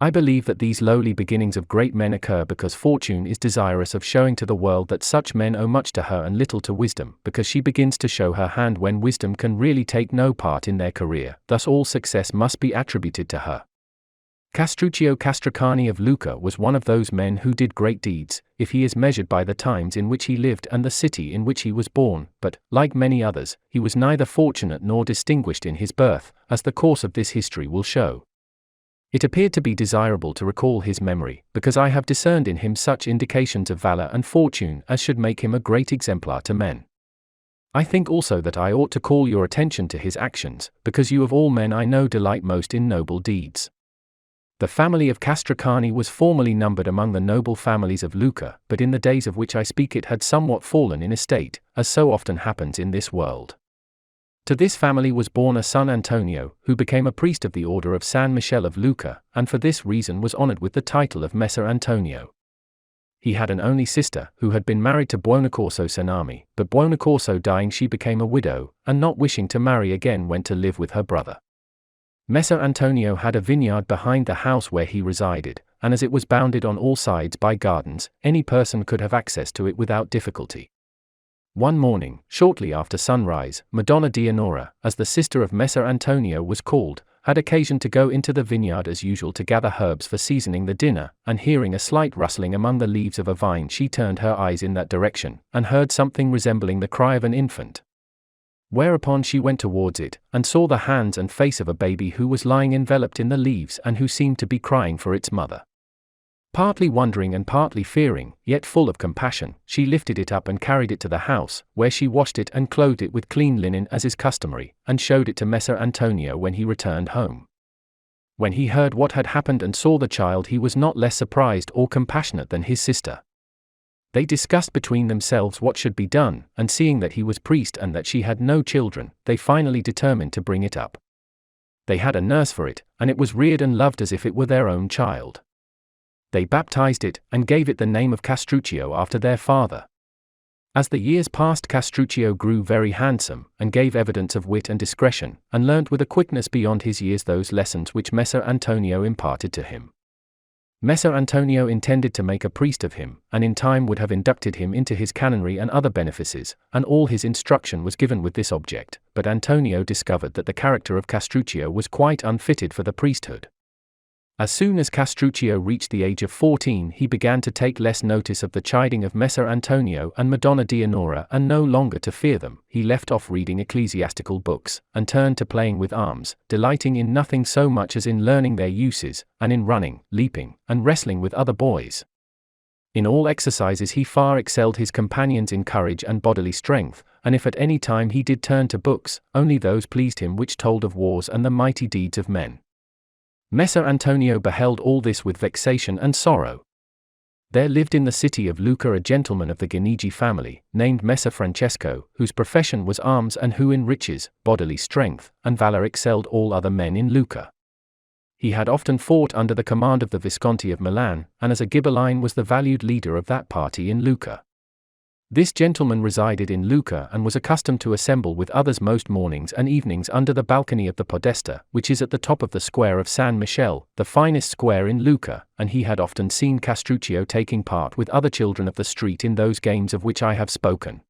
I believe that these lowly beginnings of great men occur because fortune is desirous of showing to the world that such men owe much to her and little to wisdom, because she begins to show her hand when wisdom can really take no part in their career, thus all success must be attributed to her. Castruccio Castracani of Lucca was one of those men who did great deeds, if he is measured by the times in which he lived and the city in which he was born, but, like many others, he was neither fortunate nor distinguished in his birth, as the course of this history will show. It appeared to be desirable to recall his memory, because I have discerned in him such indications of valor and fortune as should make him a great exemplar to men. I think also that I ought to call your attention to his actions, because you of all men I know delight most in noble deeds. The family of Castracani was formerly numbered among the noble families of Lucca, but in the days of which I speak it had somewhat fallen in estate, as so often happens in this world. To this family was born a son Antonio, who became a priest of the order of San Michele of Lucca, and for this reason was honored with the title of Messer Antonio. He had an only sister, who had been married to Buonaccorso Sanami, but Buonaccorso dying she became a widow, and not wishing to marry again went to live with her brother. Messer Antonio had a vineyard behind the house where he resided, and as it was bounded on all sides by gardens, any person could have access to it without difficulty. One morning, shortly after sunrise, Madonna Dianora, as the sister of Messer Antonio was called, had occasion to go into the vineyard as usual to gather herbs for seasoning the dinner, and hearing a slight rustling among the leaves of a vine she turned her eyes in that direction, and heard something resembling the cry of an infant. Whereupon she went towards it, and saw the hands and face of a baby who was lying enveloped in the leaves and who seemed to be crying for its mother. Partly wondering and partly fearing, yet full of compassion, she lifted it up and carried it to the house, where she washed it and clothed it with clean linen as is customary, and showed it to Messer Antonio when he returned home. When he heard what had happened and saw the child he was not less surprised or compassionate than his sister. They discussed between themselves what should be done, and seeing that he was priest and that she had no children, they finally determined to bring it up. They had a nurse for it, and it was reared and loved as if it were their own child. They baptized it, and gave it the name of Castruccio after their father. As the years passed Castruccio grew very handsome, and gave evidence of wit and discretion, and learnt with a quickness beyond his years those lessons which Messer Antonio imparted to him. Messer Antonio intended to make a priest of him, and in time would have inducted him into his canonry and other benefices, and all his instruction was given with this object, but Antonio discovered that the character of Castruccio was quite unfitted for the priesthood. As soon as Castruccio reached the age of 14 he began to take less notice of the chiding of Messer Antonio and Madonna Dianora, and no longer to fear them, he left off reading ecclesiastical books, and turned to playing with arms, delighting in nothing so much as in learning their uses, and in running, leaping, and wrestling with other boys. In all exercises he far excelled his companions in courage and bodily strength, and if at any time he did turn to books, only those pleased him which told of wars and the mighty deeds of men. Messer Antonio beheld all this with vexation and sorrow. There lived in the city of Lucca a gentleman of the Guinigi family, named Messer Francesco, whose profession was arms and who in riches, bodily strength, and valor excelled all other men in Lucca. He had often fought under the command of the Visconti of Milan, and as a Ghibelline was the valued leader of that party in Lucca. This gentleman resided in Lucca and was accustomed to assemble with others most mornings and evenings under the balcony of the Podesta, which is at the top of the square of San Michele, the finest square in Lucca, and he had often seen Castruccio taking part with other children of the street in those games of which I have spoken.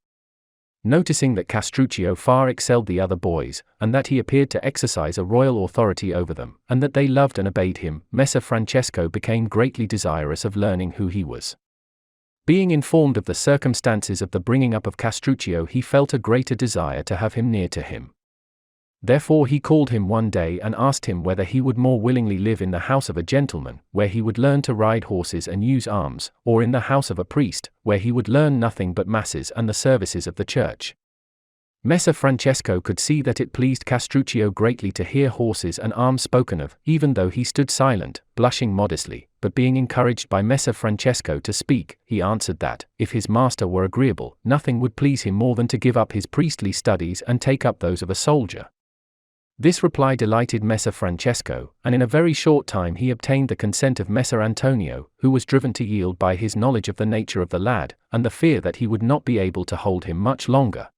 Noticing that Castruccio far excelled the other boys, and that he appeared to exercise a royal authority over them, and that they loved and obeyed him, Messer Francesco became greatly desirous of learning who he was. Being informed of the circumstances of the bringing up of Castruccio, he felt a greater desire to have him near to him. Therefore he called him one day and asked him whether he would more willingly live in the house of a gentleman, where he would learn to ride horses and use arms, or in the house of a priest, where he would learn nothing but masses and the services of the church. Messer Francesco could see that it pleased Castruccio greatly to hear horses and arms spoken of, even though he stood silent, blushing modestly, but being encouraged by Messer Francesco to speak, he answered that, if his master were agreeable, nothing would please him more than to give up his priestly studies and take up those of a soldier. This reply delighted Messer Francesco, and in a very short time he obtained the consent of Messer Antonio, who was driven to yield by his knowledge of the nature of the lad, and the fear that he would not be able to hold him much longer.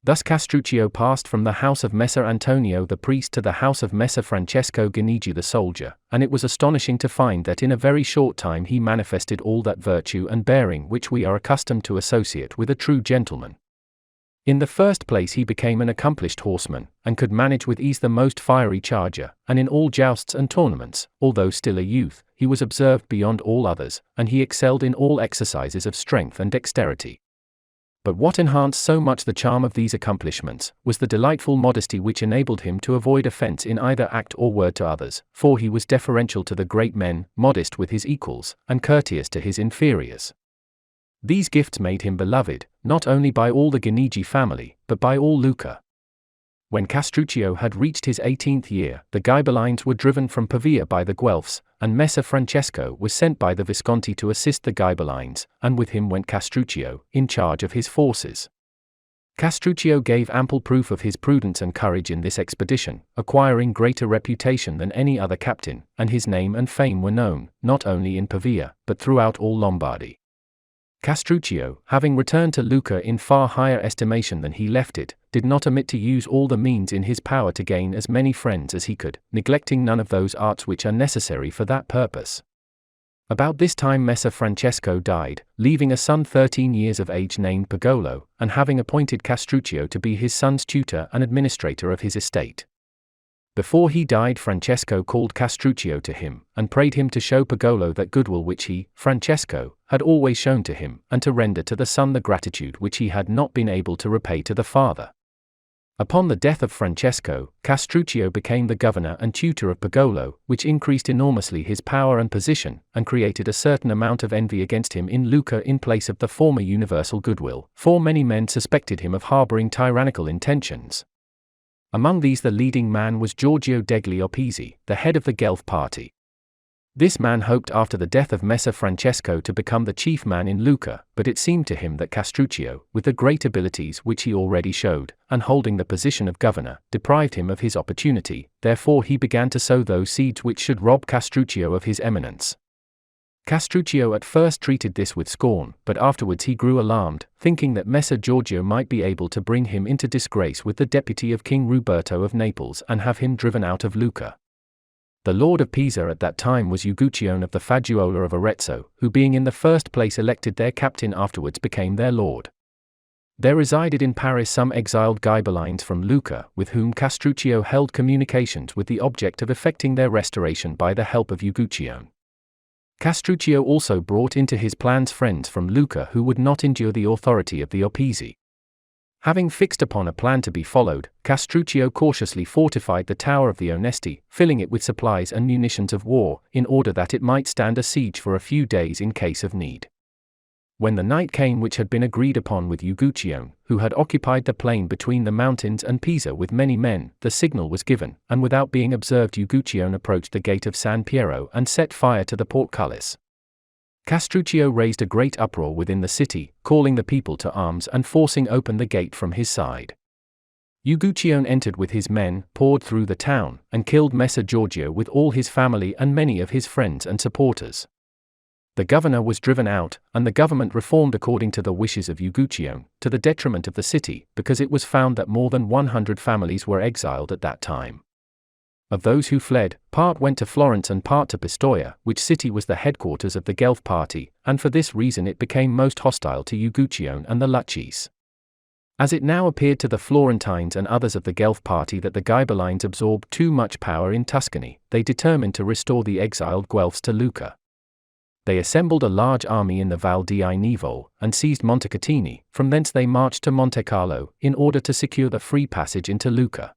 Thus Castruccio passed from the house of Messer Antonio the priest to the house of Messer Francesco Guinigi the soldier, and it was astonishing to find that in a very short time he manifested all that virtue and bearing which we are accustomed to associate with a true gentleman. In the first place he became an accomplished horseman, and could manage with ease the most fiery charger, and in all jousts and tournaments, although still a youth, he was observed beyond all others, and he excelled in all exercises of strength and dexterity. But what enhanced so much the charm of these accomplishments, was the delightful modesty which enabled him to avoid offense in either act or word to others, for he was deferential to the great men, modest with his equals, and courteous to his inferiors. These gifts made him beloved, not only by all the Guinigi family, but by all Lucca. When Castruccio had reached his 18th year, the Ghibellines were driven from Pavia by the Guelphs, and Messer Francesco was sent by the Visconti to assist the Ghibellines, and with him went Castruccio, in charge of his forces. Castruccio gave ample proof of his prudence and courage in this expedition, acquiring greater reputation than any other captain, and his name and fame were known, not only in Pavia, but throughout all Lombardy. Castruccio, having returned to Lucca in far higher estimation than he left it, did not omit to use all the means in his power to gain as many friends as he could, neglecting none of those arts which are necessary for that purpose. About this time Messer Francesco died, leaving a son 13 years of age named Pagolo, and having appointed Castruccio to be his son's tutor and administrator of his estate. Before he died, Francesco called Castruccio to him, and prayed him to show Pagolo that goodwill which he, Francesco, had always shown to him, and to render to the son the gratitude which he had not been able to repay to the father. Upon the death of Francesco, Castruccio became the governor and tutor of Pagolo, which increased enormously his power and position, and created a certain amount of envy against him in Lucca in place of the former universal goodwill, for many men suspected him of harboring tyrannical intentions. Among these the leading man was Giorgio degli Opizi, the head of the Guelph party. This man hoped after the death of Messer Francesco to become the chief man in Lucca, but it seemed to him that Castruccio, with the great abilities which he already showed, and holding the position of governor, deprived him of his opportunity, therefore he began to sow those seeds which should rob Castruccio of his eminence. Castruccio at first treated this with scorn, but afterwards he grew alarmed, thinking that Messer Giorgio might be able to bring him into disgrace with the deputy of King Ruberto of Naples and have him driven out of Lucca. The lord of Pisa at that time was Uguccione of the Fagiuola of Arezzo, who being in the first place elected their captain afterwards became their lord. There resided in Paris some exiled Ghibellines from Lucca, with whom Castruccio held communications with the object of effecting their restoration by the help of Uguccione. Castruccio also brought into his plans friends from Lucca who would not endure the authority of the Opizi. Having fixed upon a plan to be followed, Castruccio cautiously fortified the tower of the Onesti, filling it with supplies and munitions of war, in order that it might stand a siege for a few days in case of need. When the night came which had been agreed upon with Uguccione, who had occupied the plain between the mountains and Pisa with many men, the signal was given, and without being observed Uguccione approached the gate of San Piero and set fire to the portcullis. Castruccio raised a great uproar within the city, calling the people to arms and forcing open the gate from his side. Uguccione entered with his men, poured through the town, and killed Messer Giorgio with all his family and many of his friends and supporters. The governor was driven out, and the government reformed according to the wishes of Uguccione, to the detriment of the city, because it was found that more than 100 families were exiled at that time. Of those who fled, part went to Florence and part to Pistoia, which city was the headquarters of the Guelph party, and for this reason it became most hostile to Uguccione and the Lucchese. As it now appeared to the Florentines and others of the Guelph party that the Ghibellines absorbed too much power in Tuscany, they determined to restore the exiled Guelphs to Lucca. They assembled a large army in the Val di Nivo, and seized Montecatini. From thence they marched to Monte Carlo, in order to secure the free passage into Lucca.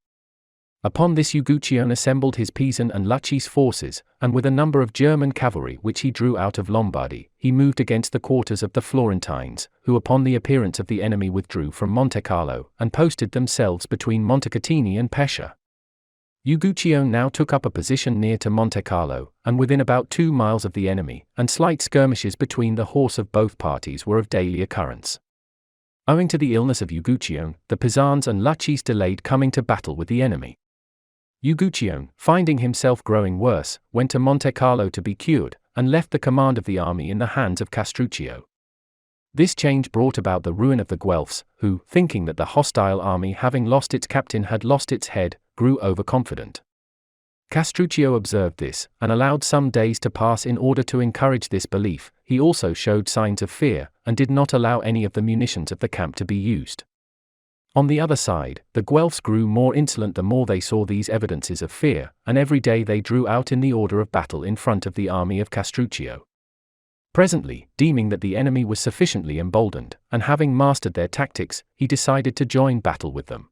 Upon this Uguccione assembled his Pisan and Lucchese forces, and with a number of German cavalry which he drew out of Lombardy, he moved against the quarters of the Florentines, who upon the appearance of the enemy withdrew from Monte Carlo, and posted themselves between Montecatini and Pescia. Uguccione now took up a position near to Monte Carlo, and within about 2 miles of the enemy, and slight skirmishes between the horse of both parties were of daily occurrence. Owing to the illness of Uguccione, the Pisans and Lucchese delayed coming to battle with the enemy. Uguccione, finding himself growing worse, went to Monte Carlo to be cured, and left the command of the army in the hands of Castruccio. This change brought about the ruin of the Guelphs, who, thinking that the hostile army having lost its captain had lost its head, grew overconfident. Castruccio observed this, and allowed some days to pass in order to encourage this belief. He also showed signs of fear, and did not allow any of the munitions of the camp to be used. On the other side, the Guelphs grew more insolent the more they saw these evidences of fear, and every day they drew out in the order of battle in front of the army of Castruccio. Presently, deeming that the enemy was sufficiently emboldened, and having mastered their tactics, he decided to join battle with them.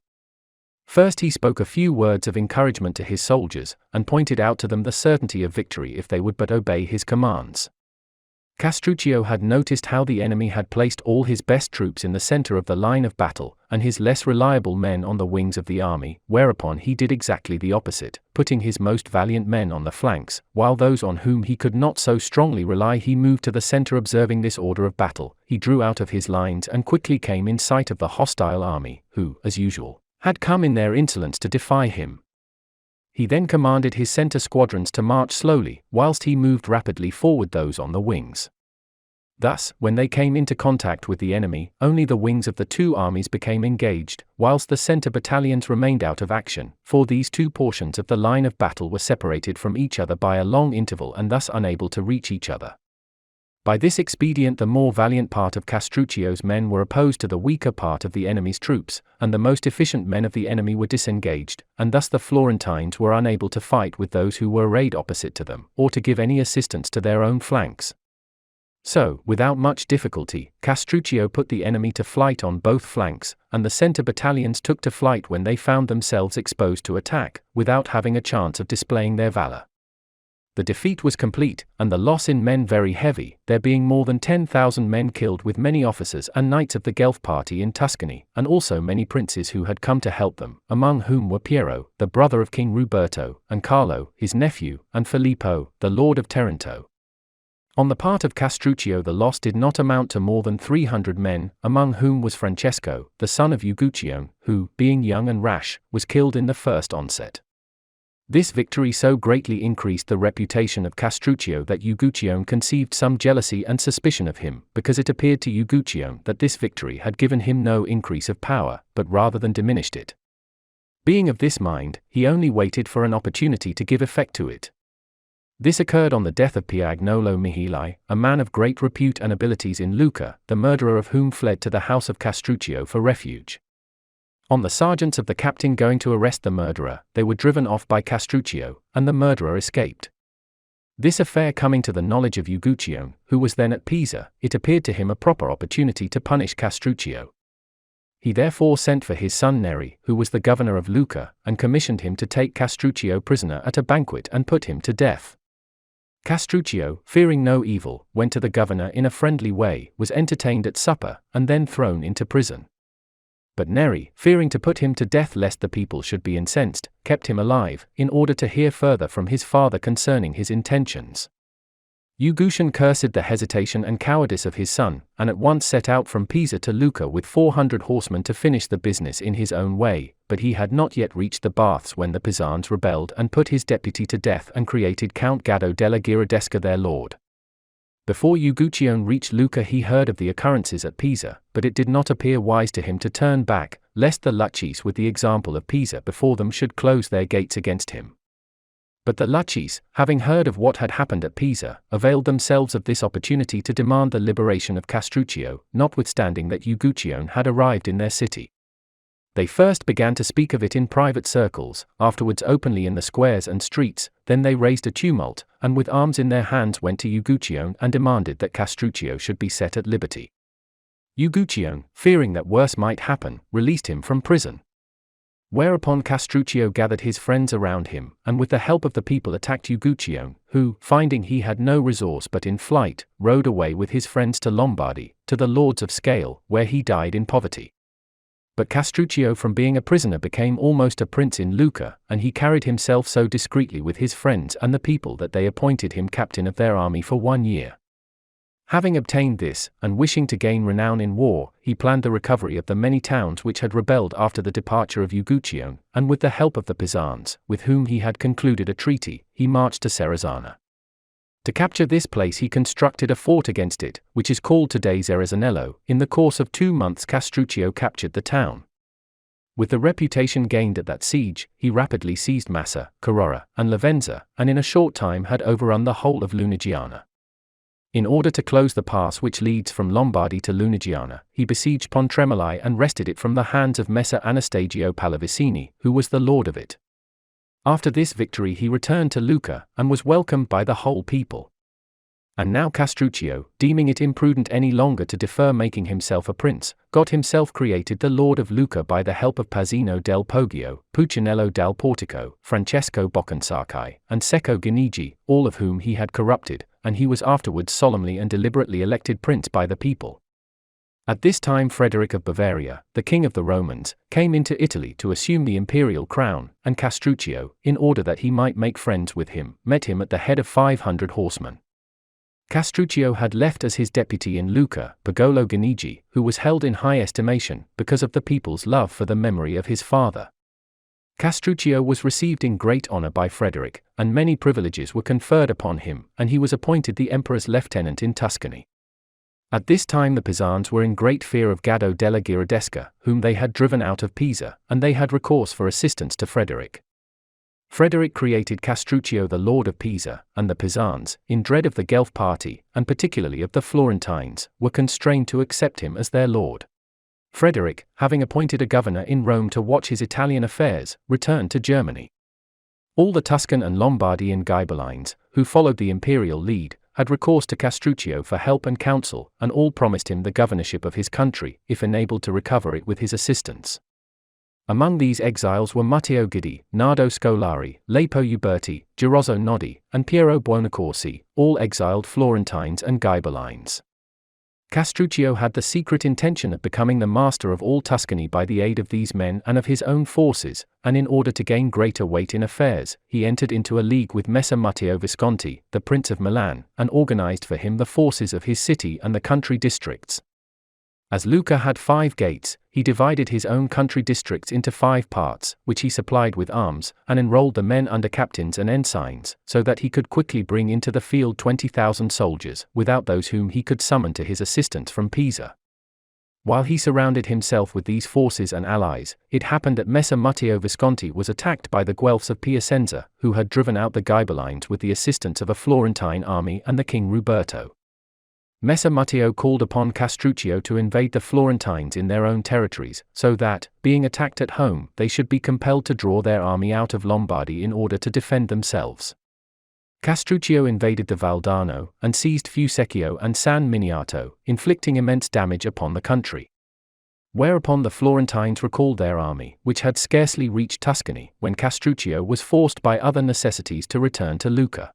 First he spoke a few words of encouragement to his soldiers, and pointed out to them the certainty of victory if they would but obey his commands. Castruccio had noticed how the enemy had placed all his best troops in the center of the line of battle, and his less reliable men on the wings of the army, whereupon he did exactly the opposite, putting his most valiant men on the flanks, while those on whom he could not so strongly rely he moved to the center. Observing this order of battle, he drew out of his lines and quickly came in sight of the hostile army, who, as usual, had come in their insolence to defy him. He then commanded his center squadrons to march slowly, whilst he moved rapidly forward those on the wings. Thus, when they came into contact with the enemy, only the wings of the two armies became engaged, whilst the center battalions remained out of action, for these two portions of the line of battle were separated from each other by a long interval and thus unable to reach each other. By this expedient the more valiant part of Castruccio's men were opposed to the weaker part of the enemy's troops, and the most efficient men of the enemy were disengaged, and thus the Florentines were unable to fight with those who were arrayed opposite to them, or to give any assistance to their own flanks. So, without much difficulty, Castruccio put the enemy to flight on both flanks, and the center battalions took to flight when they found themselves exposed to attack, without having a chance of displaying their valor. The defeat was complete, and the loss in men very heavy, there being more than 10,000 men killed with many officers and knights of the Guelph party in Tuscany, and also many princes who had come to help them, among whom were Piero, the brother of King Ruberto, and Carlo, his nephew, and Filippo, the lord of Taranto. On the part of Castruccio the loss did not amount to more than 300 men, among whom was Francesco, the son of Uguccione, who, being young and rash, was killed in the first onset. This victory so greatly increased the reputation of Castruccio that Uguccione conceived some jealousy and suspicion of him, because it appeared to Uguccione that this victory had given him no increase of power, but rather than diminished it. Being of this mind, he only waited for an opportunity to give effect to it. This occurred on the death of Piagnolo Mihili, a man of great repute and abilities in Lucca, the murderer of whom fled to the house of Castruccio for refuge. On the sergeants of the captain going to arrest the murderer, they were driven off by Castruccio, and the murderer escaped. This affair coming to the knowledge of Uguccione, who was then at Pisa, it appeared to him a proper opportunity to punish Castruccio. He therefore sent for his son Neri, who was the governor of Lucca, and commissioned him to take Castruccio prisoner at a banquet and put him to death. Castruccio, fearing no evil, went to the governor in a friendly way, was entertained at supper, and then thrown into prison. But Neri, fearing to put him to death lest the people should be incensed, kept him alive, in order to hear further from his father concerning his intentions. Uguccione cursed the hesitation and cowardice of his son, and at once set out from Pisa to Lucca with 400 horsemen to finish the business in his own way, but he had not yet reached the baths when the Pisans rebelled and put his deputy to death and created Count Gaddo della Ghiardesca their lord. Before Uguccione reached Lucca he heard of the occurrences at Pisa, but it did not appear wise to him to turn back, lest the Lucchese with the example of Pisa before them should close their gates against him. But the Lucchese, having heard of what had happened at Pisa, availed themselves of this opportunity to demand the liberation of Castruccio, notwithstanding that Uguccione had arrived in their city. They first began to speak of it in private circles, afterwards openly in the squares and streets. Then they raised a tumult, and with arms in their hands went to Uguccione and demanded that Castruccio should be set at liberty. Uguccione, fearing that worse might happen, released him from prison. Whereupon Castruccio gathered his friends around him, and with the help of the people attacked Uguccione, who, finding he had no resource but in flight, rode away with his friends to Lombardy, to the lords of Scale, where he died in poverty. But Castruccio from being a prisoner became almost a prince in Lucca, and he carried himself so discreetly with his friends and the people that they appointed him captain of their army for 1 year. Having obtained this, and wishing to gain renown in war, he planned the recovery of the many towns which had rebelled after the departure of Uguccione, and with the help of the Pisans, with whom he had concluded a treaty, he marched to Serezana. To capture this place he constructed a fort against it, which is called today Ceresanello. In the course of 2 months Castruccio captured the town. With the reputation gained at that siege, he rapidly seized Massa, Carora, and Lavenza, and in a short time had overrun the whole of Lunigiana. In order to close the pass which leads from Lombardy to Lunigiana, he besieged Pontremoli and wrested it from the hands of Messer Anastasio Pallavicini, who was the lord of it. After this victory he returned to Lucca, and was welcomed by the whole people. And now Castruccio, deeming it imprudent any longer to defer making himself a prince, got himself created the lord of Lucca by the help of Pasino del Poggio, Puccinello dal Portico, Francesco Bocconsacchi, and Secco Guinigi, all of whom he had corrupted, and he was afterwards solemnly and deliberately elected prince by the people. At this time Frederick of Bavaria, the king of the Romans, came into Italy to assume the imperial crown, and Castruccio, in order that he might make friends with him, met him at the head of 500 horsemen. Castruccio had left as his deputy in Lucca, Pagolo Guinigi, who was held in high estimation, because of the people's love for the memory of his father. Castruccio was received in great honor by Frederick, and many privileges were conferred upon him, and he was appointed the emperor's lieutenant in Tuscany. At this time the Pisans were in great fear of Gaddo della Ghiardesca, whom they had driven out of Pisa, and they had recourse for assistance to Frederick. Frederick created Castruccio the lord of Pisa, and the Pisans, in dread of the Guelph party, and particularly of the Florentines, were constrained to accept him as their lord. Frederick, having appointed a governor in Rome to watch his Italian affairs, returned to Germany. All the Tuscan and Lombardian Ghibellines, who followed the imperial lead, had recourse to Castruccio for help and counsel, and all promised him the governorship of his country, if enabled to recover it with his assistance. Among these exiles were Matteo Guidi, Nardo Scolari, Lapo Uberti, Girozzo Nodi, and Piero Buonaccorsi, all exiled Florentines and Ghibellines. Castruccio had the secret intention of becoming the master of all Tuscany by the aid of these men and of his own forces, and in order to gain greater weight in affairs, he entered into a league with Messer Matteo Visconti, the Prince of Milan, and organized for him the forces of his city and the country districts. As Lucca had 5 gates, he divided his own country districts into 5 parts, which he supplied with arms, and enrolled the men under captains and ensigns, so that he could quickly bring into the field 20,000 soldiers, without those whom he could summon to his assistance from Pisa. While he surrounded himself with these forces and allies, it happened that Messer Matteo Visconti was attacked by the Guelphs of Piacenza, who had driven out the Ghibellines with the assistance of a Florentine army and the King Ruberto. Messer Matteo called upon Castruccio to invade the Florentines in their own territories, so that, being attacked at home, they should be compelled to draw their army out of Lombardy in order to defend themselves. Castruccio invaded the Valdarno, and seized Fusecchio and San Miniato, inflicting immense damage upon the country. Whereupon the Florentines recalled their army, which had scarcely reached Tuscany, when Castruccio was forced by other necessities to return to Lucca.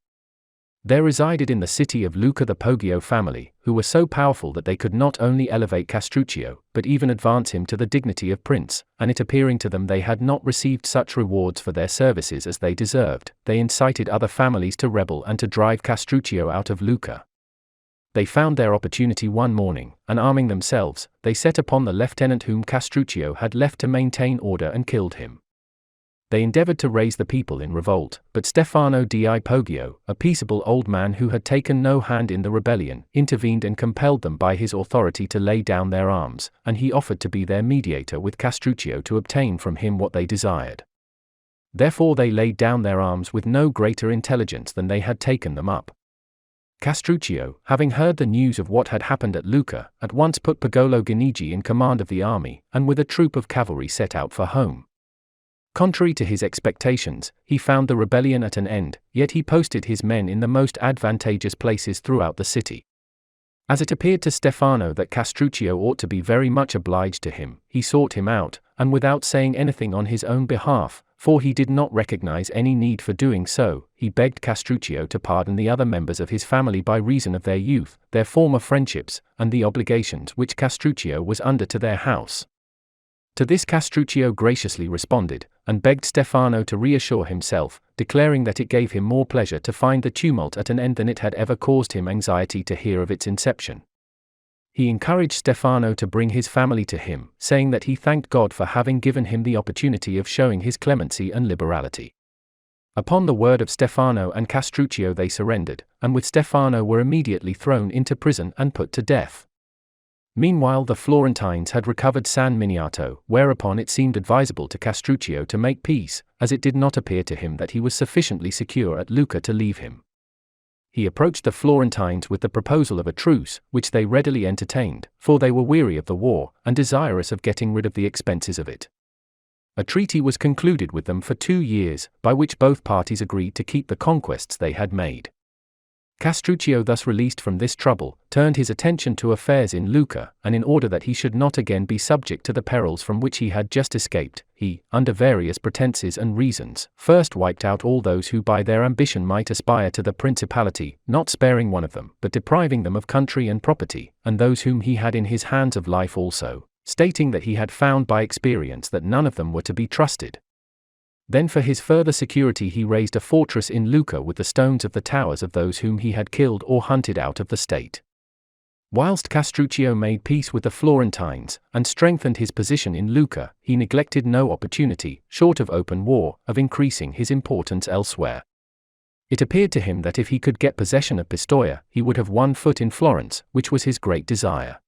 There resided in the city of Lucca the Poggio family, who were so powerful that they could not only elevate Castruccio, but even advance him to the dignity of prince, and it appearing to them they had not received such rewards for their services as they deserved, they incited other families to rebel and to drive Castruccio out of Lucca. They found their opportunity one morning, and arming themselves, they set upon the lieutenant whom Castruccio had left to maintain order and killed him. They endeavored to raise the people in revolt, but Stefano di Poggio, a peaceable old man who had taken no hand in the rebellion, intervened and compelled them by his authority to lay down their arms, and he offered to be their mediator with Castruccio to obtain from him what they desired. Therefore they laid down their arms with no greater intelligence than they had taken them up. Castruccio, having heard the news of what had happened at Lucca, at once put Pagolo Guinigi in command of the army, and with a troop of cavalry set out for home. Contrary to his expectations, he found the rebellion at an end, yet he posted his men in the most advantageous places throughout the city. As it appeared to Stefano that Castruccio ought to be very much obliged to him, he sought him out, and without saying anything on his own behalf, for he did not recognize any need for doing so, he begged Castruccio to pardon the other members of his family by reason of their youth, their former friendships, and the obligations which Castruccio was under to their house. To this Castruccio graciously responded, and begged Stefano to reassure himself, declaring that it gave him more pleasure to find the tumult at an end than it had ever caused him anxiety to hear of its inception. He encouraged Stefano to bring his family to him, saying that he thanked God for having given him the opportunity of showing his clemency and liberality. Upon the word of Stefano and Castruccio they surrendered, and with Stefano were immediately thrown into prison and put to death. Meanwhile the Florentines had recovered San Miniato, whereupon it seemed advisable to Castruccio to make peace, as it did not appear to him that he was sufficiently secure at Lucca to leave him. He approached the Florentines with the proposal of a truce, which they readily entertained, for they were weary of the war, and desirous of getting rid of the expenses of it. A treaty was concluded with them for 2 years, by which both parties agreed to keep the conquests they had made. Castruccio, thus released from this trouble, turned his attention to affairs in Lucca, and in order that he should not again be subject to the perils from which he had just escaped, he, under various pretenses and reasons, first wiped out all those who by their ambition might aspire to the principality, not sparing one of them, but depriving them of country and property, and those whom he had in his hands of life also, stating that he had found by experience that none of them were to be trusted. Then for his further security he raised a fortress in Lucca with the stones of the towers of those whom he had killed or hunted out of the state. Whilst Castruccio made peace with the Florentines, and strengthened his position in Lucca, he neglected no opportunity, short of open war, of increasing his importance elsewhere. It appeared to him that if he could get possession of Pistoia, he would have one foot in Florence, which was his great desire.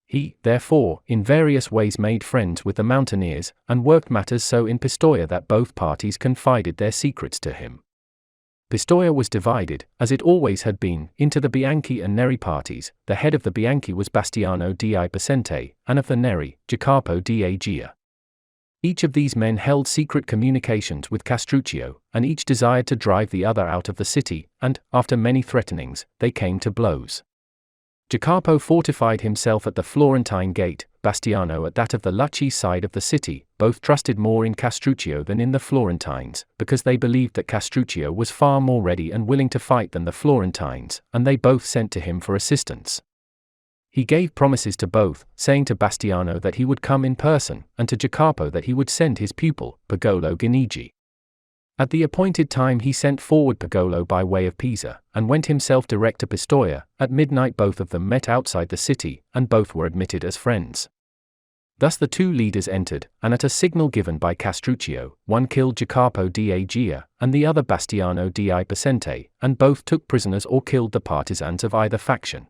He, therefore, in various ways made friends with the mountaineers, and worked matters so in Pistoia that both parties confided their secrets to him. Pistoia was divided, as it always had been, into the Bianchi and Neri parties. The head of the Bianchi was Bastiano di Ipocente, and of the Neri, Jacopo di Agia. Each of these men held secret communications with Castruccio, and each desired to drive the other out of the city, and, after many threatenings, they came to blows. Jacopo fortified himself at the Florentine gate, Bastiano at that of the Lucci side of the city. Both trusted more in Castruccio than in the Florentines, because they believed that Castruccio was far more ready and willing to fight than the Florentines, and they both sent to him for assistance. He gave promises to both, saying to Bastiano that he would come in person, and to Jacopo that he would send his pupil, Pagolo Guinigi. At the appointed time he sent forward Pagolo by way of Pisa, and went himself direct to Pistoia. At midnight both of them met outside the city, and both were admitted as friends. Thus the two leaders entered, and at a signal given by Castruccio, one killed Jacopo di Agia, and the other Bastiano di Ipocente, and both took prisoners or killed the partisans of either faction.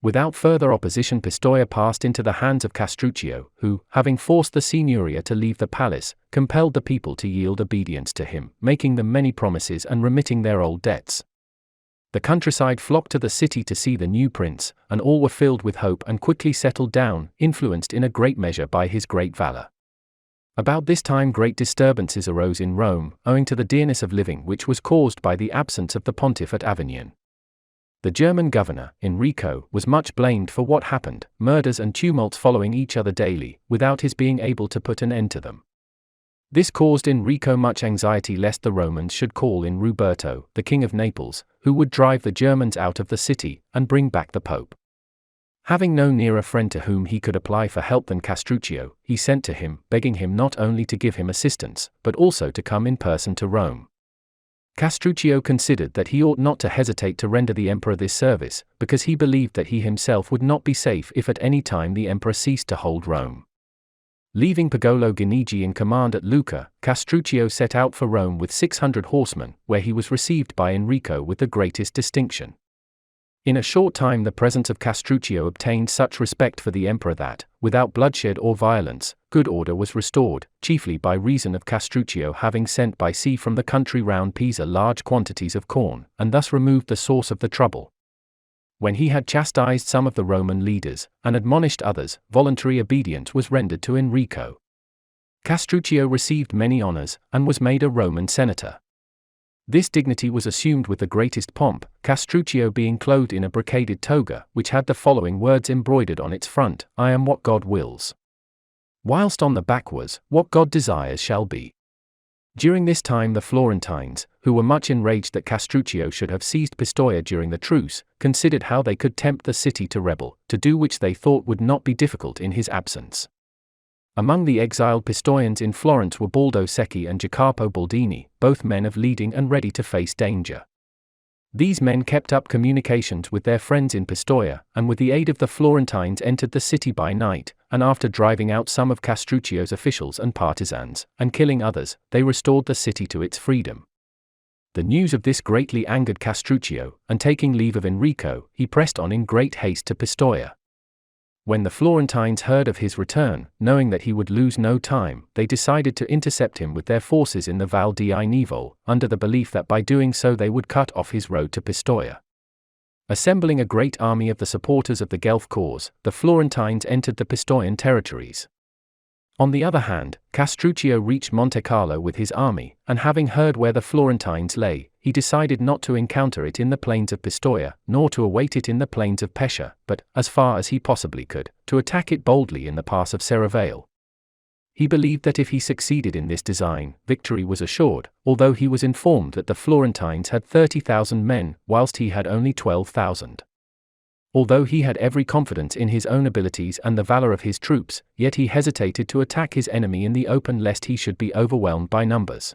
Without further opposition Pistoia passed into the hands of Castruccio, who, having forced the Signoria to leave the palace, compelled the people to yield obedience to him, making them many promises and remitting their old debts. The countryside flocked to the city to see the new prince, and all were filled with hope and quickly settled down, influenced in a great measure by his great valor. About this time great disturbances arose in Rome, owing to the dearness of living which was caused by the absence of the pontiff at Avignon. The German governor, Enrico, was much blamed for what happened, murders and tumults following each other daily, without his being able to put an end to them. This caused Enrico much anxiety lest the Romans should call in Ruberto, the king of Naples, who would drive the Germans out of the city, and bring back the Pope. Having no nearer friend to whom he could apply for help than Castruccio, he sent to him, begging him not only to give him assistance, but also to come in person to Rome. Castruccio considered that he ought not to hesitate to render the emperor this service, because he believed that he himself would not be safe if at any time the emperor ceased to hold Rome. Leaving Pagolo Guinigi in command at Lucca, Castruccio set out for Rome with 600 horsemen, where he was received by Enrico with the greatest distinction. In a short time the presence of Castruccio obtained such respect for the emperor that, without bloodshed or violence, good order was restored, chiefly by reason of Castruccio having sent by sea from the country round Pisa large quantities of corn, and thus removed the source of the trouble. When he had chastised some of the Roman leaders, and admonished others, voluntary obedience was rendered to Enrico. Castruccio received many honors, and was made a Roman senator. This dignity was assumed with the greatest pomp, Castruccio being clothed in a brocaded toga, which had the following words embroidered on its front: "I am what God wills." Whilst on the back was, "What God desires shall be." During this time the Florentines, who were much enraged that Castruccio should have seized Pistoia during the truce, considered how they could tempt the city to rebel, to do which they thought would not be difficult in his absence. Among the exiled Pistoians in Florence were Baldo Secchi and Jacopo Baldini, both men of leading and ready to face danger. These men kept up communications with their friends in Pistoia, and with the aid of the Florentines entered the city by night, and after driving out some of Castruccio's officials and partisans, and killing others, they restored the city to its freedom. The news of this greatly angered Castruccio, and taking leave of Enrico, he pressed on in great haste to Pistoia. When the Florentines heard of his return, knowing that he would lose no time, they decided to intercept him with their forces in the Val di Nivo, under the belief that by doing so they would cut off his road to Pistoia. Assembling a great army of the supporters of the Guelph cause, the Florentines entered the Pistoian territories. On the other hand, Castruccio reached Monte Carlo with his army, and having heard where the Florentines lay, he decided not to encounter it in the plains of Pistoia, nor to await it in the plains of Pescia, but, as far as he possibly could, to attack it boldly in the pass of Serravalle. He believed that if he succeeded in this design, victory was assured, although he was informed that the Florentines had 30,000 men, whilst he had only 12,000. Although he had every confidence in his own abilities and the valor of his troops, yet he hesitated to attack his enemy in the open lest he should be overwhelmed by numbers.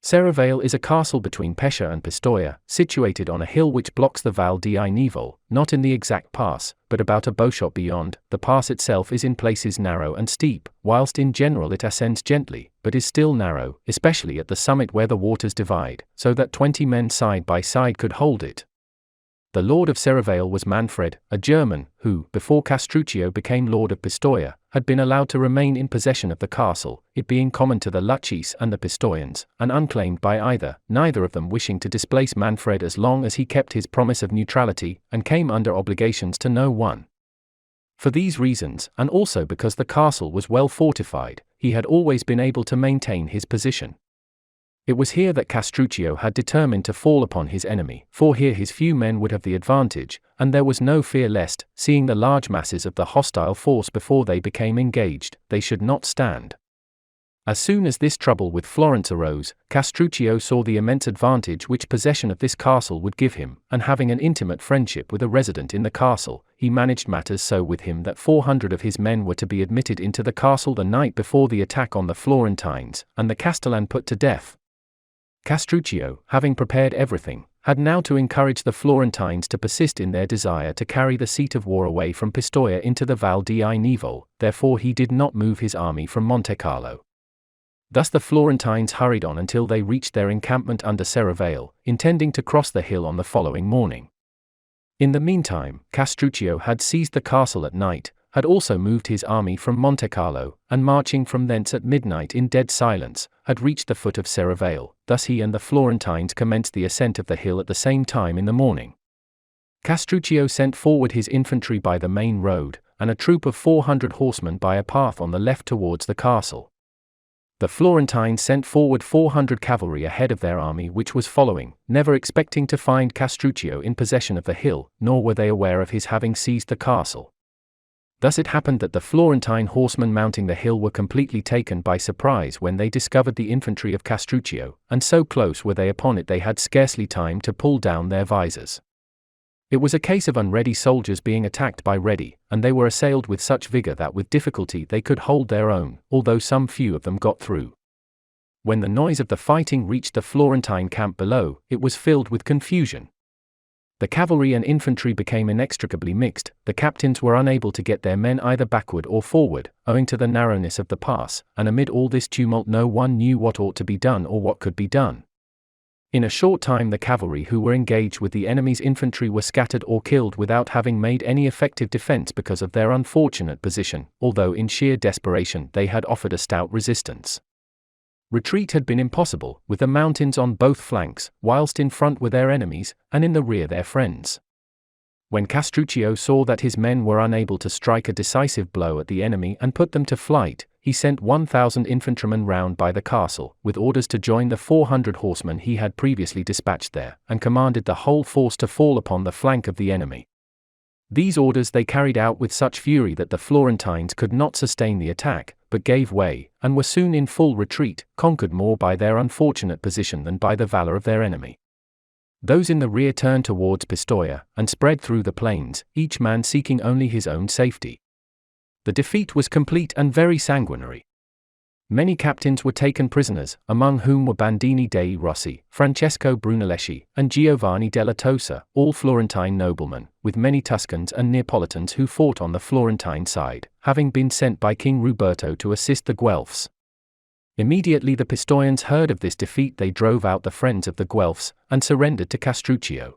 Serravalle is a castle between Pescia and Pistoia, situated on a hill which blocks the Val di Nivo, not in the exact pass, but about a bowshot beyond. The pass itself is in places narrow and steep, whilst in general it ascends gently, but is still narrow, especially at the summit where the waters divide, so that 20 men side by side could hold it. The lord of Serravalle was Manfred, a German, who, before Castruccio became lord of Pistoia, had been allowed to remain in possession of the castle, it being common to the Lucchese and the Pistoians, and unclaimed by either, neither of them wishing to displace Manfred as long as he kept his promise of neutrality, and came under obligations to no one. For these reasons, and also because the castle was well fortified, he had always been able to maintain his position. It was here that Castruccio had determined to fall upon his enemy, for here his few men would have the advantage, and there was no fear lest, seeing the large masses of the hostile force before they became engaged, they should not stand. As soon as this trouble with Florence arose, Castruccio saw the immense advantage which possession of this castle would give him, and having an intimate friendship with a resident in the castle, he managed matters so with him that 400 of his men were to be admitted into the castle the night before the attack on the Florentines, and the Castellan put to death. Castruccio, having prepared everything, had now to encourage the Florentines to persist in their desire to carry the seat of war away from Pistoia into the Val di Nivo, therefore he did not move his army from Monte Carlo. Thus the Florentines hurried on until they reached their encampment under Serravalle, intending to cross the hill on the following morning. In the meantime, Castruccio had seized the castle at night, had also moved his army from Monte Carlo, and marching from thence at midnight in dead silence, had reached the foot of Serravalle. Thus he and the Florentines commenced the ascent of the hill at the same time in the morning. Castruccio sent forward his infantry by the main road, and a troop of 400 horsemen by a path on the left towards the castle. The Florentines sent forward 400 cavalry ahead of their army which was following, never expecting to find Castruccio in possession of the hill, nor were they aware of his having seized the castle. Thus it happened that the Florentine horsemen mounting the hill were completely taken by surprise when they discovered the infantry of Castruccio, and so close were they upon it they had scarcely time to pull down their visors. It was a case of unready soldiers being attacked by ready, and they were assailed with such vigor that with difficulty they could hold their own, although some few of them got through. When the noise of the fighting reached the Florentine camp below, it was filled with confusion. The cavalry and infantry became inextricably mixed, the captains were unable to get their men either backward or forward, owing to the narrowness of the pass, and amid all this tumult no one knew what ought to be done or what could be done. In a short time the cavalry who were engaged with the enemy's infantry were scattered or killed without having made any effective defense because of their unfortunate position, although in sheer desperation they had offered a stout resistance. Retreat had been impossible, with the mountains on both flanks, whilst in front were their enemies, and in the rear their friends. When Castruccio saw that his men were unable to strike a decisive blow at the enemy and put them to flight, he sent 1,000 infantrymen round by the castle, with orders to join the 400 horsemen he had previously dispatched there, and commanded the whole force to fall upon the flank of the enemy. These orders they carried out with such fury that the Florentines could not sustain the attack, but gave way, and were soon in full retreat, conquered more by their unfortunate position than by the valor of their enemy. Those in the rear turned towards Pistoia, and spread through the plains, each man seeking only his own safety. The defeat was complete and very sanguinary. Many captains were taken prisoners, among whom were Bandini dei Rossi, Francesco Brunelleschi, and Giovanni della Tosa, all Florentine noblemen, with many Tuscans and Neapolitans who fought on the Florentine side, having been sent by King Ruberto to assist the Guelphs. Immediately the Pistoians heard of this defeat they drove out the friends of the Guelphs, and surrendered to Castruccio.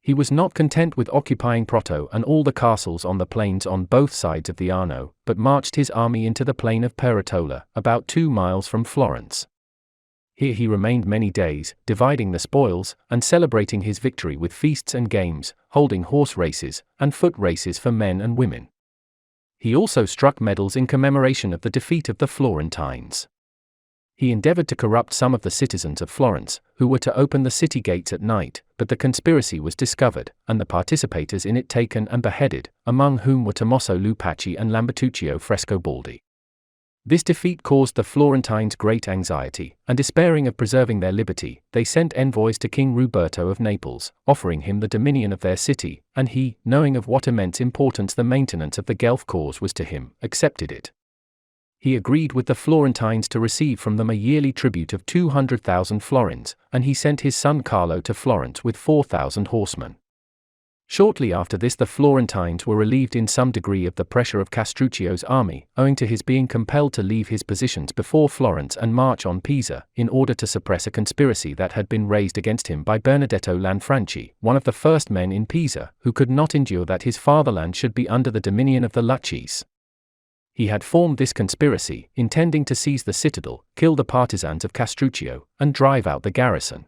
He was not content with occupying Prato and all the castles on the plains on both sides of the Arno, but marched his army into the plain of Peretola, about 2 miles from Florence. Here he remained many days, dividing the spoils, and celebrating his victory with feasts and games, holding horse races, and foot races for men and women. He also struck medals in commemoration of the defeat of the Florentines. He endeavored to corrupt some of the citizens of Florence, who were to open the city gates at night, but the conspiracy was discovered, and the participators in it taken and beheaded, among whom were Tommaso Lupaci and Lambertuccio Frescobaldi. This defeat caused the Florentines great anxiety, and despairing of preserving their liberty, they sent envoys to King Ruberto of Naples, offering him the dominion of their city, and he, knowing of what immense importance the maintenance of the Guelph cause was to him, accepted it. He agreed with the Florentines to receive from them a yearly tribute of 200,000 florins, and he sent his son Carlo to Florence with 4,000 horsemen. Shortly after this the Florentines were relieved in some degree of the pressure of Castruccio's army, owing to his being compelled to leave his positions before Florence and march on Pisa, in order to suppress a conspiracy that had been raised against him by Benedetto Lanfranchi, one of the first men in Pisa, who could not endure that his fatherland should be under the dominion of the Lucchese. He had formed this conspiracy, intending to seize the citadel, kill the partisans of Castruccio, and drive out the garrison.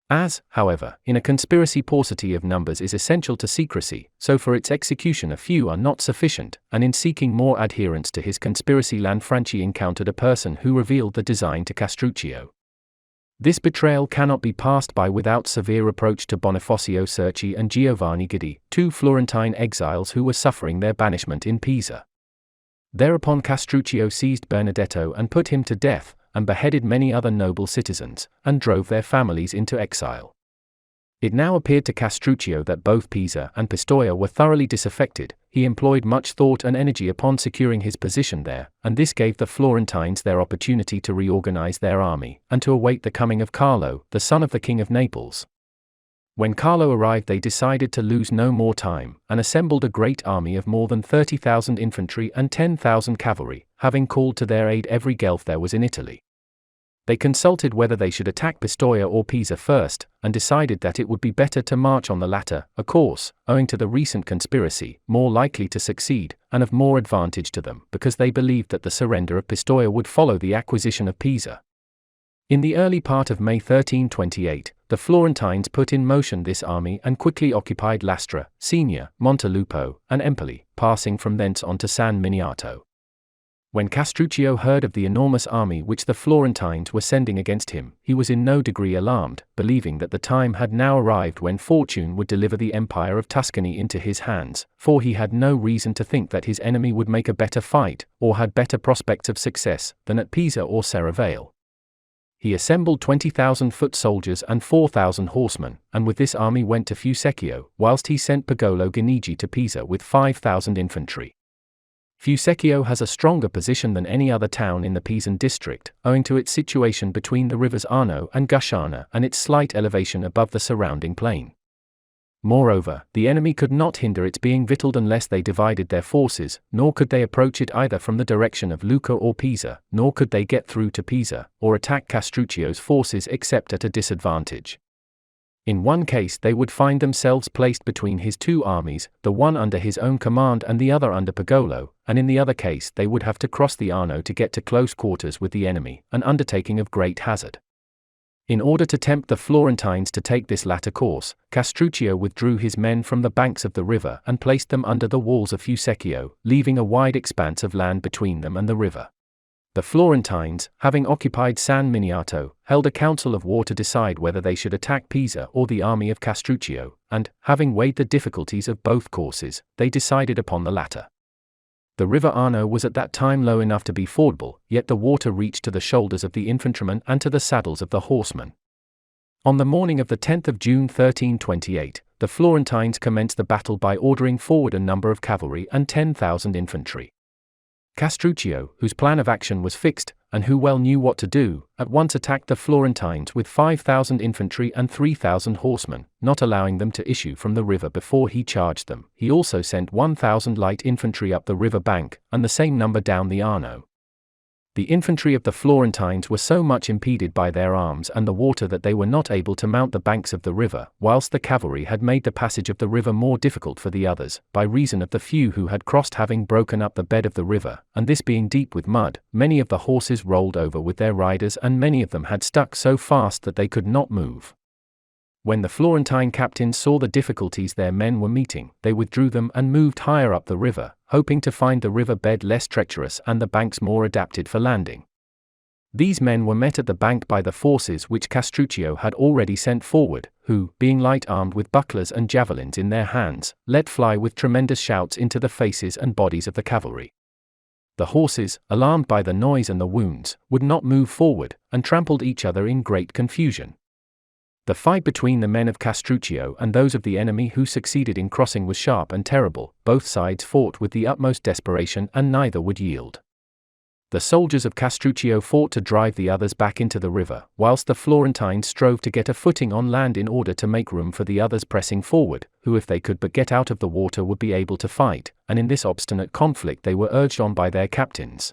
As, however, in a conspiracy paucity of numbers is essential to secrecy, so for its execution a few are not sufficient, and in seeking more adherents to his conspiracy Lanfranchi encountered a person who revealed the design to Castruccio. This betrayal cannot be passed by without severe reproach to Bonifacio Cerci and Giovanni Guidi, 2 Florentine exiles who were suffering their banishment in Pisa. Thereupon Castruccio seized Benedetto and put him to death, and beheaded many other noble citizens, and drove their families into exile. It now appeared to Castruccio that both Pisa and Pistoia were thoroughly disaffected. He employed much thought and energy upon securing his position there, and this gave the Florentines their opportunity to reorganize their army, and to await the coming of Carlo, the son of the King of Naples. When Carlo arrived they decided to lose no more time, and assembled a great army of more than 30,000 infantry and 10,000 cavalry, having called to their aid every Guelph there was in Italy. They consulted whether they should attack Pistoia or Pisa first, and decided that it would be better to march on the latter, a course, owing to the recent conspiracy, more likely to succeed, and of more advantage to them, because they believed that the surrender of Pistoia would follow the acquisition of Pisa. In the early part of May 1328, the Florentines put in motion this army and quickly occupied Lastra, Signa, Montelupo, and Empoli, passing from thence on to San Miniato. When Castruccio heard of the enormous army which the Florentines were sending against him, he was in no degree alarmed, believing that the time had now arrived when fortune would deliver the empire of Tuscany into his hands, for he had no reason to think that his enemy would make a better fight, or had better prospects of success, than at Pisa or Serravalle. He assembled 20,000 foot soldiers and 4,000 horsemen, and with this army went to Fusecchio, whilst he sent Pagolo Guinigi to Pisa with 5,000 infantry. Fusecchio has a stronger position than any other town in the Pisan district, owing to its situation between the rivers Arno and Gusciana and its slight elevation above the surrounding plain. Moreover, the enemy could not hinder its being victualled unless they divided their forces, nor could they approach it either from the direction of Lucca or Pisa, nor could they get through to Pisa, or attack Castruccio's forces except at a disadvantage. In one case they would find themselves placed between his two armies, the one under his own command and the other under Pagolo, and in the other case they would have to cross the Arno to get to close quarters with the enemy, an undertaking of great hazard. In order to tempt the Florentines to take this latter course, Castruccio withdrew his men from the banks of the river and placed them under the walls of Fusecchio, leaving a wide expanse of land between them and the river. The Florentines, having occupied San Miniato, held a council of war to decide whether they should attack Pisa or the army of Castruccio, and, having weighed the difficulties of both courses, they decided upon the latter. The river Arno was at that time low enough to be fordable, yet the water reached to the shoulders of the infantrymen and to the saddles of the horsemen. On the morning of the 10th of June 1328, the Florentines commenced the battle by ordering forward a number of cavalry and 10,000 infantry. Castruccio, whose plan of action was fixed, and who well knew what to do, at once attacked the Florentines with 5,000 infantry and 3,000 horsemen, not allowing them to issue from the river before he charged them. He also sent 1,000 light infantry up the river bank, and the same number down the Arno. The infantry of the Florentines were so much impeded by their arms and the water that they were not able to mount the banks of the river, whilst the cavalry had made the passage of the river more difficult for the others, by reason of the few who had crossed having broken up the bed of the river, and this being deep with mud, many of the horses rolled over with their riders and many of them had stuck so fast that they could not move. When the Florentine captains saw the difficulties their men were meeting, they withdrew them and moved higher up the river, hoping to find the river bed less treacherous and the banks more adapted for landing. These men were met at the bank by the forces which Castruccio had already sent forward, who, being light-armed with bucklers and javelins in their hands, let fly with tremendous shouts into the faces and bodies of the cavalry. The horses, alarmed by the noise and the wounds, would not move forward, and trampled each other in great confusion. The fight between the men of Castruccio and those of the enemy who succeeded in crossing was sharp and terrible. Both sides fought with the utmost desperation and neither would yield. The soldiers of Castruccio fought to drive the others back into the river, whilst the Florentines strove to get a footing on land in order to make room for the others pressing forward, who if they could but get out of the water would be able to fight, and in this obstinate conflict they were urged on by their captains.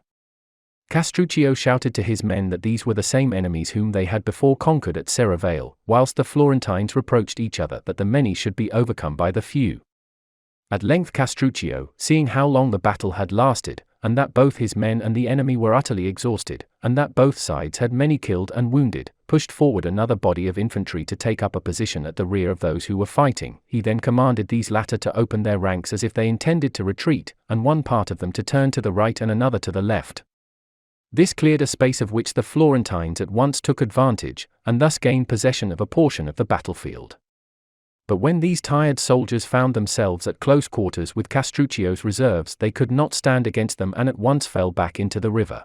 Castruccio shouted to his men that these were the same enemies whom they had before conquered at Serravalle, whilst the Florentines reproached each other that the many should be overcome by the few. At length Castruccio, seeing how long the battle had lasted, and that both his men and the enemy were utterly exhausted, and that both sides had many killed and wounded, pushed forward another body of infantry to take up a position at the rear of those who were fighting. He then commanded these latter to open their ranks as if they intended to retreat, and one part of them to turn to the right and another to the left. This cleared a space of which the Florentines at once took advantage, and thus gained possession of a portion of the battlefield. But when these tired soldiers found themselves at close quarters with Castruccio's reserves, they could not stand against them and at once fell back into the river.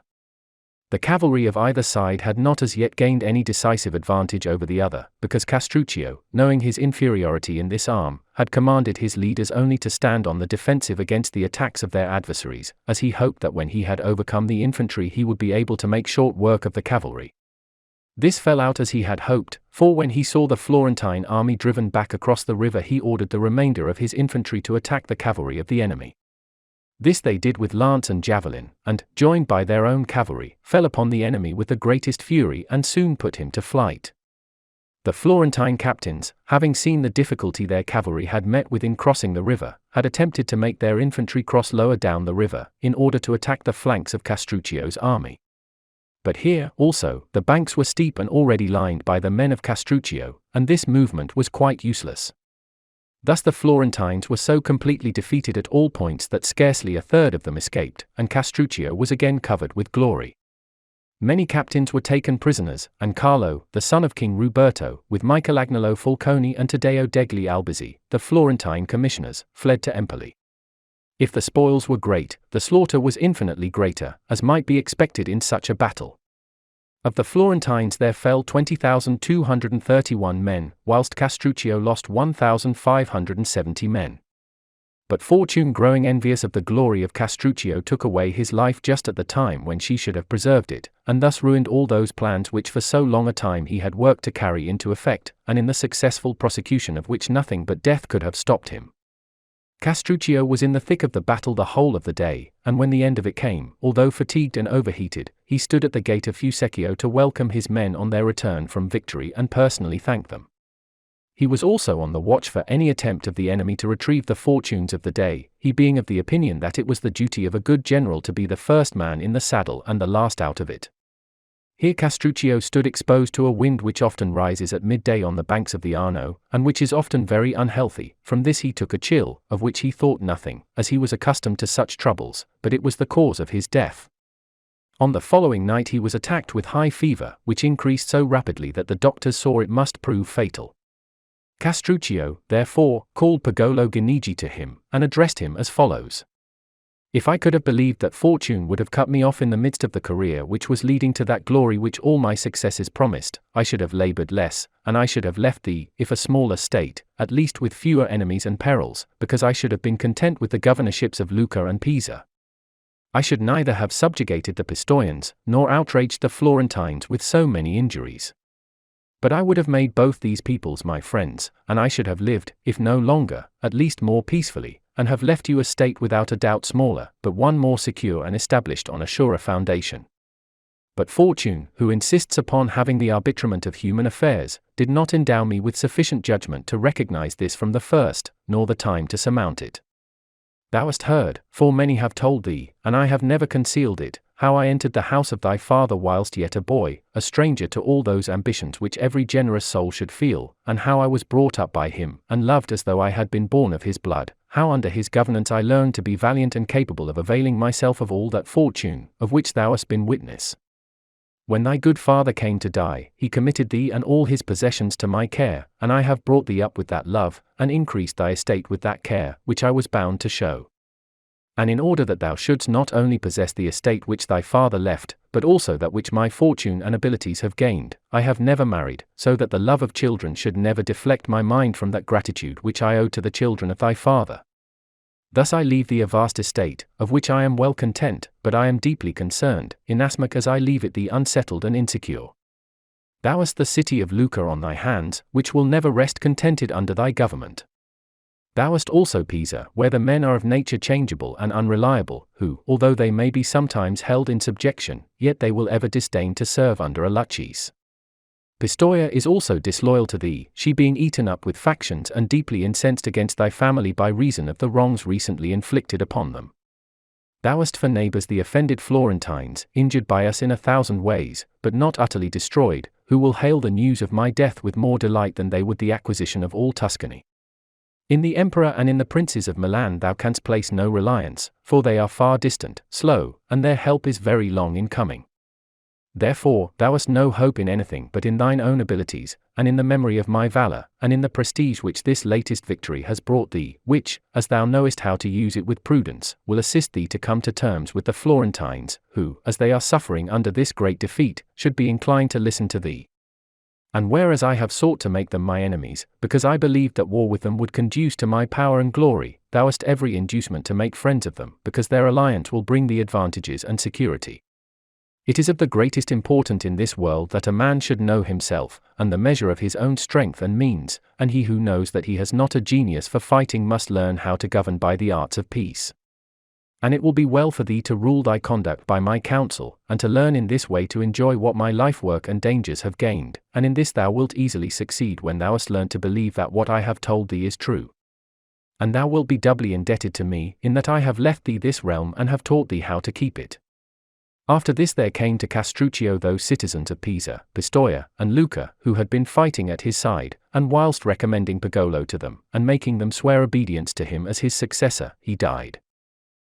The cavalry of either side had not as yet gained any decisive advantage over the other, because Castruccio, knowing his inferiority in this arm, had commanded his leaders only to stand on the defensive against the attacks of their adversaries, as he hoped that when he had overcome the infantry he would be able to make short work of the cavalry. This fell out as he had hoped, for when he saw the Florentine army driven back across the river he ordered the remainder of his infantry to attack the cavalry of the enemy. This they did with lance and javelin, and, joined by their own cavalry, fell upon the enemy with the greatest fury and soon put him to flight. The Florentine captains, having seen the difficulty their cavalry had met with in crossing the river, had attempted to make their infantry cross lower down the river, in order to attack the flanks of Castruccio's army. But here, also, the banks were steep and already lined by the men of Castruccio, and this movement was quite useless. Thus the Florentines were so completely defeated at all points that scarcely a third of them escaped, and Castruccio was again covered with glory. Many captains were taken prisoners, and Carlo, the son of King Ruberto, with Michelagnolo Falconi and Taddeo degli Albizzi, the Florentine commissioners, fled to Empoli. If the spoils were great, the slaughter was infinitely greater, as might be expected in such a battle. Of the Florentines there fell 20,231 men, whilst Castruccio lost 1,570 men. But fortune, growing envious of the glory of Castruccio, took away his life just at the time when she should have preserved it, and thus ruined all those plans which for so long a time he had worked to carry into effect, and in the successful prosecution of which nothing but death could have stopped him. Castruccio was in the thick of the battle the whole of the day, and when the end of it came, although fatigued and overheated, he stood at the gate of Fucecchio to welcome his men on their return from victory and personally thank them. He was also on the watch for any attempt of the enemy to retrieve the fortunes of the day, he being of the opinion that it was the duty of a good general to be the first man in the saddle and the last out of it. Here Castruccio stood exposed to a wind which often rises at midday on the banks of the Arno, and which is often very unhealthy. From this he took a chill, of which he thought nothing, as he was accustomed to such troubles, but it was the cause of his death. On the following night he was attacked with high fever, which increased so rapidly that the doctors saw it must prove fatal. Castruccio, therefore, called Pagolo Guinigi to him, and addressed him as follows. If I could have believed that fortune would have cut me off in the midst of the career which was leading to that glory which all my successes promised, I should have labored less, and I should have left thee, if a smaller state, at least with fewer enemies and perils, because I should have been content with the governorships of Lucca and Pisa. I should neither have subjugated the Pistoians, nor outraged the Florentines with so many injuries. But I would have made both these peoples my friends, and I should have lived, if no longer, at least more peacefully, and have left you a state without a doubt smaller, but one more secure and established on a surer foundation. But fortune, who insists upon having the arbitrament of human affairs, did not endow me with sufficient judgment to recognize this from the first, nor the time to surmount it. Thou hast heard, for many have told thee, and I have never concealed it, how I entered the house of thy father whilst yet a boy, a stranger to all those ambitions which every generous soul should feel, and how I was brought up by him, and loved as though I had been born of his blood, how under his governance I learned to be valiant and capable of availing myself of all that fortune, of which thou hast been witness. When thy good father came to die, he committed thee and all his possessions to my care, and I have brought thee up with that love, and increased thy estate with that care, which I was bound to show. And in order that thou shouldst not only possess the estate which thy father left, but also that which my fortune and abilities have gained, I have never married, so that the love of children should never deflect my mind from that gratitude which I owe to the children of thy father. Thus I leave thee a vast estate, of which I am well content, but I am deeply concerned, inasmuch as I leave it thee unsettled and insecure. Thou hast the city of Lucca on thy hands, which will never rest contented under thy government. Thou hast also Pisa, where the men are of nature changeable and unreliable, who, although they may be sometimes held in subjection, yet they will ever disdain to serve under a Lucis. Pistoia is also disloyal to thee, she being eaten up with factions and deeply incensed against thy family by reason of the wrongs recently inflicted upon them. Thou hast for neighbors the offended Florentines, injured by us in 1,000 ways, but not utterly destroyed, who will hail the news of my death with more delight than they would the acquisition of all Tuscany. In the emperor and in the princes of Milan thou canst place no reliance, for they are far distant, slow, and their help is very long in coming. Therefore, thou hast no hope in anything but in thine own abilities, and in the memory of my valor, and in the prestige which this latest victory has brought thee, which, as thou knowest how to use it with prudence, will assist thee to come to terms with the Florentines, who, as they are suffering under this great defeat, should be inclined to listen to thee. And whereas I have sought to make them my enemies, because I believed that war with them would conduce to my power and glory, thou hast every inducement to make friends of them, because their alliance will bring thee advantages and security. It is of the greatest importance in this world that a man should know himself, and the measure of his own strength and means, and he who knows that he has not a genius for fighting must learn how to govern by the arts of peace. And it will be well for thee to rule thy conduct by my counsel, and to learn in this way to enjoy what my life work and dangers have gained, and in this thou wilt easily succeed when thou hast learned to believe that what I have told thee is true. And thou wilt be doubly indebted to me, in that I have left thee this realm and have taught thee how to keep it. After this there came to Castruccio those citizens of Pisa, Pistoia, and Lucca, who had been fighting at his side, and whilst recommending Pagolo to them, and making them swear obedience to him as his successor, he died.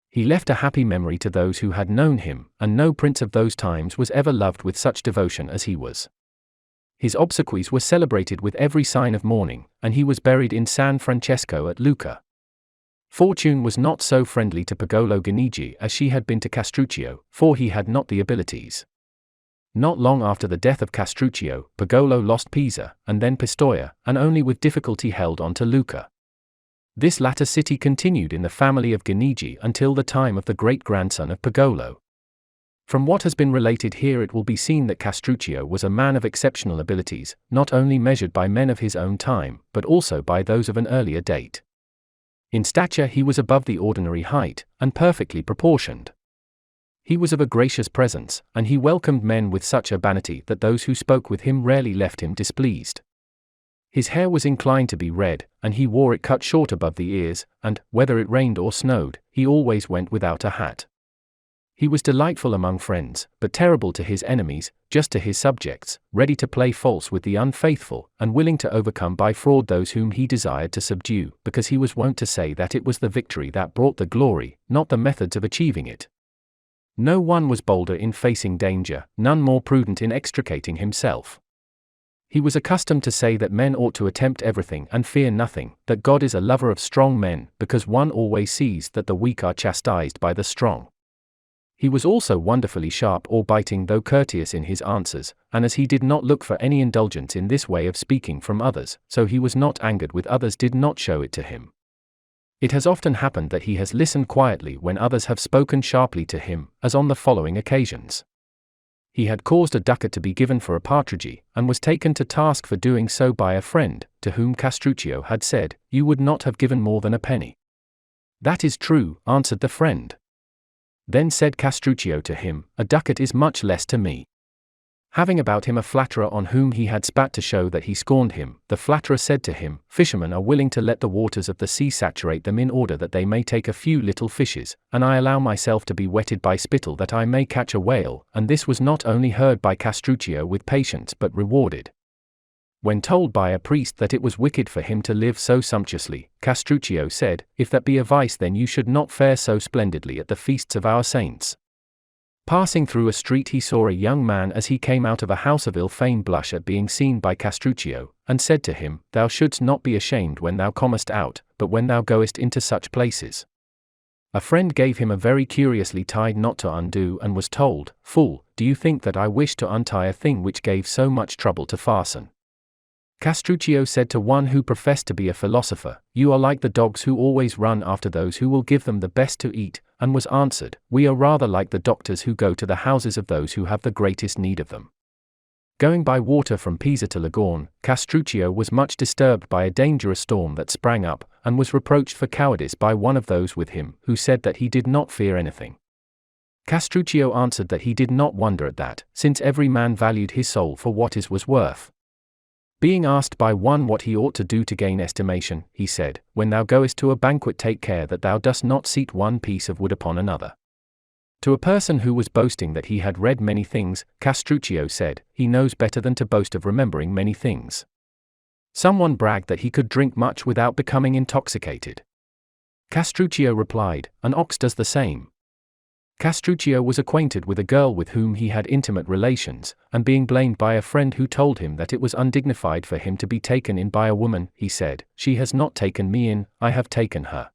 He left a happy memory to those who had known him, and no prince of those times was ever loved with such devotion as he was. His obsequies were celebrated with every sign of mourning, and he was buried in San Francesco at Lucca. Fortune was not so friendly to Pagolo Guinigi as she had been to Castruccio, for he had not the abilities. Not long after the death of Castruccio, Pagolo lost Pisa, and then Pistoia, and only with difficulty held on to Lucca. This latter city continued in the family of Ganigi until the time of the great-grandson of Pagolo. From what has been related here, it will be seen that Castruccio was a man of exceptional abilities, not only measured by men of his own time, but also by those of an earlier date. In stature he was above the ordinary height, and perfectly proportioned. He was of a gracious presence, and he welcomed men with such urbanity that those who spoke with him rarely left him displeased. His hair was inclined to be red, and he wore it cut short above the ears, and, whether it rained or snowed, he always went without a hat. He was delightful among friends, but terrible to his enemies, just to his subjects, ready to play false with the unfaithful, and willing to overcome by fraud those whom he desired to subdue, because he was wont to say that it was the victory that brought the glory, not the methods of achieving it. No one was bolder in facing danger, none more prudent in extricating himself. He was accustomed to say that men ought to attempt everything and fear nothing, that God is a lover of strong men, because one always sees that the weak are chastised by the strong. He was also wonderfully sharp or biting though courteous in his answers, and as he did not look for any indulgence in this way of speaking from others, so he was not angered with others did not show it to him. It has often happened that he has listened quietly when others have spoken sharply to him, as on the following occasions. He had caused a ducat to be given for a partridge, and was taken to task for doing so by a friend, to whom Castruccio had said, "You would not have given more than a penny." "That is true," answered the friend. Then said Castruccio to him, "A ducat is much less to me." Having about him a flatterer on whom he had spat to show that he scorned him, the flatterer said to him, "Fishermen are willing to let the waters of the sea saturate them in order that they may take a few little fishes, and I allow myself to be wetted by spittle that I may catch a whale," and this was not only heard by Castruccio with patience but rewarded. When told by a priest that it was wicked for him to live so sumptuously, Castruccio said, "If that be a vice, then you should not fare so splendidly at the feasts of our saints." Passing through a street he saw a young man as he came out of a house of ill fame blush at being seen by Castruccio, and said to him, "Thou shouldst not be ashamed when thou comest out, but when thou goest into such places." A friend gave him a very curiously tied knot to undo and was told, "Fool, do you think that I wish to untie a thing which gave so much trouble to fasten?" Castruccio said to one who professed to be a philosopher, "You are like the dogs who always run after those who will give them the best to eat," and was answered, "We are rather like the doctors who go to the houses of those who have the greatest need of them." Going by water from Pisa to Lagorne, Castruccio was much disturbed by a dangerous storm that sprang up, and was reproached for cowardice by one of those with him, who said that he did not fear anything. Castruccio answered that he did not wonder at that, since every man valued his soul for what his was worth. Being asked by one what he ought to do to gain estimation, he said, "When thou goest to a banquet, take care that thou dost not seat one piece of wood upon another." To a person who was boasting that he had read many things, Castruccio said, "He knows better than to boast of remembering many things." Someone bragged that he could drink much without becoming intoxicated. Castruccio replied, "An ox does the same." Castruccio was acquainted with a girl with whom he had intimate relations, and being blamed by a friend who told him that it was undignified for him to be taken in by a woman, he said, "She has not taken me in, I have taken her."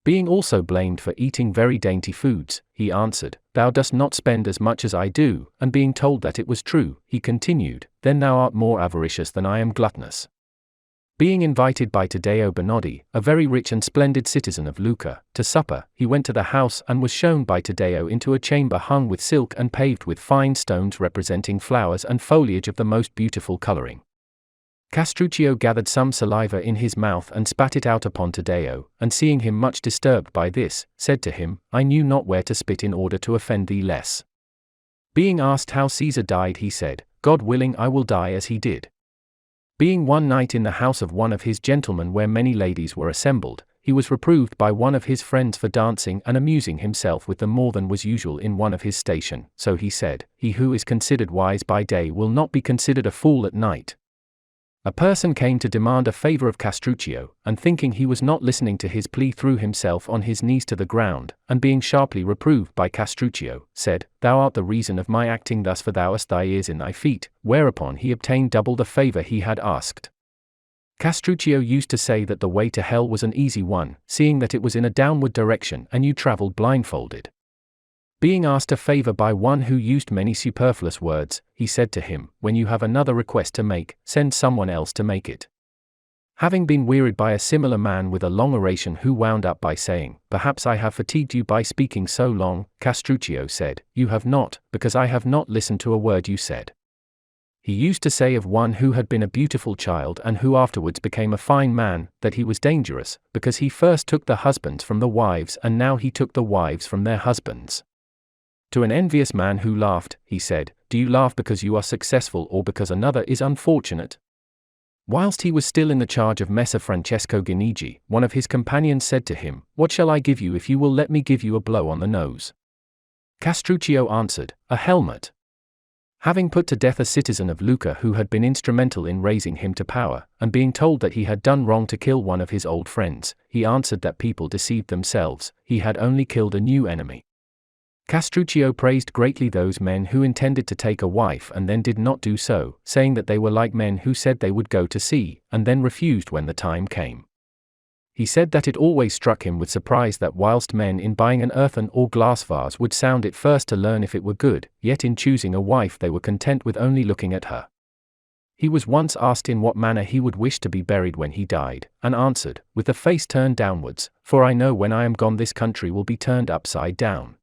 Being also blamed for eating very dainty foods, he answered, "Thou dost not spend as much as I do," and being told that it was true, he continued, "Then thou art more avaricious than I am gluttonous." Being invited by Taddeo Benodi, a very rich and splendid citizen of Lucca, to supper, he went to the house and was shown by Taddeo into a chamber hung with silk and paved with fine stones representing flowers and foliage of the most beautiful coloring. Castruccio gathered some saliva in his mouth and spat it out upon Taddeo, and seeing him much disturbed by this, said to him, "I knew not where to spit in order to offend thee less." Being asked how Caesar died, he said, "God willing, I will die as he did." Being one night in the house of one of his gentlemen where many ladies were assembled, he was reproved by one of his friends for dancing and amusing himself with them more than was usual in one of his station, so he said, "He who is considered wise by day will not be considered a fool at night." A person came to demand a favor of Castruccio, and thinking he was not listening to his plea threw himself on his knees to the ground, and being sharply reproved by Castruccio, said, "Thou art the reason of my acting thus, for thou hast thy ears in thy feet," whereupon he obtained double the favor he had asked. Castruccio used to say that the way to hell was an easy one, seeing that it was in a downward direction and you traveled blindfolded. Being asked a favor by one who used many superfluous words, he said to him, "When you have another request to make, send someone else to make it." Having been wearied by a similar man with a long oration who wound up by saying, "Perhaps I have fatigued you by speaking so long," Castruccio said, "You have not, because I have not listened to a word you said." He used to say of one who had been a beautiful child and who afterwards became a fine man, that he was dangerous, because he first took the husbands from the wives and now he took the wives from their husbands. To an envious man who laughed, he said, "Do you laugh because you are successful or because another is unfortunate?" Whilst he was still in the charge of Messer Francesco Guinigi, one of his companions said to him, "What shall I give you if you will let me give you a blow on the nose?" Castruccio answered, "A helmet." Having put to death a citizen of Lucca who had been instrumental in raising him to power, and being told that he had done wrong to kill one of his old friends, he answered that people deceived themselves, he had only killed a new enemy. Castruccio praised greatly those men who intended to take a wife and then did not do so, saying that they were like men who said they would go to sea, and then refused when the time came. He said that it always struck him with surprise that whilst men in buying an earthen or glass vase would sound it first to learn if it were good, yet in choosing a wife they were content with only looking at her. He was once asked in what manner he would wish to be buried when he died, and answered, "With the face turned downwards, for I know when I am gone this country will be turned upside down."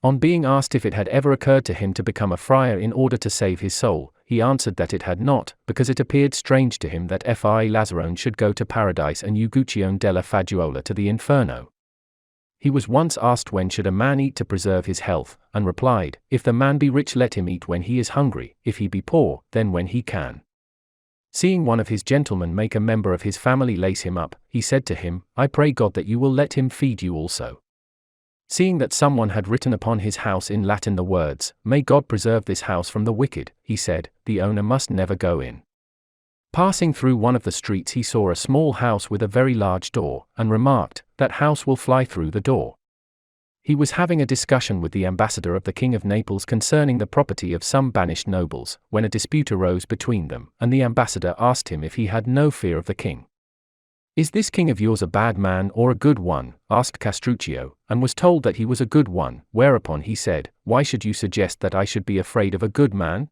On being asked if it had ever occurred to him to become a friar in order to save his soul, he answered that it had not, because it appeared strange to him that Fra Lazzarone should go to paradise and Uguccione della Fagiuola to the inferno. He was once asked when should a man eat to preserve his health, and replied, "If the man be rich let him eat when he is hungry, if he be poor, then when he can." Seeing one of his gentlemen make a member of his family lace him up, he said to him, "I pray God that you will let him feed you also." Seeing that someone had written upon his house in Latin the words, "May God preserve this house from the wicked," he said, "The owner must never go in." Passing through one of the streets he saw a small house with a very large door, and remarked, "That house will fly through the door." He was having a discussion with the ambassador of the King of Naples concerning the property of some banished nobles, when a dispute arose between them, and the ambassador asked him if he had no fear of the king. "Is this king of yours a bad man or a good one?" asked Castruccio, and was told that he was a good one, whereupon he said, "Why should you suggest that I should be afraid of a good man?"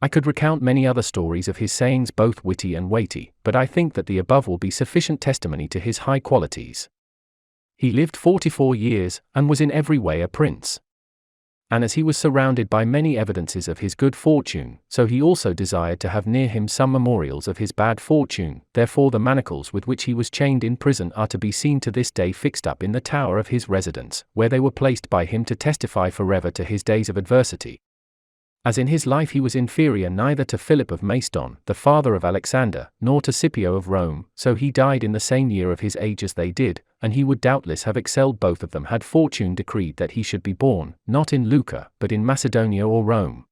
I could recount many other stories of his sayings both witty and weighty, but I think that the above will be sufficient testimony to his high qualities. He lived 44 years, and was in every way a prince. And as he was surrounded by many evidences of his good fortune, so he also desired to have near him some memorials of his bad fortune, therefore the manacles with which he was chained in prison are to be seen to this day fixed up in the tower of his residence, where they were placed by him to testify forever to his days of adversity. As in his life he was inferior neither to Philip of Macedon, the father of Alexander, nor to Scipio of Rome, so he died in the same year of his age as they did, and he would doubtless have excelled both of them had fortune decreed that he should be born, not in Lucca, but in Macedonia or Rome.